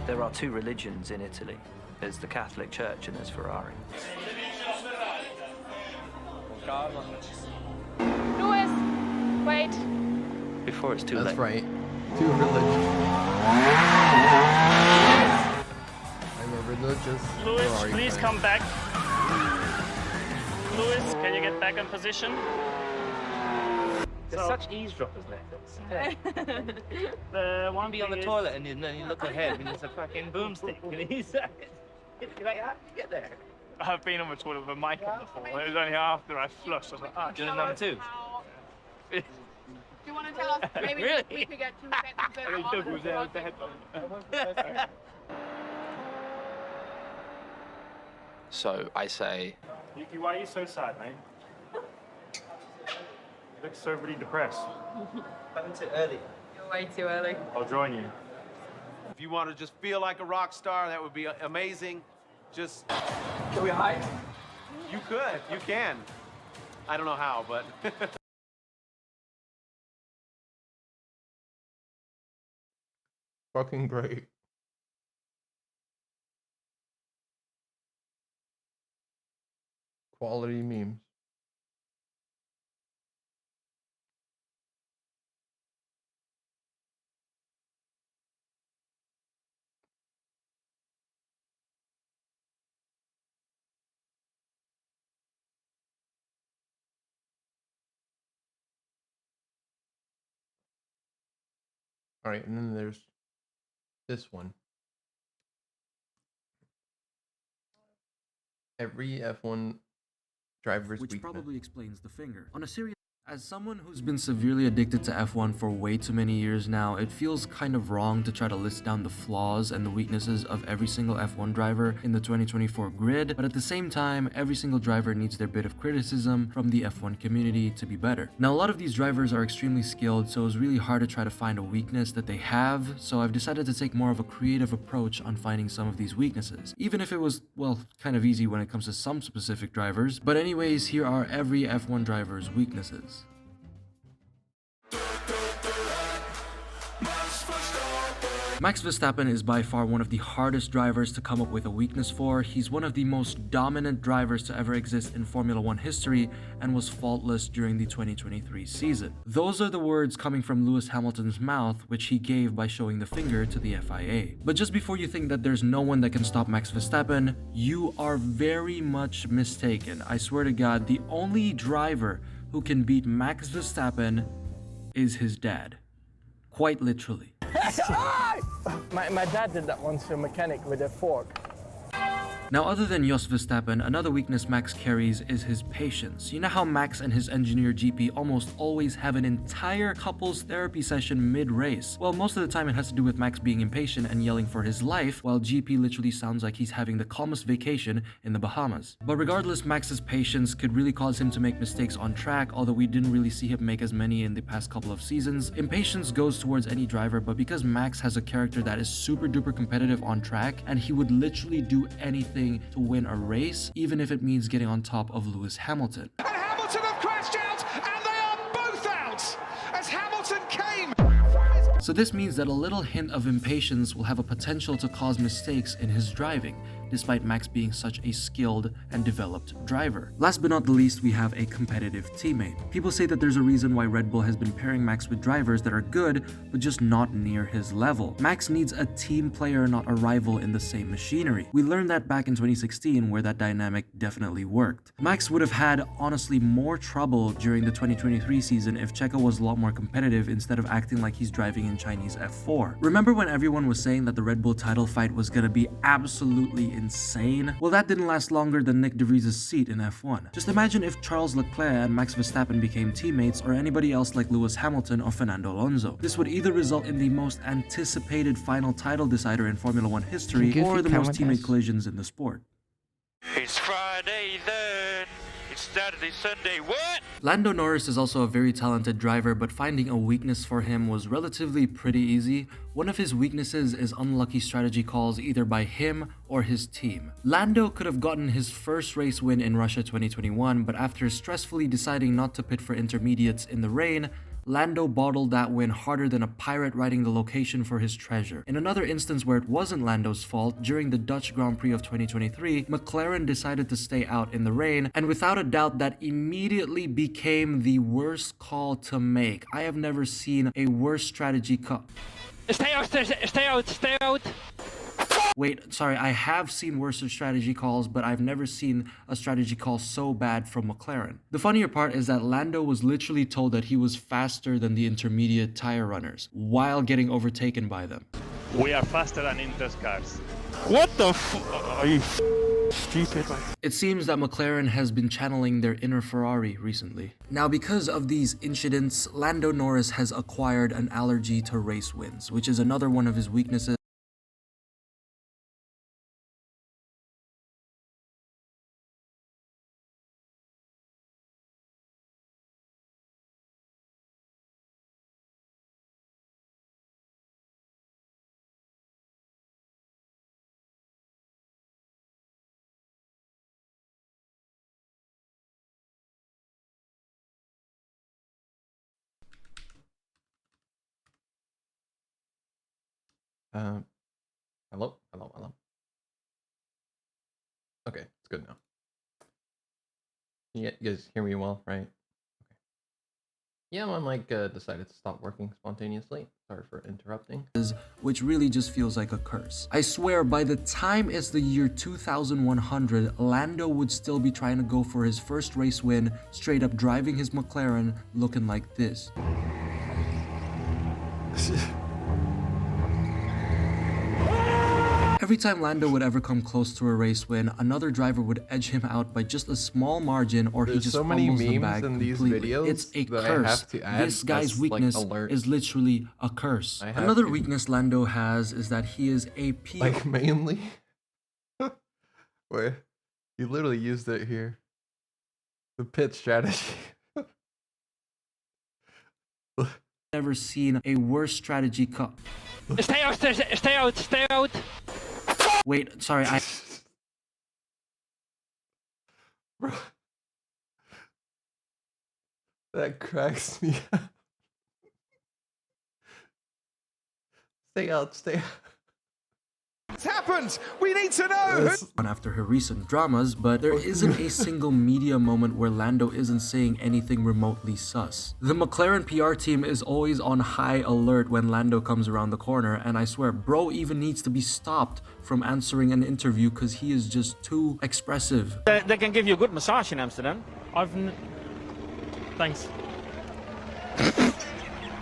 Speaker 11: There are two religions in Italy. There's the Catholic Church and there's Ferrari.
Speaker 7: Louis, wait.
Speaker 11: Before it's too late.
Speaker 16: That's right. Two religions. I'm a religious
Speaker 14: Louis,
Speaker 16: Ferrari
Speaker 14: please
Speaker 16: fan.
Speaker 14: come back. Louis, can you get back in position?
Speaker 15: There's such eavesdroppers there.
Speaker 14: The one
Speaker 15: Be on the toilet and then you look ahead and it's a fucking boomstick. And he's like, how did you get there?
Speaker 14: I've been on the toilet with a mic on before. It was only after I flushed. I was like, ah,
Speaker 15: Doing number 2.
Speaker 7: Do you want to tell us maybe
Speaker 15: Really?
Speaker 7: we could get 2 seconds there?
Speaker 14: I mean, Doug was there with the headphones.
Speaker 11: So I say,
Speaker 14: Yuki, why are you so sad, mate? You look so really depressed.
Speaker 15: I'm too early.
Speaker 7: You're way too early.
Speaker 14: I'll join you.
Speaker 8: If you want to just feel like a rock star, that would be amazing. Just...
Speaker 15: Can we hide?
Speaker 8: You could. You can. I don't know how, but...
Speaker 16: Fucking great. Quality memes. All right, and then there's this one. Every F1 driver's
Speaker 10: which
Speaker 16: weakness.
Speaker 10: probably explains the finger. On a serious, as someone who's been severely addicted to F1 for way too many years now, it feels kind of wrong to try to list down the flaws and the weaknesses of every single F1 driver in the 2024 grid, but at the same time, every single driver needs their bit of criticism from the F1 community to be better. Now, a lot of these drivers are extremely skilled, so it's really hard to try to find a weakness that they have, so I've decided to take more of a creative approach on finding some of these weaknesses, even if it was, well, kind of easy when it comes to some specific drivers. But anyways, here are every F1 driver's weaknesses. Max Verstappen is by far one of the hardest drivers to come up with a weakness for. He's one of the most dominant drivers to ever exist in Formula 1 history and was faultless during the 2023 season. Those are the words coming from Lewis Hamilton's mouth, which he gave by showing the finger to the FIA. But just before you think that there's no one that can stop Max Verstappen, you are very much mistaken. I swear to God, the only driver who can beat Max Verstappen is his dad. Quite literally.
Speaker 12: My dad did that once to a mechanic with a fork.
Speaker 10: Now, other than Jos Verstappen, another weakness Max carries is his patience. You know how Max and his engineer GP almost always have an entire couples therapy session mid-race? Well, most of the time it has to do with Max being impatient and yelling for his life, while GP literally sounds like he's having the calmest vacation in the Bahamas. But regardless, Max's patience could really cause him to make mistakes on track, although we didn't really see him make as many in the past couple of seasons. Impatience goes towards any driver, but because Max has a character that is super duper competitive on track, and he would literally do anything to win a race, even if it means getting on top of Lewis Hamilton.
Speaker 13: And Hamilton have crashed out, and they are both out as Hamilton came.
Speaker 10: So this means that a little hint of impatience will have a potential to cause mistakes in his driving, despite Max being such a skilled and developed driver. Last but not the least, we have a competitive teammate. People say that there's a reason why Red Bull has been pairing Max with drivers that are good, but just not near his level. Max needs a team player, not a rival in the same machinery. We learned that back in 2016, where that dynamic definitely worked. Max would have had, honestly, more trouble during the 2023 season if Checo was a lot more competitive instead of acting like he's driving in Chinese F4. Remember when everyone was saying that the Red Bull title fight was gonna be absolutely insane? Well, that didn't last longer than Nick DeVries' seat in F1. Just imagine if Charles Leclerc and Max Verstappen became teammates, or anybody else like Lewis Hamilton or Fernando Alonso. This would either result in the most anticipated final title decider in Formula One history, or the most teammate collisions in the sport.
Speaker 14: It's Friday then. It's Saturday, Sunday. What?
Speaker 10: Lando Norris is also a very talented driver, but finding a weakness for him was relatively pretty easy. One of his weaknesses is unlucky strategy calls either by him or his team. Lando could have gotten his first race win in Russia 2021, but after stressfully deciding not to pit for intermediates in the rain, Lando bottled that win harder than a pirate riding the location for his treasure. In another instance where it wasn't Lando's fault, during the Dutch Grand Prix of 2023, McLaren decided to stay out in the rain, and without a doubt that immediately became the worst call to make. I have never seen a worse strategy call.
Speaker 14: Stay out, stay out, stay out.
Speaker 10: Wait, sorry, I have seen worse strategy calls, but I've never seen a strategy call so bad from McLaren. The funnier part is that Lando was literally told that he was faster than the intermediate tire runners, while getting overtaken by them.
Speaker 14: We are faster than Inter's cars. What the are you stupid?
Speaker 10: It seems that McLaren has been channeling their inner Ferrari recently. Now, because of these incidents, Lando Norris has acquired an allergy to race wins, which is another one of his weaknesses.
Speaker 16: Hello. Okay, it's good now. You guys hear me well, right? Okay. Yeah, my mic decided to stop working spontaneously. Sorry for interrupting.
Speaker 10: Which really just feels like a curse. I swear, by the time it's the year 2100, Lando would still be trying to go for his first race win, straight up driving his McLaren looking like this. Every time Lando would ever come close to a race win, another driver would edge him out by just a small margin, or he just
Speaker 16: so many
Speaker 10: fumbles the
Speaker 16: memes
Speaker 10: bag
Speaker 16: in these
Speaker 10: completely.
Speaker 16: videos
Speaker 10: It's a
Speaker 16: that I
Speaker 10: curse.
Speaker 16: have to add
Speaker 10: This guy's
Speaker 16: as,
Speaker 10: weakness
Speaker 16: like, alert.
Speaker 10: is literally a curse.
Speaker 16: I have
Speaker 10: Another
Speaker 16: to.
Speaker 10: weakness Lando has is that he is a P.
Speaker 16: Like, mainly? Where you literally used it here. The pit strategy.
Speaker 10: Never seen a worse strategy call.
Speaker 14: Stay out, stay out, stay out.
Speaker 10: Wait, sorry,
Speaker 16: Bro. That cracks me up. Stay out.
Speaker 13: It's happened! We need to know!
Speaker 10: After her recent dramas, but there isn't a single media moment where Lando isn't saying anything remotely sus. The McLaren PR team is always on high alert when Lando comes around the corner, and I swear, bro even needs to be stopped from answering an interview because he is just too expressive.
Speaker 14: They can give you a good massage in Amsterdam. Thanks.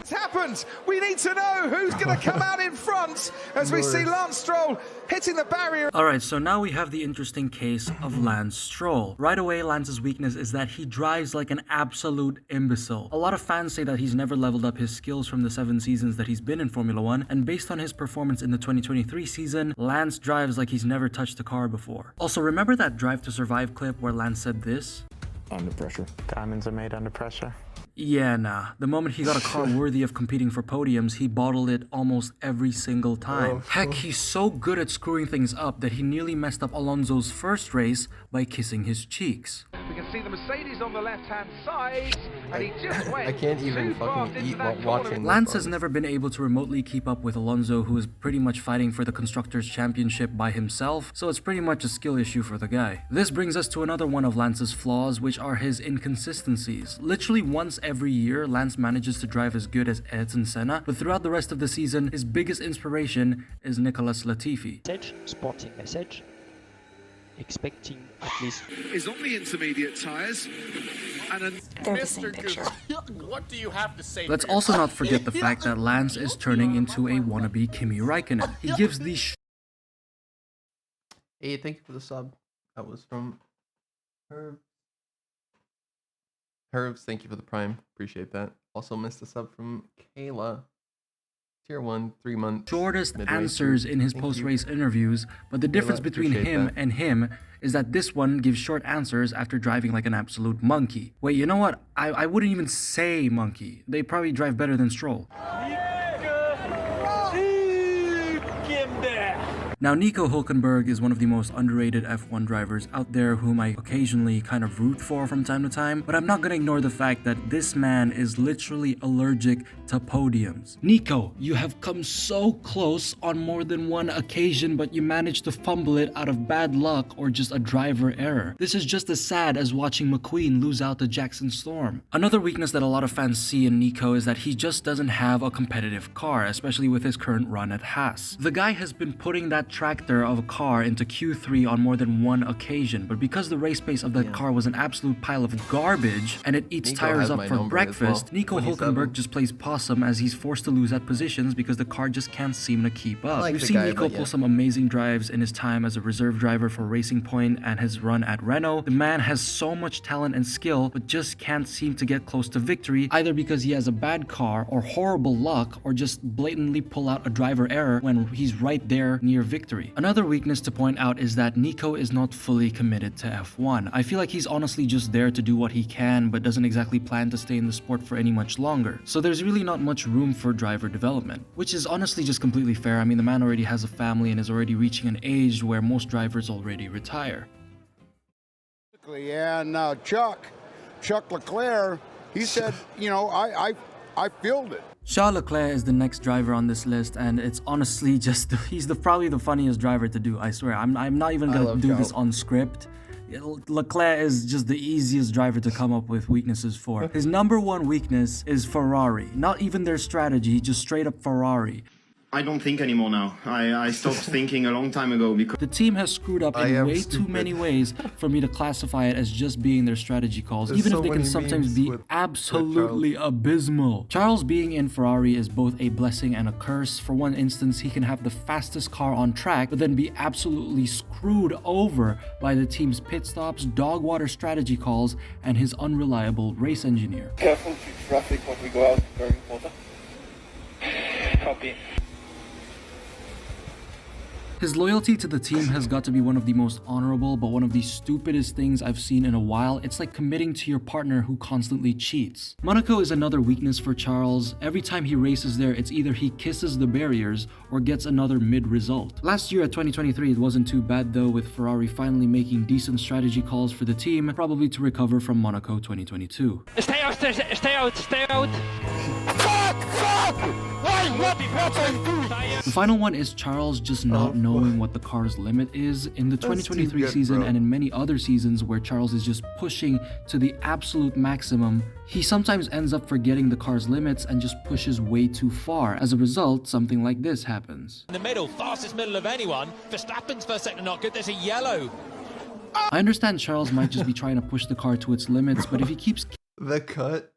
Speaker 13: It's happened! We need to know who's going to come out in front as we see Lance Stroll hitting the barrier.
Speaker 10: Alright, so now we have the interesting case of Lance Stroll. Right away, Lance's weakness is that he drives like an absolute imbecile. A lot of fans say that he's never leveled up his skills from the 7 seasons that he's been in Formula 1, and based on his performance in the 2023 season, Lance drives like he's never touched a car before. Also, remember that Drive to Survive clip where Lance said this?
Speaker 24: Under pressure. Diamonds are made under pressure.
Speaker 10: Yeah, nah. The moment he got a car worthy of competing for podiums, he bottled it almost every single time. Heck, he's so good at screwing things up that he nearly messed up Alonso's first race by kissing his cheeks.
Speaker 13: We can see the Mercedes on the left-hand side, and he just went
Speaker 16: I can't even
Speaker 13: too fast
Speaker 16: fucking
Speaker 13: into
Speaker 16: eat
Speaker 13: that
Speaker 16: while
Speaker 13: corner.
Speaker 16: watching.
Speaker 10: Lance has never been able to remotely keep up with Alonso, who is pretty much fighting for the Constructors' Championship by himself, so it's pretty much a skill issue for the guy. This brings us to another one of Lance's flaws, which are his inconsistencies. Literally once every year, Lance manages to drive as good as Ayrton Senna, but throughout the rest of the season, his biggest inspiration is Nicholas Latifi.
Speaker 2: Sporting message. Expecting at least
Speaker 13: Is on the intermediate tyres, and
Speaker 1: They're the same picture.
Speaker 13: What do you have to say?
Speaker 10: Let's also not forget the fact that Lance is turning into a wannabe Kimi Räikkönen. He gives these
Speaker 5: Hey, thank you for the sub. That was from Herb. Herbs, thank you for the prime. Appreciate that. Also missed a sub from Kayla. Tier 1, 3 months.
Speaker 10: Shortest
Speaker 5: midway
Speaker 10: answers
Speaker 5: through.
Speaker 10: in his
Speaker 5: Thank
Speaker 10: post-race
Speaker 5: you.
Speaker 10: interviews, but the difference
Speaker 5: Kayla,
Speaker 10: between
Speaker 5: appreciate
Speaker 10: him
Speaker 5: that.
Speaker 10: and him is that this one gives short answers after driving like an absolute monkey. Wait, you know what? I wouldn't even say monkey. They probably drive better than Stroll. Now, Nico Hülkenberg is one of the most underrated F1 drivers out there whom I occasionally kind of root for from time to time, but I'm not gonna ignore the fact that this man is literally allergic to podiums. Nico, you have come so close on more than one occasion, but you managed to fumble it out of bad luck or just a driver error. This is just as sad as watching McQueen lose out to Jackson Storm. Another weakness that a lot of fans see in Nico is that he just doesn't have a competitive car, especially with his current run at Haas. The guy has been putting that tractor of a car into Q3 on more than one occasion, but because the race pace of that car was an absolute pile of garbage and it eats
Speaker 5: Nico
Speaker 10: tires
Speaker 5: has
Speaker 10: up
Speaker 5: my
Speaker 10: for
Speaker 5: number as
Speaker 10: breakfast,
Speaker 5: well.
Speaker 10: Nico
Speaker 5: 27.
Speaker 10: Hülkenberg just plays possum as he's forced to lose at positions because the car just can't seem to keep up.
Speaker 5: I like
Speaker 10: We've
Speaker 5: the
Speaker 10: seen
Speaker 5: guy,
Speaker 10: Nico
Speaker 5: but
Speaker 10: pull
Speaker 5: yeah.
Speaker 10: some amazing drives in his time as a reserve driver for Racing Point and his run at Renault. The man has so much talent and skill, but just can't seem to get close to victory, either because he has a bad car or horrible luck, or just blatantly pull out a driver error when he's right there near victory. Another weakness to point out is that Nico is not fully committed to F1. I feel like he's honestly just there to do what he can, but doesn't exactly plan to stay in the sport for any much longer. So there's really not much room for driver development, which is honestly just completely fair. I mean, the man already has a family and is already reaching an age where most drivers already retire.
Speaker 1: And Chuck Leclerc, he said, you know, I filled it.
Speaker 10: Charles Leclerc is the next driver on this list, and it's honestly just he's probably the funniest driver to do. I swear, I'm not even gonna do this on script. Leclerc is just the easiest driver to come up with weaknesses for. His number one weakness is Ferrari. Not even their strategy, just straight up Ferrari.
Speaker 4: I don't think anymore now. I stopped thinking a long time ago because
Speaker 10: The team has screwed up in way too many ways for me to classify it as just being their strategy calls,
Speaker 5: There's
Speaker 10: even
Speaker 5: so
Speaker 10: if they can
Speaker 5: many
Speaker 10: sometimes
Speaker 5: memes
Speaker 10: be
Speaker 5: with
Speaker 10: absolutely abysmal. Charles being in Ferrari is both a blessing and a curse. For one instance, he can have the fastest car on track, but then be absolutely screwed over by the team's pit stops, dog water strategy calls, and his unreliable race engineer.
Speaker 24: Careful to traffic when we go out during Forza. Copy.
Speaker 10: His loyalty to the team has got to be one of the most honorable, but one of the stupidest things I've seen in a while. It's like committing to your partner who constantly cheats. Monaco is another weakness for Charles. Every time he races there, it's either he kisses the barriers or gets another mid-result. Last year at 2023, it wasn't too bad though, with Ferrari finally making decent strategy calls for the team, probably to recover from Monaco 2022.
Speaker 14: Stay out, stay out, stay out!
Speaker 10: The final one is Charles just not knowing what the car's limit is. In the 2023
Speaker 5: good,
Speaker 10: season
Speaker 5: bro.
Speaker 10: and in many other seasons where Charles is just pushing to the absolute maximum, he sometimes ends up forgetting the car's limits and just pushes way too far. As a result, something like this happens.
Speaker 15: In the middle, fastest middle of anyone. Verstappen's first sector not good. There's a yellow.
Speaker 10: I understand Charles might just be trying to push the car to its limits, but if he keeps
Speaker 5: The cut.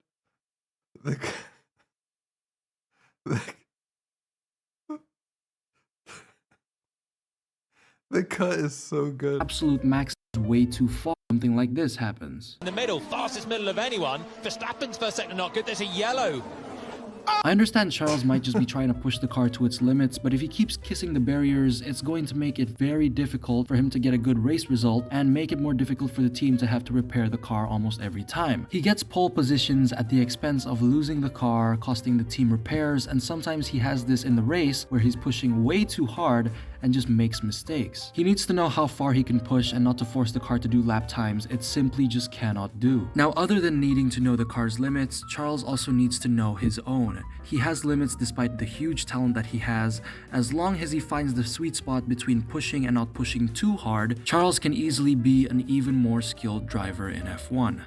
Speaker 5: The cut is so good.
Speaker 10: absolute max way too far, something like this happens.
Speaker 15: In the middle, fastest middle of anyone. Verstappen's first sector not good. There's a yellow.
Speaker 10: I understand Charles might just be trying to push the car to its limits, but if he keeps kissing the barriers, it's going to make it very difficult for him to get a good race result and make it more difficult for the team to have to repair the car almost every time. He gets pole positions at the expense of losing the car, costing the team repairs, and sometimes he has this in the race where he's pushing way too hard and just makes mistakes. He needs to know how far he can push and not to force the car to do lap times. It simply just cannot do. Now, other than needing to know the car's limits, Charles also needs to know his own. He has limits despite the huge talent that he has. As long as he finds the sweet spot between pushing and not pushing too hard, Charles can easily be an even more skilled driver in F1.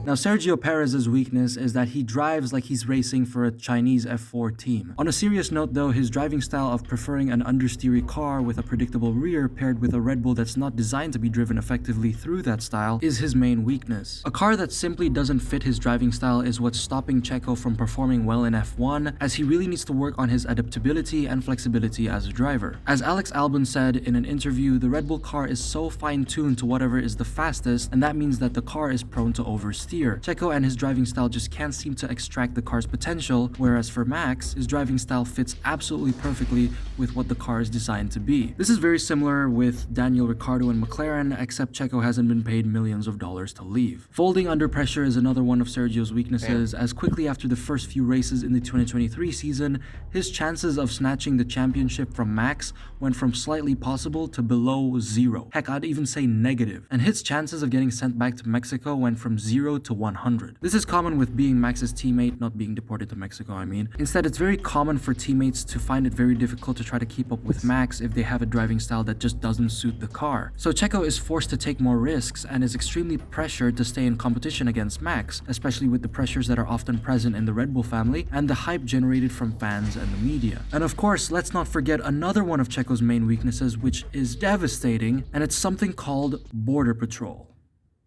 Speaker 10: Now, Sergio Perez's weakness is that he drives like he's racing for a Chinese F4 team. On a serious note though, his driving style of preferring an understeery car with a predictable rear paired with a Red Bull that's not designed to be driven effectively through that style is his main weakness. A car that simply doesn't fit his driving style is what's stopping Checo from performing well in F1, as he really needs to work on his adaptability and flexibility as a driver. As Alex Albon said in an interview, the Red Bull car is so fine-tuned to whatever is the fastest, and that means that the car is prone to oversteer. Checo and his driving style just can't seem to extract the car's potential, whereas for Max, his driving style fits absolutely perfectly with what the car is designed to be. This is very similar with Daniel Ricciardo and McLaren, except Checo hasn't been paid millions of dollars to leave. Folding under pressure is another one of Sergio's weaknesses, as quickly after the first few races in the 2023 season, his chances of snatching the championship from Max went from slightly possible to below 0. Heck, I'd even say negative. And his chances of getting sent back to Mexico went from 0 to 100. This is common with being Max's teammate, not being deported to Mexico, I mean. Instead, it's very common for teammates to find it very difficult to try to keep up with Max if they have a driving style that just doesn't suit the car. So Checo is forced to take more risks and is extremely pressured to stay in competition against Max, especially with the pressures that are often present in the Red Bull family and the hype generated from fans and the media. And of course, let's not forget another one of Checo's main weaknesses, which is devastating, and it's something called border patrol.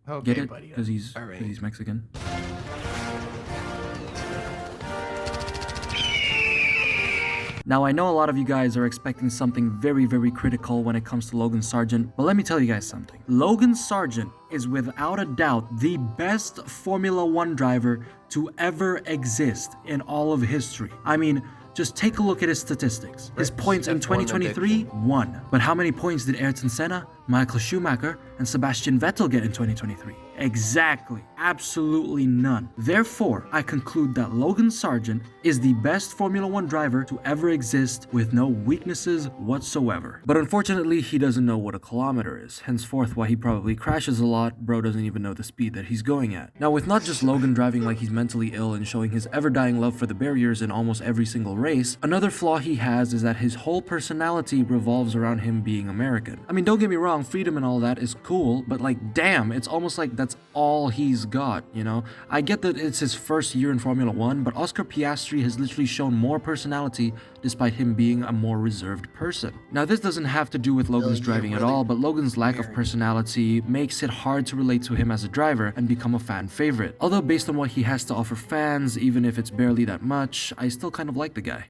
Speaker 16: Okay,
Speaker 10: get it?
Speaker 16: buddy.
Speaker 10: Because he's
Speaker 16: Alright.
Speaker 10: he's Mexican. Now, I know a lot of you guys are expecting something very, very critical when it comes to Logan Sargent, but let me tell you guys something. Logan Sargent is without a doubt the best Formula 1 driver to ever exist in all of history. I mean, just take a look at his statistics. His points in 2023, 1. But how many points did Ayrton Senna, Michael Schumacher, and Sebastian Vettel get in 2023? Exactly. Absolutely none. Therefore, I conclude that Logan Sargent is the best Formula 1 driver to ever exist with no weaknesses whatsoever. But unfortunately, he doesn't know what a kilometer is, henceforth why he probably crashes a lot. Bro doesn't even know the speed that he's going at. Now, with not just Logan driving like he's mentally ill and showing his ever-dying love for the barriers in almost every single race, another flaw he has is that his whole personality revolves around him being American. I mean, don't get me wrong, freedom and all that is cool, but like, damn, it's almost like that's all he's got, you know? I get that it's his first year in Formula 1, but Oscar Piastri has literally shown more personality despite him being a more reserved person. Now, this doesn't have to do with Logan's driving at all, but Logan's lack of personality makes it hard to relate to him as a driver and become a fan favorite. Although based on what he has to offer fans, even if it's barely that much, I still kind of like the guy.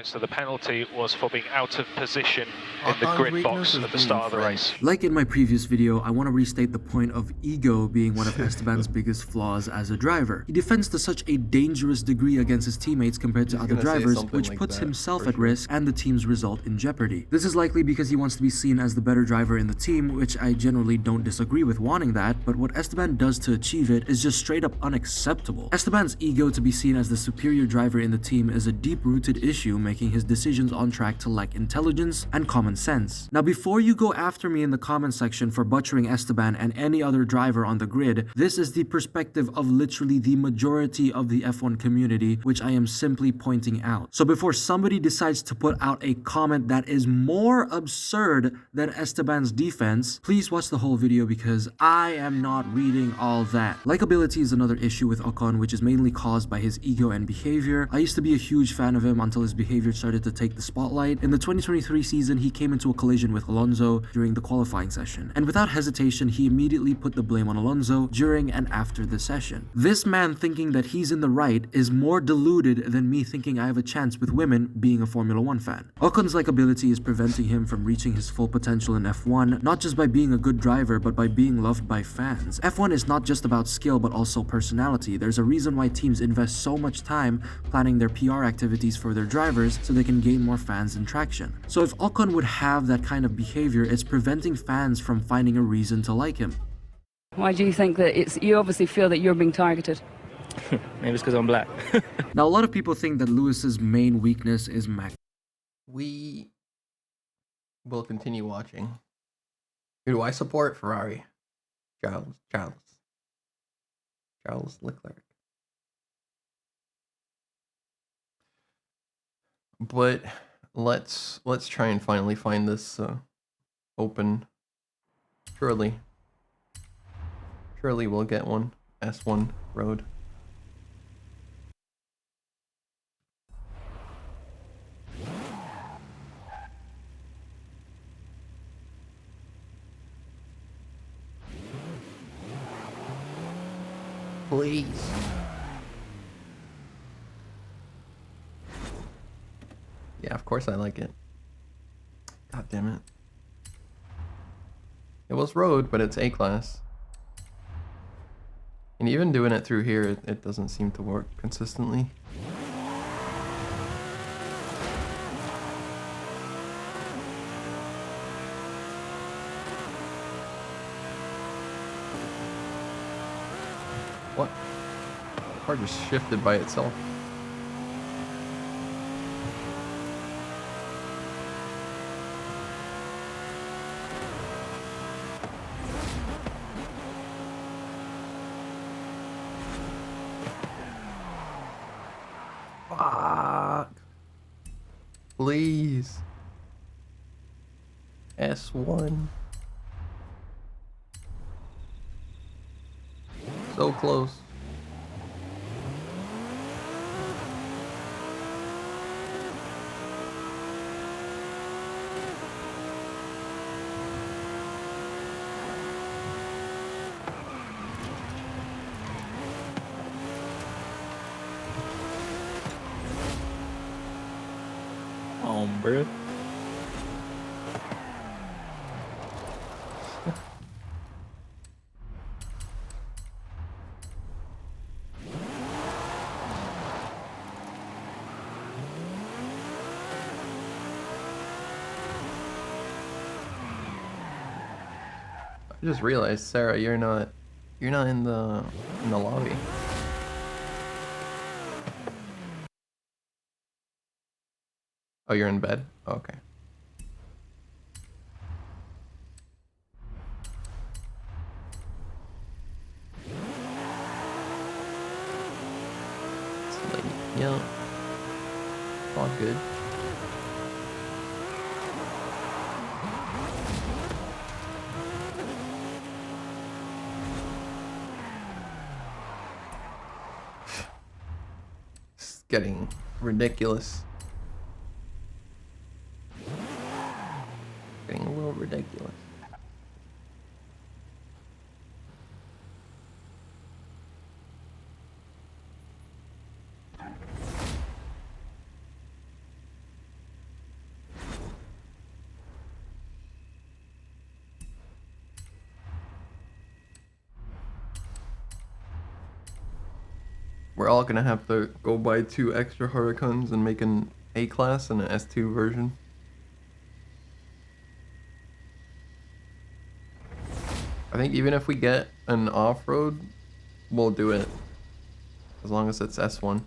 Speaker 9: So the penalty was for being out of position in the grid box at the start of the race.
Speaker 10: Like in my previous video, I want to restate the point of ego being one of Esteban's biggest flaws as a driver. He defends to such a dangerous degree against his teammates compared to other drivers, which puts himself at risk and the team's result in jeopardy. This is likely because he wants to be seen as the better driver in the team, which I generally don't disagree with wanting that, but what Esteban does to achieve it is just straight up unacceptable. Esteban's ego to be seen as the superior driver in the team is a deep-rooted issue, making his decisions on track to lack intelligence and common sense. Now, before you go after me in the comment section for butchering Esteban and any other driver on the grid, this is the perspective of literally the majority of the F1 community, which I am simply pointing out. So before somebody decides to put out a comment that is more absurd than Esteban's defense, please watch the whole video because I am not reading all that. Likeability is another issue with Ocon, which is mainly caused by his ego and behavior. I used to be a huge fan of him until his behavior started to take the spotlight. In the 2023 season, he came into a collision with Alonso during the qualifying session, and without hesitation, he immediately put the blame on Alonso during and after the session. This man thinking that he's in the right is more deluded than me thinking I have a chance with women being a Formula 1 fan. Ocon's likability is preventing him from reaching his full potential in F1, not just by being a good driver, but by being loved by fans. F1 is not just about skill, but also personality. There's a reason why teams invest so much time planning their PR activities for their drivers so they can gain more fans and traction. So if Ocon would have that kind of behavior, it's preventing fans from finding a reason to like him.
Speaker 17: Why do you think that you obviously feel that you're being targeted?
Speaker 18: Maybe it's because I'm black.
Speaker 10: Now, a lot of people think that Lewis's main weakness is Max.
Speaker 16: We will continue watching. Who do I support? Ferrari. Charles Leclerc. But let's try and finally find this open. Surely we'll get one. S1 road. Please. Yeah, of course I like it. God damn it. It was road, but it's A-class. And even doing it through here, it doesn't seem to work consistently. What? The car just shifted by itself. Fuck. Please. S1. So close.
Speaker 18: Bro.
Speaker 16: I just realized, Sarah, you're not in the lobby. Oh, you're in bed? Oh, okay. It's late. Yeah. All good. It's getting ridiculous. Getting a little ridiculous. We're all gonna have to go buy 2 extra Hurricanes and make an A-class and an S2 version. I think even if we get an off-road, we'll do it. As long as it's S1.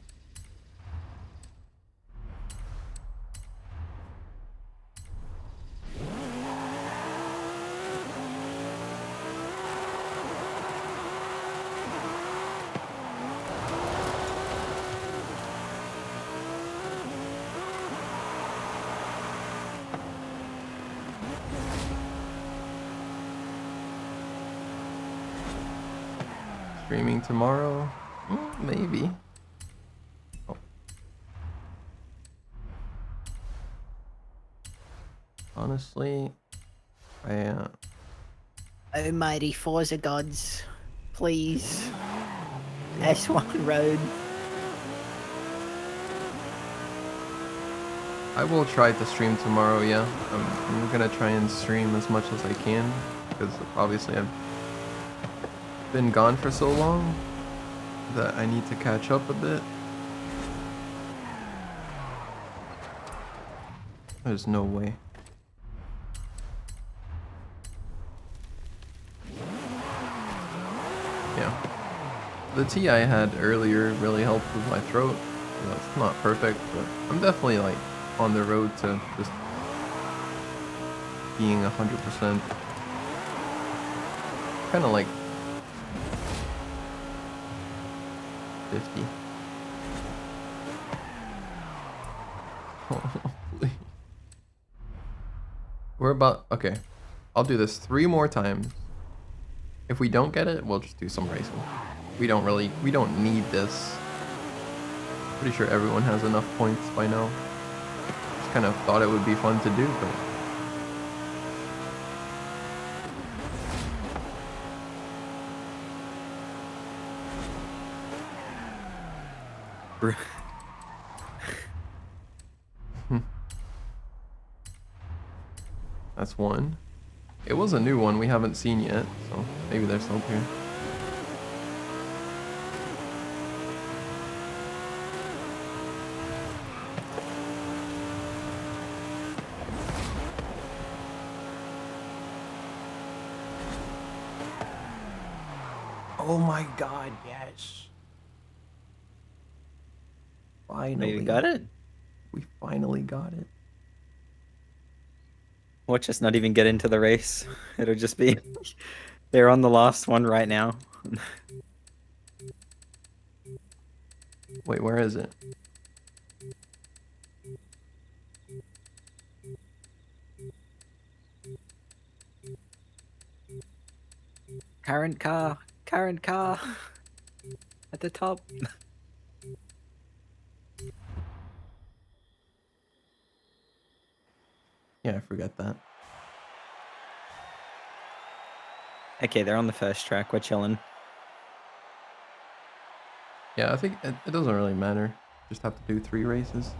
Speaker 16: Streaming tomorrow? Maybe. Oh. Honestly,
Speaker 3: Almighty Forza gods, please. S1 road.
Speaker 16: I will try to stream tomorrow, yeah. I'm gonna try and stream as much as I can, because obviously I've been gone for so long that I need to catch up a bit. There's no way. Yeah. The tea I had earlier really helped with my throat. You know, it's not perfect, but I'm definitely like on the road to just being 100%. Kind of like 50. Holy. We're about, okay. I'll do this 3 more times. If we don't get it, we'll just do some racing. we don't need this. Pretty sure everyone has enough points by now. Just kind of thought it would be fun to do, but that's one. It was a new one we haven't seen yet, so maybe there's hope here. Oh my god, yes. Finally.
Speaker 18: You got it?
Speaker 16: We finally got it.
Speaker 18: Watch us not even get into the race. It'll just be... They're on the last one right now.
Speaker 16: Wait, where is it?
Speaker 18: Current car at the top.
Speaker 16: Yeah, I forgot that.
Speaker 18: Okay, they're on the first track. We're chilling.
Speaker 16: Yeah, I think it doesn't really matter. Just have to do 3 races.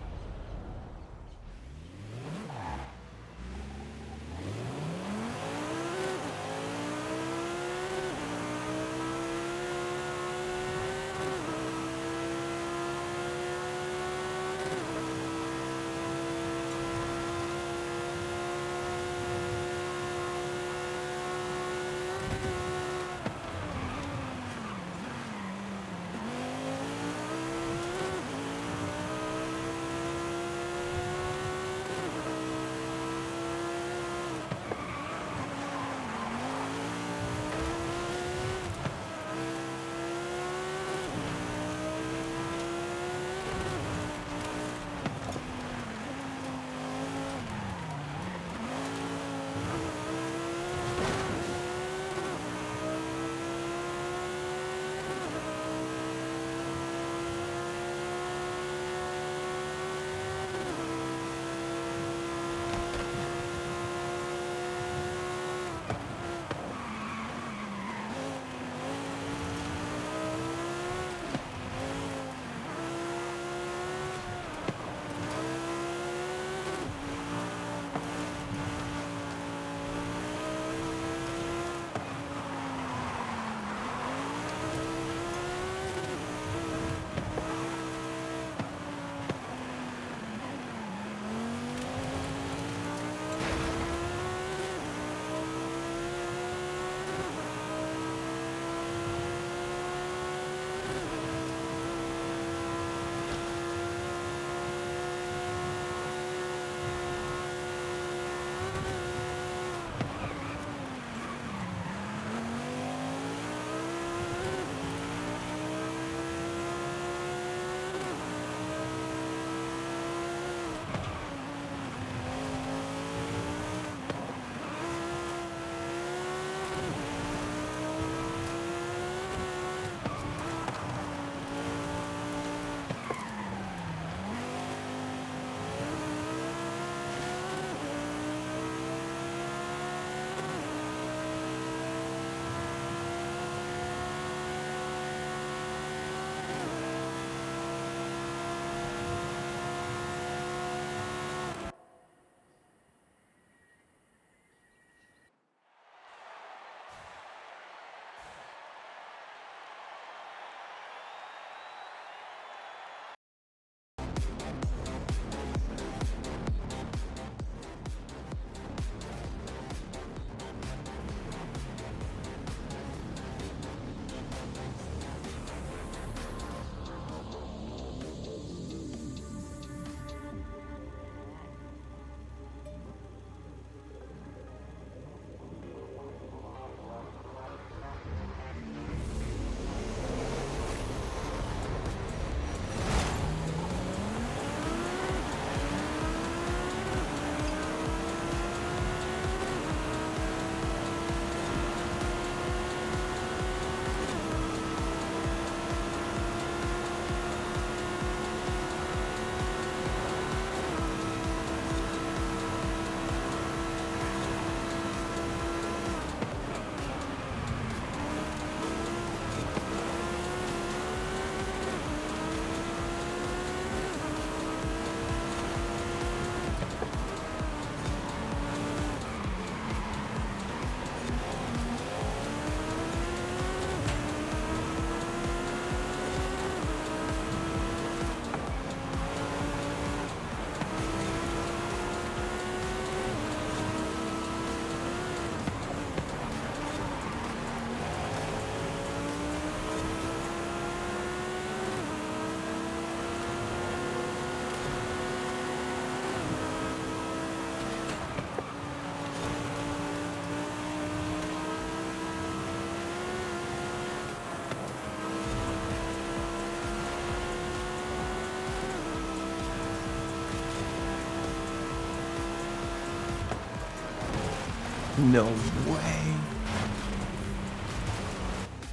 Speaker 16: No way.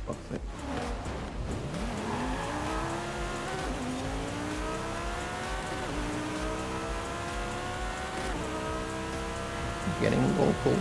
Speaker 16: Fuck's sake. Getting local.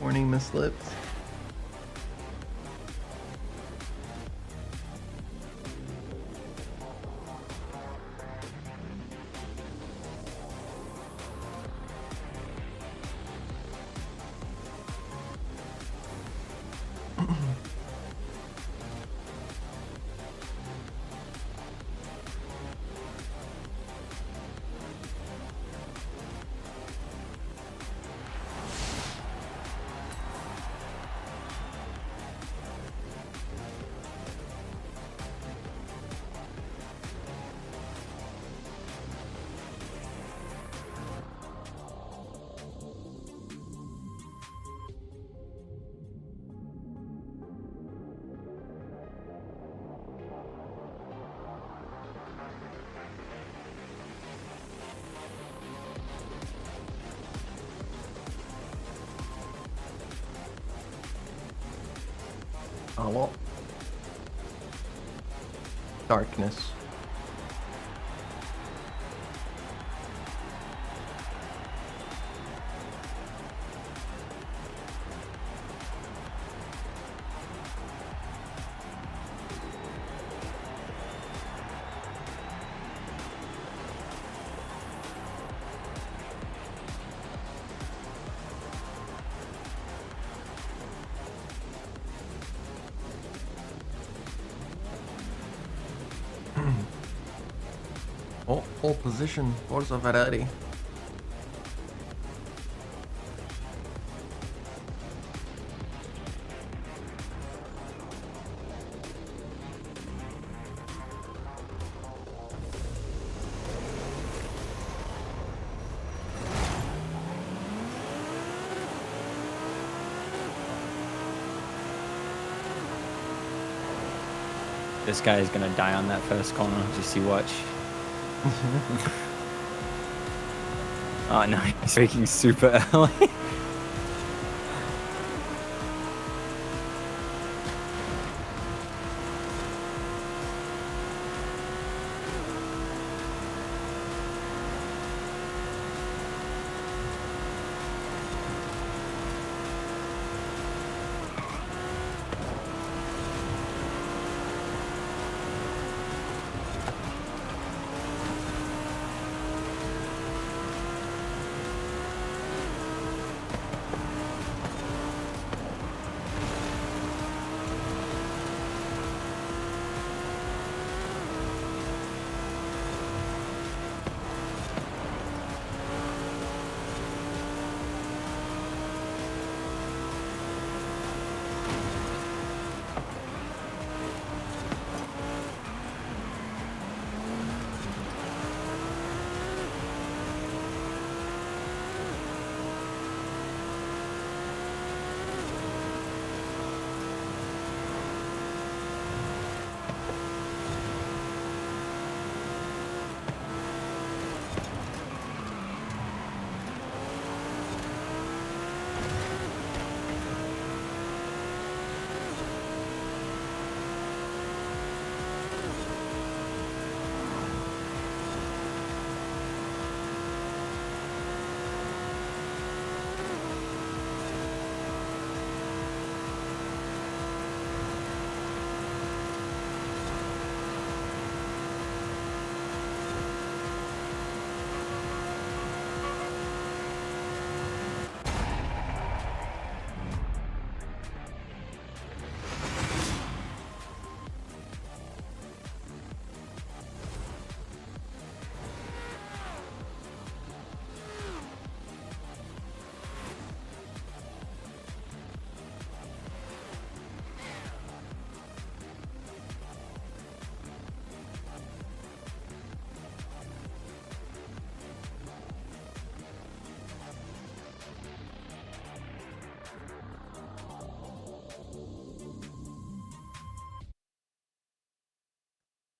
Speaker 16: Warning, Miss Lips. A lot. Darkness. Oh, pole position, Forza Ferrari.
Speaker 18: This guy is gonna die on that first corner. Just you watch. Oh no, he's braking super early.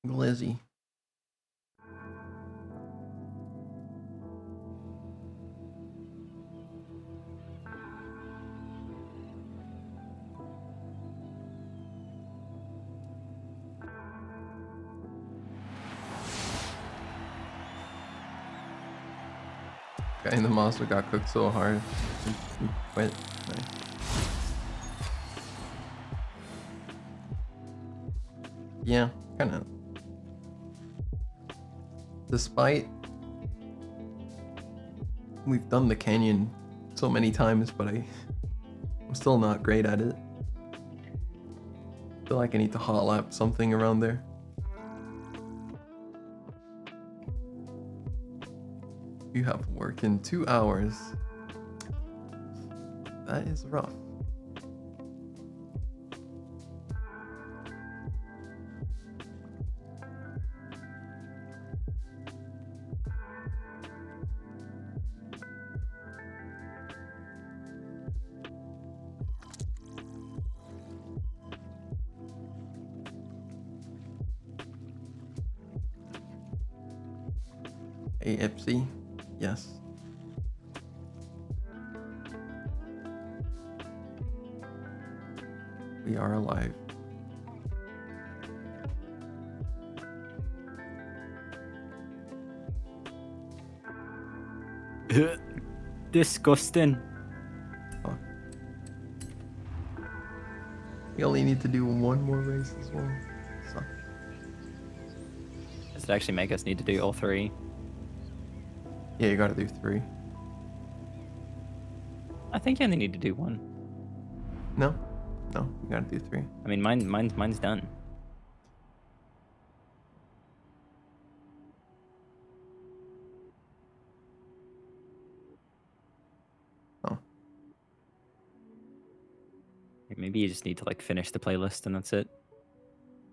Speaker 16: Glizzy. Guy in the monster got cooked so hard. He quit. Nice. Yeah, kind of. Despite we've done the canyon so many times, but I'm still not great at it. Feel like I need to hot lap something around there. You have work in 2 hours. That is rough. AFC, yes. We are alive.
Speaker 18: Disgusting.
Speaker 16: Fuck. We only need to do one more race as well. Suck.
Speaker 18: Does it actually make us need to do all 3?
Speaker 16: Yeah, you gotta do 3.
Speaker 18: I think you only need to do 1.
Speaker 16: No, you gotta do 3.
Speaker 18: I mean, mine's done.
Speaker 16: Oh.
Speaker 18: Maybe you just need to like finish the playlist and that's it.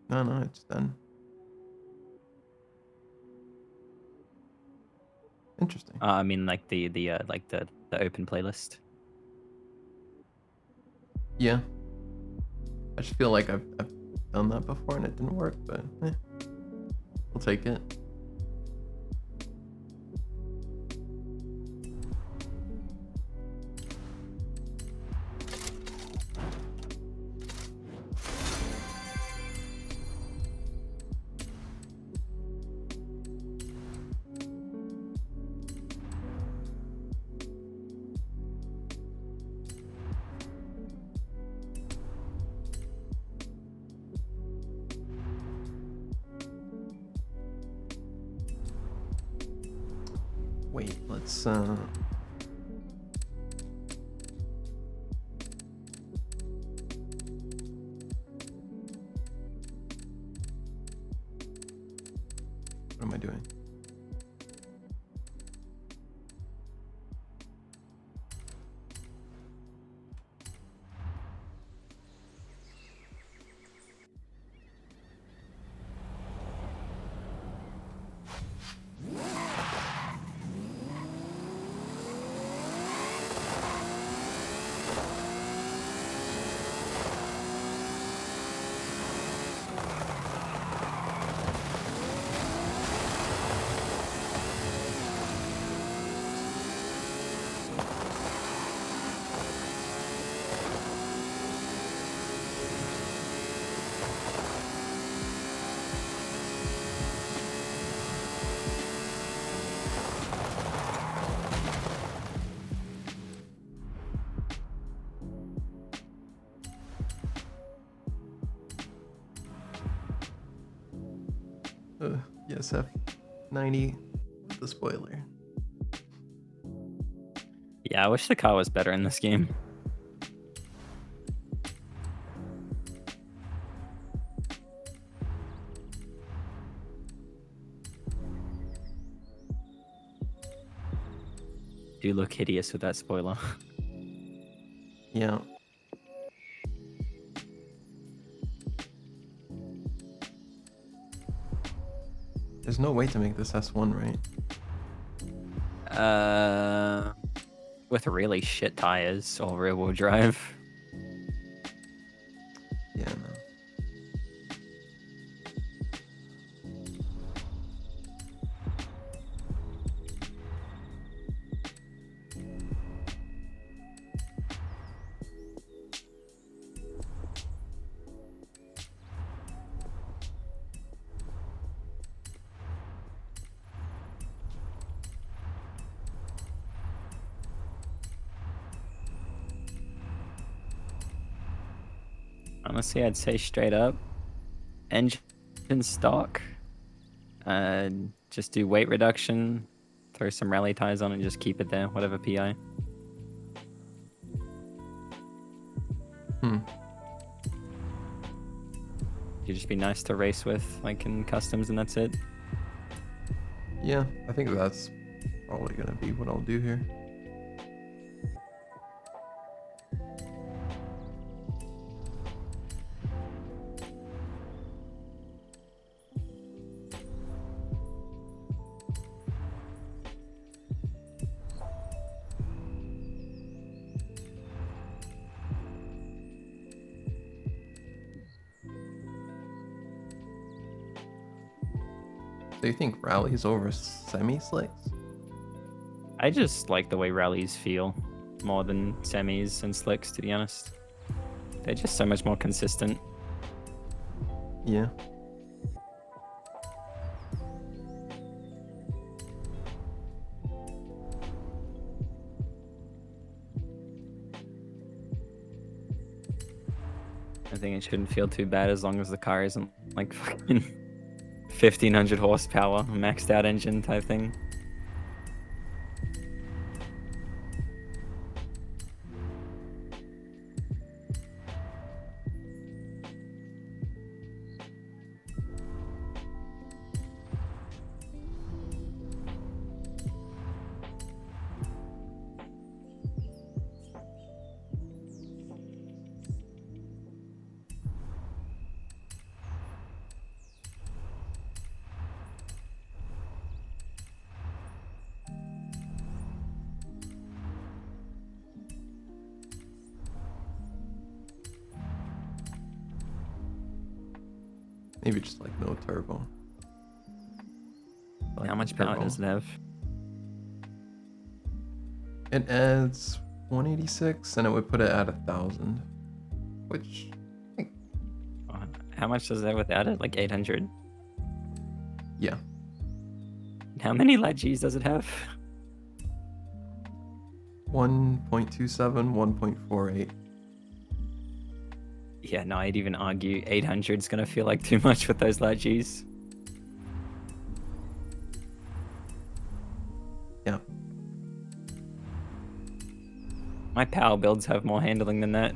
Speaker 16: No, it's done. Interesting.
Speaker 18: I mean, like the open playlist.
Speaker 16: Yeah. I just feel like I've done that before and it didn't work, but we'll take it. Wait, let's what am I doing? Yes, F90, the spoiler.
Speaker 18: Yeah, I wish the car was better in this game. Do look hideous with that spoiler.
Speaker 16: Yeah. There's no way to make this S1, right?
Speaker 18: With really shit tires or rear-wheel drive.
Speaker 16: Yeah,
Speaker 18: Honestly, I'd say straight up, engine stock. Just do weight reduction, throw some rally tires on, and just keep it there. Whatever PI. You just be nice to race with, like in customs, and that's it.
Speaker 16: Yeah, I think that's probably gonna be what I'll do here. So you think rallies over semi-slicks?
Speaker 18: I just like the way rallies feel more than semis and slicks, to be honest. They're just so much more consistent.
Speaker 16: Yeah.
Speaker 18: I think it shouldn't feel too bad as long as the car isn't like fucking 1500 horsepower, maxed out engine type thing.
Speaker 16: Maybe just like no turbo. Like
Speaker 18: How much power
Speaker 16: turbo.
Speaker 18: does it have?
Speaker 16: It adds 186 and it would put it at 1,000. Which
Speaker 18: How much does it have without it? Like 800?
Speaker 16: yeah.
Speaker 18: How many light Gs does it have?
Speaker 16: 1.27, 1.48.
Speaker 18: Yeah, no, I'd even argue 800 is gonna feel like too much with those light Gs.
Speaker 16: Yeah.
Speaker 18: My power builds have more handling than that.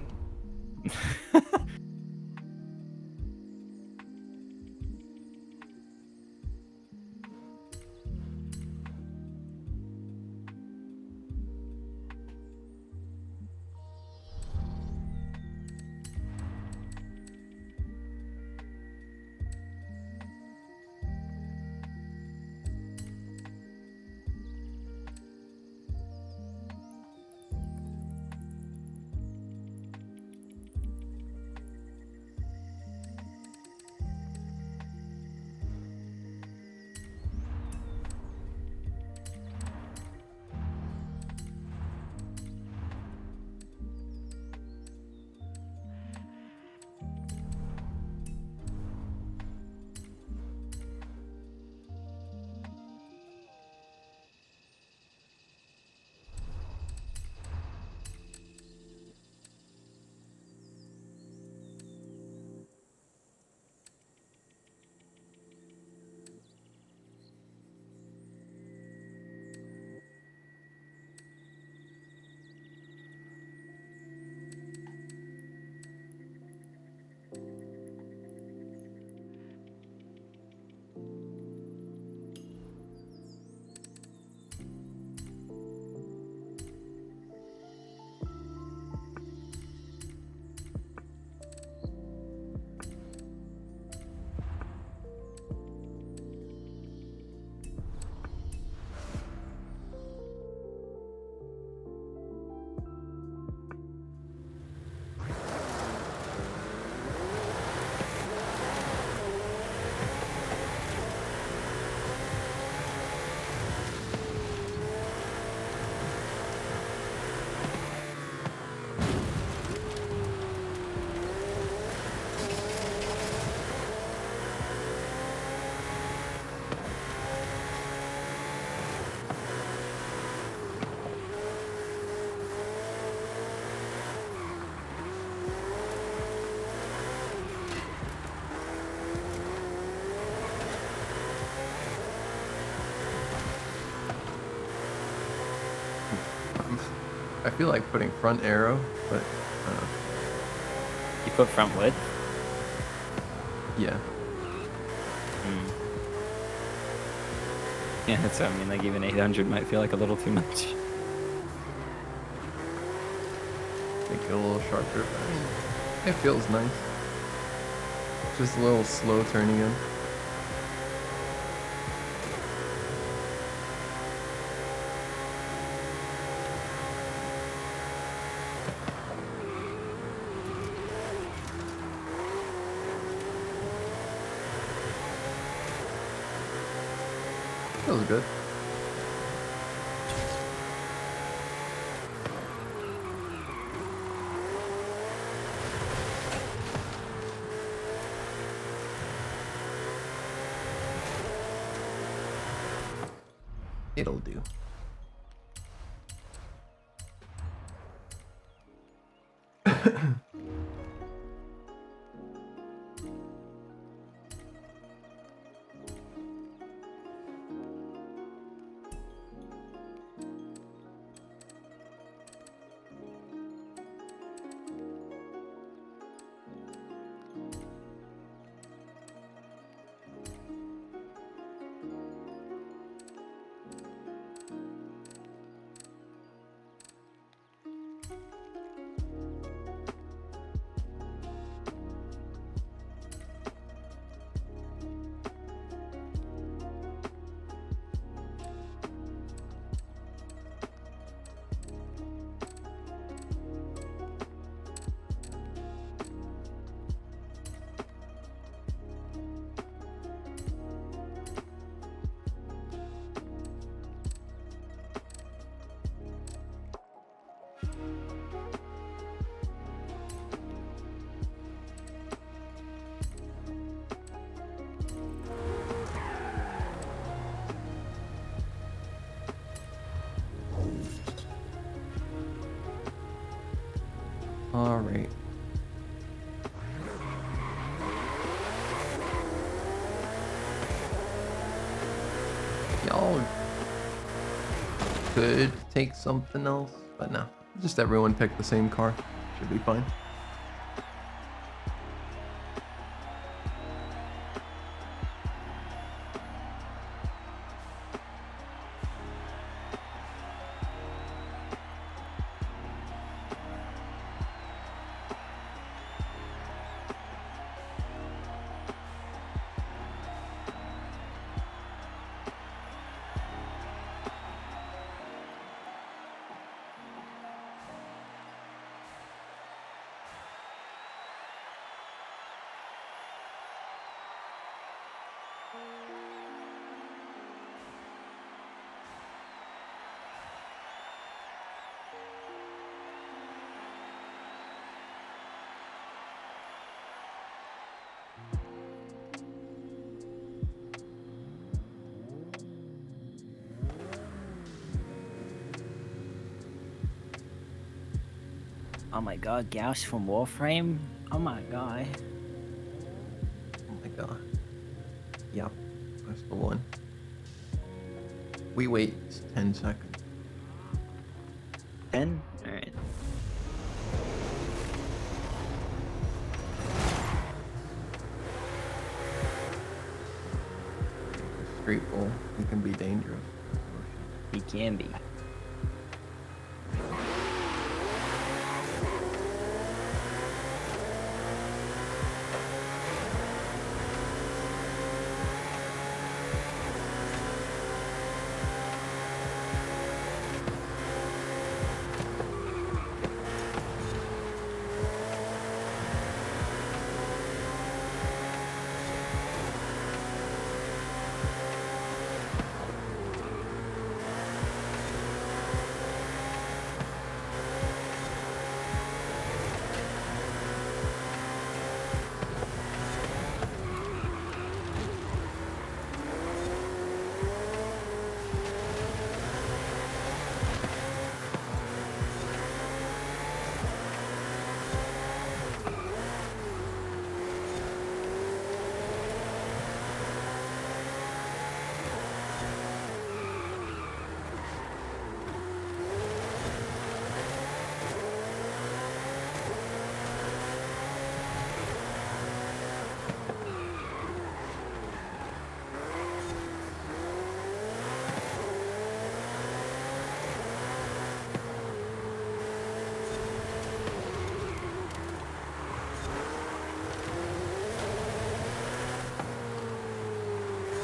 Speaker 16: I feel like putting front arrow, but
Speaker 18: You put front width?
Speaker 16: yeah.
Speaker 18: Yeah, that's what I mean. Like even 800 might feel like a little too much.
Speaker 16: Make it a little sharper. It feels nice. Just a little slow turning in. Feels good. It'll do. All right. Y'all could take something else, but no. Just everyone pick the same car. Should be fine.
Speaker 3: Oh my god, Gauss from Warframe? Oh my god.
Speaker 16: Oh my god. Yep, that's the one. We wait 10 seconds.
Speaker 18: 10? Alright.
Speaker 16: Street bull, he can be dangerous.
Speaker 18: He can be.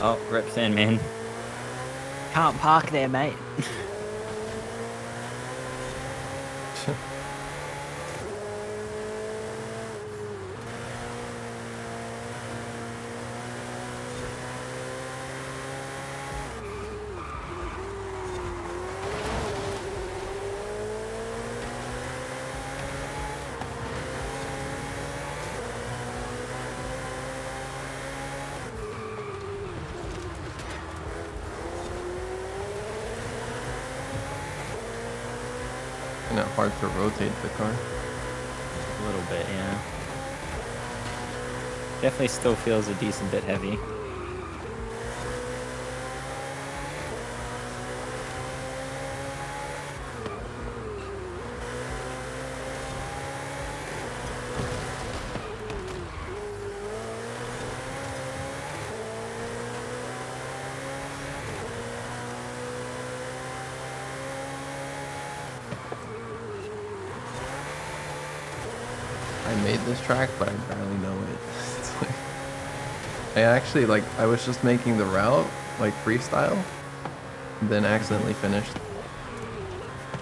Speaker 18: Oh, rips in, man.
Speaker 3: Can't park there, mate.
Speaker 16: Kind of hard to rotate the car.
Speaker 18: A little bit, yeah. Definitely still feels a decent bit heavy.
Speaker 16: I made this track, but I barely know it. It's like, I actually, like, I was just making the route, like, freestyle, and then accidentally finished.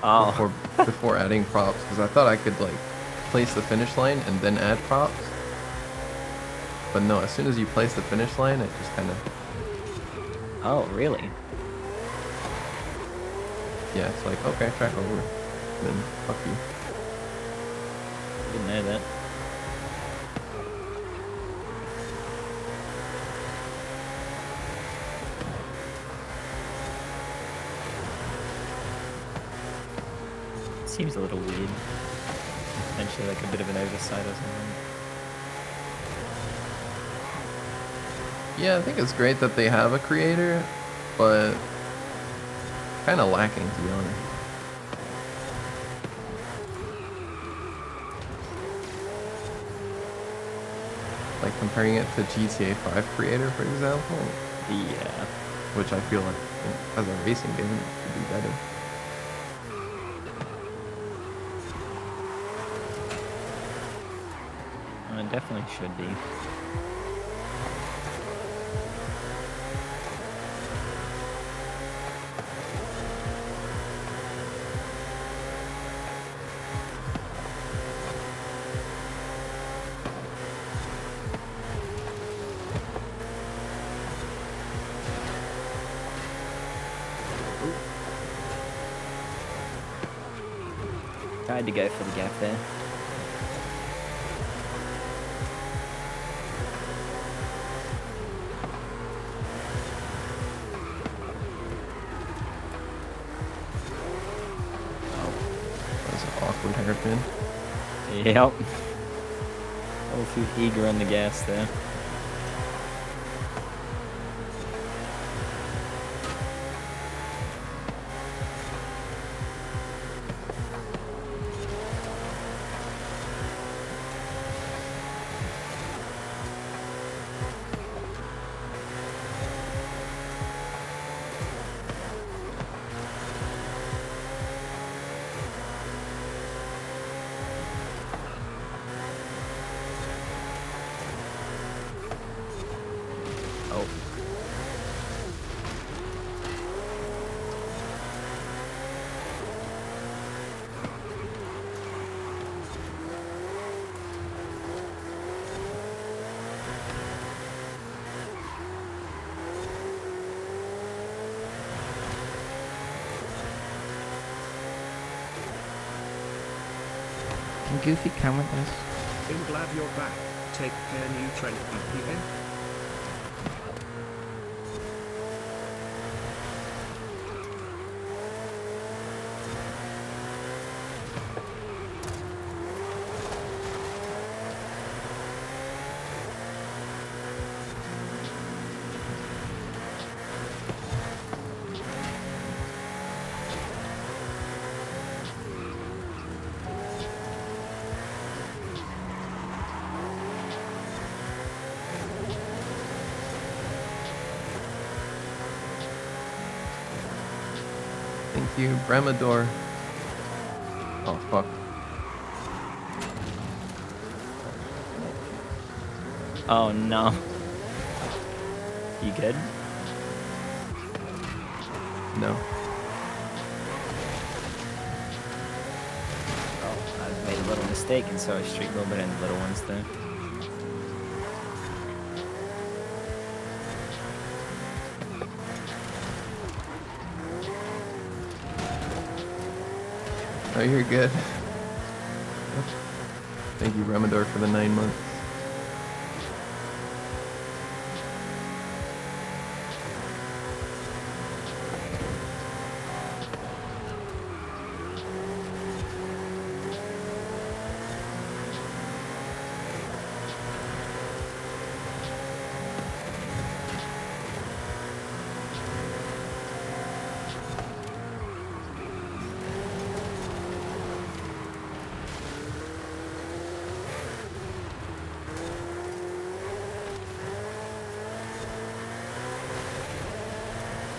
Speaker 18: Oh.
Speaker 16: Before adding props, because I thought I could, like, place the finish line and then add props. But no, as soon as you place the finish line, it just kind of...
Speaker 18: Oh, really?
Speaker 16: Yeah, it's like, okay, track over. And then, fuck you.
Speaker 18: Didn't know that. Seems a little weird. Potentially like a bit of an oversight or something.
Speaker 16: Yeah, I think it's great that they have a creator, but kind of lacking, to be honest. Like comparing it to GTA 5 creator, for example.
Speaker 18: Yeah.
Speaker 16: Which I feel like, as a racing game, it could be better.
Speaker 18: It definitely should be. Tried to go for the gap there.
Speaker 16: That's an awkward hairpin.
Speaker 18: Yep. A little too eager on the gas there. Oh.
Speaker 3: Can Goofy come with us?
Speaker 6: I'm glad you're back. Take care, neutreN.
Speaker 16: Thank you, Bremador. Oh, fuck.
Speaker 18: Oh no. You good?
Speaker 16: No.
Speaker 18: Well, I've made a little mistake, and so I streak a little bit in the little ones there.
Speaker 16: Oh, you're good. Thank you, Ramador, for the 9 months.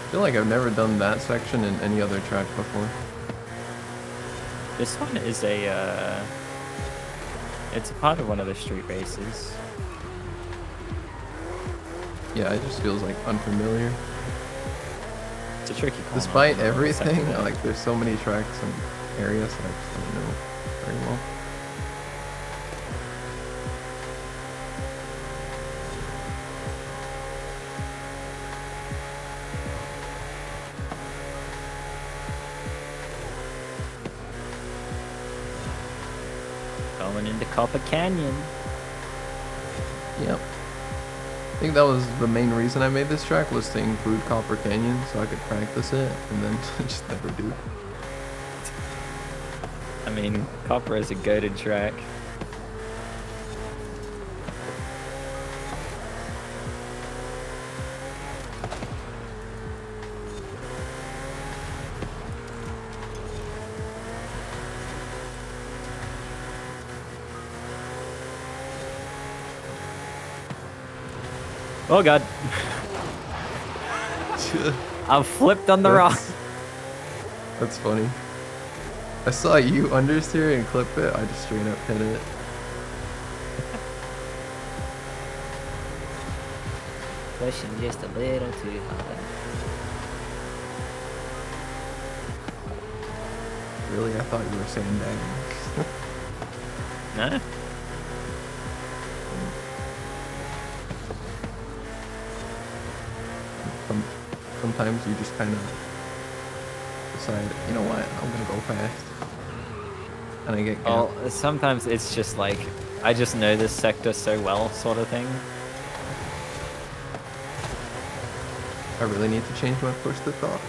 Speaker 16: I feel like I've never done that section in any other track before.
Speaker 18: This one is a, it's a part of one of the street races.
Speaker 16: Yeah, it just feels like unfamiliar.
Speaker 18: It's a tricky corner.
Speaker 16: Despite everything, like there's so many tracks and areas that I just don't know very well.
Speaker 18: Going into Copper Canyon.
Speaker 16: Yep. I think that was the main reason I made this track, was to include Copper Canyon so I could practice it and then just never do.
Speaker 18: I mean, Copper is a goated track. Oh god. I've flipped on the rock.
Speaker 16: That's funny. I saw you understeer and clip it, I just straight up hit it.
Speaker 3: Pushing just a little too hard.
Speaker 16: Really? I thought you were sandbagging.
Speaker 18: Nah.
Speaker 16: Sometimes you just kind of decide, you know what, I'm gonna go fast. And I get
Speaker 18: Well, sometimes it's just like, I just know this sector so well, sort of thing.
Speaker 16: I really need to change my push to talk.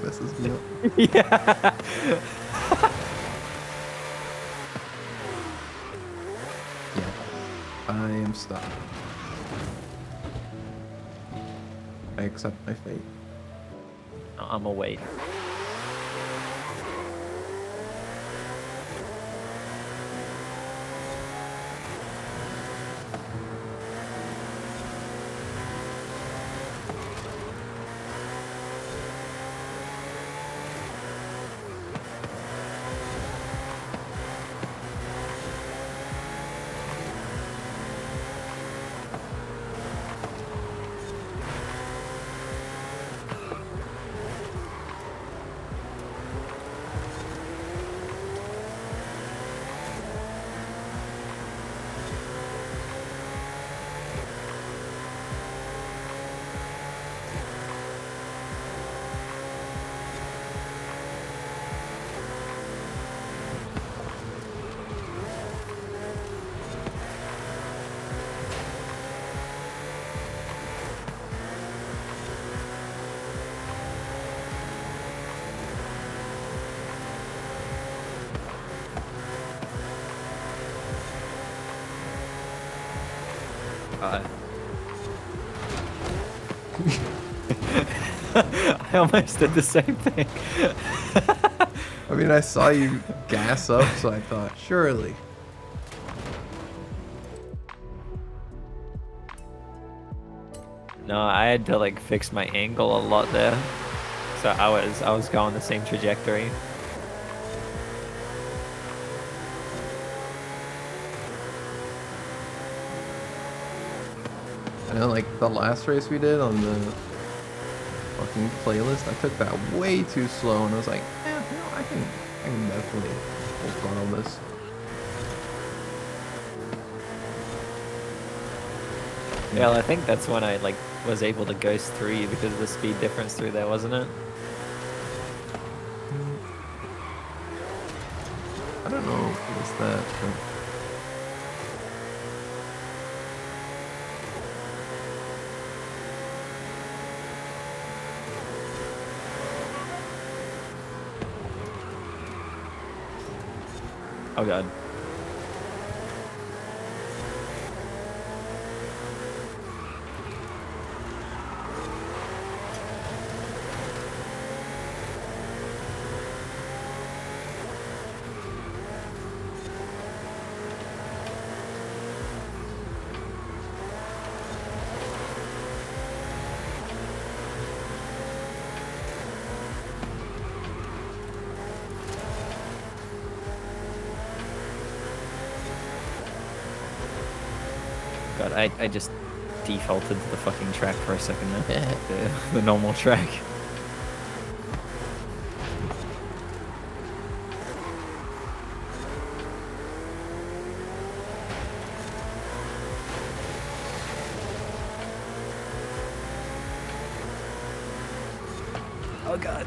Speaker 16: This is me up.
Speaker 18: Yeah.
Speaker 16: Yeah. I am stuck. I accept my fate.
Speaker 18: I'm away. I almost did the same thing.
Speaker 16: I mean, I saw you gas up, so I thought, surely.
Speaker 18: No, I had to like fix my angle a lot there. So I was going the same trajectory.
Speaker 16: I know, like the last race we did on the fucking playlist. I took that way too slow, and I was like, I can definitely full throttle this.
Speaker 18: Yeah, well, I think that's when I like was able to ghost through you because of the speed difference through there, wasn't it?
Speaker 16: I don't know if it was that, but...
Speaker 18: Oh god. God, I just defaulted to the fucking track for a second there. the normal track. Oh god.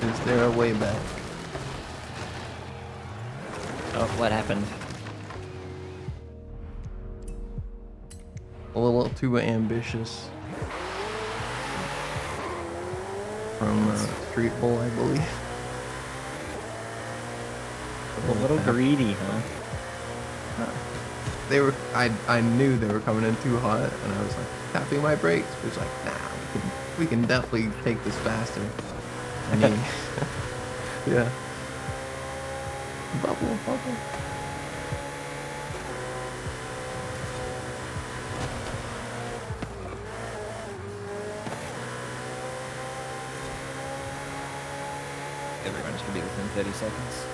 Speaker 16: Is there a way back?
Speaker 18: Oh, what happened?
Speaker 16: A little too ambitious. From Street Bowl, I believe.
Speaker 18: A little greedy, huh?
Speaker 16: They were. I knew they were coming in too hot, and I was like tapping my brakes. It was like, nah, we can definitely take this faster. I mean, yeah. Bubble.
Speaker 18: Everyone should be within 30 seconds.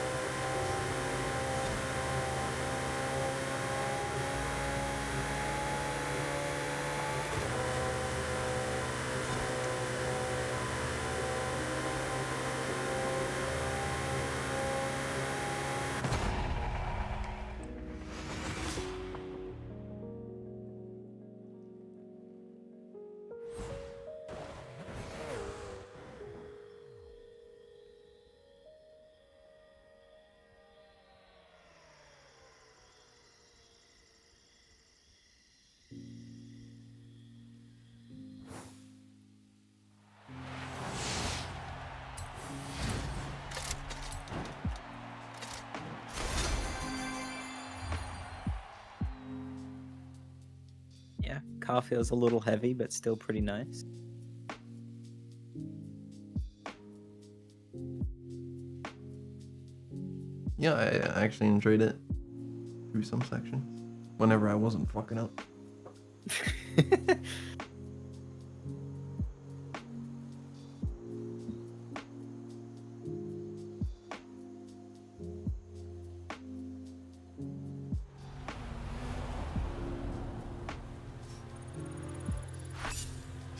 Speaker 18: Yeah, car feels a little heavy, but still pretty nice.
Speaker 16: Yeah, I actually enjoyed it through some sections. Whenever I wasn't fucking up.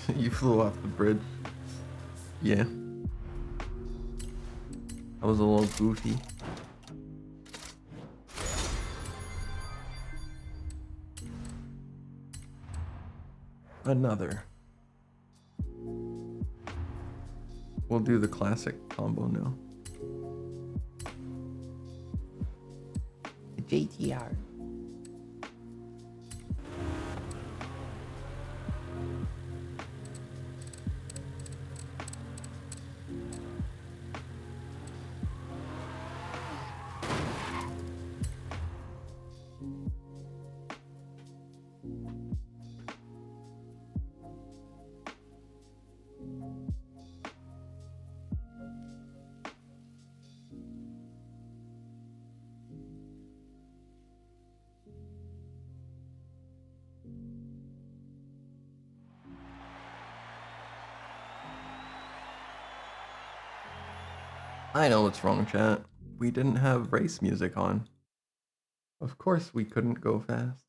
Speaker 16: You flew off the bridge. Yeah. That was a little goofy. Another. We'll do the classic combo now. JTR. I know what's wrong, chat. We didn't have race music on. Of course we couldn't go fast.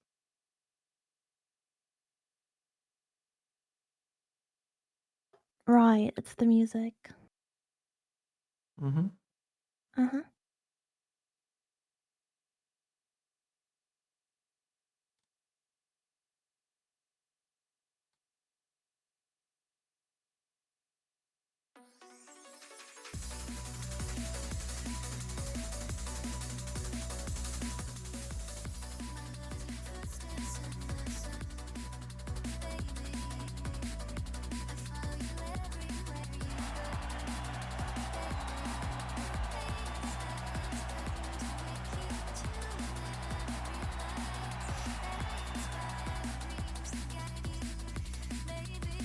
Speaker 19: Right, it's the music.
Speaker 16: Mm-hmm.
Speaker 19: Uh-huh.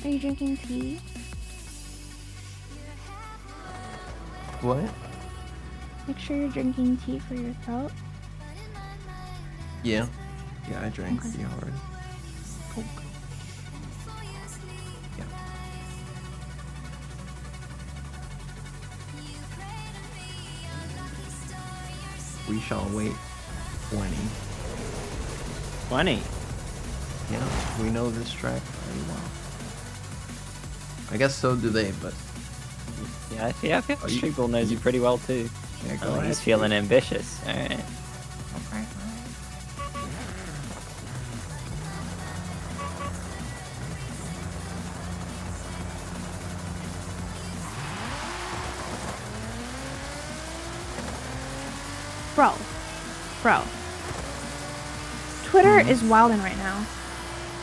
Speaker 19: Are you drinking tea?
Speaker 16: What?
Speaker 19: Make sure you're drinking tea for your throat.
Speaker 16: Yeah. Yeah, I drank tea already.
Speaker 19: Cool.
Speaker 16: Yeah. We shall wait 20.
Speaker 18: 20?
Speaker 16: Yeah, we know this track very well. I guess so do they, but...
Speaker 18: Yeah, I feel Street Ball knows you pretty well too.
Speaker 16: Yeah, go
Speaker 18: Oh,
Speaker 16: ahead.
Speaker 18: he's feeling ambitious. Alright.
Speaker 19: Bro. Twitter is wildin' right now.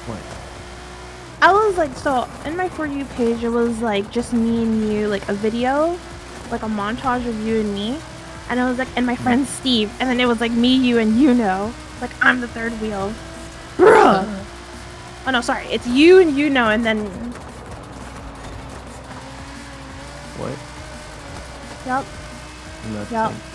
Speaker 16: What?
Speaker 19: I was like, so in my For You page, it was like just me and you, like a video, like a montage of you and me. And it was like, and my friend Steve. And then it was like me, you, and you know. Like I'm the third wheel. Bruh! Oh no, sorry. It's you and you know, and then.
Speaker 16: What?
Speaker 19: Yup.
Speaker 16: Nothing.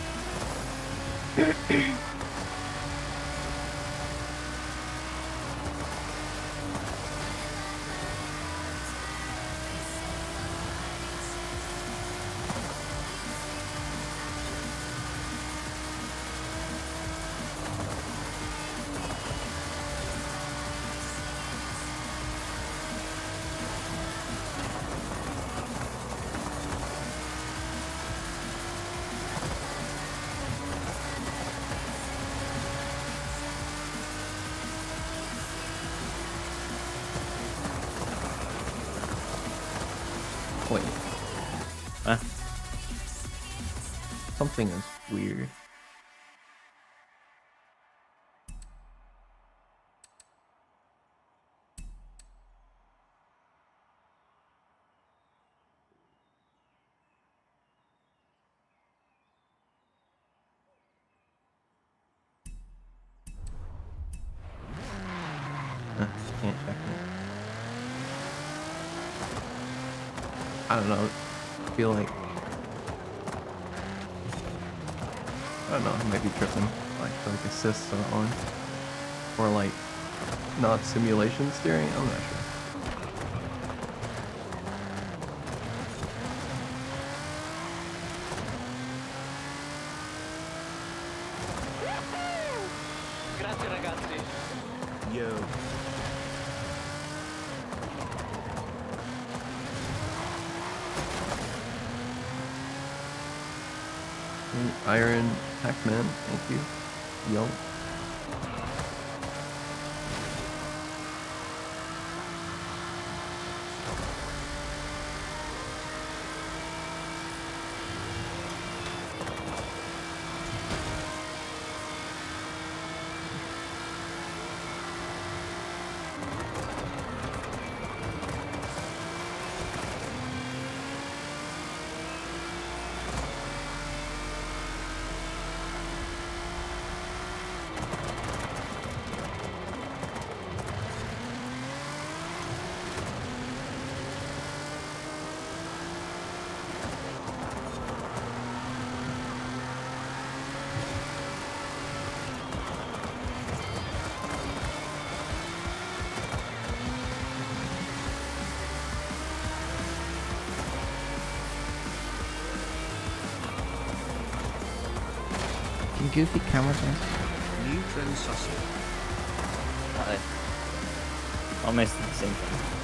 Speaker 16: Wait.
Speaker 18: Huh?
Speaker 16: Something is weird. Can't check it. I don't know. I feel like I don't know. I might be tripping. Like assists are on, or like not simulation steering. I'm not sure.
Speaker 15: Grazie ragazzi.
Speaker 6: Yo.
Speaker 16: Iron Pac-Man, thank you. Yo.
Speaker 20: Goofy camera thing.
Speaker 6: neutreN sausage.
Speaker 18: Almost the same thing.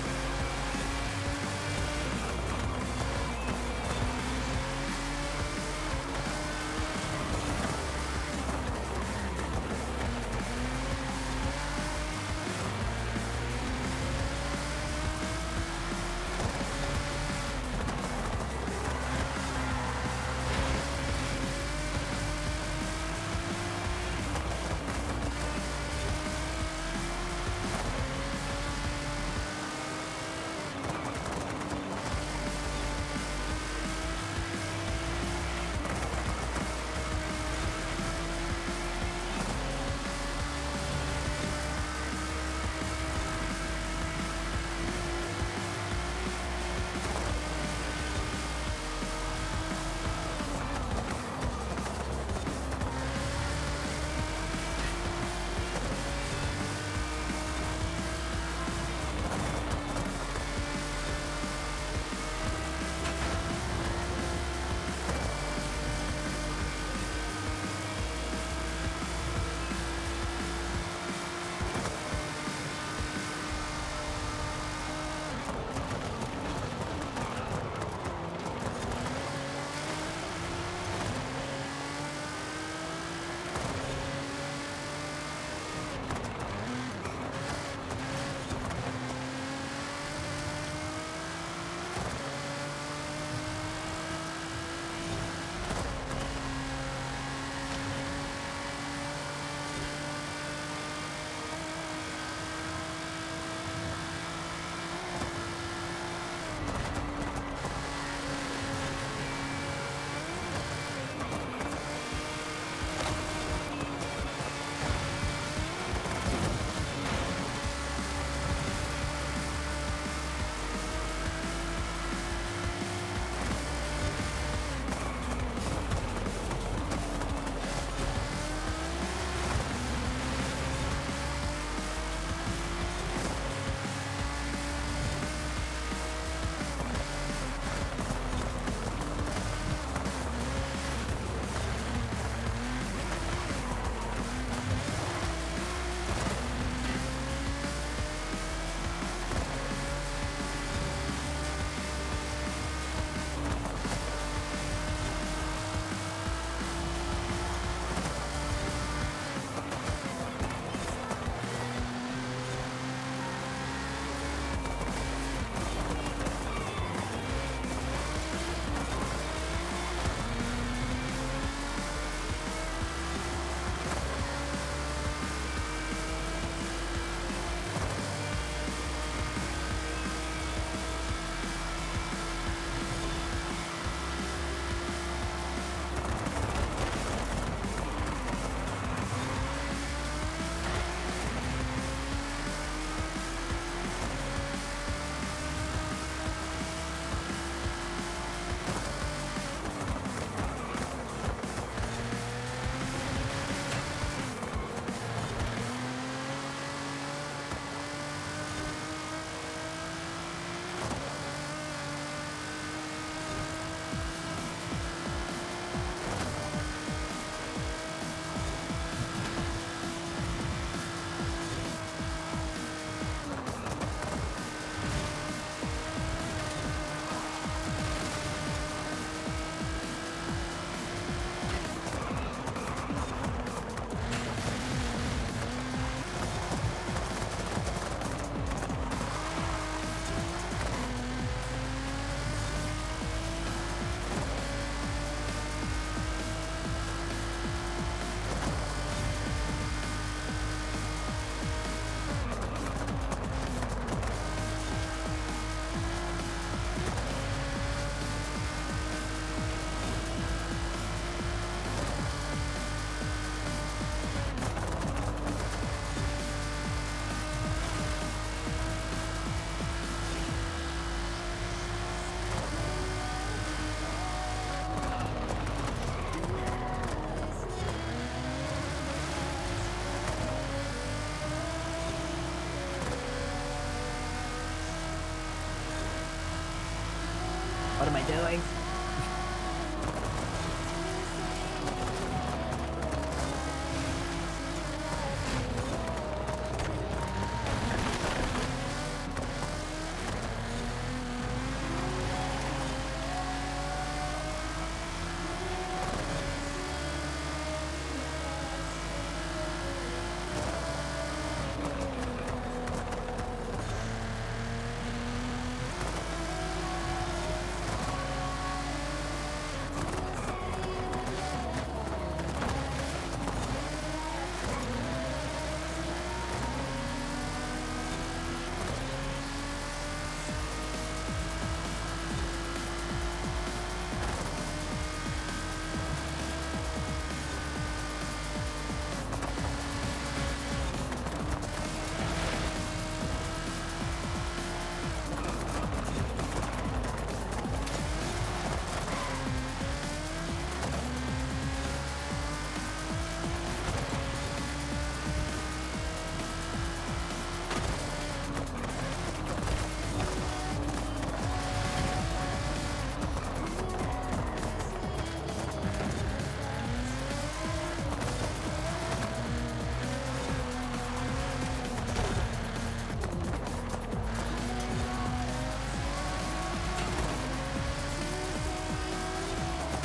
Speaker 3: What am I doing?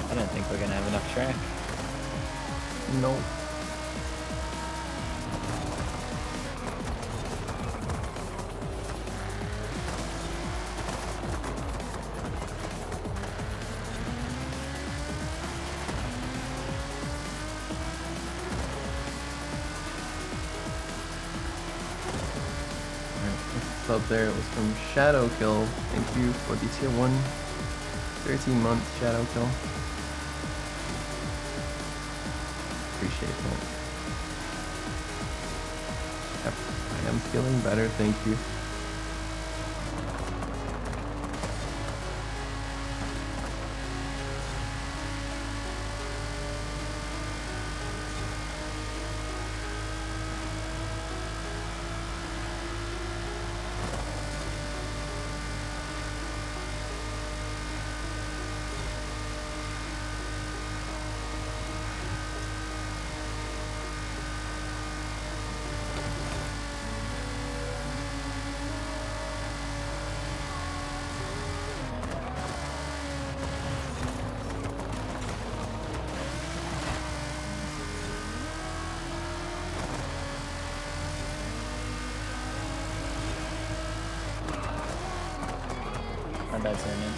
Speaker 18: I don't think we're gonna have enough track.
Speaker 16: No. Up there, it was from Shadow Kill. Thank you for the tier 1 13-month Shadow Kill. Appreciate that. Yep, I am feeling better, thank you.
Speaker 18: My bad, Simon.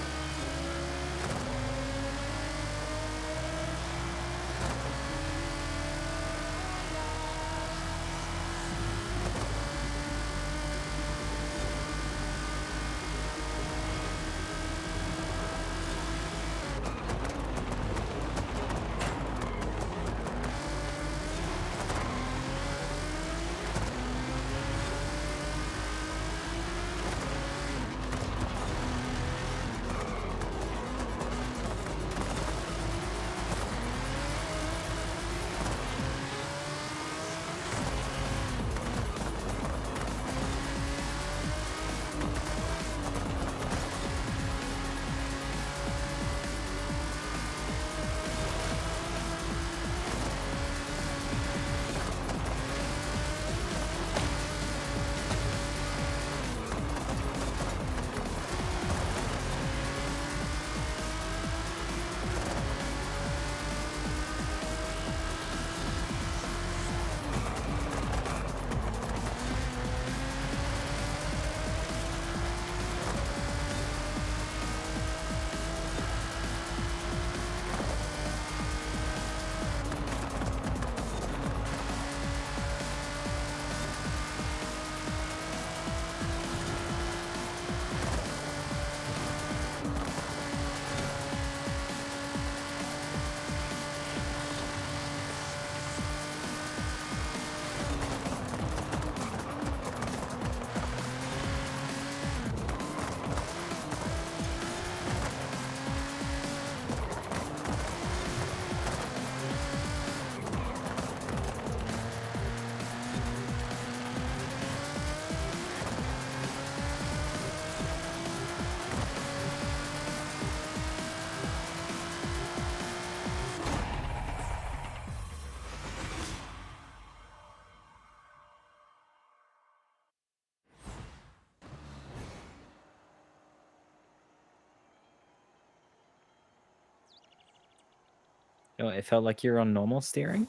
Speaker 18: Oh, it felt like you're on normal steering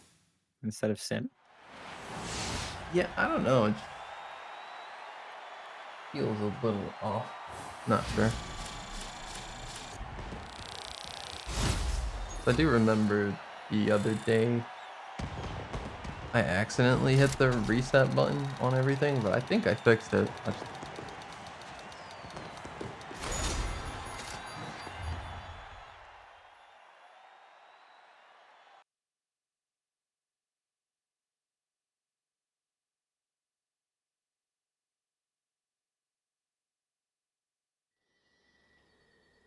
Speaker 18: instead of sim.
Speaker 16: Yeah, I don't know. It just feels a little off. Not sure. I do remember the other day I accidentally hit the reset button on everything, but I think I fixed it.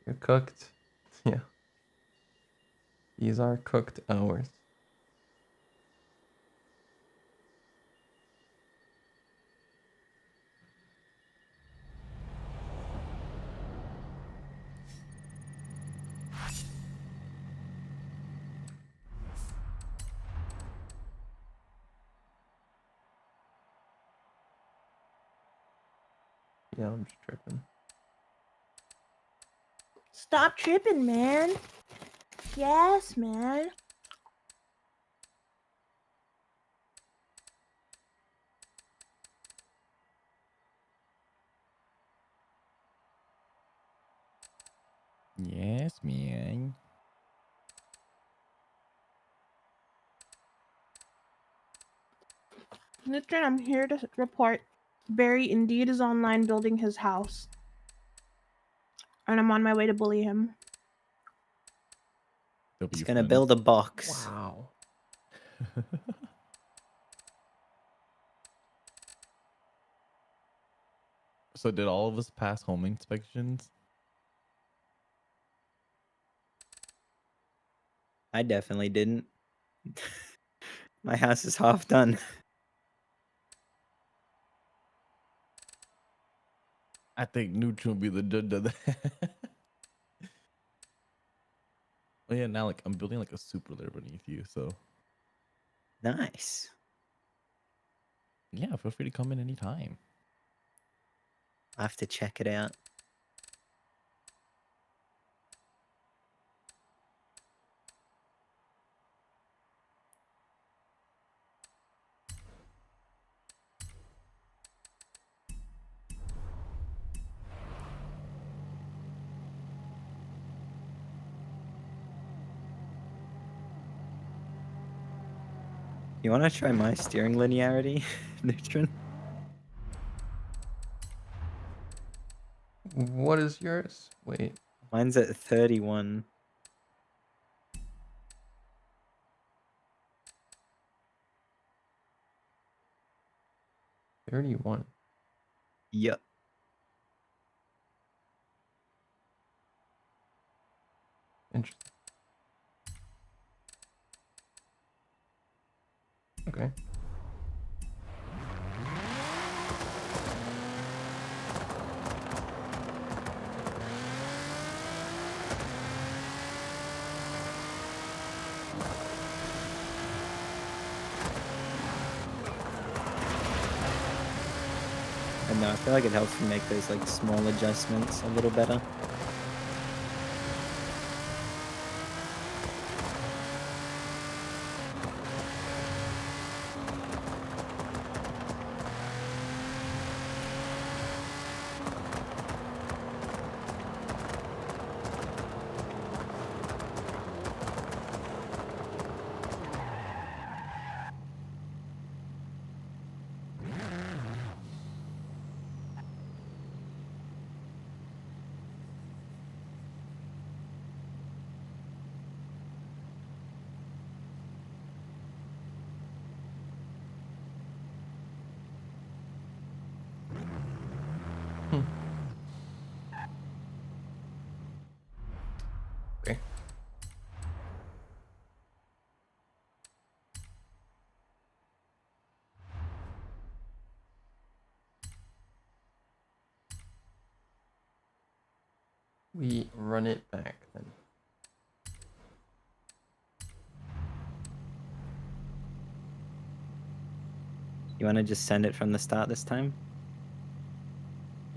Speaker 16: You're cooked. Yeah. These are cooked hours. Yeah, I'm just tripping.
Speaker 19: Stop tripping, man. Yes, man.
Speaker 20: Yes, man.
Speaker 19: neutreN, I'm here to report Barry indeed is online building his house. And I'm on my way to bully him.
Speaker 18: He's gonna build a box.
Speaker 16: Wow.
Speaker 20: So did all of us pass home inspections?
Speaker 18: I definitely didn't. My house is half done.
Speaker 20: I think neutreN will be the judge of that. Oh yeah, now like I'm building like a super layer beneath you, so
Speaker 18: Nice.
Speaker 20: yeah, feel free to come in anytime.
Speaker 18: I have to check it out. You want to try my steering linearity, neutreN?
Speaker 16: What is yours? Wait.
Speaker 18: Mine's at 31.
Speaker 16: $31.
Speaker 18: Yep.
Speaker 16: Interesting. Okay.
Speaker 18: And no, I feel like it helps me make those like small adjustments a little better.
Speaker 16: Okay. We run it back then.
Speaker 18: You want to just send it from the start this time?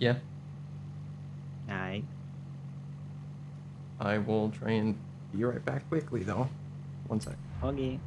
Speaker 16: Yeah.
Speaker 18: Alright.
Speaker 16: I will try and be right back quickly though. One sec.
Speaker 3: Huggy.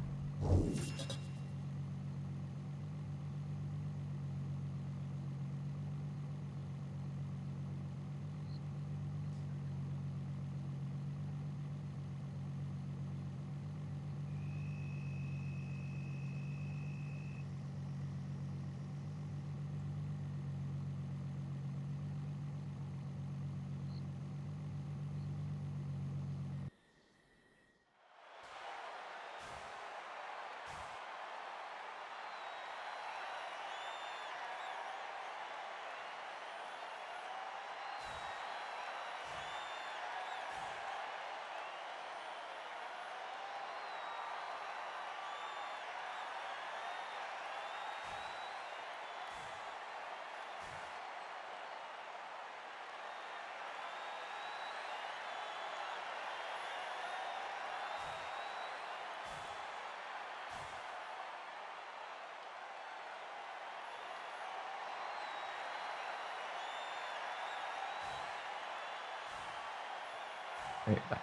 Speaker 16: Right back.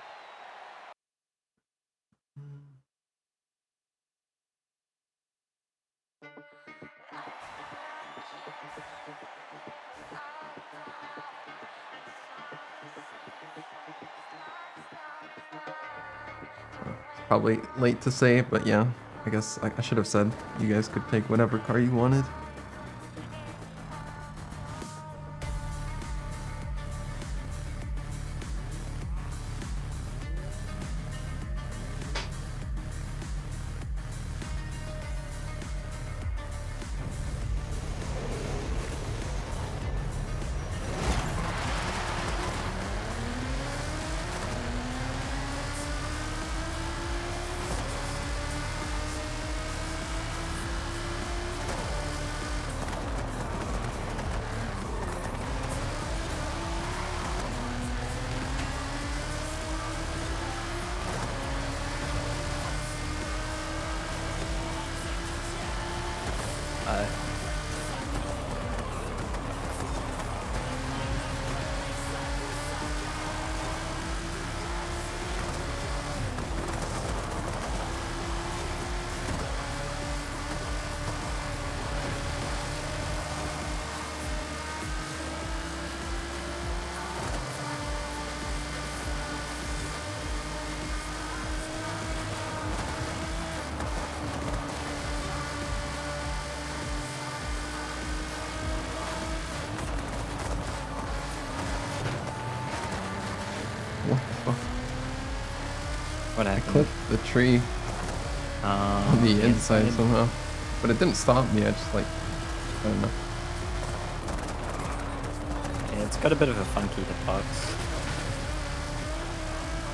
Speaker 16: It's probably late to say, but yeah, I guess I should have said you guys could pick whatever car you wanted.
Speaker 18: What happened?
Speaker 16: I clipped the tree on the inside somehow, but it didn't stop me. I just like, I don't know.
Speaker 18: Yeah, it's got a bit of a funky hitbox.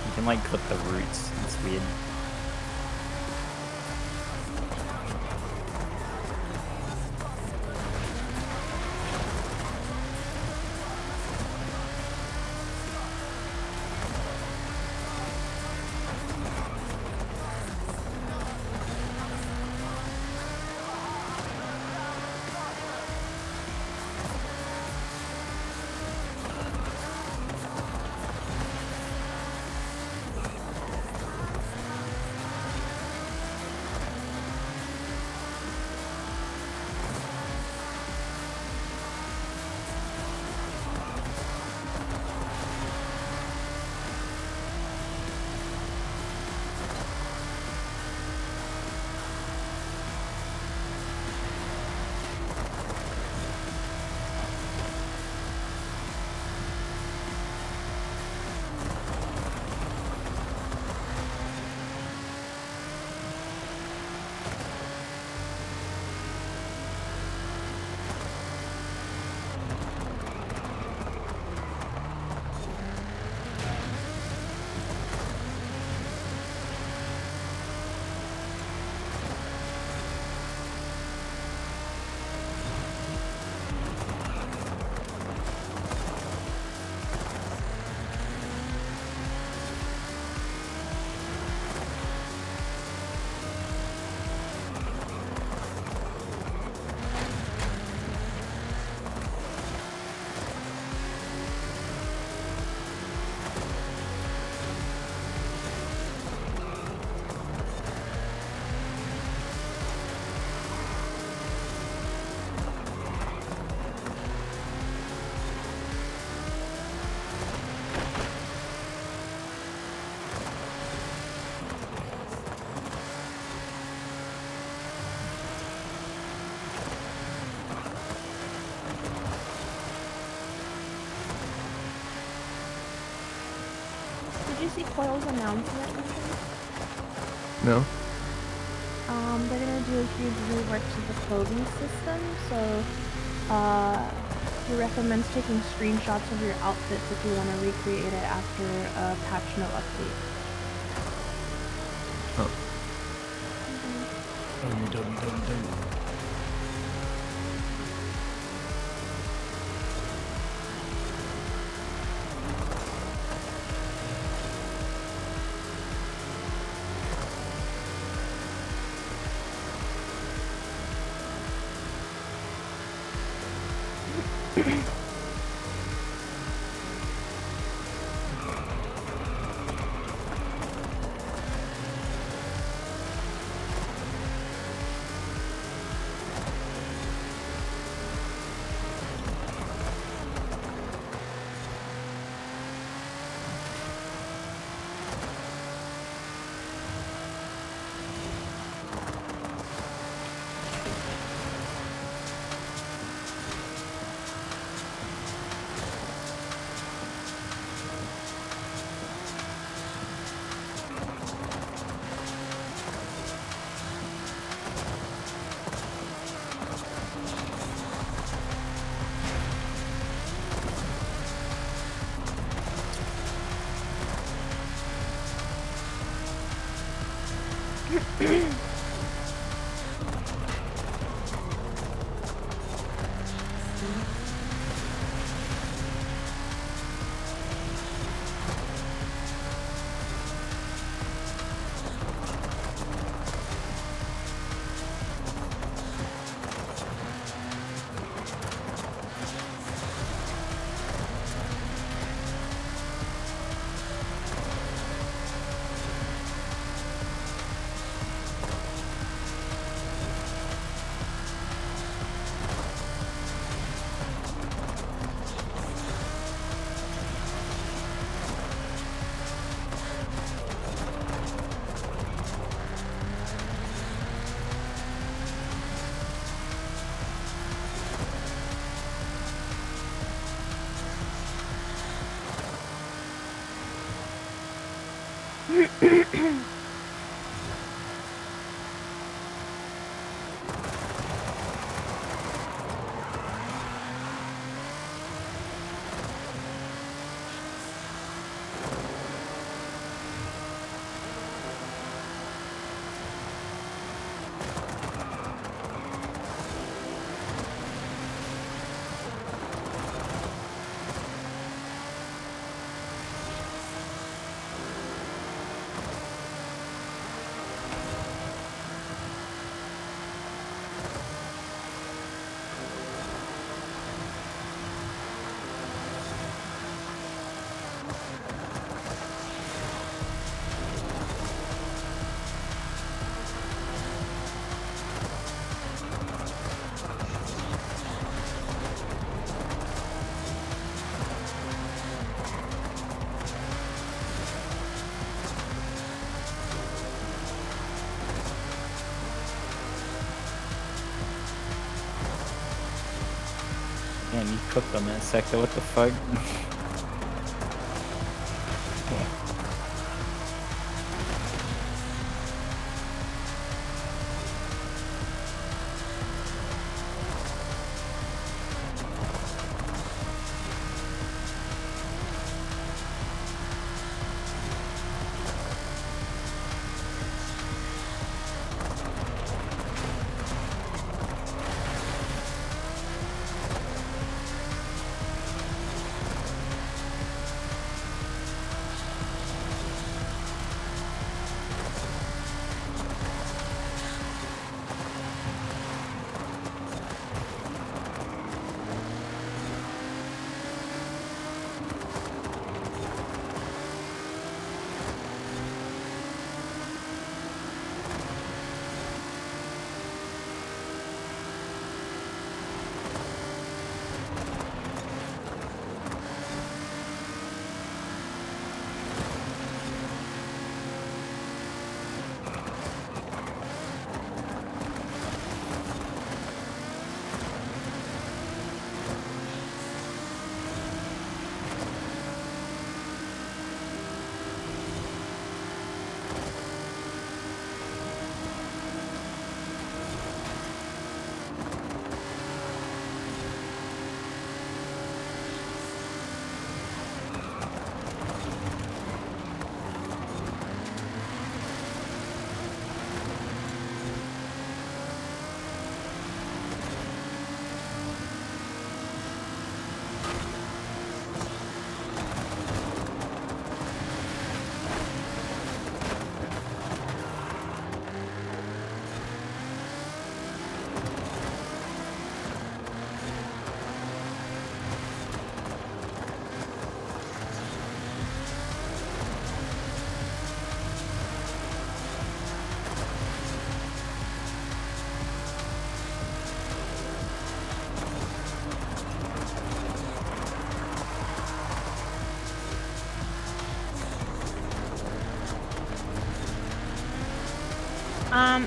Speaker 18: You can like clip the roots. It's weird.
Speaker 19: see Coil's announcement?
Speaker 16: No?
Speaker 19: They're gonna do a huge rework to the clothing system, so he recommends taking screenshots of your outfits if you want to recreate it after a patch note update.
Speaker 16: Oh.
Speaker 18: Damn, you cooked on that sector, what the fuck?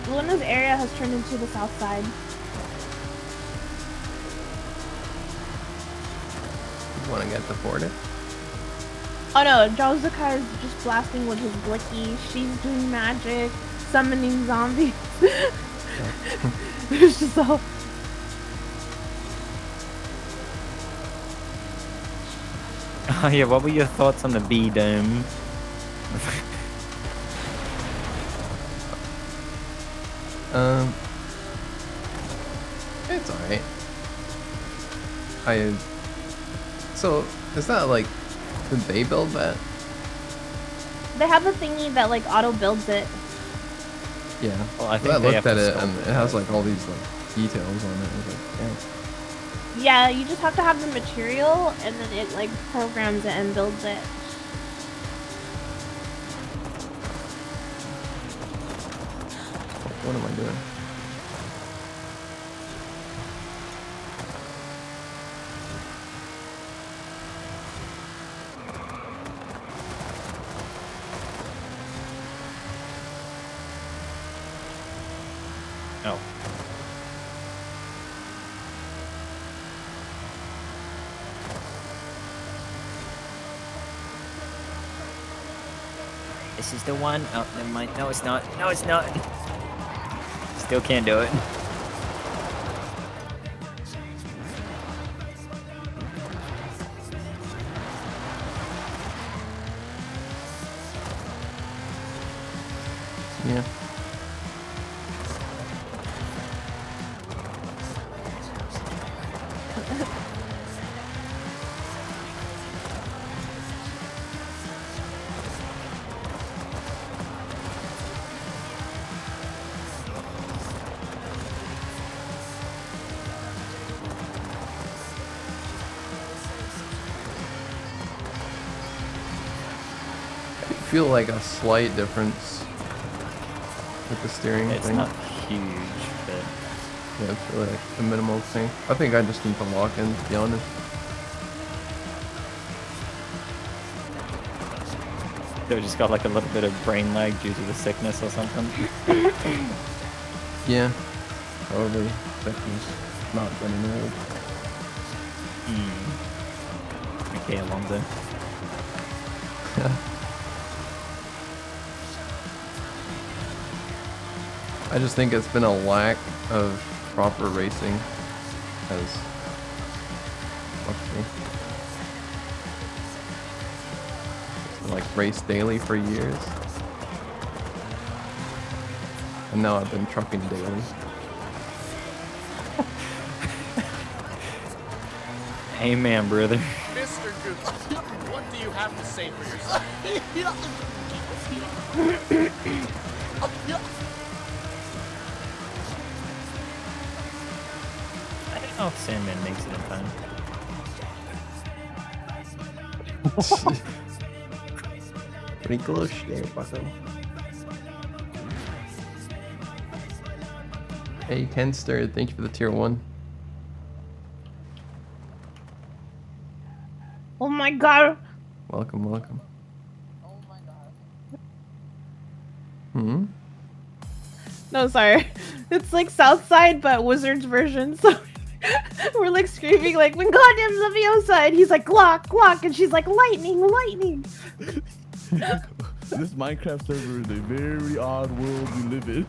Speaker 19: Luna's area has turned into the south side.
Speaker 16: You want to get deported?
Speaker 19: Oh no, Jozuka is just blasting with his blicky. She's doing magic, summoning zombies. There's just all.
Speaker 18: Oh yeah, what were your thoughts on the B dome?
Speaker 16: It's alright. So, is that like, did they build that?
Speaker 19: They have a thingy that like auto builds it.
Speaker 16: Yeah.
Speaker 18: Well, I think
Speaker 16: I
Speaker 18: they
Speaker 16: looked
Speaker 18: have
Speaker 16: at
Speaker 18: to
Speaker 16: it and
Speaker 18: sculpt
Speaker 16: it has like all these like details on it. I was like, damn.
Speaker 19: Yeah, you just have to have the material and then it like programs it and builds it.
Speaker 16: What am I doing?
Speaker 18: Oh.
Speaker 3: This is the one. Oh, never mind. No, it's not. No, it's not.
Speaker 18: Still can't do it.
Speaker 16: Yeah. I feel like a slight difference with the steering
Speaker 18: It's
Speaker 16: thing.
Speaker 18: not huge, but
Speaker 16: yeah, it's really like a minimal thing. I think I just need to lock in, to be honest.
Speaker 18: they just got like a little bit of brain lag due to the sickness or something.
Speaker 16: Yeah, probably. Becky's not getting old.
Speaker 18: Okay, Alonso.
Speaker 16: I just think it's been a lack of proper racing has fucked me. So, like race daily for years. And now I've been trucking daily.
Speaker 18: Amen, brother.
Speaker 11: Mr. Goose, what do you have to say for yourself?
Speaker 18: I don't know if Sandman makes it in time.
Speaker 16: Pretty close there, bucko. Hey, Kenster, thank you for the tier 1.
Speaker 19: Oh my god.
Speaker 16: Welcome, welcome. Hmm?
Speaker 19: No, sorry. It's like Southside, but Wizards version. So we're like screaming like, when God damn Leviosa, and he's like, Glock, Glock, and she's like, lightning, lightning.
Speaker 20: This Minecraft server is a very odd world we live in.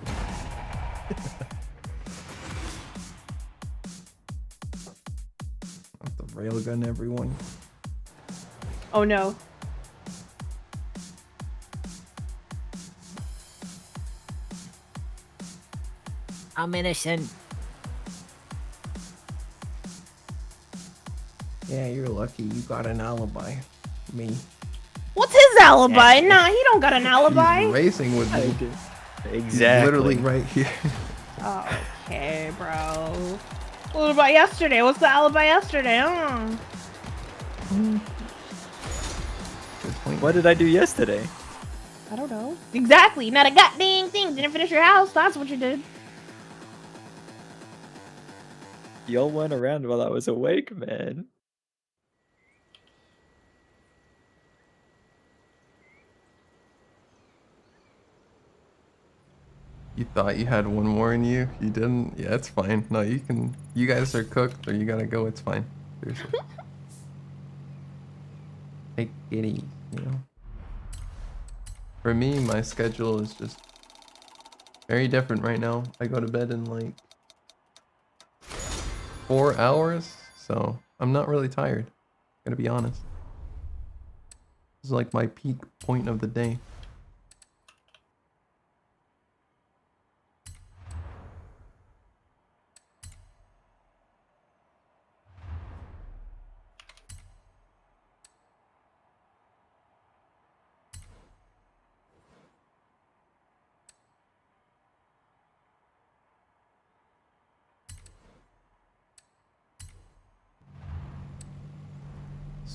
Speaker 16: The railgun, everyone.
Speaker 19: Oh no.
Speaker 3: I'm innocent.
Speaker 16: Yeah, you're lucky you got an alibi. Me.
Speaker 19: What's his alibi? Nah, he don't got an alibi.
Speaker 16: He's racing with me.
Speaker 18: Exactly.
Speaker 16: He's literally right here.
Speaker 19: Okay, bro. What about yesterday? What's the alibi yesterday?
Speaker 18: What did I do yesterday?
Speaker 19: I don't know. Exactly. Not a goddamn thing. Didn't finish your house. That's what you did.
Speaker 18: Y'all went around while I was awake, man.
Speaker 16: You thought you had one more in you? You didn't? Yeah, it's fine. No, you can. You guys are cooked, or you gotta go. It's fine. Seriously. Take it easy, you know. For me, my schedule is just very different right now. I go to bed in like 4 hours, so I'm not really tired. Gotta be honest. This is like my peak point of the day.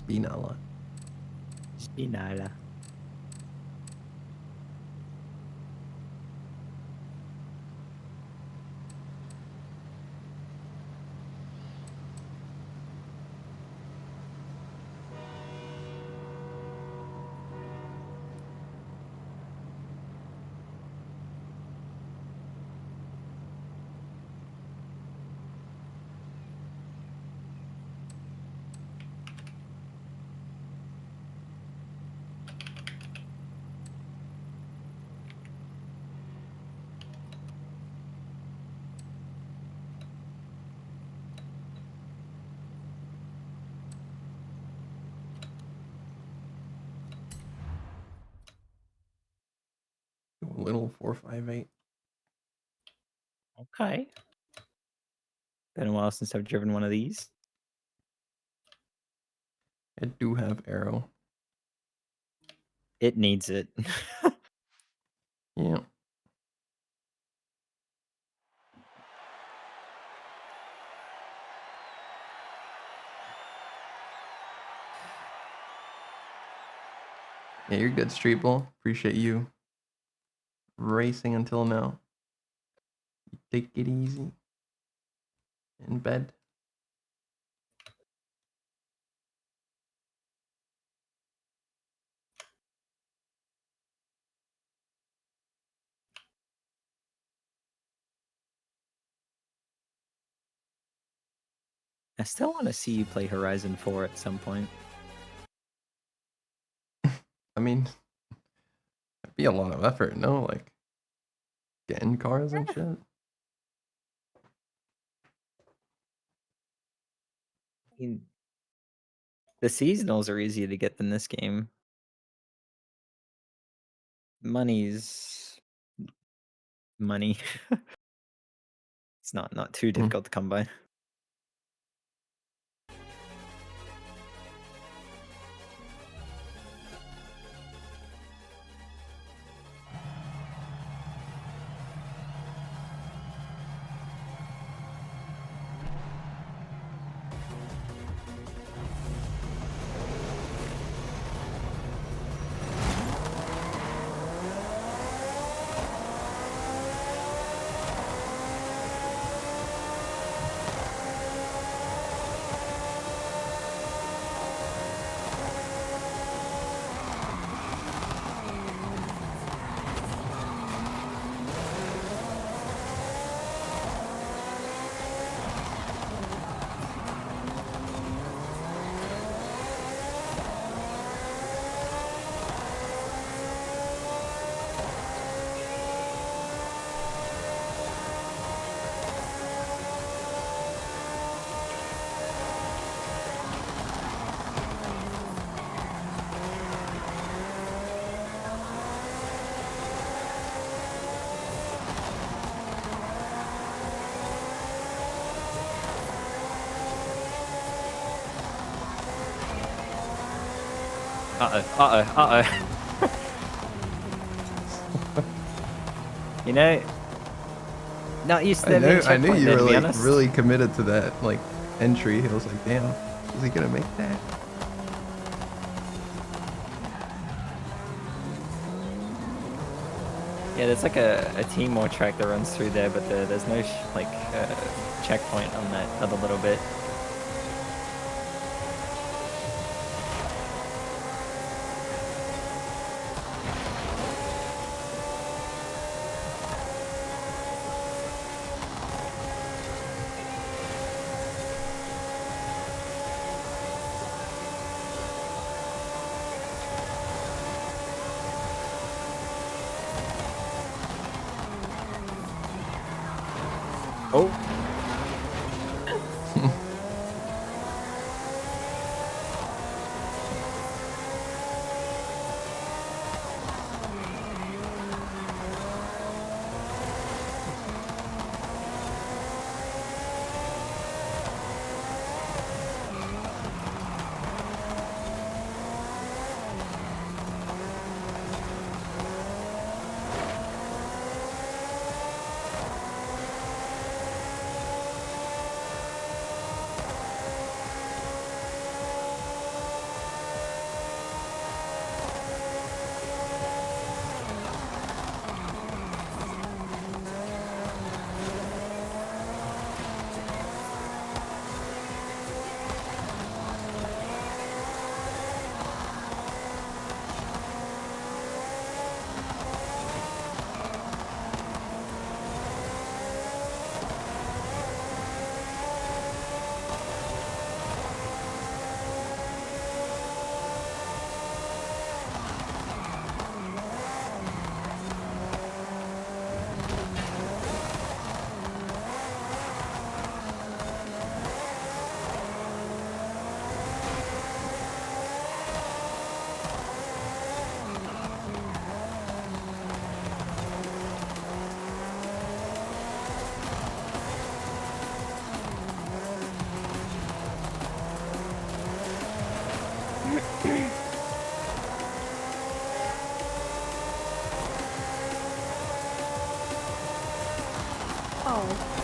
Speaker 16: Spinala.
Speaker 18: Spinala.
Speaker 16: Little 458.
Speaker 18: Okay. Been a while since I've driven one of these.
Speaker 16: I do have arrow.
Speaker 18: It needs it.
Speaker 16: Yeah. Yeah, you're good, Street Bull. Appreciate you racing until now. Take it easy. In bed.
Speaker 18: I still want to see you play Horizon 4 at some point.
Speaker 16: I mean, it'd be a lot of effort, no? Like, getting cars and shit.
Speaker 18: I mean, the seasonals are easier to get than this game. Money's money. It's not too difficult to come by. You know, not used to there being a
Speaker 16: I knew
Speaker 18: checkpoint
Speaker 16: you
Speaker 18: there,
Speaker 16: were
Speaker 18: to be
Speaker 16: like
Speaker 18: honest.
Speaker 16: really committed to that like entry. I was like, damn, is he gonna make that?
Speaker 18: Yeah, there's like a Timor track that runs through there, but there's no checkpoint on that other little bit.
Speaker 19: Oh.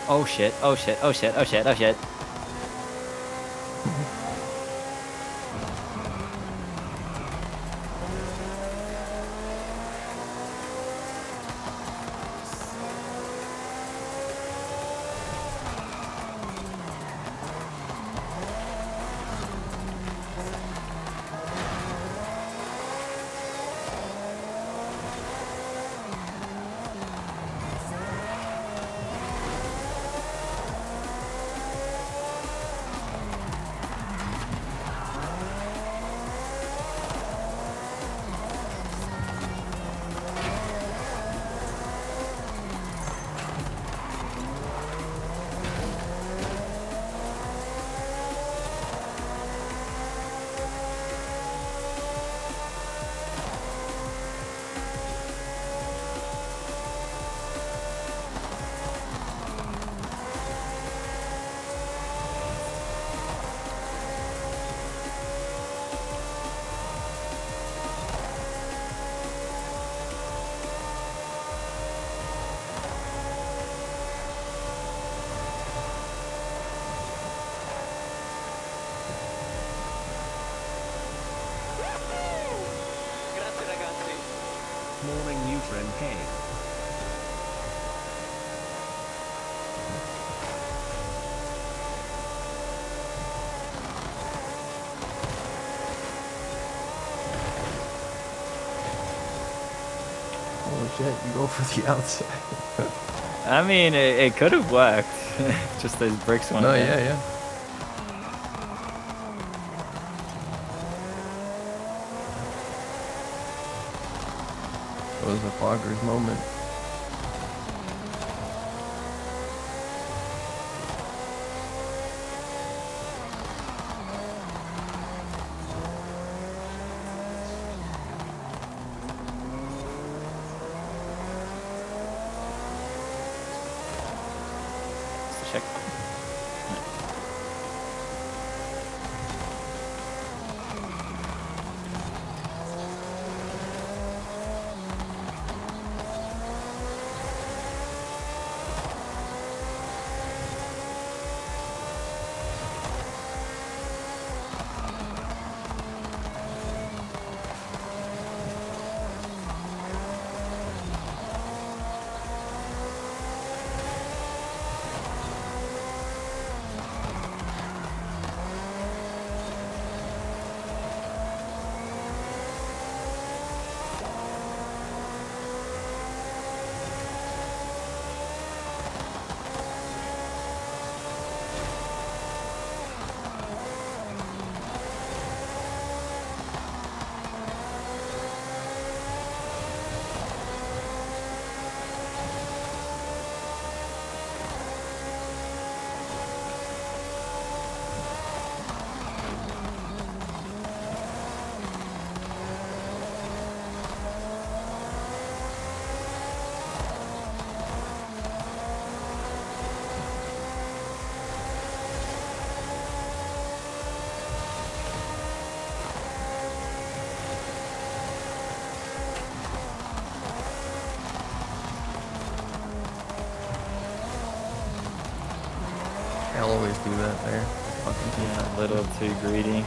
Speaker 18: Oh shit, oh shit, oh shit, oh shit, oh shit.
Speaker 6: Morning neutreN. Hey.
Speaker 16: Oh shit, you go for the outside.
Speaker 18: I mean, it could have worked. Just those bricks weren't
Speaker 16: No,
Speaker 18: there.
Speaker 16: yeah. was a Fogger's moment.
Speaker 18: Check.
Speaker 16: I'll always do that there. Fucking
Speaker 18: Yeah, a little too greedy.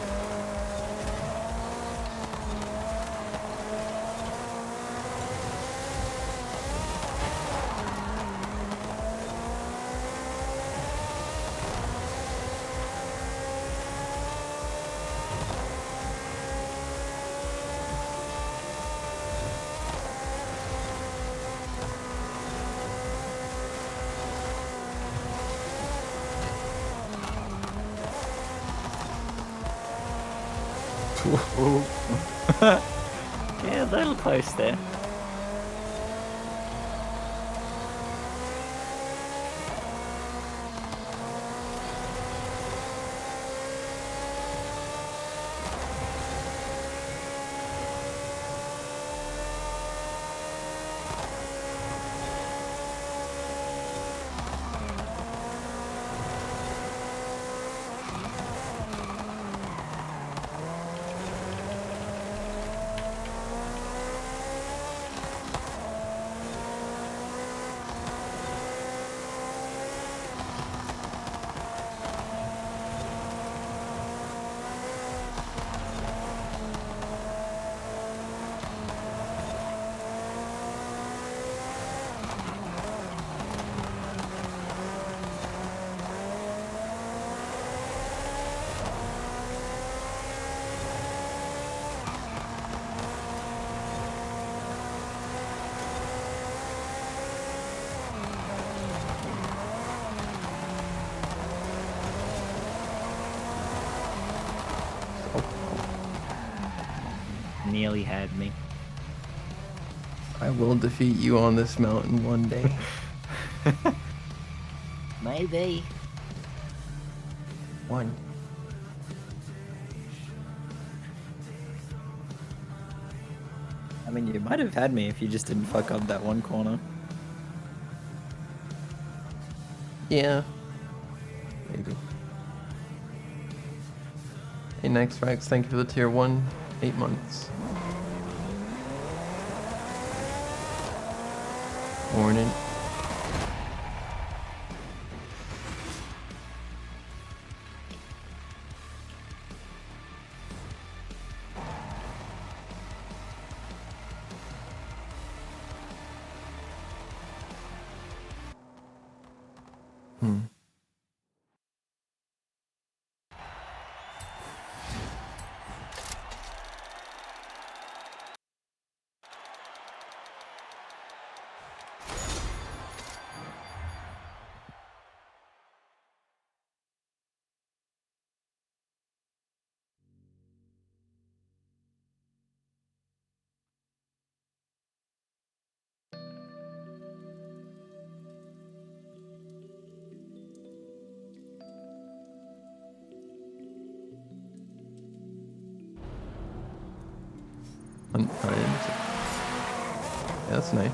Speaker 18: Yeah, a little close there. Nearly had me.
Speaker 16: I will defeat you on this mountain one day.
Speaker 3: Maybe.
Speaker 16: One.
Speaker 18: I mean, you might have had me if you just didn't fuck up that one corner.
Speaker 16: Yeah. Maybe. Hey, next Rex, thank you for the tier 1, 8 months. Morning. Hunt times. Yeah, that's nice.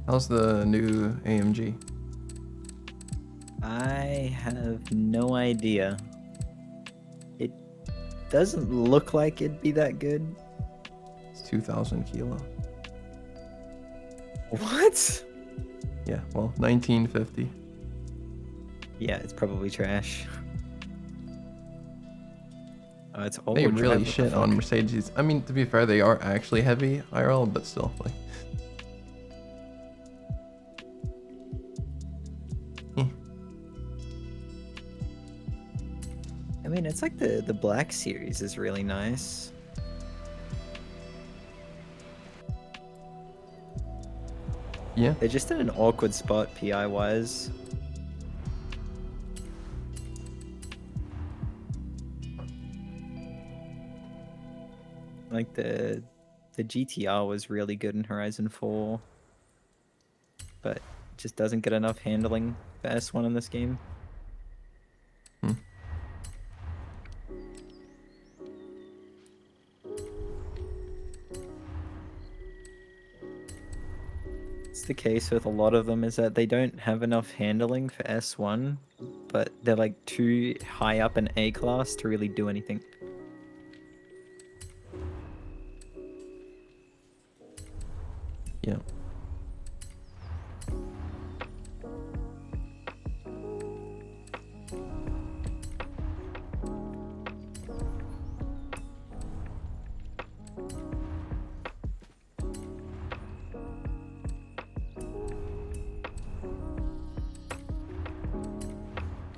Speaker 16: How's the new AMG?
Speaker 18: I have no idea. It doesn't look like it'd be that good.
Speaker 16: It's 2,000 kilo.
Speaker 18: What?
Speaker 16: Yeah, well, 1950.
Speaker 18: Yeah, it's probably trash. Oh, it's all
Speaker 16: They really
Speaker 18: drive,
Speaker 16: shit on Mercedes. I mean, to be fair, they are actually heavy IRL, but still, like.
Speaker 18: I mean, it's like the Black Series is really nice.
Speaker 16: Yeah.
Speaker 18: They're just in an awkward spot PI wise. Like the GTR was really good in Horizon 4, but just doesn't get enough handling for S1 in this game. It's the case with a lot of them is that they don't have enough handling for S1, but they're like too high up in A class to really do anything.
Speaker 16: Yeah.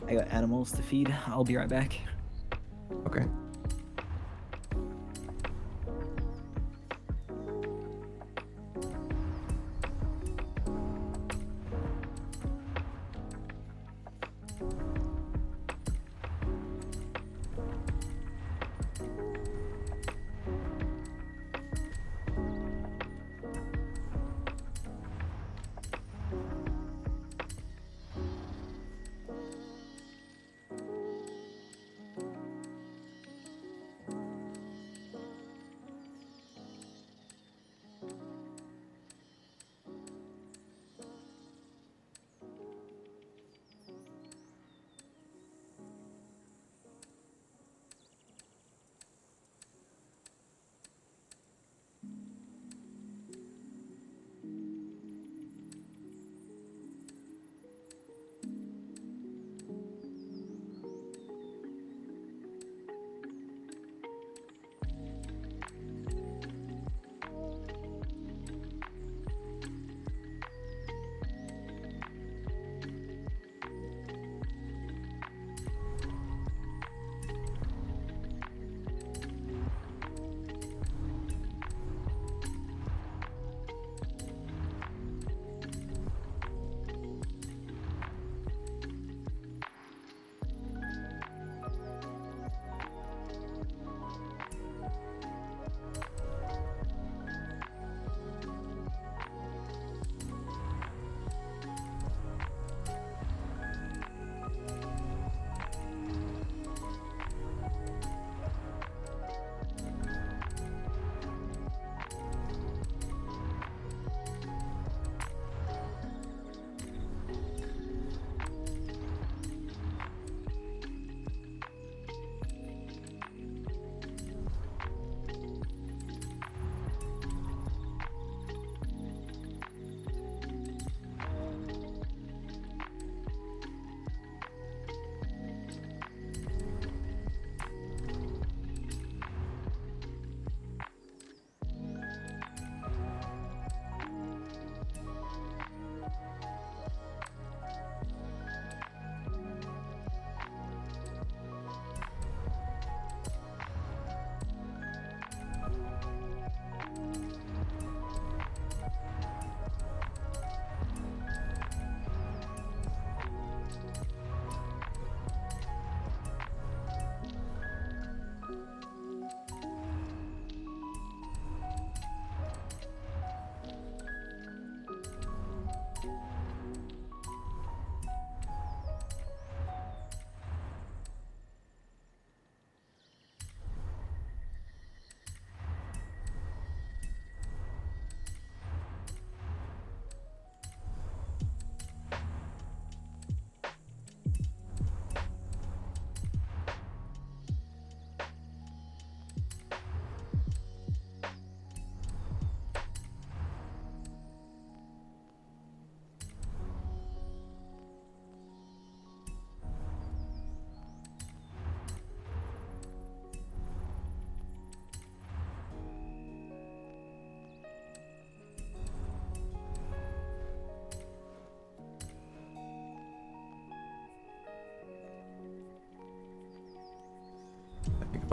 Speaker 18: I got animals to feed. I'll be right back.
Speaker 16: Okay.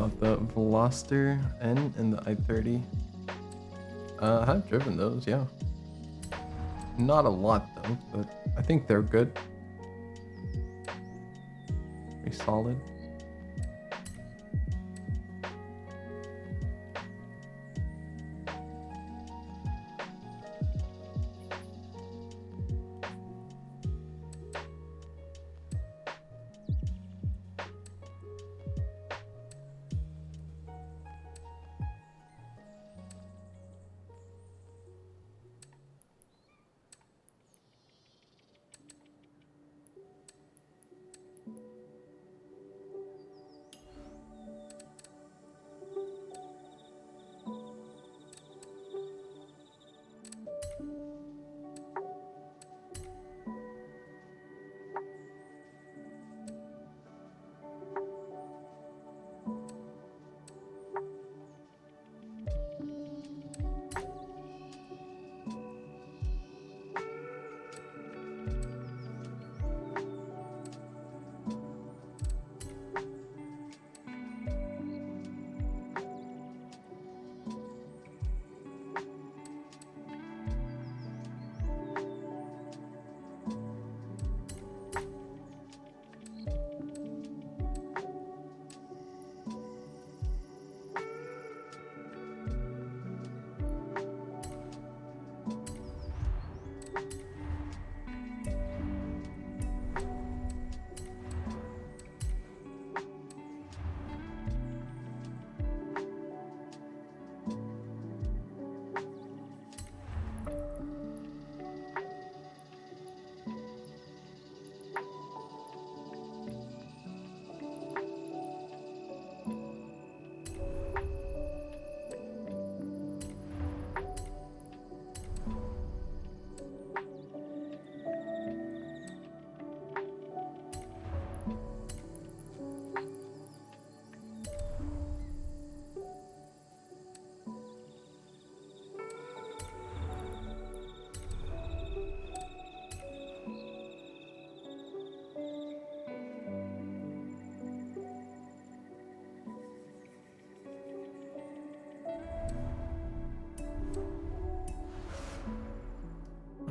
Speaker 16: about the Veloster N and the i30. I have driven those, yeah. Not a lot though, but I think they're good. Pretty solid.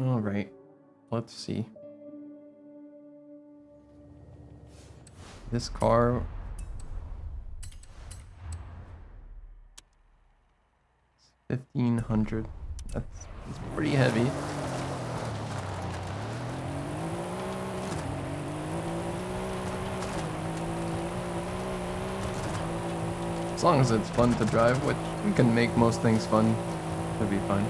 Speaker 16: All right, let's see. This car, $1,500. That's pretty heavy. As long as it's fun to drive, which we can make most things fun, it'll be fine.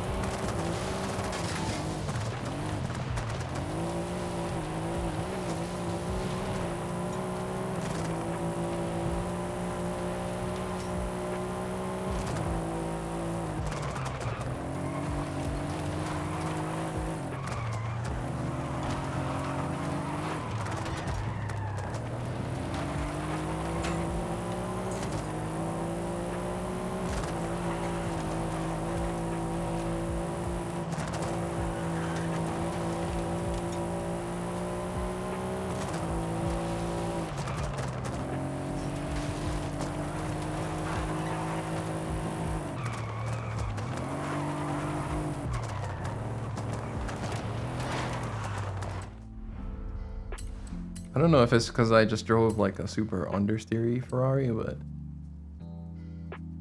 Speaker 16: I don't know if it's because I just drove like a super understeery Ferrari, but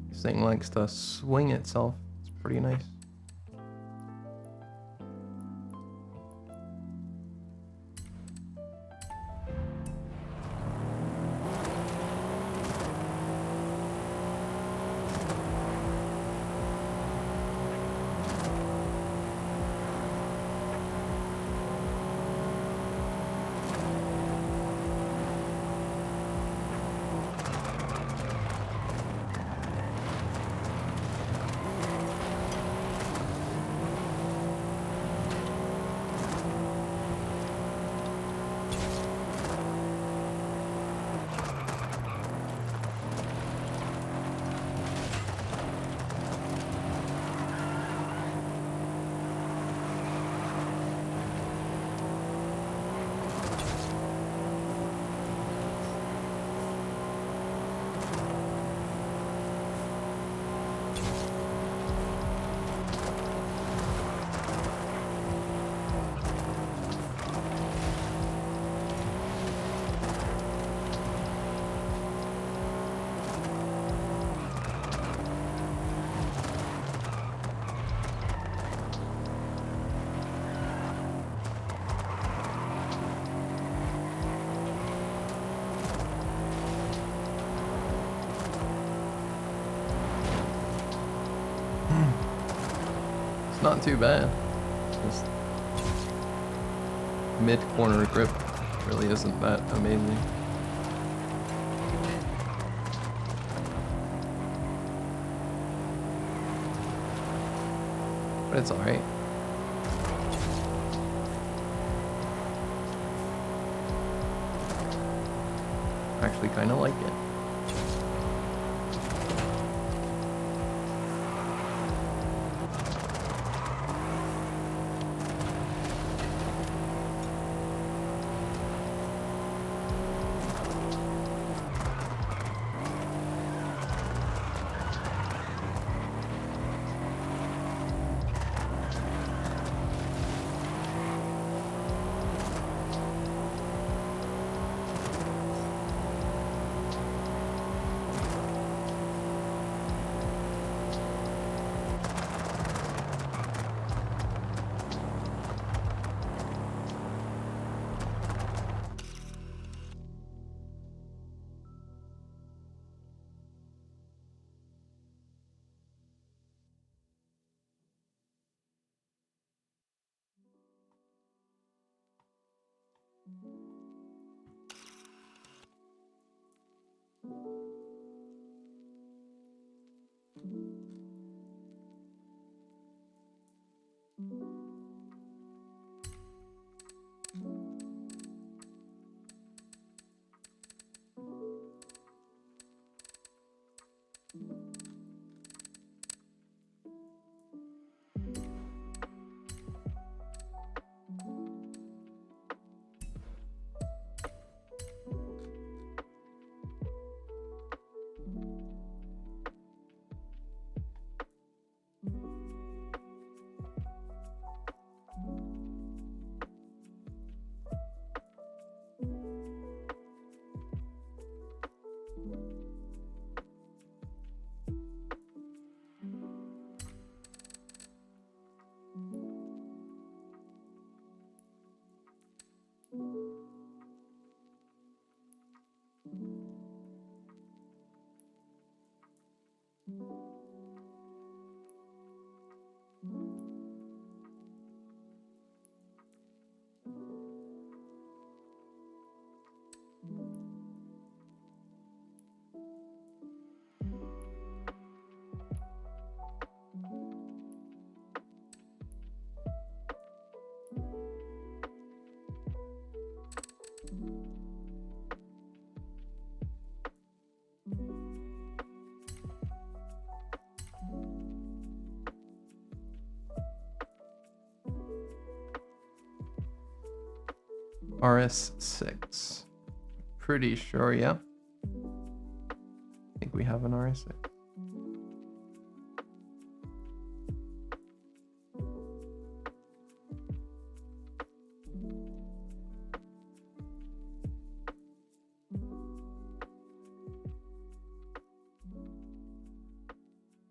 Speaker 16: this thing likes to swing itself. It's pretty nice. not too bad. Just mid-corner grip really isn't that amazing. But it's alright. Actually kind of like it. RS6. Pretty sure, yeah. I think we have an RS6.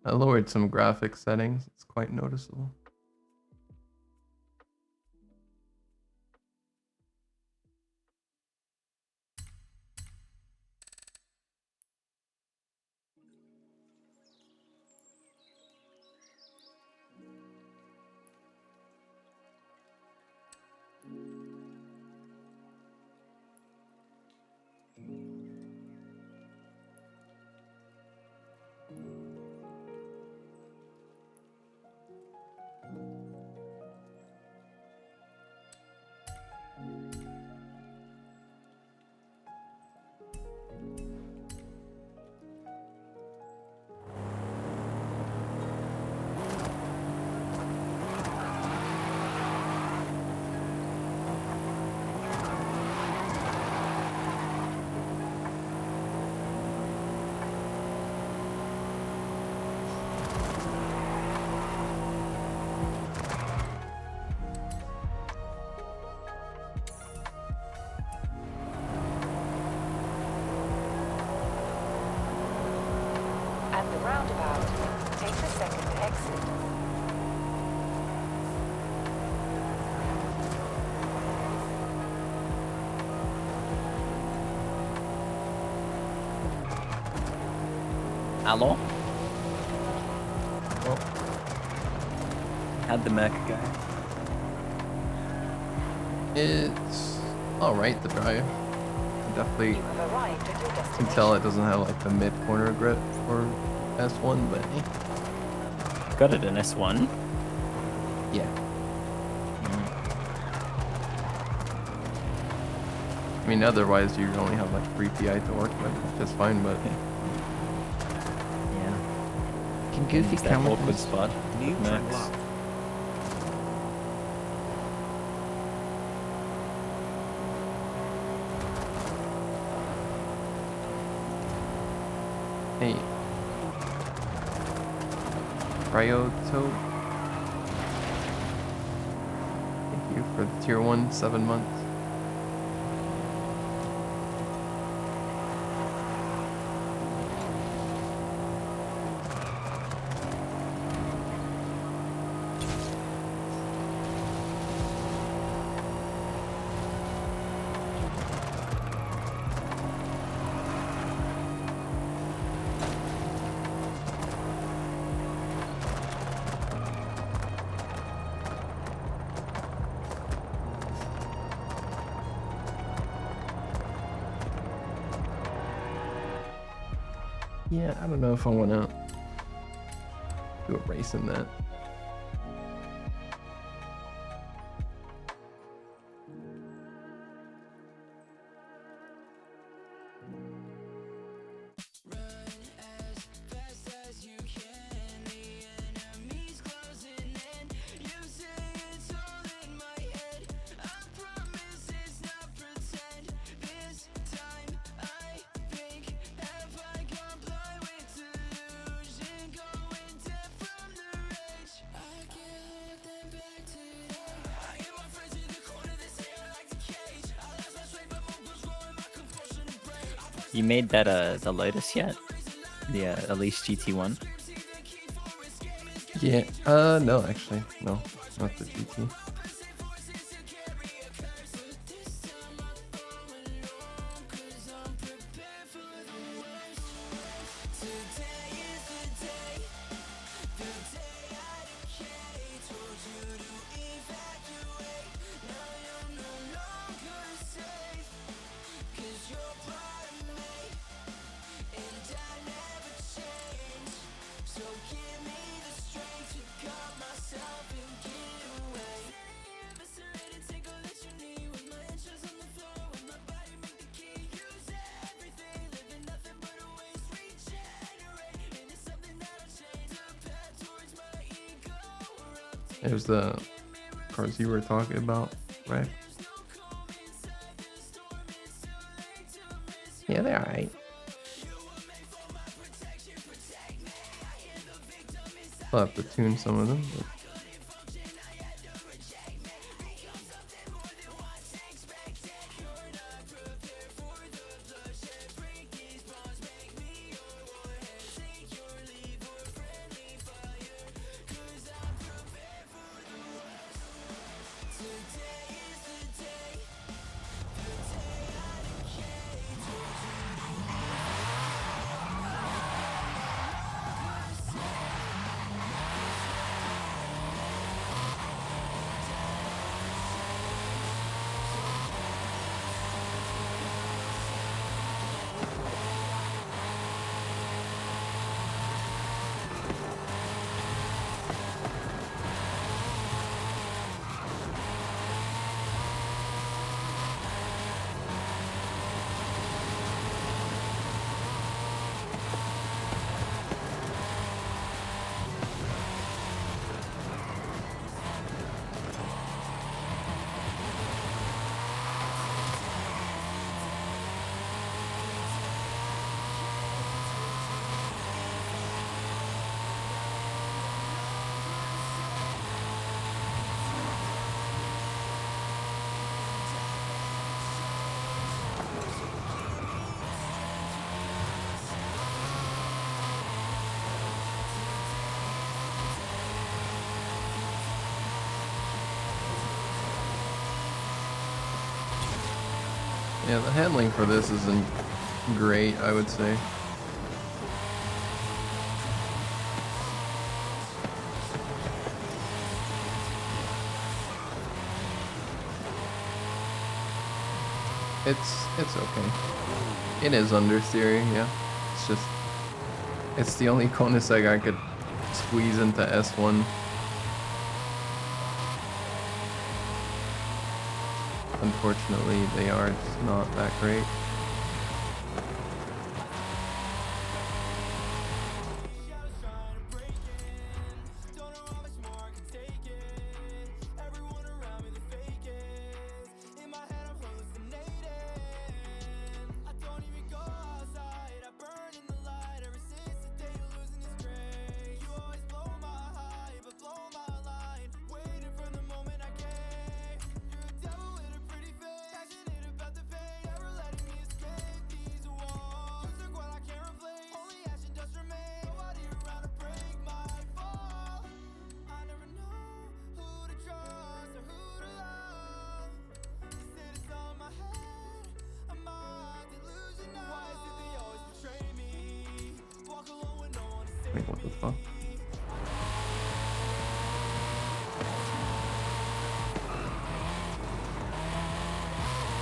Speaker 16: I lowered some graphics settings. It's quite noticeable.
Speaker 7: At the roundabout, take the second exit.
Speaker 18: Hello? How'd the Merc go?
Speaker 16: It's alright, the drive. I definitely can tell it doesn't have like the mid corner grip for S1, but hey.
Speaker 18: Got it in S1?
Speaker 16: Yeah. I mean, otherwise you only have like 3 PI to work with, which is fine, but
Speaker 18: yeah.
Speaker 16: Can Goofy
Speaker 18: that
Speaker 16: come with
Speaker 18: awkward
Speaker 16: us?
Speaker 18: spot? Max.
Speaker 16: Hey. Cryoto. Thank you for the tier 1 7 months. Yeah, I don't know if I want to do a race in that.
Speaker 18: You made that the Lotus yet? The Elise GT1?
Speaker 16: Yeah, no, actually, no, not the GT. It was the cars you were talking about, right? Yeah, they're alright. I'll have to tune some of them. But... Yeah, the handling for this isn't great, I would say. It's okay. It is understeer, yeah. It's the only Koenigsegg I could squeeze into S1. Unfortunately, they are just not that great. Wait, what the fuck?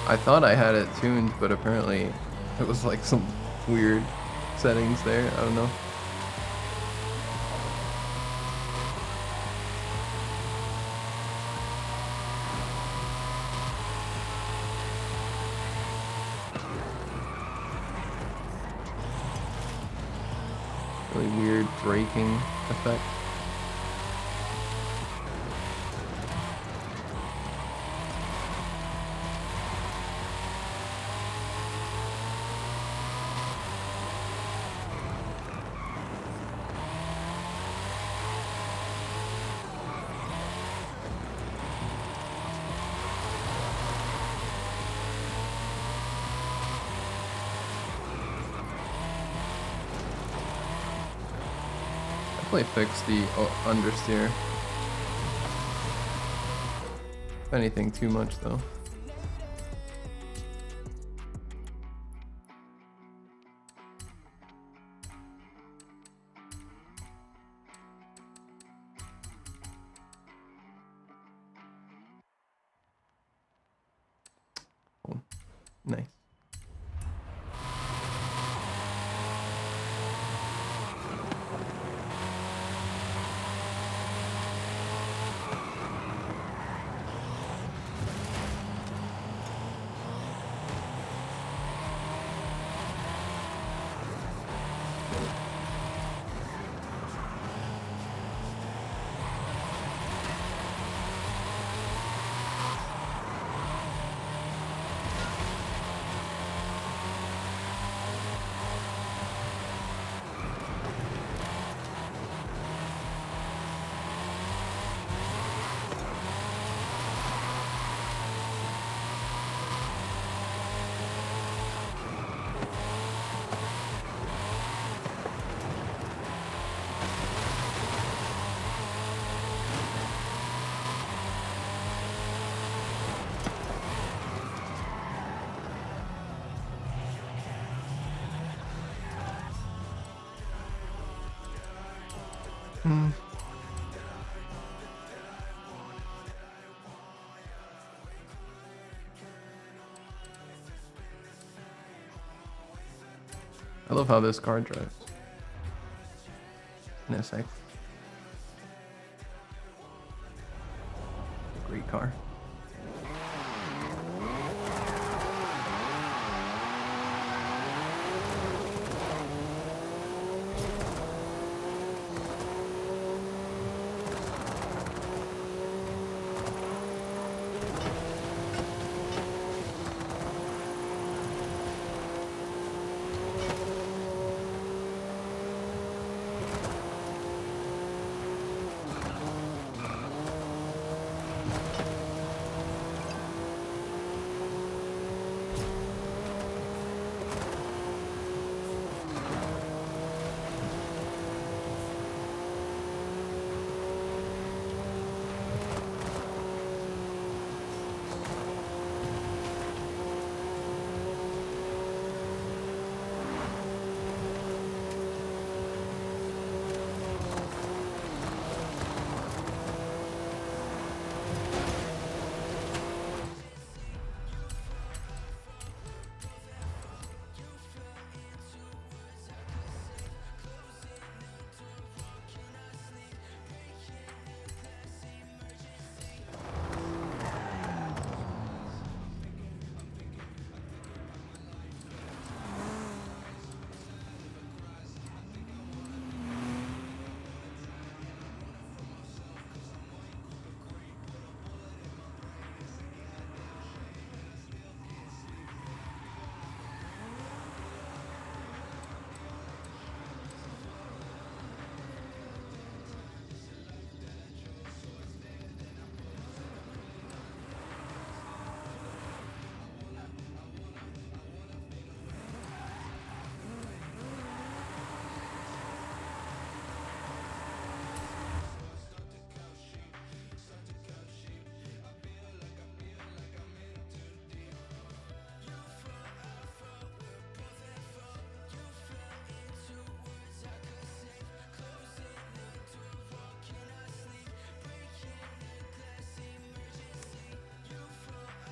Speaker 16: I thought I had it tuned, but apparently it was like some weird settings there. I don't know. Really weird braking effect. Fix the understeer. If anything, too much though. Oh, nice. I love how this car drives. In a sec. Great car.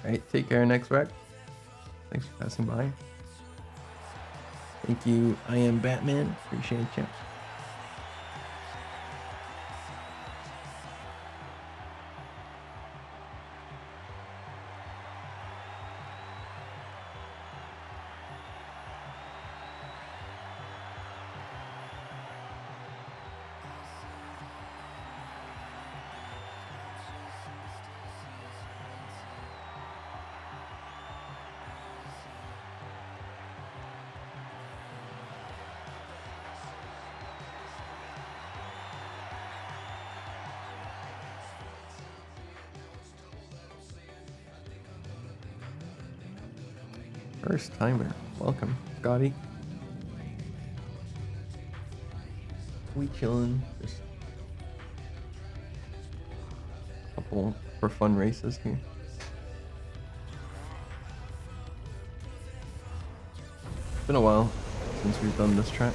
Speaker 16: Alright, take care next wreck. Thanks for passing by. Thank you, I am Batman. Appreciate you. First timer. Welcome, Scotty. We chillin'. Just a couple for fun races here. It's been a while since we've done this track.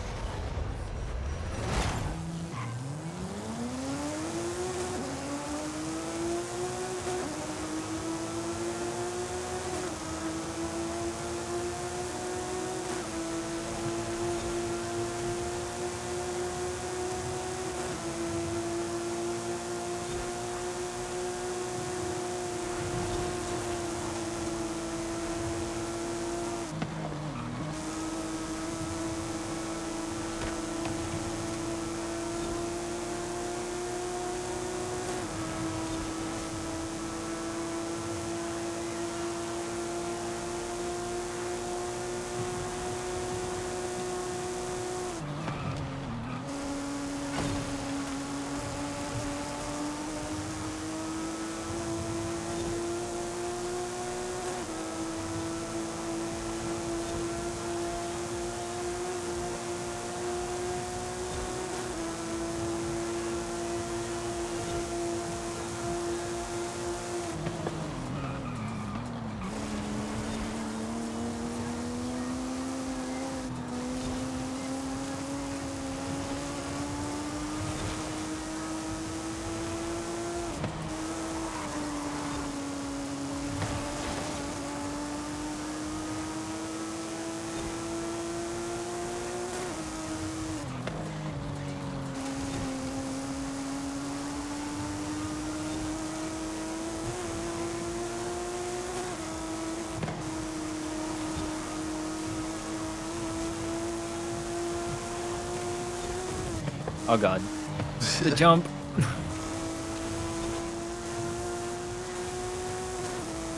Speaker 18: Oh god. The jump.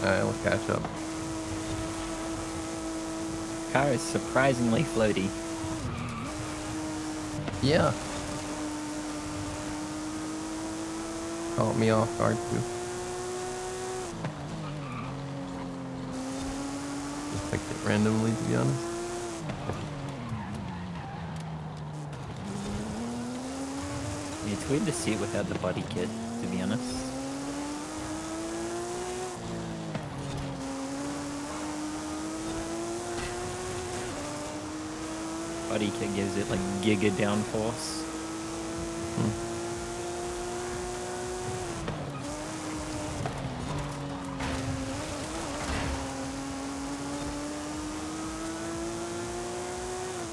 Speaker 16: I'll catch up.
Speaker 18: Car is surprisingly floaty.
Speaker 16: Yeah. Caught me off guard too. Just picked it randomly, to be honest.
Speaker 18: Yeah, it's weird to see it without the body kit, to be honest. Body kit gives it like giga downforce.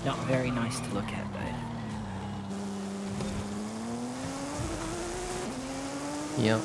Speaker 18: Not very nice to look at though.
Speaker 16: Yep.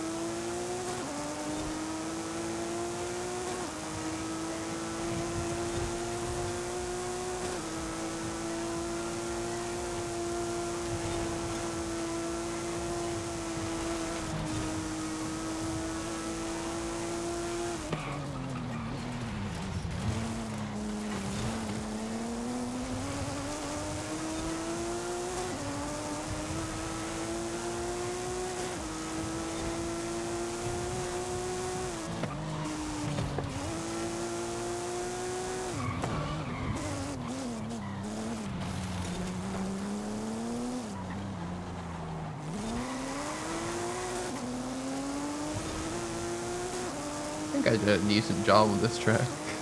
Speaker 16: I think I did a decent job with this track.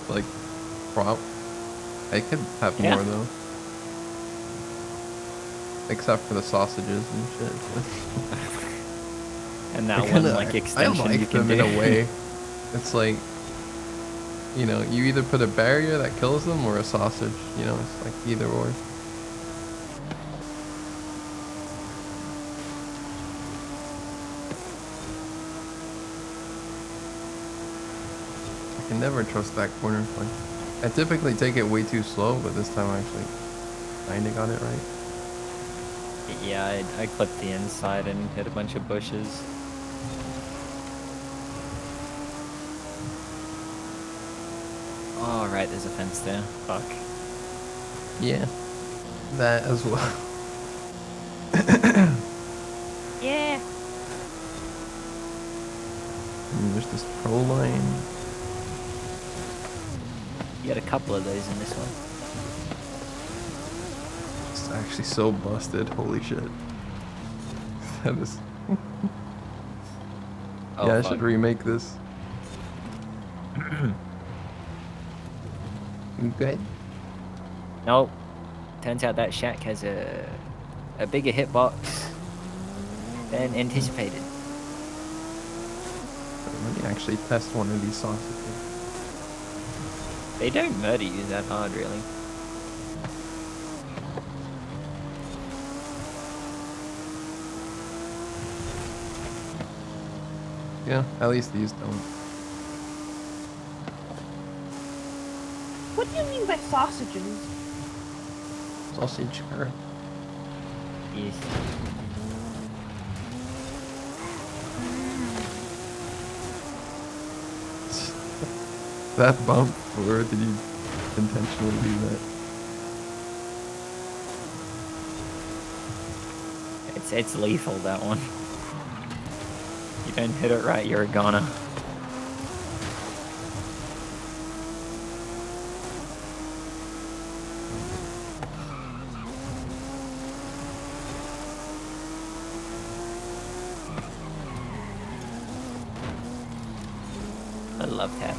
Speaker 16: Like, prop. I could have more though. Except for the sausages and shit.
Speaker 18: And that one like extension
Speaker 16: I like
Speaker 18: you can
Speaker 16: them
Speaker 18: do.
Speaker 16: in a way. It's like you know, you either put a barrier that kills them or a sausage. You know, it's like either or. I can never trust that corner. Like, I typically take it way too slow, but this time I actually kinda got it right.
Speaker 18: Yeah, I clipped the inside and hit a bunch of bushes. Oh, right, there's a fence there. Fuck.
Speaker 16: Yeah, that as well.
Speaker 19: Yeah.
Speaker 16: And there's this pro line.
Speaker 18: You got a couple of those in this one.
Speaker 16: It's actually so busted. Holy shit. That is.
Speaker 18: Oh,
Speaker 16: yeah, I
Speaker 18: fuck.
Speaker 16: should remake this. You good?
Speaker 18: Nope. Turns out that shack has a bigger hitbox than anticipated.
Speaker 16: Let me actually test one of these sausages.
Speaker 18: They don't murder you that hard, really.
Speaker 16: Yeah, at least these don't.
Speaker 19: What do you mean by sausages?
Speaker 16: Sausage girl.
Speaker 18: Yes.
Speaker 16: That bump, or did you intentionally do that?
Speaker 18: It's lethal, that one. You don't hit it right, you're a goner. I love that.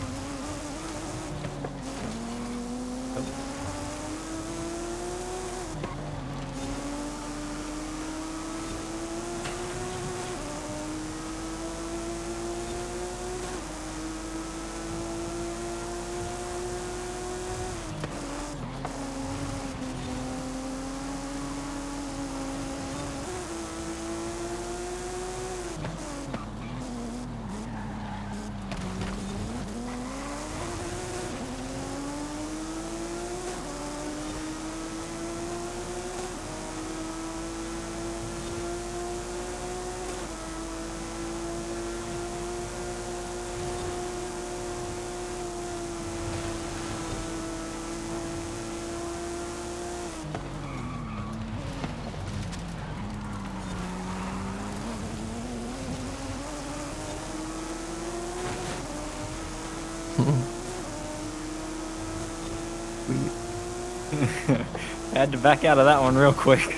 Speaker 18: I had to back out of that one real quick.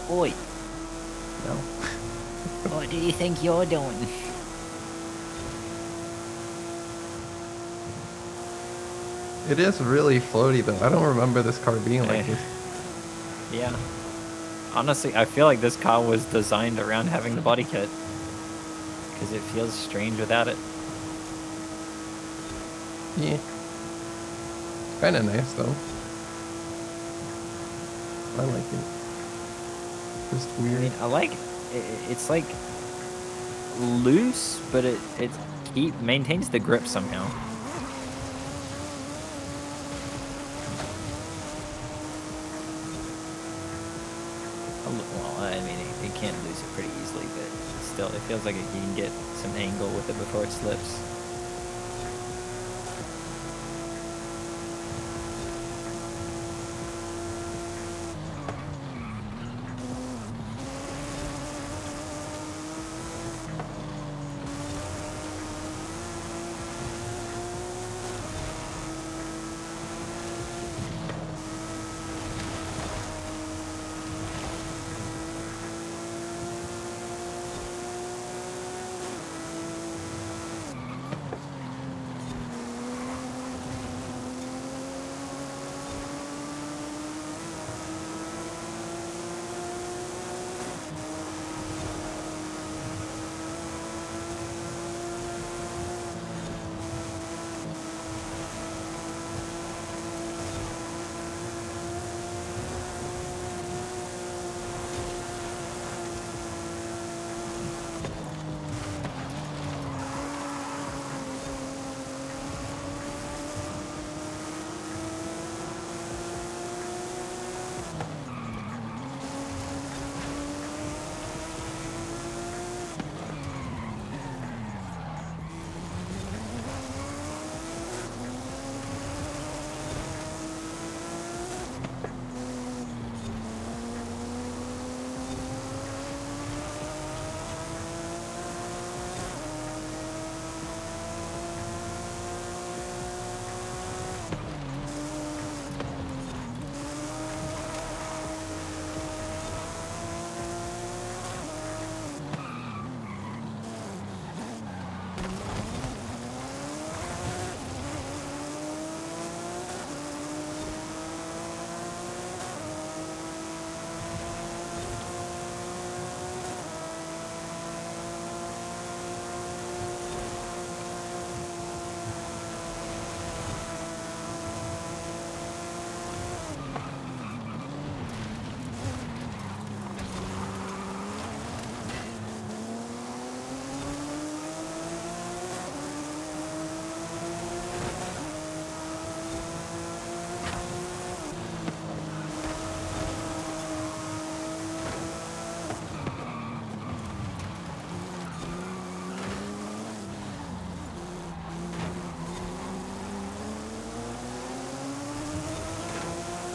Speaker 18: Oi.
Speaker 16: No.
Speaker 3: What do you think you're doing?
Speaker 16: It is really floaty though. I don't remember this car being like this.
Speaker 18: Yeah. Honestly, I feel like this car was designed around having the body kit. Because it feels strange without it.
Speaker 16: Yeah. Kind of nice though. I like it. Just weird.
Speaker 18: I mean, I like it's like loose, but it maintains the grip somehow. Well, I mean, it can lose it pretty easily, but still, it feels like you can get some angle with it before it slips.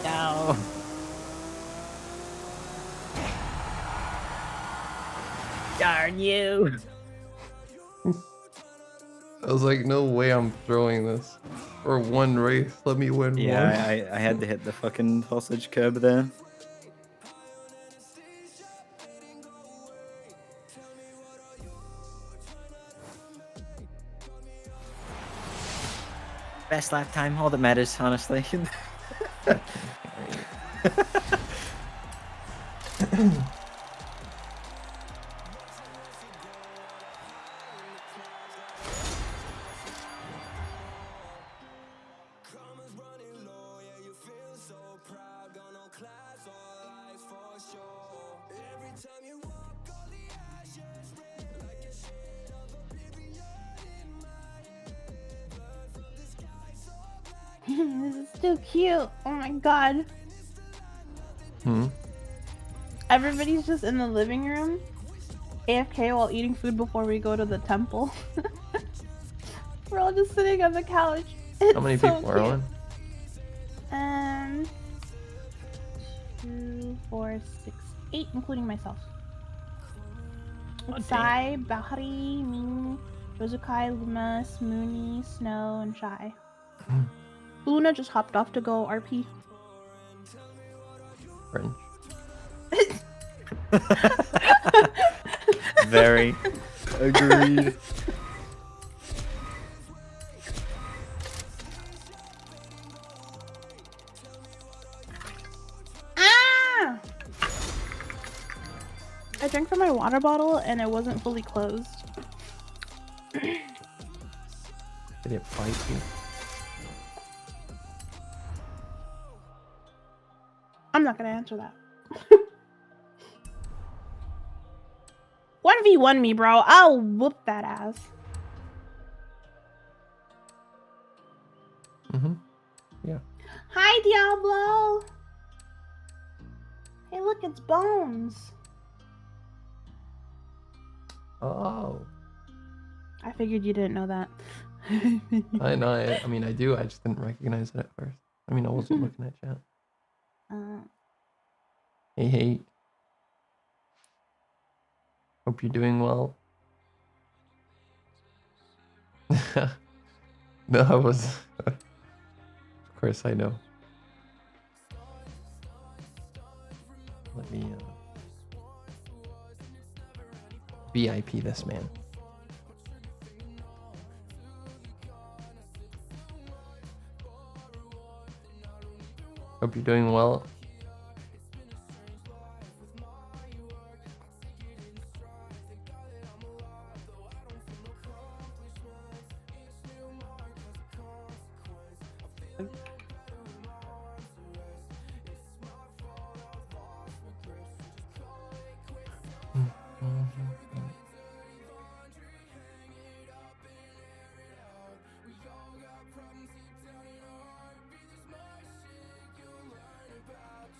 Speaker 18: No. Darn you.
Speaker 16: I was like, no way I'm throwing this. For one race, let me win
Speaker 18: Yeah,
Speaker 16: more.
Speaker 18: I had to hit the fucking sausage curb there. Best lap time, all that matters, honestly.
Speaker 19: This is too cute. Oh my god.
Speaker 16: Hmm.
Speaker 19: Everybody's just in the living room, AFK while eating food before we go to the temple. We're all just sitting on the couch.
Speaker 16: How many
Speaker 19: so
Speaker 16: people are
Speaker 19: on? 2, 4, 6, 8, including myself. It's Sai, Bahari, Ming, Rozukai, Luma, Smoony, Snow, and Shy. Luna just hopped off to go RP.
Speaker 16: French.
Speaker 18: Very agreed.
Speaker 19: Ah! I drank from my water bottle and it wasn't fully closed.
Speaker 16: Did it bite you?
Speaker 19: I'm not gonna answer that. 1v1 me, bro. I'll whoop that ass.
Speaker 16: Yeah.
Speaker 19: Hi, Diablo. Hey, look, it's Bones.
Speaker 16: Oh.
Speaker 19: I figured you didn't know that.
Speaker 16: I know. I mean, I do. I just didn't recognize it at first. I mean, I wasn't looking at chat. Hey, hey. Hope you're doing well. No, I was. Of course, I know. Let me VIP this man. Hope you're doing well.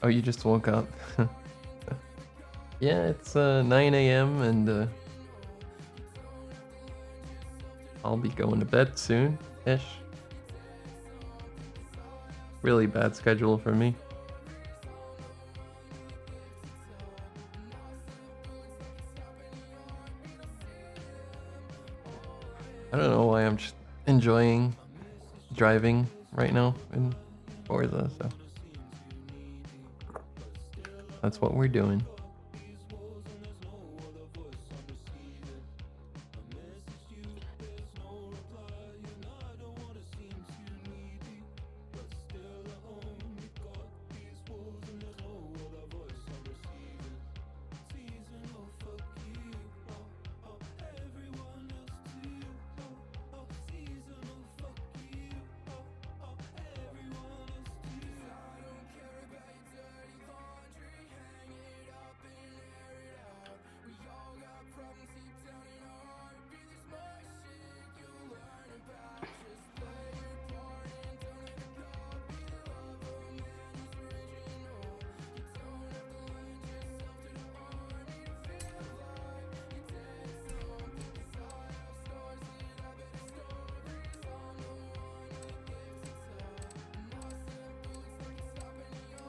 Speaker 16: Oh, you just woke up. Yeah, it's 9 a.m. and I'll be going to bed soon-ish. Really bad schedule for me. I don't know why I'm just enjoying driving right now in Forza, so that's what we're doing.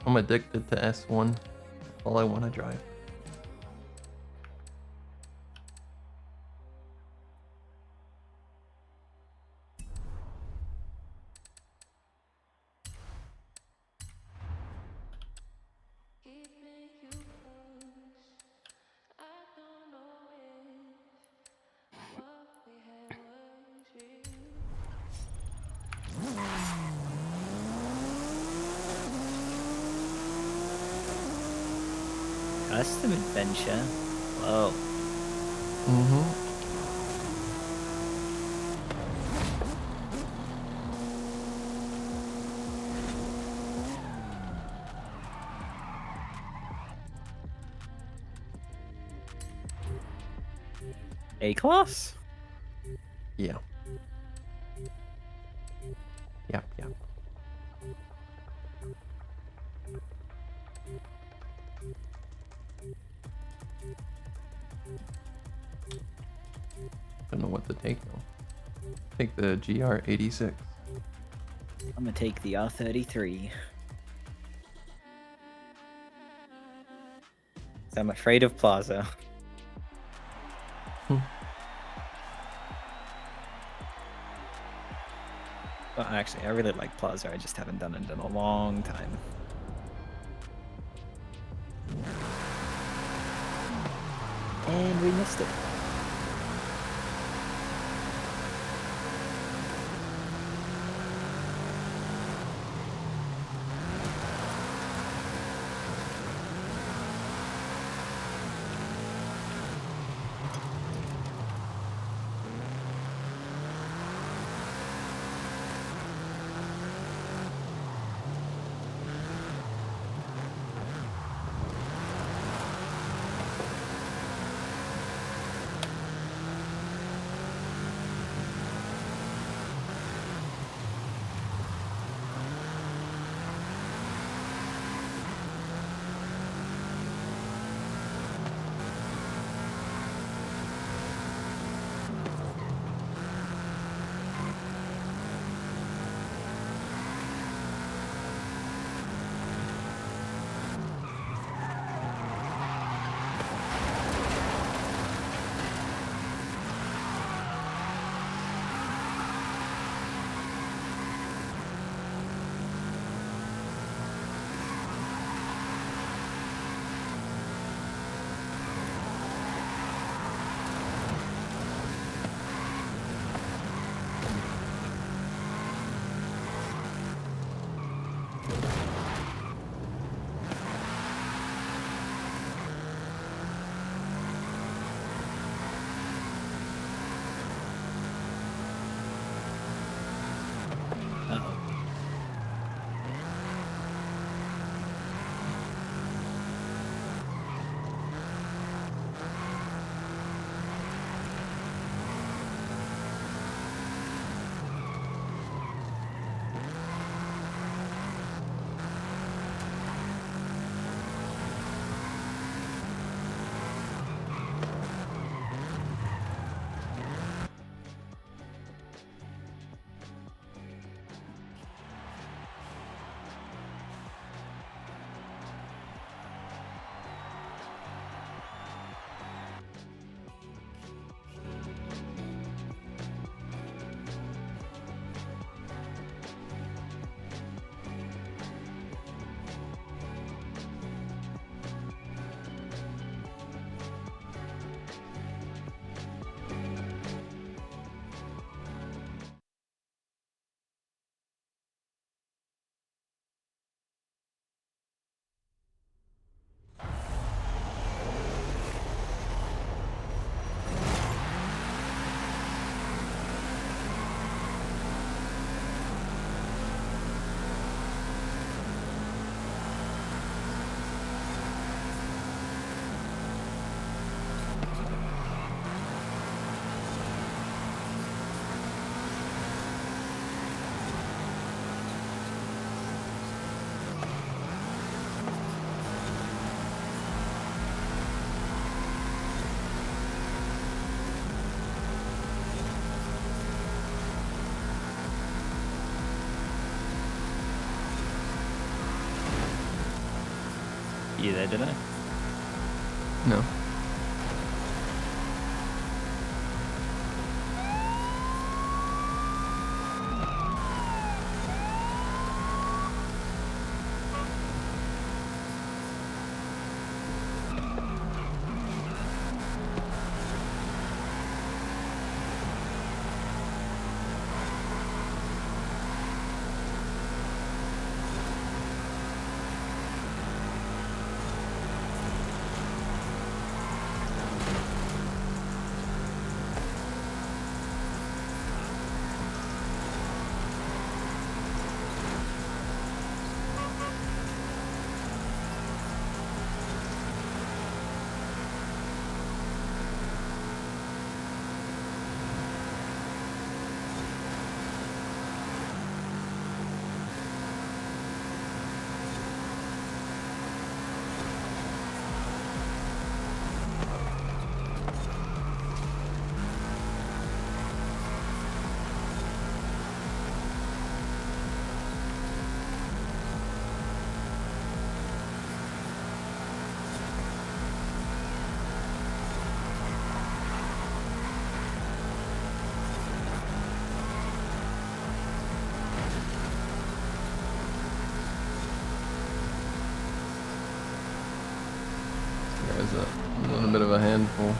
Speaker 16: I'm addicted to S1. That's all I want to drive.
Speaker 18: Custom adventure. Whoa. A-class?
Speaker 16: Yeah. Yep. Don't know what to take though. Take the GR86.
Speaker 18: I'm gonna take the R33. I'm afraid of Plaza. Well, actually, I really like Plaza. I just haven't done it in a long time. And we missed it. you there, did I?
Speaker 16: No. There's a little bit of a handful.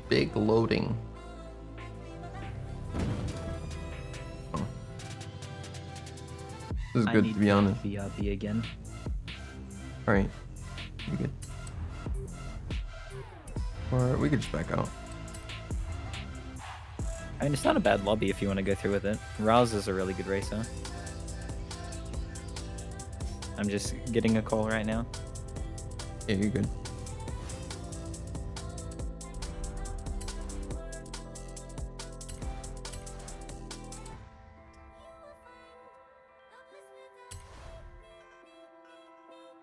Speaker 16: Big loading. Oh. This is
Speaker 18: I
Speaker 16: good
Speaker 18: need
Speaker 16: to be honest.
Speaker 18: VRB again.
Speaker 16: Alright. You good? Or we could just back out.
Speaker 18: I mean, it's not a bad lobby if you want to go through with it. Rouse is a really good racer. I'm just getting a call right now.
Speaker 16: Yeah, you're good.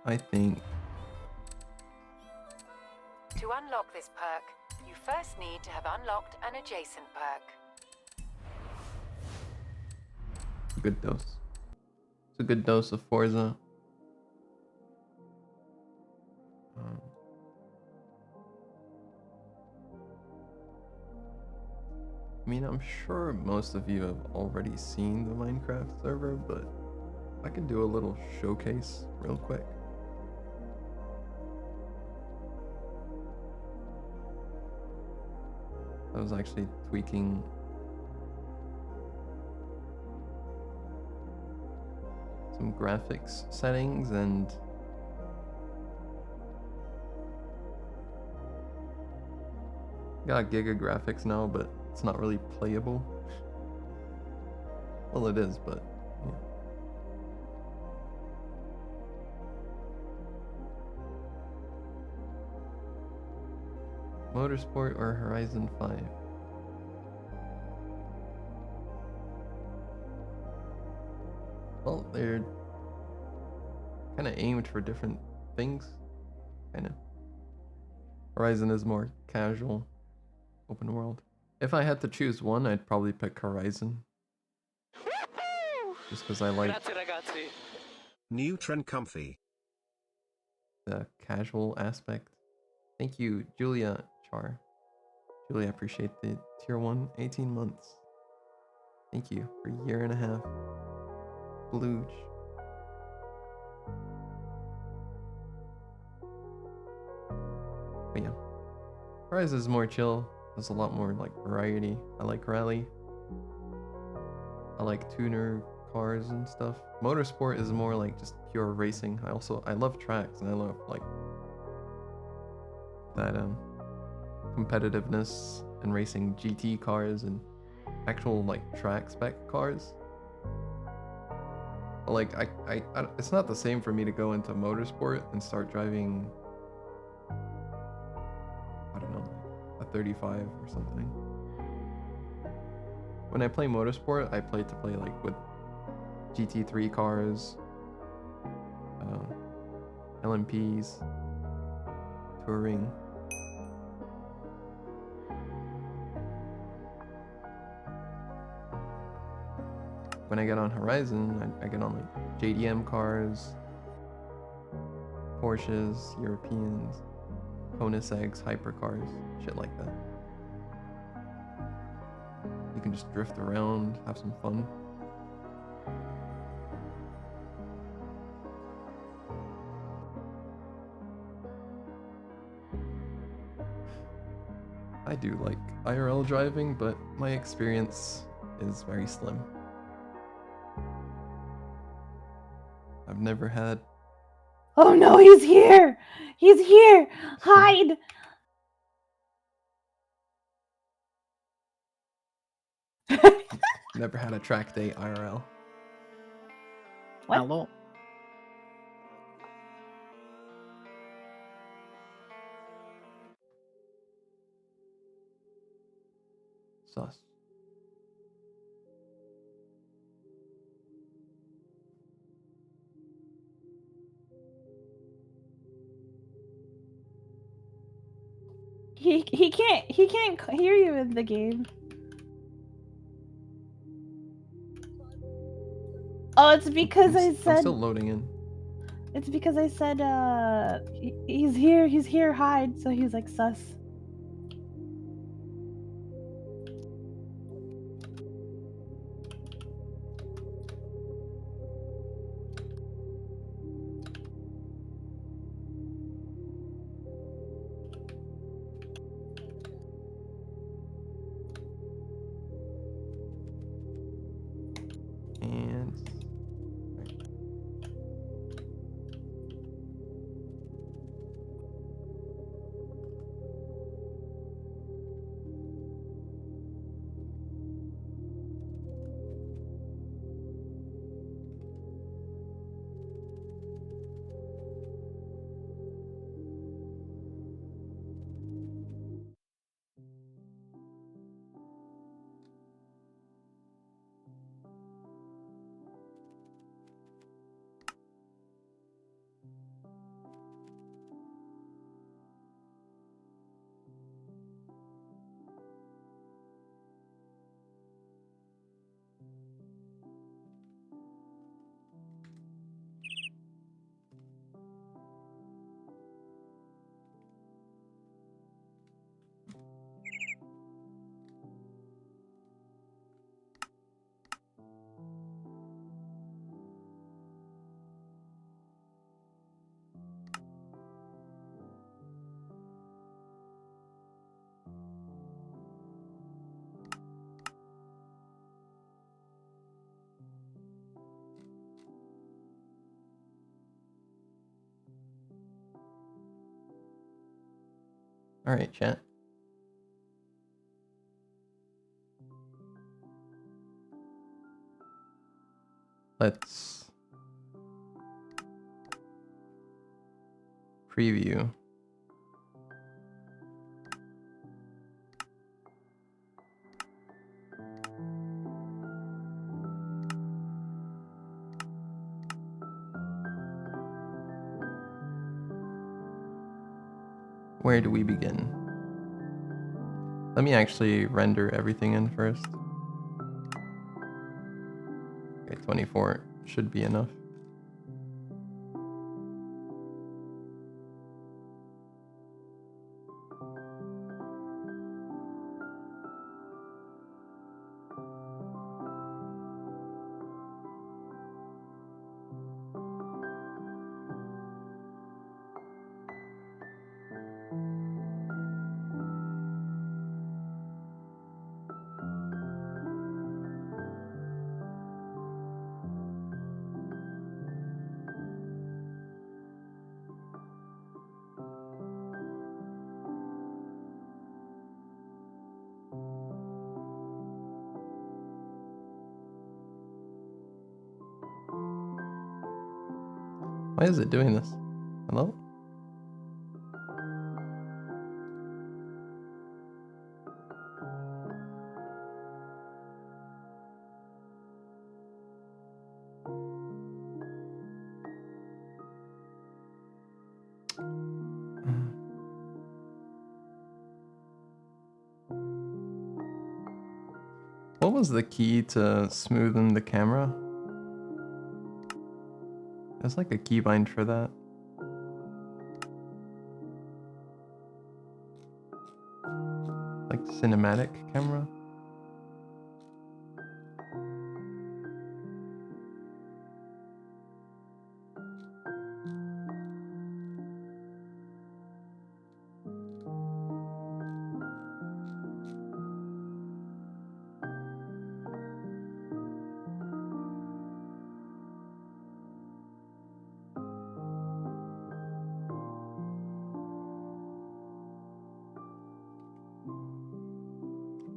Speaker 16: I think
Speaker 7: To unlock this perk, you first need to have unlocked an adjacent perk.
Speaker 16: a good dose. It's a good dose of Forza. I mean, I'm sure most of you have already seen the Minecraft server, but I can do a little showcase real quick. I was actually tweaking some graphics settings and got Giga graphics now, but it's not really playable. Well, it is, but yeah. Motorsport or Horizon 5? Well, they're kind of aimed for different things, kind of. Horizon is more casual, open world. If I had to choose one, I'd probably pick Horizon. Just because I like
Speaker 6: neutreN comfy.
Speaker 16: the casual aspect. Thank you, Julia Char. Julia, I appreciate the tier 1, 18 months. Thank you for a year and a half. Blooge. But yeah, Horizon is more chill. There's a lot more like variety. I like rally. I like tuner cars and stuff. Motorsport is more like just pure racing. I love tracks and I love like that competitiveness and racing GT cars and actual like track spec cars. But, like I it's not the same for me to go into motorsport and start driving, I don't know, a 35 or something. When I play motorsport, I play like with GT3 cars, LMPs, touring. When I get on Horizon, I get on like JDM cars, Porsches, Europeans, Koenigseggs, hypercars, shit like that. You can just drift around, have some fun. I do like IRL driving, but my experience is very slim. I've never had...
Speaker 19: Oh no, he's here! He's here! Hide!
Speaker 16: Never had a track day IRL.
Speaker 19: What?
Speaker 18: Hello.
Speaker 16: Sus.
Speaker 19: He can't hear you in the game. Oh, it's because I said
Speaker 16: I'm still loading in.
Speaker 19: it's because I said he's here, hide, so he's like sus.
Speaker 16: And... Alright, chat. Let's preview. Where do we begin? Let me actually render everything in first. Okay, 24 should be enough. Why is it doing this? Hello? What was the key to smoothen the camera? There's like a keybind for that. Like cinematic camera?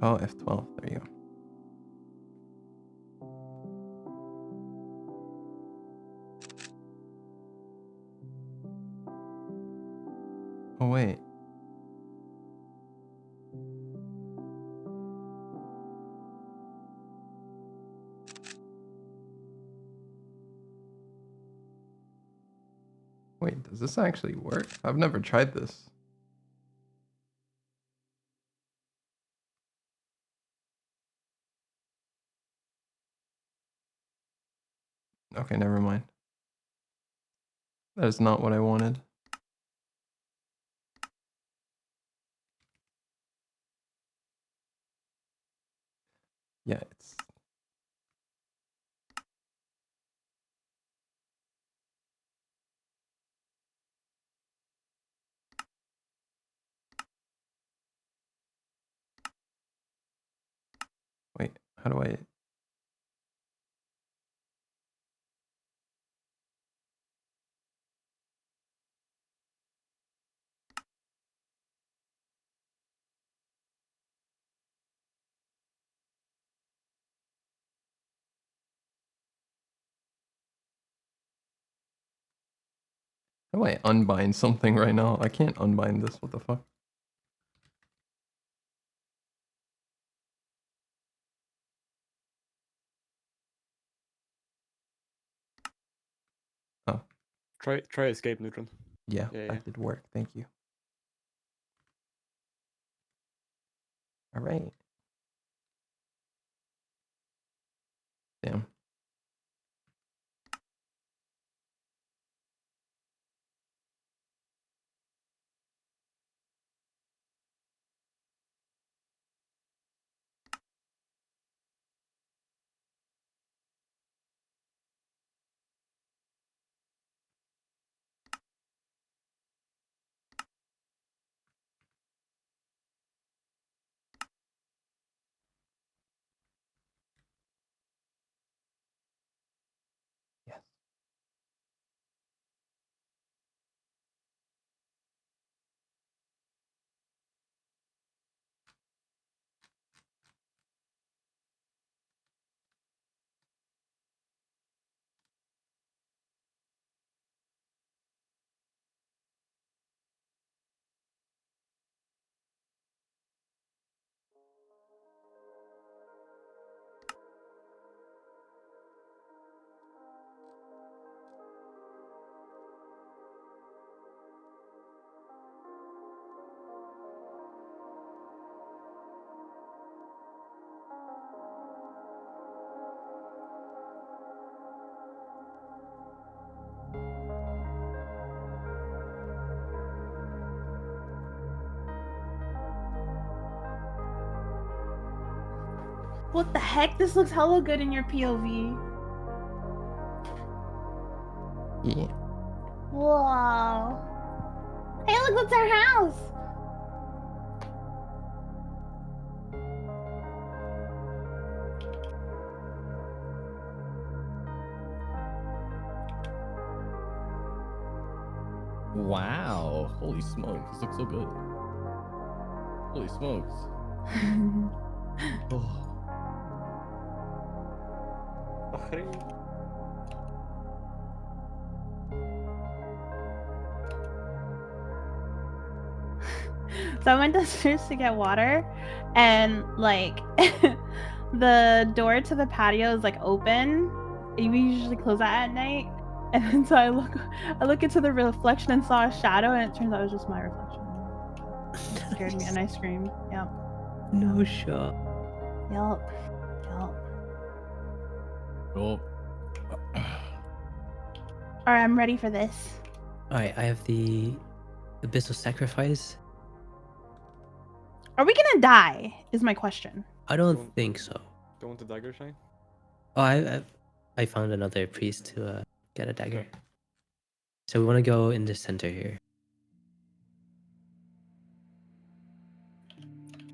Speaker 16: Oh, F12, there you go. Oh, wait. Wait, does this actually work? I've never tried this. Okay, never mind. That is not what I wanted. Yeah, it's... Wait, how do I... How do I unbind something right now? I can't unbind this, what the fuck? Oh.
Speaker 8: Try escape, neutreN.
Speaker 16: Yeah, that did work, thank you. Alright. Damn.
Speaker 19: What the heck? This looks hella good in your POV.
Speaker 16: Yeah.
Speaker 19: Wow. Hey, look, that's our house.
Speaker 20: Wow. Holy smokes. This looks so good. Holy smokes. Oh.
Speaker 19: So I went downstairs to get water, and like the door to the patio is like open. We usually close that at night, and then so I look into the reflection and saw a shadow, and it turns out it was just my reflection. It scared me, and I screamed. Yep.
Speaker 12: No shot.
Speaker 19: Yep.
Speaker 20: Oh.
Speaker 19: All right, I'm ready for this.
Speaker 12: All right, I have the abyss of sacrifice.
Speaker 19: Are we gonna die? Is my question.
Speaker 12: I don't think so.
Speaker 8: Don't want the dagger shine?
Speaker 12: Oh, I found another priest to get a dagger. So we want to go in the center here.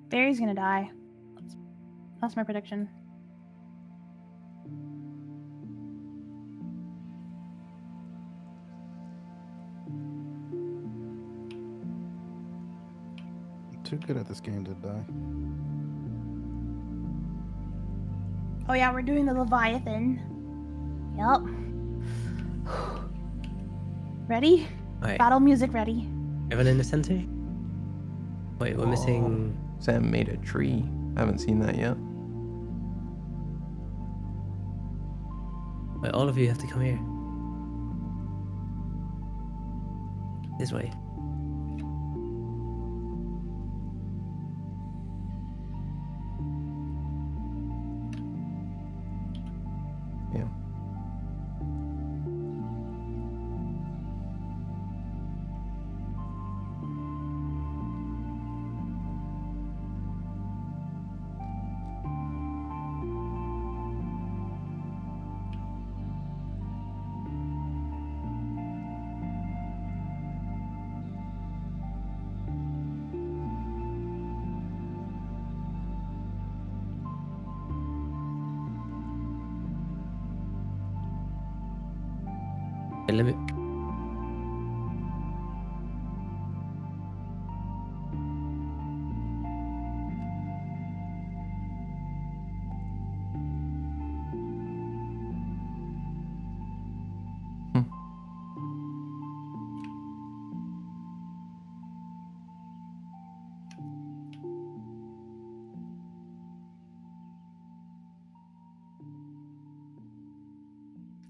Speaker 19: Barry's gonna die. That's my prediction.
Speaker 1: Too good at this game to die.
Speaker 19: Oh yeah, we're doing the Leviathan. Yup. Ready?
Speaker 12: Alright.
Speaker 19: Battle music ready.
Speaker 12: Everyone in the center? Wait, we're missing...
Speaker 16: Sam made a tree. I haven't seen that yet.
Speaker 12: Wait, all of you have to come here. This way.
Speaker 16: Yeah.
Speaker 12: Okay, let me...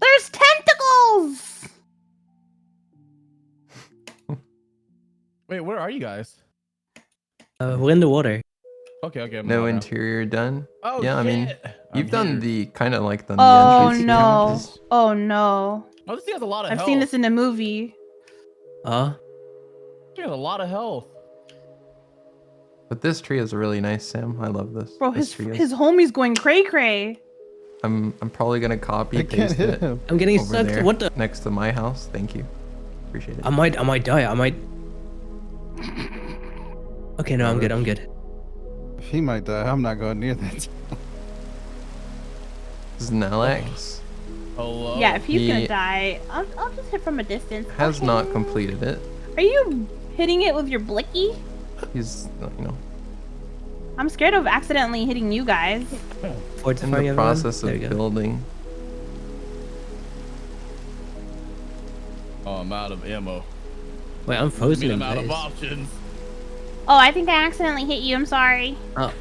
Speaker 19: There's tentacles!
Speaker 20: Wait, where are you guys?
Speaker 12: we're in the water.
Speaker 20: Okay, okay. I'm
Speaker 16: No
Speaker 20: not now.
Speaker 16: interior done.
Speaker 20: Oh,
Speaker 16: yeah, I mean,
Speaker 20: shit.
Speaker 16: you've
Speaker 20: I'm
Speaker 16: done
Speaker 20: here.
Speaker 16: the kind of like the
Speaker 19: Oh
Speaker 16: entrance
Speaker 19: no.
Speaker 16: damages.
Speaker 19: Oh no.
Speaker 20: Oh, this thing has a lot of
Speaker 19: I've
Speaker 20: health.
Speaker 19: seen this in a movie.
Speaker 20: This thing has a lot of health.
Speaker 16: But this tree is really nice, Sam. I love this.
Speaker 19: Bro,
Speaker 16: this
Speaker 19: his
Speaker 16: tree is.
Speaker 19: his homie's going cray cray.
Speaker 16: I'm probably gonna copy
Speaker 1: can't
Speaker 16: paste
Speaker 1: hit
Speaker 16: it.
Speaker 1: him.
Speaker 12: I'm getting
Speaker 16: over
Speaker 12: sucked.
Speaker 16: there
Speaker 12: What the?
Speaker 16: next to my house. Thank you. Appreciate it.
Speaker 12: I might die. I might... Okay, no, I'm good. I'm good.
Speaker 1: He might die. I'm not going near that.
Speaker 16: This is an Alex.
Speaker 20: Hello.
Speaker 19: Yeah, if he's gonna
Speaker 16: He
Speaker 19: die, I'll just hit from a distance.
Speaker 16: has
Speaker 19: Okay.
Speaker 16: not completed it.
Speaker 19: Are you hitting it with your blicky?
Speaker 16: He's, you know,
Speaker 19: I'm scared of accidentally hitting you guys.
Speaker 16: in the process of building.
Speaker 20: Oh, I'm out of ammo.
Speaker 12: Wait, I'm frozen in
Speaker 20: I'm out of
Speaker 12: place.
Speaker 20: options.
Speaker 19: Oh, I think I accidentally hit you. I'm sorry.
Speaker 12: Oh.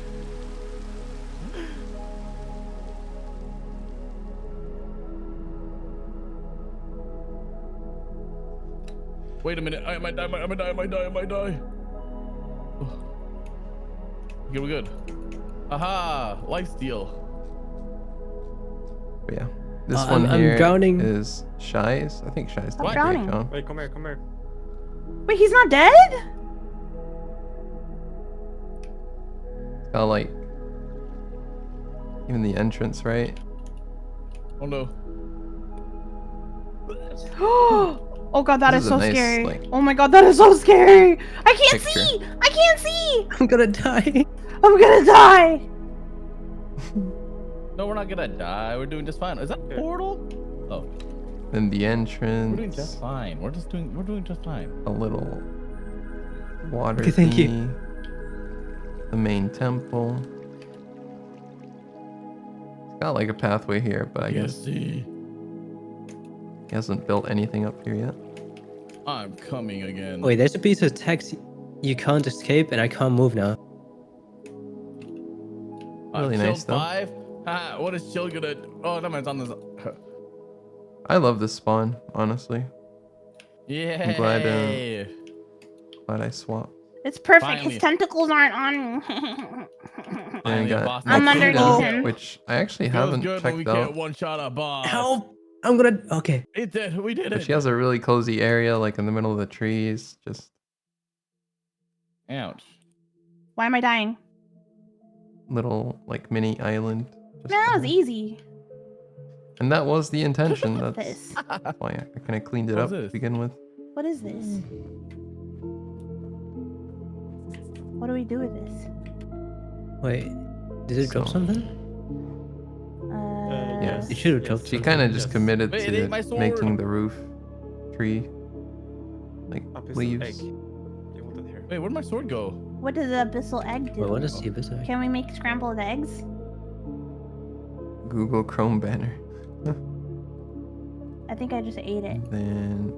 Speaker 20: Wait a minute. I might die. I might die. Okay, we're good. Aha! Life steal.
Speaker 16: But yeah, this
Speaker 12: I'm
Speaker 16: one here
Speaker 12: drowning.
Speaker 16: is Shy's. I think Shy's
Speaker 19: I'm
Speaker 16: done
Speaker 19: drowning.
Speaker 16: great job.
Speaker 8: Wait, come here.
Speaker 19: Wait, he's not dead?
Speaker 16: Got like Even the entrance, right?
Speaker 20: Oh no.
Speaker 19: Oh god, that
Speaker 16: This
Speaker 19: is
Speaker 16: is a
Speaker 19: so
Speaker 16: nice,
Speaker 19: scary.
Speaker 16: like,
Speaker 19: Oh my god, that is so scary. I can't
Speaker 16: picture.
Speaker 19: see. I can't see.
Speaker 12: I'm gonna die.
Speaker 19: I'm gonna die.
Speaker 20: No, we're not gonna die. We're doing just fine. Is that a portal? Oh.
Speaker 16: Then the
Speaker 20: We're
Speaker 16: entrance.
Speaker 20: doing just fine. We're doing just fine.
Speaker 16: A little water
Speaker 12: Okay, thank you.
Speaker 16: thingy. The main temple. It's got like a pathway here, but I guess he hasn't built anything up here yet.
Speaker 20: I'm coming again.
Speaker 12: Wait, there's a piece of text you can't escape, and I can't move now.
Speaker 16: Really nice though.
Speaker 20: 5. Ah, what is Chill gonna? Oh, no, it's on this.
Speaker 16: I love this spawn, honestly.
Speaker 20: Yeah.
Speaker 16: I'm glad I swapped.
Speaker 19: It's perfect.
Speaker 20: Finally.
Speaker 19: His tentacles aren't on me.
Speaker 16: And I got
Speaker 19: I'm
Speaker 16: Nikita,
Speaker 19: underneath him.
Speaker 16: which I actually
Speaker 20: Feels
Speaker 16: haven't
Speaker 20: good when we
Speaker 16: checked
Speaker 20: can't
Speaker 16: out.
Speaker 20: one-shot a boss.
Speaker 12: Help! I'm gonna. Okay.
Speaker 20: We did
Speaker 16: But
Speaker 20: it.
Speaker 16: she has a really cozy area, like in the middle of the trees. Just
Speaker 20: Ouch.
Speaker 19: Why am I dying?
Speaker 16: little like mini island.
Speaker 19: Man, that was easy.
Speaker 16: And that was the intention.
Speaker 19: Look at
Speaker 16: That's
Speaker 19: this.
Speaker 16: why I kind of cleaned it
Speaker 20: What
Speaker 16: up
Speaker 20: is
Speaker 16: to
Speaker 20: this?
Speaker 16: begin with.
Speaker 19: What is this? What do we do with this?
Speaker 12: Wait, did it drop something?
Speaker 16: Yeah,
Speaker 12: It should have dropped.
Speaker 16: she
Speaker 12: something.
Speaker 16: kind of just committed
Speaker 20: Wait, it
Speaker 16: to
Speaker 20: ate my sword.
Speaker 16: making the roof tree like leaves.
Speaker 20: Wait, where'd my sword go?
Speaker 19: What does the abyssal egg do?
Speaker 12: Wait, what does the abyssal egg?
Speaker 19: Can we make scrambled eggs?
Speaker 16: Google Chrome banner.
Speaker 19: I think I just ate it.
Speaker 16: Then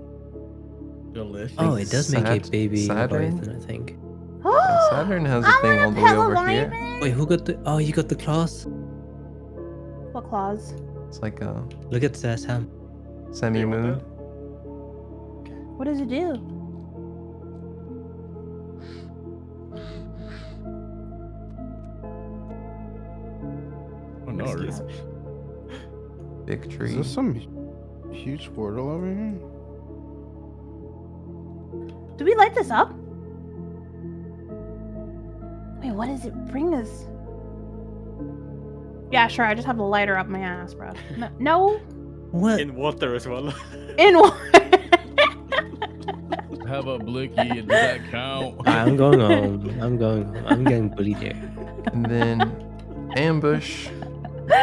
Speaker 20: Delicious.
Speaker 12: Oh, it does make a baby
Speaker 16: Saturn.
Speaker 12: Leviathan, I think.
Speaker 16: Yeah, Saturn has a thing all the way over here.
Speaker 12: Wait, who got the? Oh, you got the claws.
Speaker 19: What claws?
Speaker 16: It's like a
Speaker 12: Look at Sam.
Speaker 16: semi-moon.
Speaker 19: What does it do?
Speaker 20: Oh no.
Speaker 16: Big tree.
Speaker 1: Is this some huge portal over here?
Speaker 19: Do we light this up? Wait, what does it bring us? Yeah, sure. I just have the lighter up my ass, bro. No.
Speaker 12: What?
Speaker 8: In water as well.
Speaker 19: In water.
Speaker 20: Have a blicky. Does that count?
Speaker 12: I'm going home. I'm going home. I'm getting bullied here.
Speaker 16: And then Ambush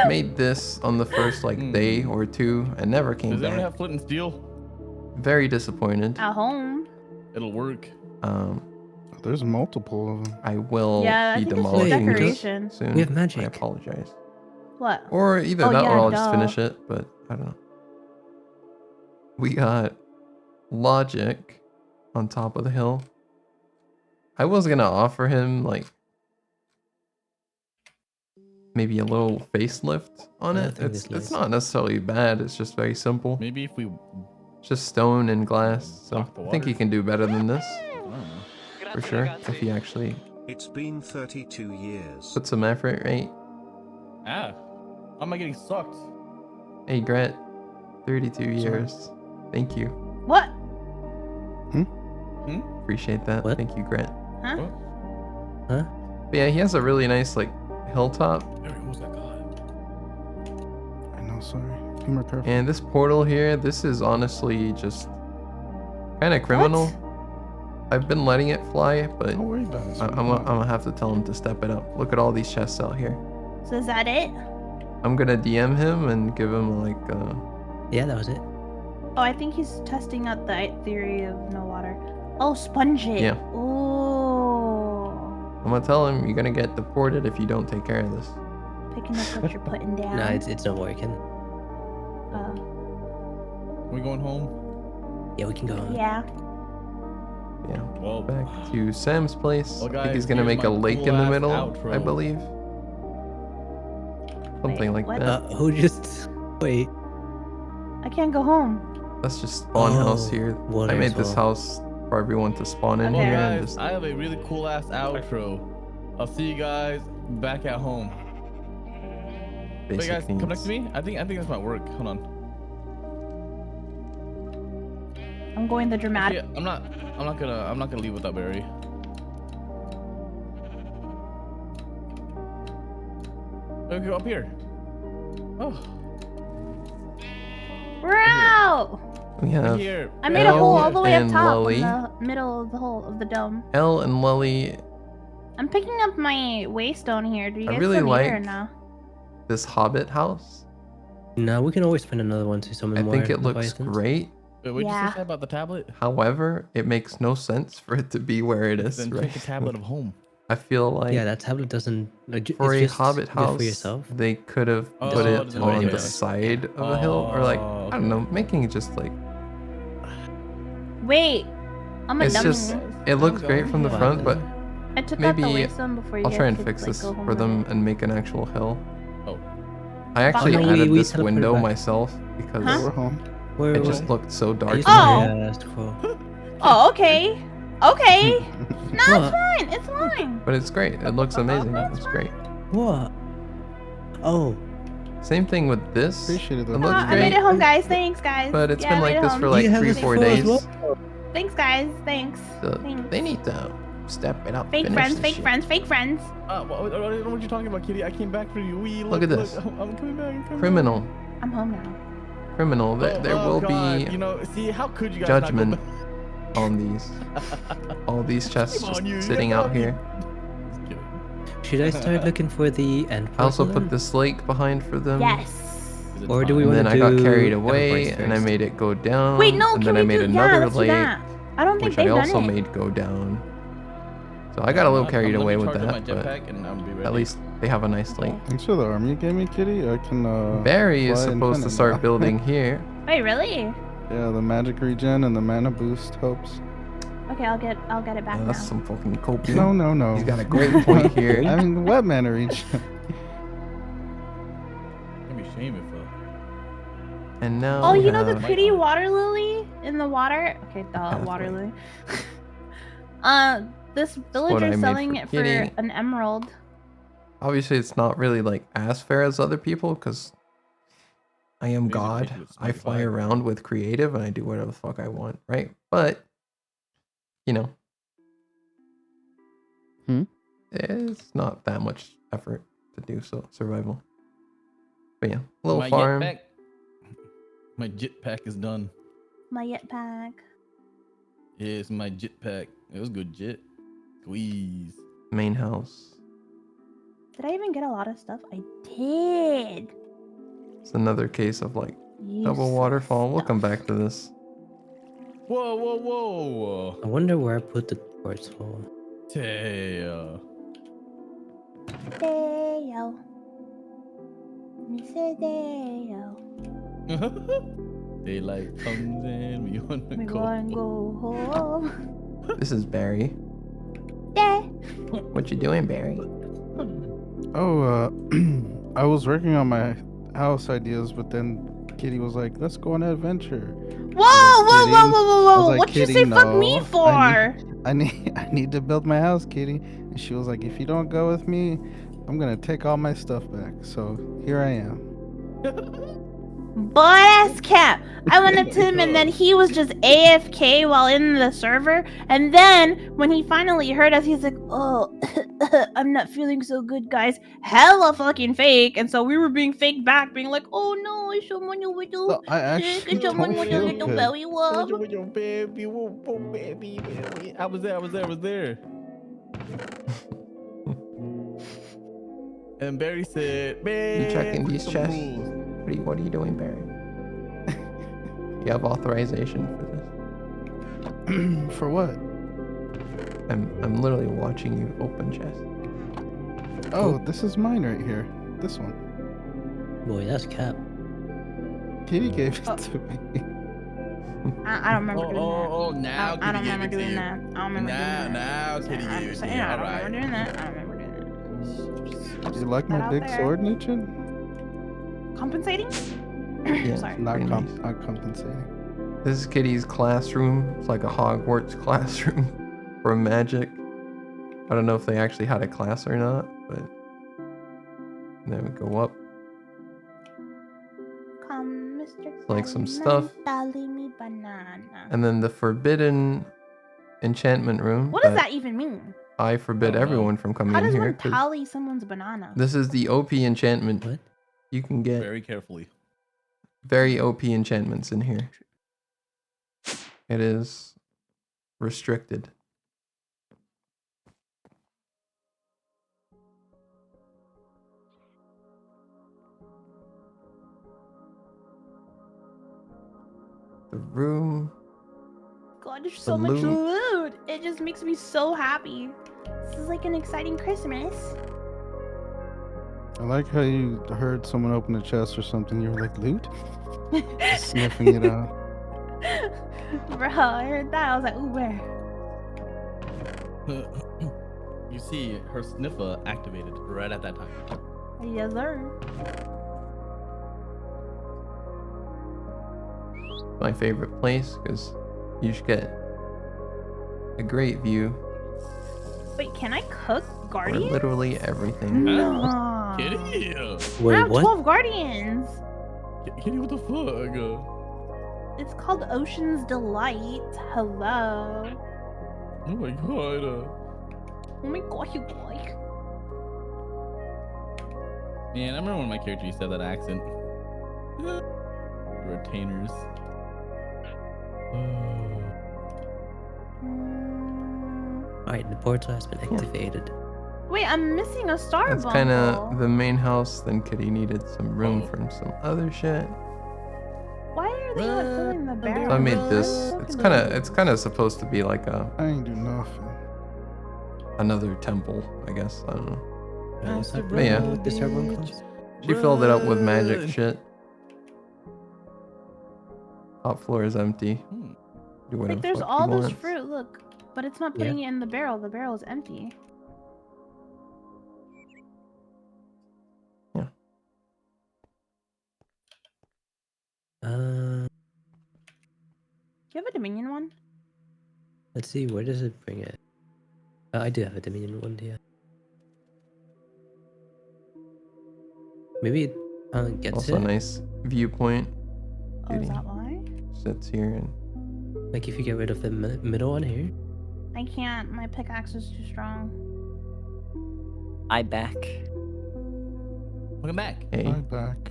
Speaker 16: made this on the first like day or two and never came
Speaker 20: Does anyone
Speaker 16: back.
Speaker 20: have flint and steel?
Speaker 16: Very disappointed.
Speaker 19: At home.
Speaker 20: It'll work.
Speaker 1: There's multiple of them.
Speaker 16: I will
Speaker 19: Yeah, I
Speaker 16: be
Speaker 19: think it's just
Speaker 16: demolishing this
Speaker 19: decoration.
Speaker 16: soon.
Speaker 12: We have magic.
Speaker 16: I apologize.
Speaker 19: What?
Speaker 16: Or either
Speaker 19: Oh,
Speaker 16: that
Speaker 19: yeah,
Speaker 16: or I'll just
Speaker 19: duh.
Speaker 16: finish it, but I don't know. We got Logic on top of the hill. I was gonna offer him like maybe a little facelift on
Speaker 12: I
Speaker 16: it.
Speaker 12: think
Speaker 16: It's
Speaker 12: it's nice.
Speaker 16: not necessarily bad, it's just very simple.
Speaker 20: Maybe if we
Speaker 16: It's just stone and glass. So
Speaker 20: Knock the
Speaker 16: I think he
Speaker 20: water.
Speaker 16: can do better than this.
Speaker 20: I don't know.
Speaker 16: For sure. If he actually
Speaker 6: It's been 32 years.
Speaker 16: put some effort, right?
Speaker 20: Ah. How am I getting sucked?
Speaker 16: Hey Gret, 32 years. Thank you.
Speaker 19: What?
Speaker 16: Appreciate that.
Speaker 12: What?
Speaker 16: Thank you, Gret.
Speaker 19: Huh?
Speaker 12: Huh?
Speaker 16: But yeah, he has a really nice like hilltop.
Speaker 20: What's that called?
Speaker 1: I know, sorry. Be more careful.
Speaker 16: And this portal here, this is honestly just kind of criminal. I've been letting it fly, but
Speaker 1: Don't worry about it.
Speaker 16: I'm gonna have to tell him to step it up. Look at all these chests out here.
Speaker 19: So is that it?
Speaker 16: I'm gonna DM him and give him like
Speaker 12: Yeah, that was it.
Speaker 19: Oh, I think he's testing out the theory of no water. Oh, sponge it.
Speaker 16: Yeah.
Speaker 19: Oh.
Speaker 16: I'm gonna tell him you're gonna get deported if you don't take care of this.
Speaker 19: Picking up what you're putting down.
Speaker 12: No, it's not working.
Speaker 19: Oh.
Speaker 20: We going home?
Speaker 12: Yeah, we can go home.
Speaker 19: Yeah.
Speaker 16: Yeah.
Speaker 20: Well,
Speaker 16: Back to Sam's place.
Speaker 20: Well,
Speaker 16: I think he's
Speaker 20: guys,
Speaker 16: gonna
Speaker 20: here's
Speaker 16: make a
Speaker 20: my
Speaker 16: lake in the
Speaker 20: cool-ass
Speaker 16: middle,
Speaker 20: outro.
Speaker 16: I believe. Something like
Speaker 19: what?
Speaker 16: that.
Speaker 12: Who just wait?
Speaker 19: I can't go home.
Speaker 16: Let's just spawn house
Speaker 12: Oh,
Speaker 16: here.
Speaker 12: water
Speaker 16: I made
Speaker 12: as
Speaker 16: this
Speaker 12: well.
Speaker 16: house for everyone to spawn in
Speaker 19: Okay.
Speaker 16: here
Speaker 20: Well,
Speaker 16: and
Speaker 20: guys,
Speaker 16: just
Speaker 20: I have a really cool ass outro. I'll see you guys back at home. Wait,
Speaker 16: basic
Speaker 20: guys, come
Speaker 16: needs.
Speaker 20: next to me. I think this might work. Hold on.
Speaker 19: I'm going the dramatic.
Speaker 20: Actually, I'm not gonna leave without Barry. Don't go up here. Oh.
Speaker 19: We're out.
Speaker 16: We have
Speaker 20: Here.
Speaker 19: I made a hole all
Speaker 16: Elle
Speaker 19: the way up
Speaker 16: and
Speaker 19: top
Speaker 16: Lully.
Speaker 19: in the middle of the hole of the dome.
Speaker 16: Elle and Lully.
Speaker 19: I'm picking up my waystone here. Do you
Speaker 16: I
Speaker 19: guys
Speaker 16: really
Speaker 19: still need it or
Speaker 16: like
Speaker 19: no?
Speaker 16: this Hobbit house.
Speaker 12: No, we can always find another one to summon
Speaker 16: I
Speaker 12: more.
Speaker 16: think it looks
Speaker 12: Leviathans.
Speaker 16: great.
Speaker 20: Wait, what did you
Speaker 19: Yeah.
Speaker 20: say about the tablet?
Speaker 16: However, it makes no sense for it to be where it is
Speaker 20: Then
Speaker 16: right
Speaker 20: take a tablet of home.
Speaker 16: I feel like
Speaker 12: Yeah, that tablet doesn't.
Speaker 16: for
Speaker 12: it's
Speaker 16: a
Speaker 12: just
Speaker 16: Hobbit
Speaker 12: good
Speaker 16: house,
Speaker 12: for yourself.
Speaker 16: they could have
Speaker 20: Oh,
Speaker 16: put it
Speaker 20: the
Speaker 16: on
Speaker 20: way
Speaker 16: the
Speaker 20: it is.
Speaker 16: side of a hill, or like I don't know, making it just like
Speaker 19: Wait, I'm a
Speaker 16: it's
Speaker 19: dummy.
Speaker 16: just it looks great from the front, but
Speaker 19: I took out the
Speaker 16: maybe
Speaker 19: waystone before you
Speaker 16: I'll
Speaker 19: guys
Speaker 16: try and
Speaker 19: could,
Speaker 16: fix
Speaker 19: like,
Speaker 16: this
Speaker 19: go home
Speaker 16: for
Speaker 19: with
Speaker 16: them
Speaker 19: it.
Speaker 16: and make an actual hill.
Speaker 20: Oh.
Speaker 16: I actually
Speaker 19: Okay.
Speaker 16: added
Speaker 12: we
Speaker 16: this
Speaker 12: teleported
Speaker 16: window
Speaker 12: back.
Speaker 16: myself because
Speaker 19: Huh?
Speaker 1: We're home.
Speaker 12: Where,
Speaker 16: it just looked so dark.
Speaker 19: Oh.
Speaker 12: Scroll.
Speaker 19: Oh, okay. Okay. No,
Speaker 12: What?
Speaker 19: it's fine. It's fine.
Speaker 16: But it's great. It looks amazing. It's great.
Speaker 12: What? Oh.
Speaker 16: Same thing with this.
Speaker 1: Appreciate it,
Speaker 16: It
Speaker 1: though.
Speaker 16: looks
Speaker 19: I made
Speaker 16: great.
Speaker 19: it home, guys. Thanks, guys.
Speaker 16: But it's
Speaker 19: Yeah,
Speaker 16: been
Speaker 19: I
Speaker 16: like
Speaker 19: made it
Speaker 16: this
Speaker 19: home.
Speaker 16: for like
Speaker 12: You have
Speaker 16: 3-4
Speaker 12: this
Speaker 16: days.
Speaker 12: as well?
Speaker 19: Thanks, guys. Thanks.
Speaker 16: So
Speaker 19: Thanks.
Speaker 16: they need to step it up.
Speaker 19: Fake
Speaker 16: finish
Speaker 19: friends,
Speaker 16: this
Speaker 19: fake
Speaker 16: shit.
Speaker 19: friends, fake friends.
Speaker 20: What are you talking about, Kitty? I came back for you.
Speaker 16: Look at this.
Speaker 20: I'm coming back. I'm coming
Speaker 16: Criminal.
Speaker 19: I'm home now.
Speaker 16: Criminal. There will
Speaker 20: God.
Speaker 16: be
Speaker 20: You know, see, how could you guys not go
Speaker 16: judgment
Speaker 20: back?
Speaker 16: on these. All these chests
Speaker 20: Shame
Speaker 16: just
Speaker 20: on you,
Speaker 16: sitting
Speaker 20: you
Speaker 16: out
Speaker 20: know?
Speaker 16: here.
Speaker 20: Just kidding.
Speaker 12: Should I start looking for the end?
Speaker 16: I also
Speaker 12: portal
Speaker 16: put this lake behind for them.
Speaker 19: Yes.
Speaker 12: Or do we
Speaker 16: And
Speaker 12: want
Speaker 16: then
Speaker 12: to
Speaker 16: I
Speaker 12: do
Speaker 16: got carried away
Speaker 12: Everbright
Speaker 16: and I
Speaker 12: first?
Speaker 16: made it go down.
Speaker 19: Wait, no.
Speaker 16: And
Speaker 19: Can
Speaker 16: then I
Speaker 19: we
Speaker 16: made
Speaker 19: do?
Speaker 16: another
Speaker 19: Yeah, let's do
Speaker 16: lake,
Speaker 19: that. I don't think
Speaker 16: which I
Speaker 19: they've done
Speaker 16: also
Speaker 19: it.
Speaker 16: made go down. So I got a little carried away with that, but at least they have a nice lake.
Speaker 1: Thanks for the arm you gave me, Kitty. I can.
Speaker 16: Barry is
Speaker 1: fly
Speaker 16: supposed to
Speaker 1: infinite
Speaker 16: start
Speaker 1: now.
Speaker 16: building here.
Speaker 19: Wait, really?
Speaker 1: Yeah, the magic regen and the mana boost helps.
Speaker 19: Okay, I'll get it back now.
Speaker 16: That's some fucking copium.
Speaker 1: No.
Speaker 16: He's got a great point here.
Speaker 1: I mean, what mana regen?
Speaker 20: It'd be shame if
Speaker 16: And now
Speaker 19: Oh,
Speaker 16: we
Speaker 19: you know the
Speaker 16: have-
Speaker 19: pretty water lily in the water? Okay, the water lily. This
Speaker 16: what
Speaker 19: villager
Speaker 16: I made
Speaker 19: selling
Speaker 16: for
Speaker 19: it for
Speaker 16: Kitty.
Speaker 19: an emerald.
Speaker 16: Obviously, it's not really like as fair as other people because I am God. I fly around with creative and I do whatever the fuck I want, right? But you know, it's not that much effort to do so. Survival. But yeah, little
Speaker 20: my
Speaker 16: farm.
Speaker 20: Jetpack, my jetpack is done.
Speaker 19: My jetpack.
Speaker 20: Yes, my jetpack. It was good jet. Squeeze.
Speaker 16: Main house.
Speaker 19: Did I even get a lot of stuff? I did.
Speaker 16: It's another case of like
Speaker 19: You
Speaker 16: double waterfall. We'll come back to this.
Speaker 20: Whoa, whoa, whoa.
Speaker 12: I wonder where I put the portal.
Speaker 20: Teo.
Speaker 19: Deo. You say Deo.
Speaker 20: Daylight comes in. We wanna
Speaker 19: We
Speaker 20: go.
Speaker 19: wanna go home.
Speaker 16: This is Barry.
Speaker 19: Yeah.
Speaker 16: What you doing, Barry?
Speaker 1: Oh, I was working on my house ideas, but then Kitty was like, "Let's go on an adventure."
Speaker 19: Whoa! What'd you say fuck me for?
Speaker 1: I need to build my house, Kitty. And she was like, "If you don't go with me, I'm gonna take all my stuff back." So here I am.
Speaker 19: Butt ass cap. I went up to him and then he was just AFK while in the server. And then when he finally heard us, he's like, "Oh, I'm not feeling so good, guys." Hella fucking fake. And so we were being fake back, being like, "Oh no, someone you would do.
Speaker 1: I actually don't feel good.
Speaker 20: I was there. And Barry said, "Man,
Speaker 16: You checking these
Speaker 20: some
Speaker 16: chests?
Speaker 20: rules."
Speaker 16: What are you doing, Barry? You have authorization for this.
Speaker 1: For what?
Speaker 16: I'm literally watching you open chests.
Speaker 1: Oh, this is mine right here. This one.
Speaker 12: Boy, that's cap.
Speaker 1: Kitty gave it to me.
Speaker 19: I don't remember doing that.
Speaker 20: Oh, now
Speaker 19: I don't
Speaker 20: Kitty
Speaker 19: remember
Speaker 20: gave it to
Speaker 19: doing
Speaker 20: you.
Speaker 19: that. I don't remember doing that.
Speaker 20: Now Kitty
Speaker 19: I'm
Speaker 20: gave it
Speaker 19: just
Speaker 20: to
Speaker 19: saying,
Speaker 20: you.
Speaker 19: I
Speaker 20: All
Speaker 19: don't
Speaker 20: right.
Speaker 19: remember doing that. I don't remember doing that.
Speaker 1: You like my
Speaker 19: out
Speaker 1: big
Speaker 19: there.
Speaker 1: sword, Nietzsche?
Speaker 19: Compensating?
Speaker 16: Yeah,
Speaker 19: Sorry.
Speaker 1: Not,
Speaker 16: very nice.
Speaker 1: not compensating.
Speaker 16: This is Kitty's classroom. It's like a Hogwarts classroom for magic. I don't know if they actually had a class or not, but then we go up.
Speaker 19: Come, Mr.
Speaker 16: It's like some stuff.
Speaker 19: Dali me banana.
Speaker 16: And then the forbidden enchantment room.
Speaker 19: What does that even mean?
Speaker 16: I forbid everyone from coming
Speaker 19: How
Speaker 16: in
Speaker 19: does
Speaker 16: here.
Speaker 19: one
Speaker 16: 'Cause
Speaker 19: tally someone's banana?
Speaker 16: this is the OP enchantment.
Speaker 12: What?
Speaker 16: You can get
Speaker 20: Very carefully.
Speaker 16: very OP enchantments in here. It is restricted. The room.
Speaker 19: God, there's
Speaker 16: The
Speaker 19: so much
Speaker 16: loot.
Speaker 19: loot. It just makes me so happy. This is like an exciting Christmas.
Speaker 1: I like how you heard someone open a chest or something. You were like, loot? Just sniffing it out.
Speaker 19: Bro, I heard that. I was like, ooh, where?
Speaker 20: You see her sniffer activated right at that time.
Speaker 19: Yes, sir.
Speaker 16: My favorite place because you should get a great view
Speaker 19: Wait, can I cook
Speaker 16: for
Speaker 19: guardians?
Speaker 16: literally everything.
Speaker 19: No.
Speaker 20: Kitty!
Speaker 19: I
Speaker 12: Wait,
Speaker 19: have
Speaker 12: what?
Speaker 19: 12 guardians.
Speaker 20: Kitty, what the fuck?
Speaker 19: It's called Ocean's Delight. Hello.
Speaker 20: Oh my god.
Speaker 19: Oh my god, you guys.
Speaker 20: Man, I remember when my character used to have that accent. Retainers.
Speaker 12: Alright, the portal has been activated.
Speaker 19: Wait, I'm missing a star
Speaker 16: That's
Speaker 19: bubble.
Speaker 16: kind of the main house. Then Kitty needed some room from some other shit.
Speaker 19: Why are they not filling the barrel?
Speaker 16: So I made this. It's kind of supposed to be like a
Speaker 1: I ain't do nothing.
Speaker 16: another temple, I guess. I don't know. But
Speaker 12: Yeah.
Speaker 16: yeah,
Speaker 12: The server room closed?
Speaker 16: she filled it up with magic shit. Top floor is empty. Do whatever
Speaker 19: Wait, there's
Speaker 16: fuck
Speaker 19: all
Speaker 16: you
Speaker 19: this
Speaker 16: want.
Speaker 19: fruit, look. But it's not putting it in the barrel. The barrel is empty.
Speaker 16: Yeah.
Speaker 19: Do you have a Dominion one?
Speaker 12: Let's see, where does it bring it? I do have a Dominion one, yeah. Maybe it gets
Speaker 16: Also
Speaker 12: it.
Speaker 16: a nice viewpoint.
Speaker 19: Oh, is
Speaker 16: Kitty
Speaker 19: that why?
Speaker 16: sits here and
Speaker 12: Like if you get rid of the middle one here.
Speaker 19: I can't. My pickaxe is too strong.
Speaker 3: I back.
Speaker 20: Welcome back.
Speaker 16: hey.
Speaker 1: I'm back.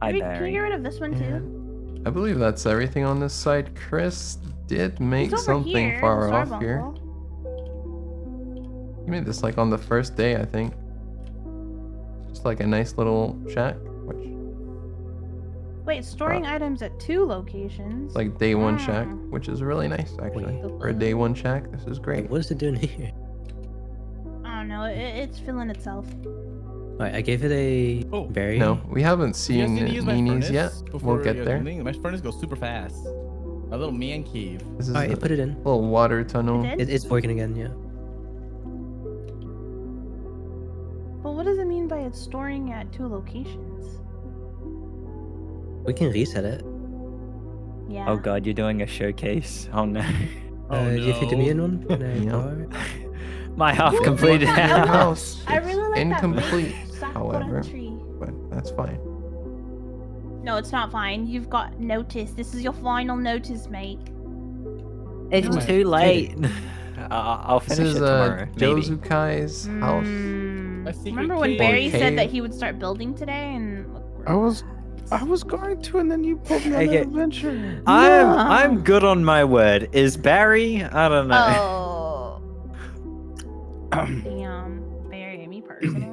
Speaker 3: I
Speaker 19: Wait, can you
Speaker 3: Barry.
Speaker 19: get rid of this one too?
Speaker 16: And I believe that's everything on this side. Chris did make
Speaker 19: It's over
Speaker 16: something
Speaker 19: here,
Speaker 16: far
Speaker 19: the star
Speaker 16: off here.
Speaker 19: bubble.
Speaker 16: You made this like on the first day, I think. Just like a nice little shack, which
Speaker 19: Wait, storing items at 2 locations.
Speaker 16: like day one shack, which is really nice actually. For a day one shack, this is great.
Speaker 12: What is it doing here?
Speaker 19: I don't know. It's filling itself.
Speaker 12: Alright, I gave it a berry.
Speaker 16: No, we haven't
Speaker 20: You guys
Speaker 16: seen
Speaker 20: need to use my
Speaker 16: Nini's
Speaker 20: furnace
Speaker 16: yet.
Speaker 20: before
Speaker 16: We'll get
Speaker 20: you guys
Speaker 16: there.
Speaker 20: do anything. My furnace goes super fast. My little man cave.
Speaker 16: This is
Speaker 12: Alright,
Speaker 16: a
Speaker 12: put it in.
Speaker 16: little water tunnel.
Speaker 12: It's working again, yeah.
Speaker 19: But what does it mean by it's storing at 2 locations?
Speaker 12: We can reset it.
Speaker 19: Yeah.
Speaker 18: Oh god, you're doing a showcase. Oh no.
Speaker 12: Do you have a Dominion one? Can I borrow it?
Speaker 18: My half completed
Speaker 16: Your
Speaker 18: house.
Speaker 16: house
Speaker 19: I really like
Speaker 16: incomplete,
Speaker 19: that
Speaker 16: however,
Speaker 19: tree.
Speaker 16: but that's fine.
Speaker 19: No, it's not fine. You've got notice. This is your final notice, mate.
Speaker 18: It's
Speaker 16: Right.
Speaker 18: too late. I'll
Speaker 16: This
Speaker 18: finish
Speaker 16: is
Speaker 18: it tomorrow. maybe.
Speaker 16: Jozukai's house.
Speaker 19: Remember when
Speaker 16: cave.
Speaker 19: Barry
Speaker 16: Or
Speaker 19: said that
Speaker 16: cave.
Speaker 19: he would start building today, and look,
Speaker 1: I was going to, and then you pulled me on
Speaker 18: Okay.
Speaker 1: an adventure.
Speaker 18: I'm good on my word. Is Barry? I don't know.
Speaker 19: Oh. Damn, Barry, me personally.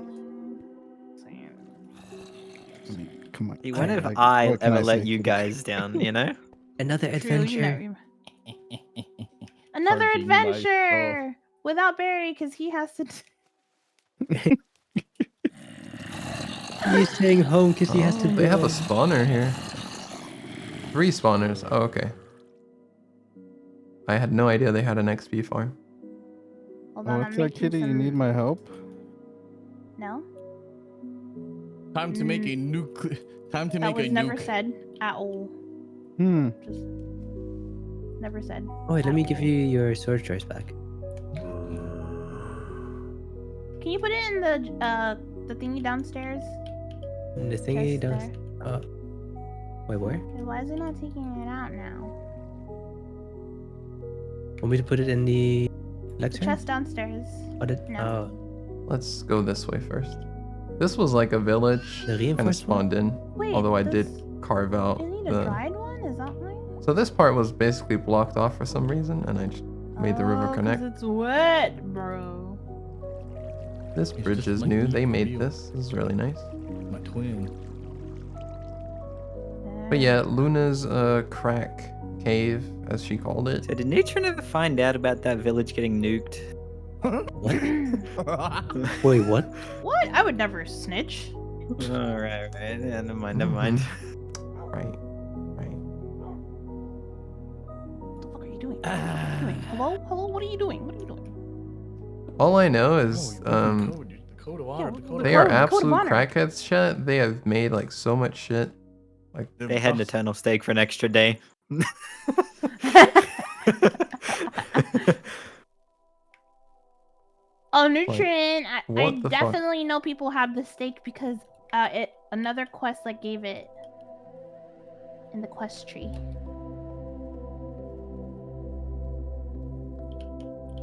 Speaker 1: Come on.
Speaker 18: When have
Speaker 1: Like,
Speaker 18: I
Speaker 1: what can
Speaker 18: ever
Speaker 1: I
Speaker 18: let
Speaker 1: say?
Speaker 18: you guys down, you know?
Speaker 12: Another
Speaker 19: True, you
Speaker 12: adventure.
Speaker 19: Another
Speaker 20: Parking my
Speaker 19: adventure without Barry, because he has to.
Speaker 12: He's staying home because he has to.
Speaker 16: They have a spawner here. 3 spawners. Oh, okay. I had no idea they had an XP farm.
Speaker 19: Hold
Speaker 1: Oh,
Speaker 19: on,
Speaker 1: what's
Speaker 19: I'm
Speaker 1: that,
Speaker 19: making
Speaker 1: Kitty? You
Speaker 19: some-
Speaker 1: need my help?
Speaker 19: No,
Speaker 20: Time to make a nuclear. Time to
Speaker 19: that
Speaker 20: make
Speaker 19: was
Speaker 20: a
Speaker 19: never
Speaker 20: nuke.
Speaker 19: said at all. Just never said.
Speaker 12: Oh, wait, let me give you your storage drawers back.
Speaker 19: Can you put it in the thingy downstairs?
Speaker 12: And the thingy
Speaker 19: Chest
Speaker 12: down. Wait, where?
Speaker 19: Why is it not taking it out now?
Speaker 12: Want me to put it in the
Speaker 19: The chest downstairs.
Speaker 12: What did?
Speaker 19: No.
Speaker 12: Oh,
Speaker 16: Let's go this way first. This was like a village,
Speaker 12: The
Speaker 16: kind of
Speaker 12: reinforced one?
Speaker 16: spawned in.
Speaker 19: Wait,
Speaker 16: although I did
Speaker 19: this-
Speaker 16: carve out
Speaker 19: You need a
Speaker 16: the.
Speaker 19: dried one? Is that right?
Speaker 16: So this part was basically blocked off for some reason, and I just made the river
Speaker 19: 'Cause
Speaker 16: connect.
Speaker 19: it's wet, bro.
Speaker 16: This bridge is new. They made this. This is really nice.
Speaker 20: My twin.
Speaker 16: But yeah, Luna's crack cave, as she called it.
Speaker 18: So did neutreN ever find out about that village getting nuked?
Speaker 12: wait, what?
Speaker 19: What? I would never snitch.
Speaker 18: Oh, right. Yeah, never mind, never mind.
Speaker 16: Right.
Speaker 19: What the fuck are you doing? What are you doing? Hello? Hello? What are you doing? What are you doing?
Speaker 16: All I know is
Speaker 20: Code of honor.
Speaker 16: they are absolute crackheads, chat. They have made like so much shit. Like
Speaker 18: They had an eternal stake for an extra day.
Speaker 19: Oh, neutreN. I
Speaker 16: what the fuck?
Speaker 19: definitely know people have the stake because another quest like gave it in the quest tree.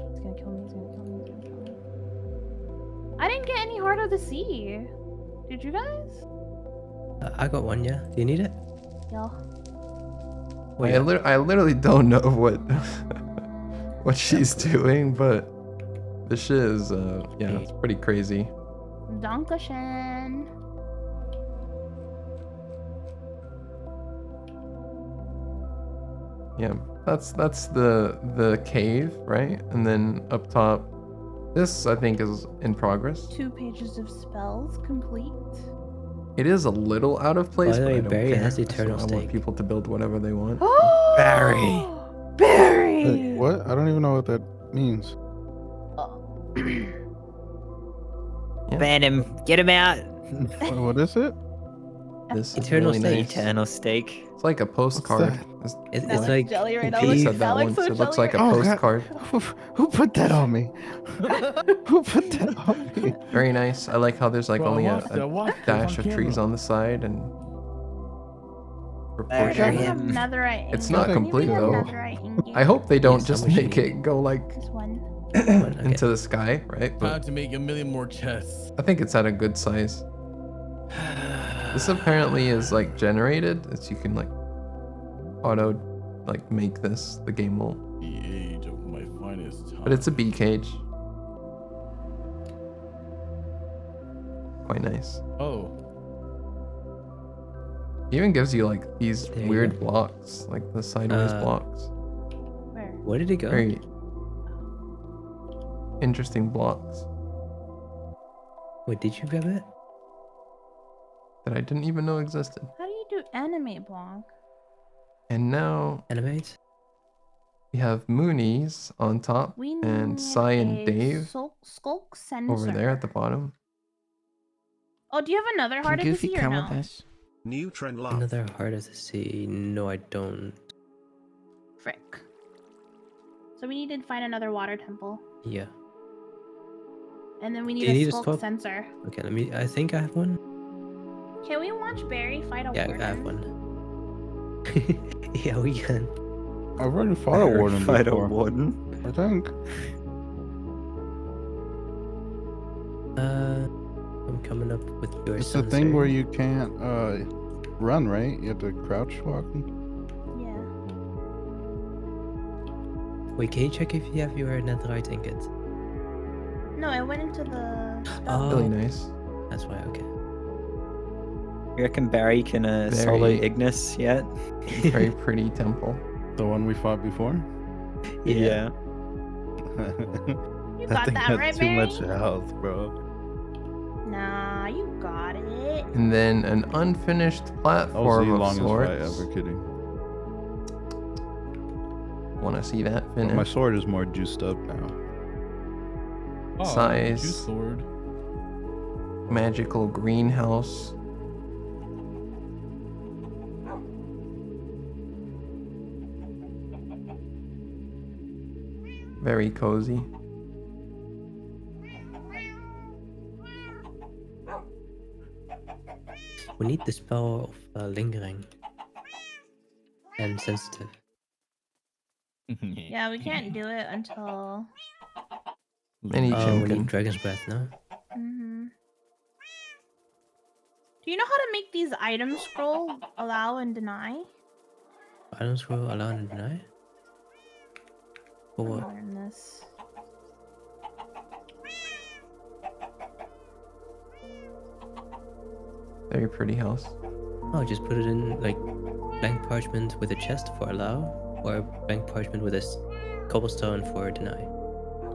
Speaker 19: It's gonna kill me. It's gonna kill me. It's gonna kill me. I didn't get any Heart of the Sea. Did you guys?
Speaker 12: I got one. Yeah. Do you need it?
Speaker 19: Yeah.
Speaker 12: Wait,
Speaker 16: I literally don't know what what she's doing, but the shit is yeah, it's pretty crazy.
Speaker 19: Dankeschön.
Speaker 16: Yeah, that's the cave, right? And then up top, this I think is in progress.
Speaker 19: 2 pages of spells complete.
Speaker 16: It is a little out of place,
Speaker 12: By the
Speaker 16: but
Speaker 12: way,
Speaker 16: I don't
Speaker 12: Barry
Speaker 16: care.
Speaker 12: has eternal
Speaker 16: I want
Speaker 12: stake.
Speaker 16: people to build whatever they want.
Speaker 18: Barry.
Speaker 19: Barry.
Speaker 1: What? I don't even know what that means.
Speaker 18: Ban him. Get him out.
Speaker 1: What is it?
Speaker 16: This is
Speaker 12: Eternal
Speaker 16: really
Speaker 12: stake.
Speaker 16: nice.
Speaker 18: Eternal stake.
Speaker 16: It's like a postcard.
Speaker 12: It's like
Speaker 19: jelly right now.
Speaker 16: He
Speaker 19: Looks-
Speaker 16: said that
Speaker 19: that looks
Speaker 16: once.
Speaker 19: so
Speaker 16: It looks
Speaker 19: jelly
Speaker 16: like a
Speaker 19: right now.
Speaker 1: Oh, God.
Speaker 16: postcard.
Speaker 1: Who put that on me? Who put that on me?
Speaker 16: Very nice. I like how there's like
Speaker 20: Bro,
Speaker 16: only
Speaker 20: I watched it
Speaker 16: dash
Speaker 20: on
Speaker 16: of trees
Speaker 20: camera.
Speaker 16: on the side and
Speaker 18: Bury
Speaker 19: It doesn't have
Speaker 18: him.
Speaker 19: netherite
Speaker 16: It's
Speaker 19: ingot.
Speaker 16: not complete
Speaker 19: Maybe
Speaker 16: though.
Speaker 19: netherite ingot.
Speaker 16: I hope they don't
Speaker 12: Yeah,
Speaker 16: just
Speaker 12: some
Speaker 16: make
Speaker 12: machine.
Speaker 16: it go like
Speaker 19: This one.
Speaker 16: into the sky, right?
Speaker 20: Time
Speaker 16: But
Speaker 20: to make a million more chests.
Speaker 16: I think it's at a good size. This apparently is like generated. It's you can like auto like make this. The game will.
Speaker 20: The age of my finest time.
Speaker 16: But it's a bee cage. Quite nice.
Speaker 20: Oh.
Speaker 16: It even gives you like these
Speaker 12: There you
Speaker 16: weird
Speaker 12: go.
Speaker 16: blocks, like the sideways blocks.
Speaker 19: Where?
Speaker 12: Where did it go?
Speaker 16: Very interesting blocks
Speaker 12: Wait, did you grab it?
Speaker 16: that I didn't even know existed.
Speaker 19: How do you do animate block?
Speaker 16: And now
Speaker 12: Animate?
Speaker 16: we have Moonies on top
Speaker 19: We
Speaker 16: and
Speaker 19: need
Speaker 16: Sai and
Speaker 19: a
Speaker 16: Dave
Speaker 19: Skulk sensor.
Speaker 16: over there at the bottom.
Speaker 19: Oh, do you have another Heart of the Sea or no?
Speaker 6: neutreN love.
Speaker 12: Another Heart of the Sea. No, I don't.
Speaker 19: Frick. So we need to find another water temple.
Speaker 12: Yeah.
Speaker 19: And then we need
Speaker 12: Do you
Speaker 19: a
Speaker 12: need a
Speaker 19: Skulk
Speaker 12: swap?
Speaker 19: sensor.
Speaker 12: Okay, let me. I think I have one.
Speaker 19: Can we watch Barry fight a
Speaker 12: Yeah,
Speaker 19: warden?
Speaker 12: I have one. Yeah, we can.
Speaker 1: I've already fought a warden
Speaker 18: Fight a
Speaker 1: before.
Speaker 18: warden.
Speaker 1: I think.
Speaker 12: I'm coming up with your
Speaker 1: It's the
Speaker 12: sensor.
Speaker 1: thing where you can't run, right? You have to crouch walk.
Speaker 19: Yeah.
Speaker 12: Wait, can you check if you have your netherite ingot?
Speaker 19: No, it went into the.
Speaker 12: Oh,
Speaker 16: Really nice.
Speaker 12: That's why. Okay.
Speaker 18: You reckon Barry can solo
Speaker 16: Very-
Speaker 18: Ignis yet?
Speaker 16: Very pretty temple.
Speaker 1: The one we fought before.
Speaker 18: Yeah.
Speaker 19: You
Speaker 1: That
Speaker 19: got
Speaker 1: thing
Speaker 19: that
Speaker 1: had
Speaker 19: right,
Speaker 1: too
Speaker 19: Barry?
Speaker 1: much health, bro.
Speaker 19: Nah, you got it.
Speaker 16: And then an unfinished
Speaker 1: That was
Speaker 16: platform
Speaker 1: the
Speaker 16: of
Speaker 1: longest fight
Speaker 16: sorts.
Speaker 1: ever. Kidding.
Speaker 16: Want to see that
Speaker 1: But
Speaker 16: finish?
Speaker 1: my sword is more juiced up now.
Speaker 20: Oh,
Speaker 16: Size.
Speaker 20: juice sword.
Speaker 16: Magical greenhouse. Very cozy.
Speaker 12: We need the spell of lingering and sensitive.
Speaker 19: Yeah, we can't do it until
Speaker 16: Any
Speaker 12: Oh, we need
Speaker 16: chimkin.
Speaker 12: Dragon's Breath, no?
Speaker 19: Mm-hmm. Do you know how to make these items scroll allow and deny?
Speaker 12: Item scroll, allow and deny? For what?
Speaker 19: Learn this.
Speaker 16: Very pretty house.
Speaker 12: Oh, just put it in like blank parchment with a chest for allow, or blank parchment with a cobblestone for deny.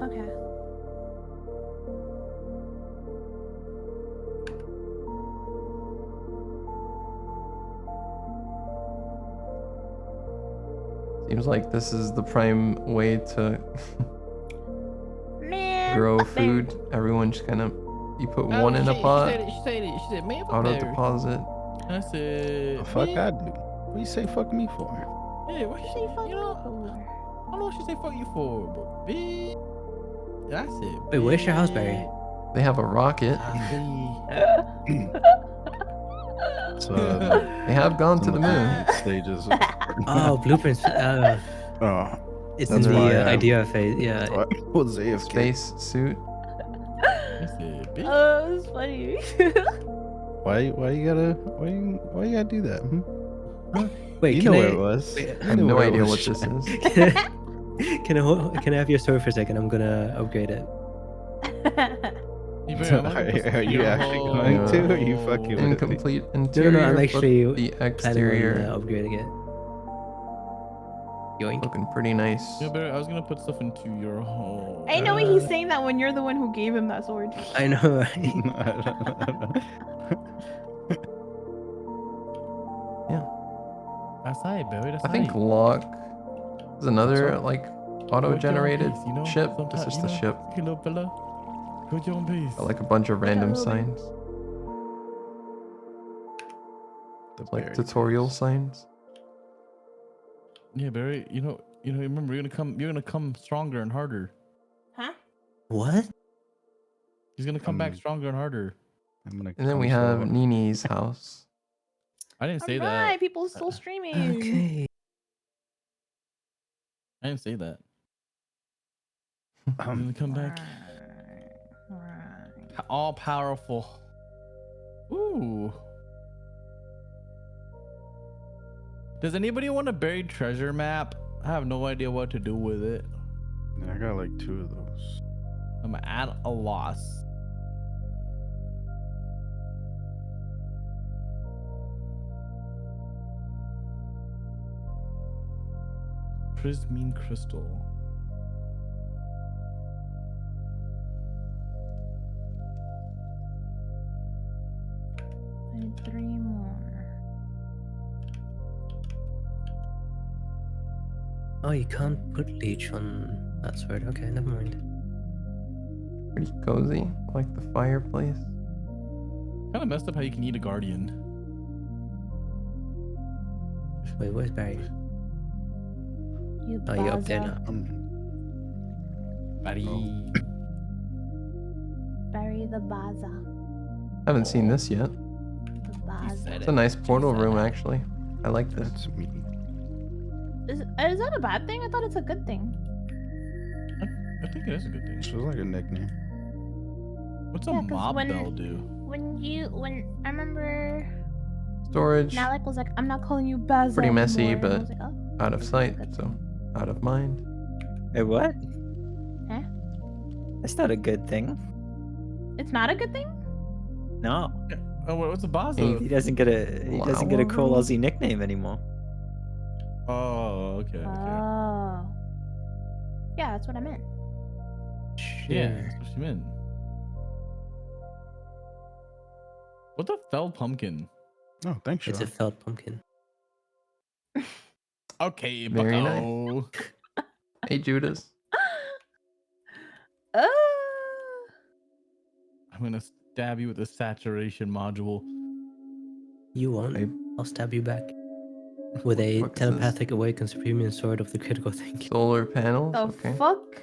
Speaker 19: Okay.
Speaker 16: Seems like this is the prime way to
Speaker 19: Man,
Speaker 16: grow food. Everyone just kind of, you put one in a pot,
Speaker 20: She said, man, fuck
Speaker 16: auto
Speaker 20: Barry.
Speaker 16: deposit.
Speaker 20: I said,
Speaker 1: The fuck
Speaker 20: man,
Speaker 1: I do? What do you say fuck me for?
Speaker 20: Yeah, what she fuck you know? I don't know what she say fuck you for, but bitch. I said,
Speaker 12: Wait, where's your house, Barry?
Speaker 16: They have a rocket.
Speaker 1: So,
Speaker 16: They have gone to the moon.
Speaker 1: Stages.
Speaker 12: Oh, blueprints.
Speaker 1: Oh,
Speaker 12: It's
Speaker 1: that's
Speaker 12: in
Speaker 1: why
Speaker 12: the
Speaker 1: I'm-
Speaker 12: idea phase. Yeah.
Speaker 1: Was AFK.
Speaker 16: Space suit.
Speaker 19: Oh, it's funny.
Speaker 1: Why you gotta do that?
Speaker 12: Wait,
Speaker 1: you
Speaker 12: can
Speaker 1: know
Speaker 12: I,
Speaker 1: where it was.
Speaker 12: wait,
Speaker 1: You
Speaker 16: I have
Speaker 1: knew
Speaker 16: no
Speaker 1: where it
Speaker 16: idea
Speaker 1: was,
Speaker 16: what this
Speaker 1: Shan.
Speaker 16: is.
Speaker 12: can I have your story for a second? I'm gonna upgrade it.
Speaker 1: Are you actually going to? Or are you fucking with me?
Speaker 16: Incomplete
Speaker 12: No,
Speaker 16: interior.
Speaker 12: I'm
Speaker 16: but
Speaker 12: actually
Speaker 16: the
Speaker 12: planning on
Speaker 16: exterior
Speaker 12: upgrading it. Yoink.
Speaker 16: looking pretty nice.
Speaker 20: Yeah, Barry, I was gonna put stuff into your home.
Speaker 19: I know he's saying that when you're the one who gave him that sword.
Speaker 12: I know, right?
Speaker 16: Yeah.
Speaker 20: That's right, Barry. That's
Speaker 16: I think
Speaker 20: right.
Speaker 16: Locke is another
Speaker 20: What's up?
Speaker 16: like
Speaker 20: Go
Speaker 16: auto-generated
Speaker 20: at your own pace, you know?
Speaker 16: ship. This
Speaker 20: Sometimes,
Speaker 16: is
Speaker 20: you
Speaker 16: the
Speaker 20: know,
Speaker 16: ship.
Speaker 20: you little fella. Go at your own pace.
Speaker 16: Got, like a bunch of random
Speaker 19: little bit.
Speaker 16: signs. Like tutorial signs.
Speaker 20: Yeah, Barry. You know. Remember, you're gonna come stronger and harder.
Speaker 19: Huh?
Speaker 12: What?
Speaker 20: He's gonna come back stronger and harder.
Speaker 1: I'm gonna
Speaker 16: And then we have Nini's house.
Speaker 20: I didn't say that.
Speaker 19: Alright, people still streaming.
Speaker 12: Okay.
Speaker 20: I didn't say that. He's gonna come back. All powerful. Ooh. Does anybody want a buried treasure map? I have no idea what to do with it.
Speaker 1: I got like 2 of those.
Speaker 20: I'm at a loss. Prismine crystal.
Speaker 19: I need 3 more.
Speaker 12: Oh, you can't put leech on that sword. Okay, never mind.
Speaker 16: Pretty cozy. Like the fireplace.
Speaker 20: Kind of messed up how you can eat a guardian.
Speaker 12: Wait, where's Barry?
Speaker 19: You
Speaker 12: Oh, you're up there
Speaker 19: baza.
Speaker 12: now.
Speaker 20: Barry.
Speaker 19: Bury the baza.
Speaker 16: Haven't seen this yet.
Speaker 19: The baza.
Speaker 16: It's a nice portal room, actually. I like this.
Speaker 1: That's me.
Speaker 19: Is that a bad thing? I thought it's a good thing.
Speaker 20: I think it is a good thing.
Speaker 1: This was like a nickname.
Speaker 20: What's a
Speaker 19: Yeah, 'cause
Speaker 20: mob
Speaker 19: when-
Speaker 20: bell do?
Speaker 19: When I remember
Speaker 16: Storage.
Speaker 19: Malik was like, I'm not calling you Baza
Speaker 16: Pretty messy,
Speaker 19: anymore," and I
Speaker 16: but
Speaker 19: was like, oh.
Speaker 16: out of sight, so out of mind.
Speaker 18: Wait, what?
Speaker 19: Huh?
Speaker 18: That's not a good thing.
Speaker 19: It's not a good thing?
Speaker 18: No.
Speaker 20: Oh, what's a boss?
Speaker 18: He doesn't get a cool Aussie nickname anymore.
Speaker 20: Oh, okay.
Speaker 19: Oh. Yeah, that's what I meant.
Speaker 20: Yeah, that's what she meant. What the fell pumpkin?
Speaker 1: Oh, thanks,
Speaker 12: It's a felt pumpkin.
Speaker 20: Okay,
Speaker 16: Very
Speaker 20: bucko.
Speaker 16: Hey, Judas.
Speaker 19: Uh,
Speaker 20: I'm gonna stab you with the saturation module.
Speaker 12: You won't. I'll stab you back. With a
Speaker 16: What is
Speaker 12: telepathic awakened supreme sword of the critical thinking.
Speaker 16: Solar panels.
Speaker 19: the
Speaker 16: Okay.
Speaker 19: fuck?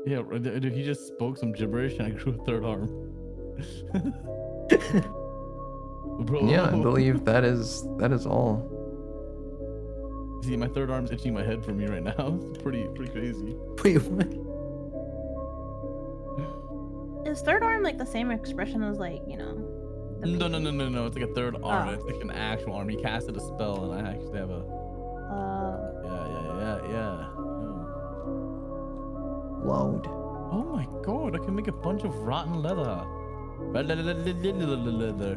Speaker 20: Yeah, dude, he just spoke some gibberish and I grew a third arm. Bro.
Speaker 16: Yeah, I believe that is all.
Speaker 20: See, my third arm's itching my head for me right now. It's pretty crazy.
Speaker 12: Wait, what?
Speaker 19: Is third arm like the same expression as like, you know?
Speaker 20: No. It's like a third arm. It's like an actual arm. He casted a spell, and I actually have a. Yeah.
Speaker 12: Loud.
Speaker 20: Oh my god! I can make a bunch of rotten leather. Leather.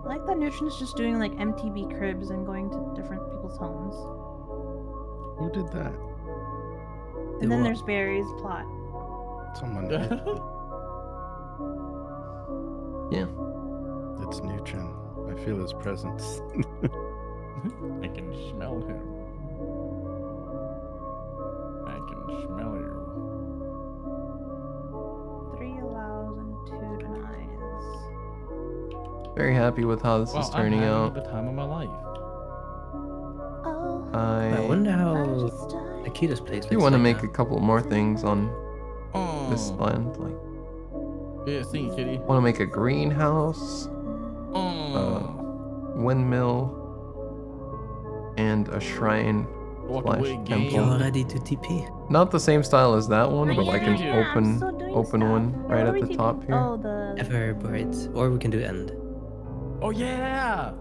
Speaker 19: I like that neutreN's just doing like MTV cribs and going to different people's homes.
Speaker 1: Who did that?
Speaker 19: And then there's Barry's plot.
Speaker 1: Someone.
Speaker 16: Yeah.
Speaker 1: It's neutreN. I feel his presence.
Speaker 20: I can smell him. I can smell you.
Speaker 19: 3 allows and 2 denies.
Speaker 16: Very happy with how this is turning
Speaker 20: I'm
Speaker 16: out.
Speaker 20: having the time of my life.
Speaker 12: I wonder how Akita's place.
Speaker 16: If you want to make a couple more things on this land, like
Speaker 20: Yeah, sing it, kitty.
Speaker 16: want to make a greenhouse, windmill, and a shrine slash temple.
Speaker 12: You're ready to TP.
Speaker 16: Not the same style as that one, but like an open one right at the
Speaker 19: TP?
Speaker 16: top here.
Speaker 19: Oh, the
Speaker 12: Everbright. Or we can do end.
Speaker 20: Oh yeah!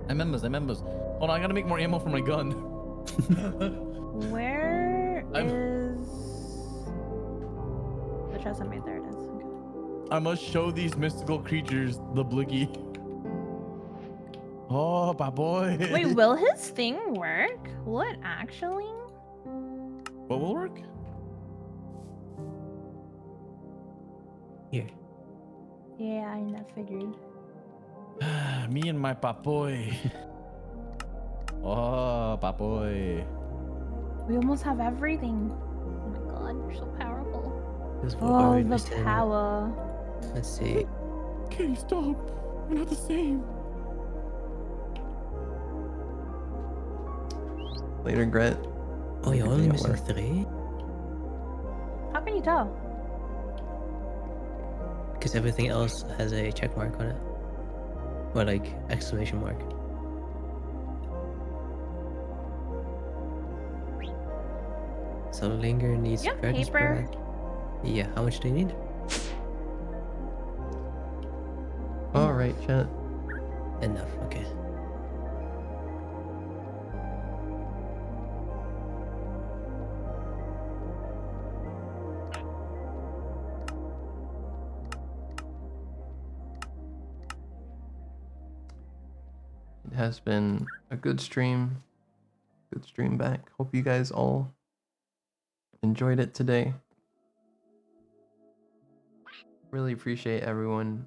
Speaker 20: I remembers. Hold on, I gotta make more ammo for my gun.
Speaker 19: Where is the chest I made? There it is. Okay.
Speaker 20: I must show these mystical creatures the bliggy. Oh, my boy.
Speaker 19: Wait, will his thing work? Will it actually?
Speaker 20: What will work?
Speaker 12: Here.
Speaker 19: Yeah, I figured.
Speaker 20: Me and my papoy. Oh, papoy.
Speaker 19: We almost have everything. Oh my god, you're so powerful.
Speaker 12: This will
Speaker 19: Oh,
Speaker 12: already
Speaker 19: the
Speaker 12: stand.
Speaker 19: power.
Speaker 12: Let's see.
Speaker 20: Can you stop? We're not the same.
Speaker 16: Later, Gret.
Speaker 12: Oh, you're only missing 3?
Speaker 19: How can you tell?
Speaker 12: Because everything else has a check mark on it. Or like exclamation mark. So Linger needs
Speaker 19: You have
Speaker 12: dragon
Speaker 19: paper?
Speaker 12: spur. Yeah, how much do you need?
Speaker 16: Alright, chat.
Speaker 12: Enough, okay.
Speaker 16: It has been a good stream. Good stream back. Hope you guys all enjoyed it today. Really appreciate everyone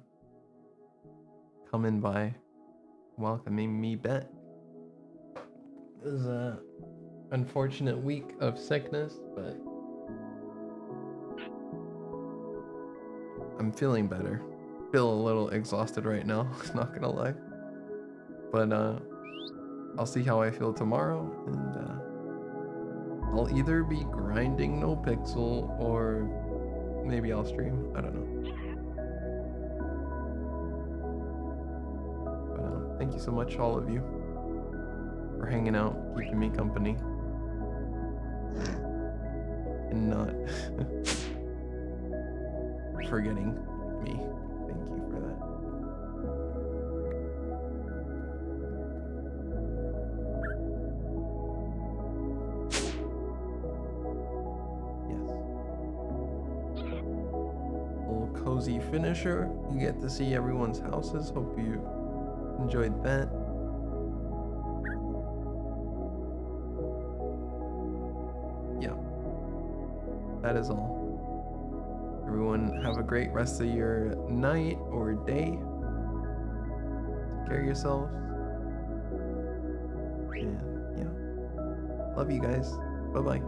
Speaker 16: coming by, welcoming me back. It was a unfortunate week of sickness, but I'm feeling better. Feel a little exhausted right now, not gonna lie. But I'll see how I feel tomorrow, and I'll either be grinding NoPixel or maybe I'll stream. I don't know. But thank you so much, all of you, for hanging out, keeping me company, and not forgetting me. Thank you for that. Cozy finisher. You get to see everyone's houses. Hope you enjoyed that. Yeah, that is all. Everyone have a great rest of your night or day. Take care of yourselves. And yeah, love you guys. Bye bye.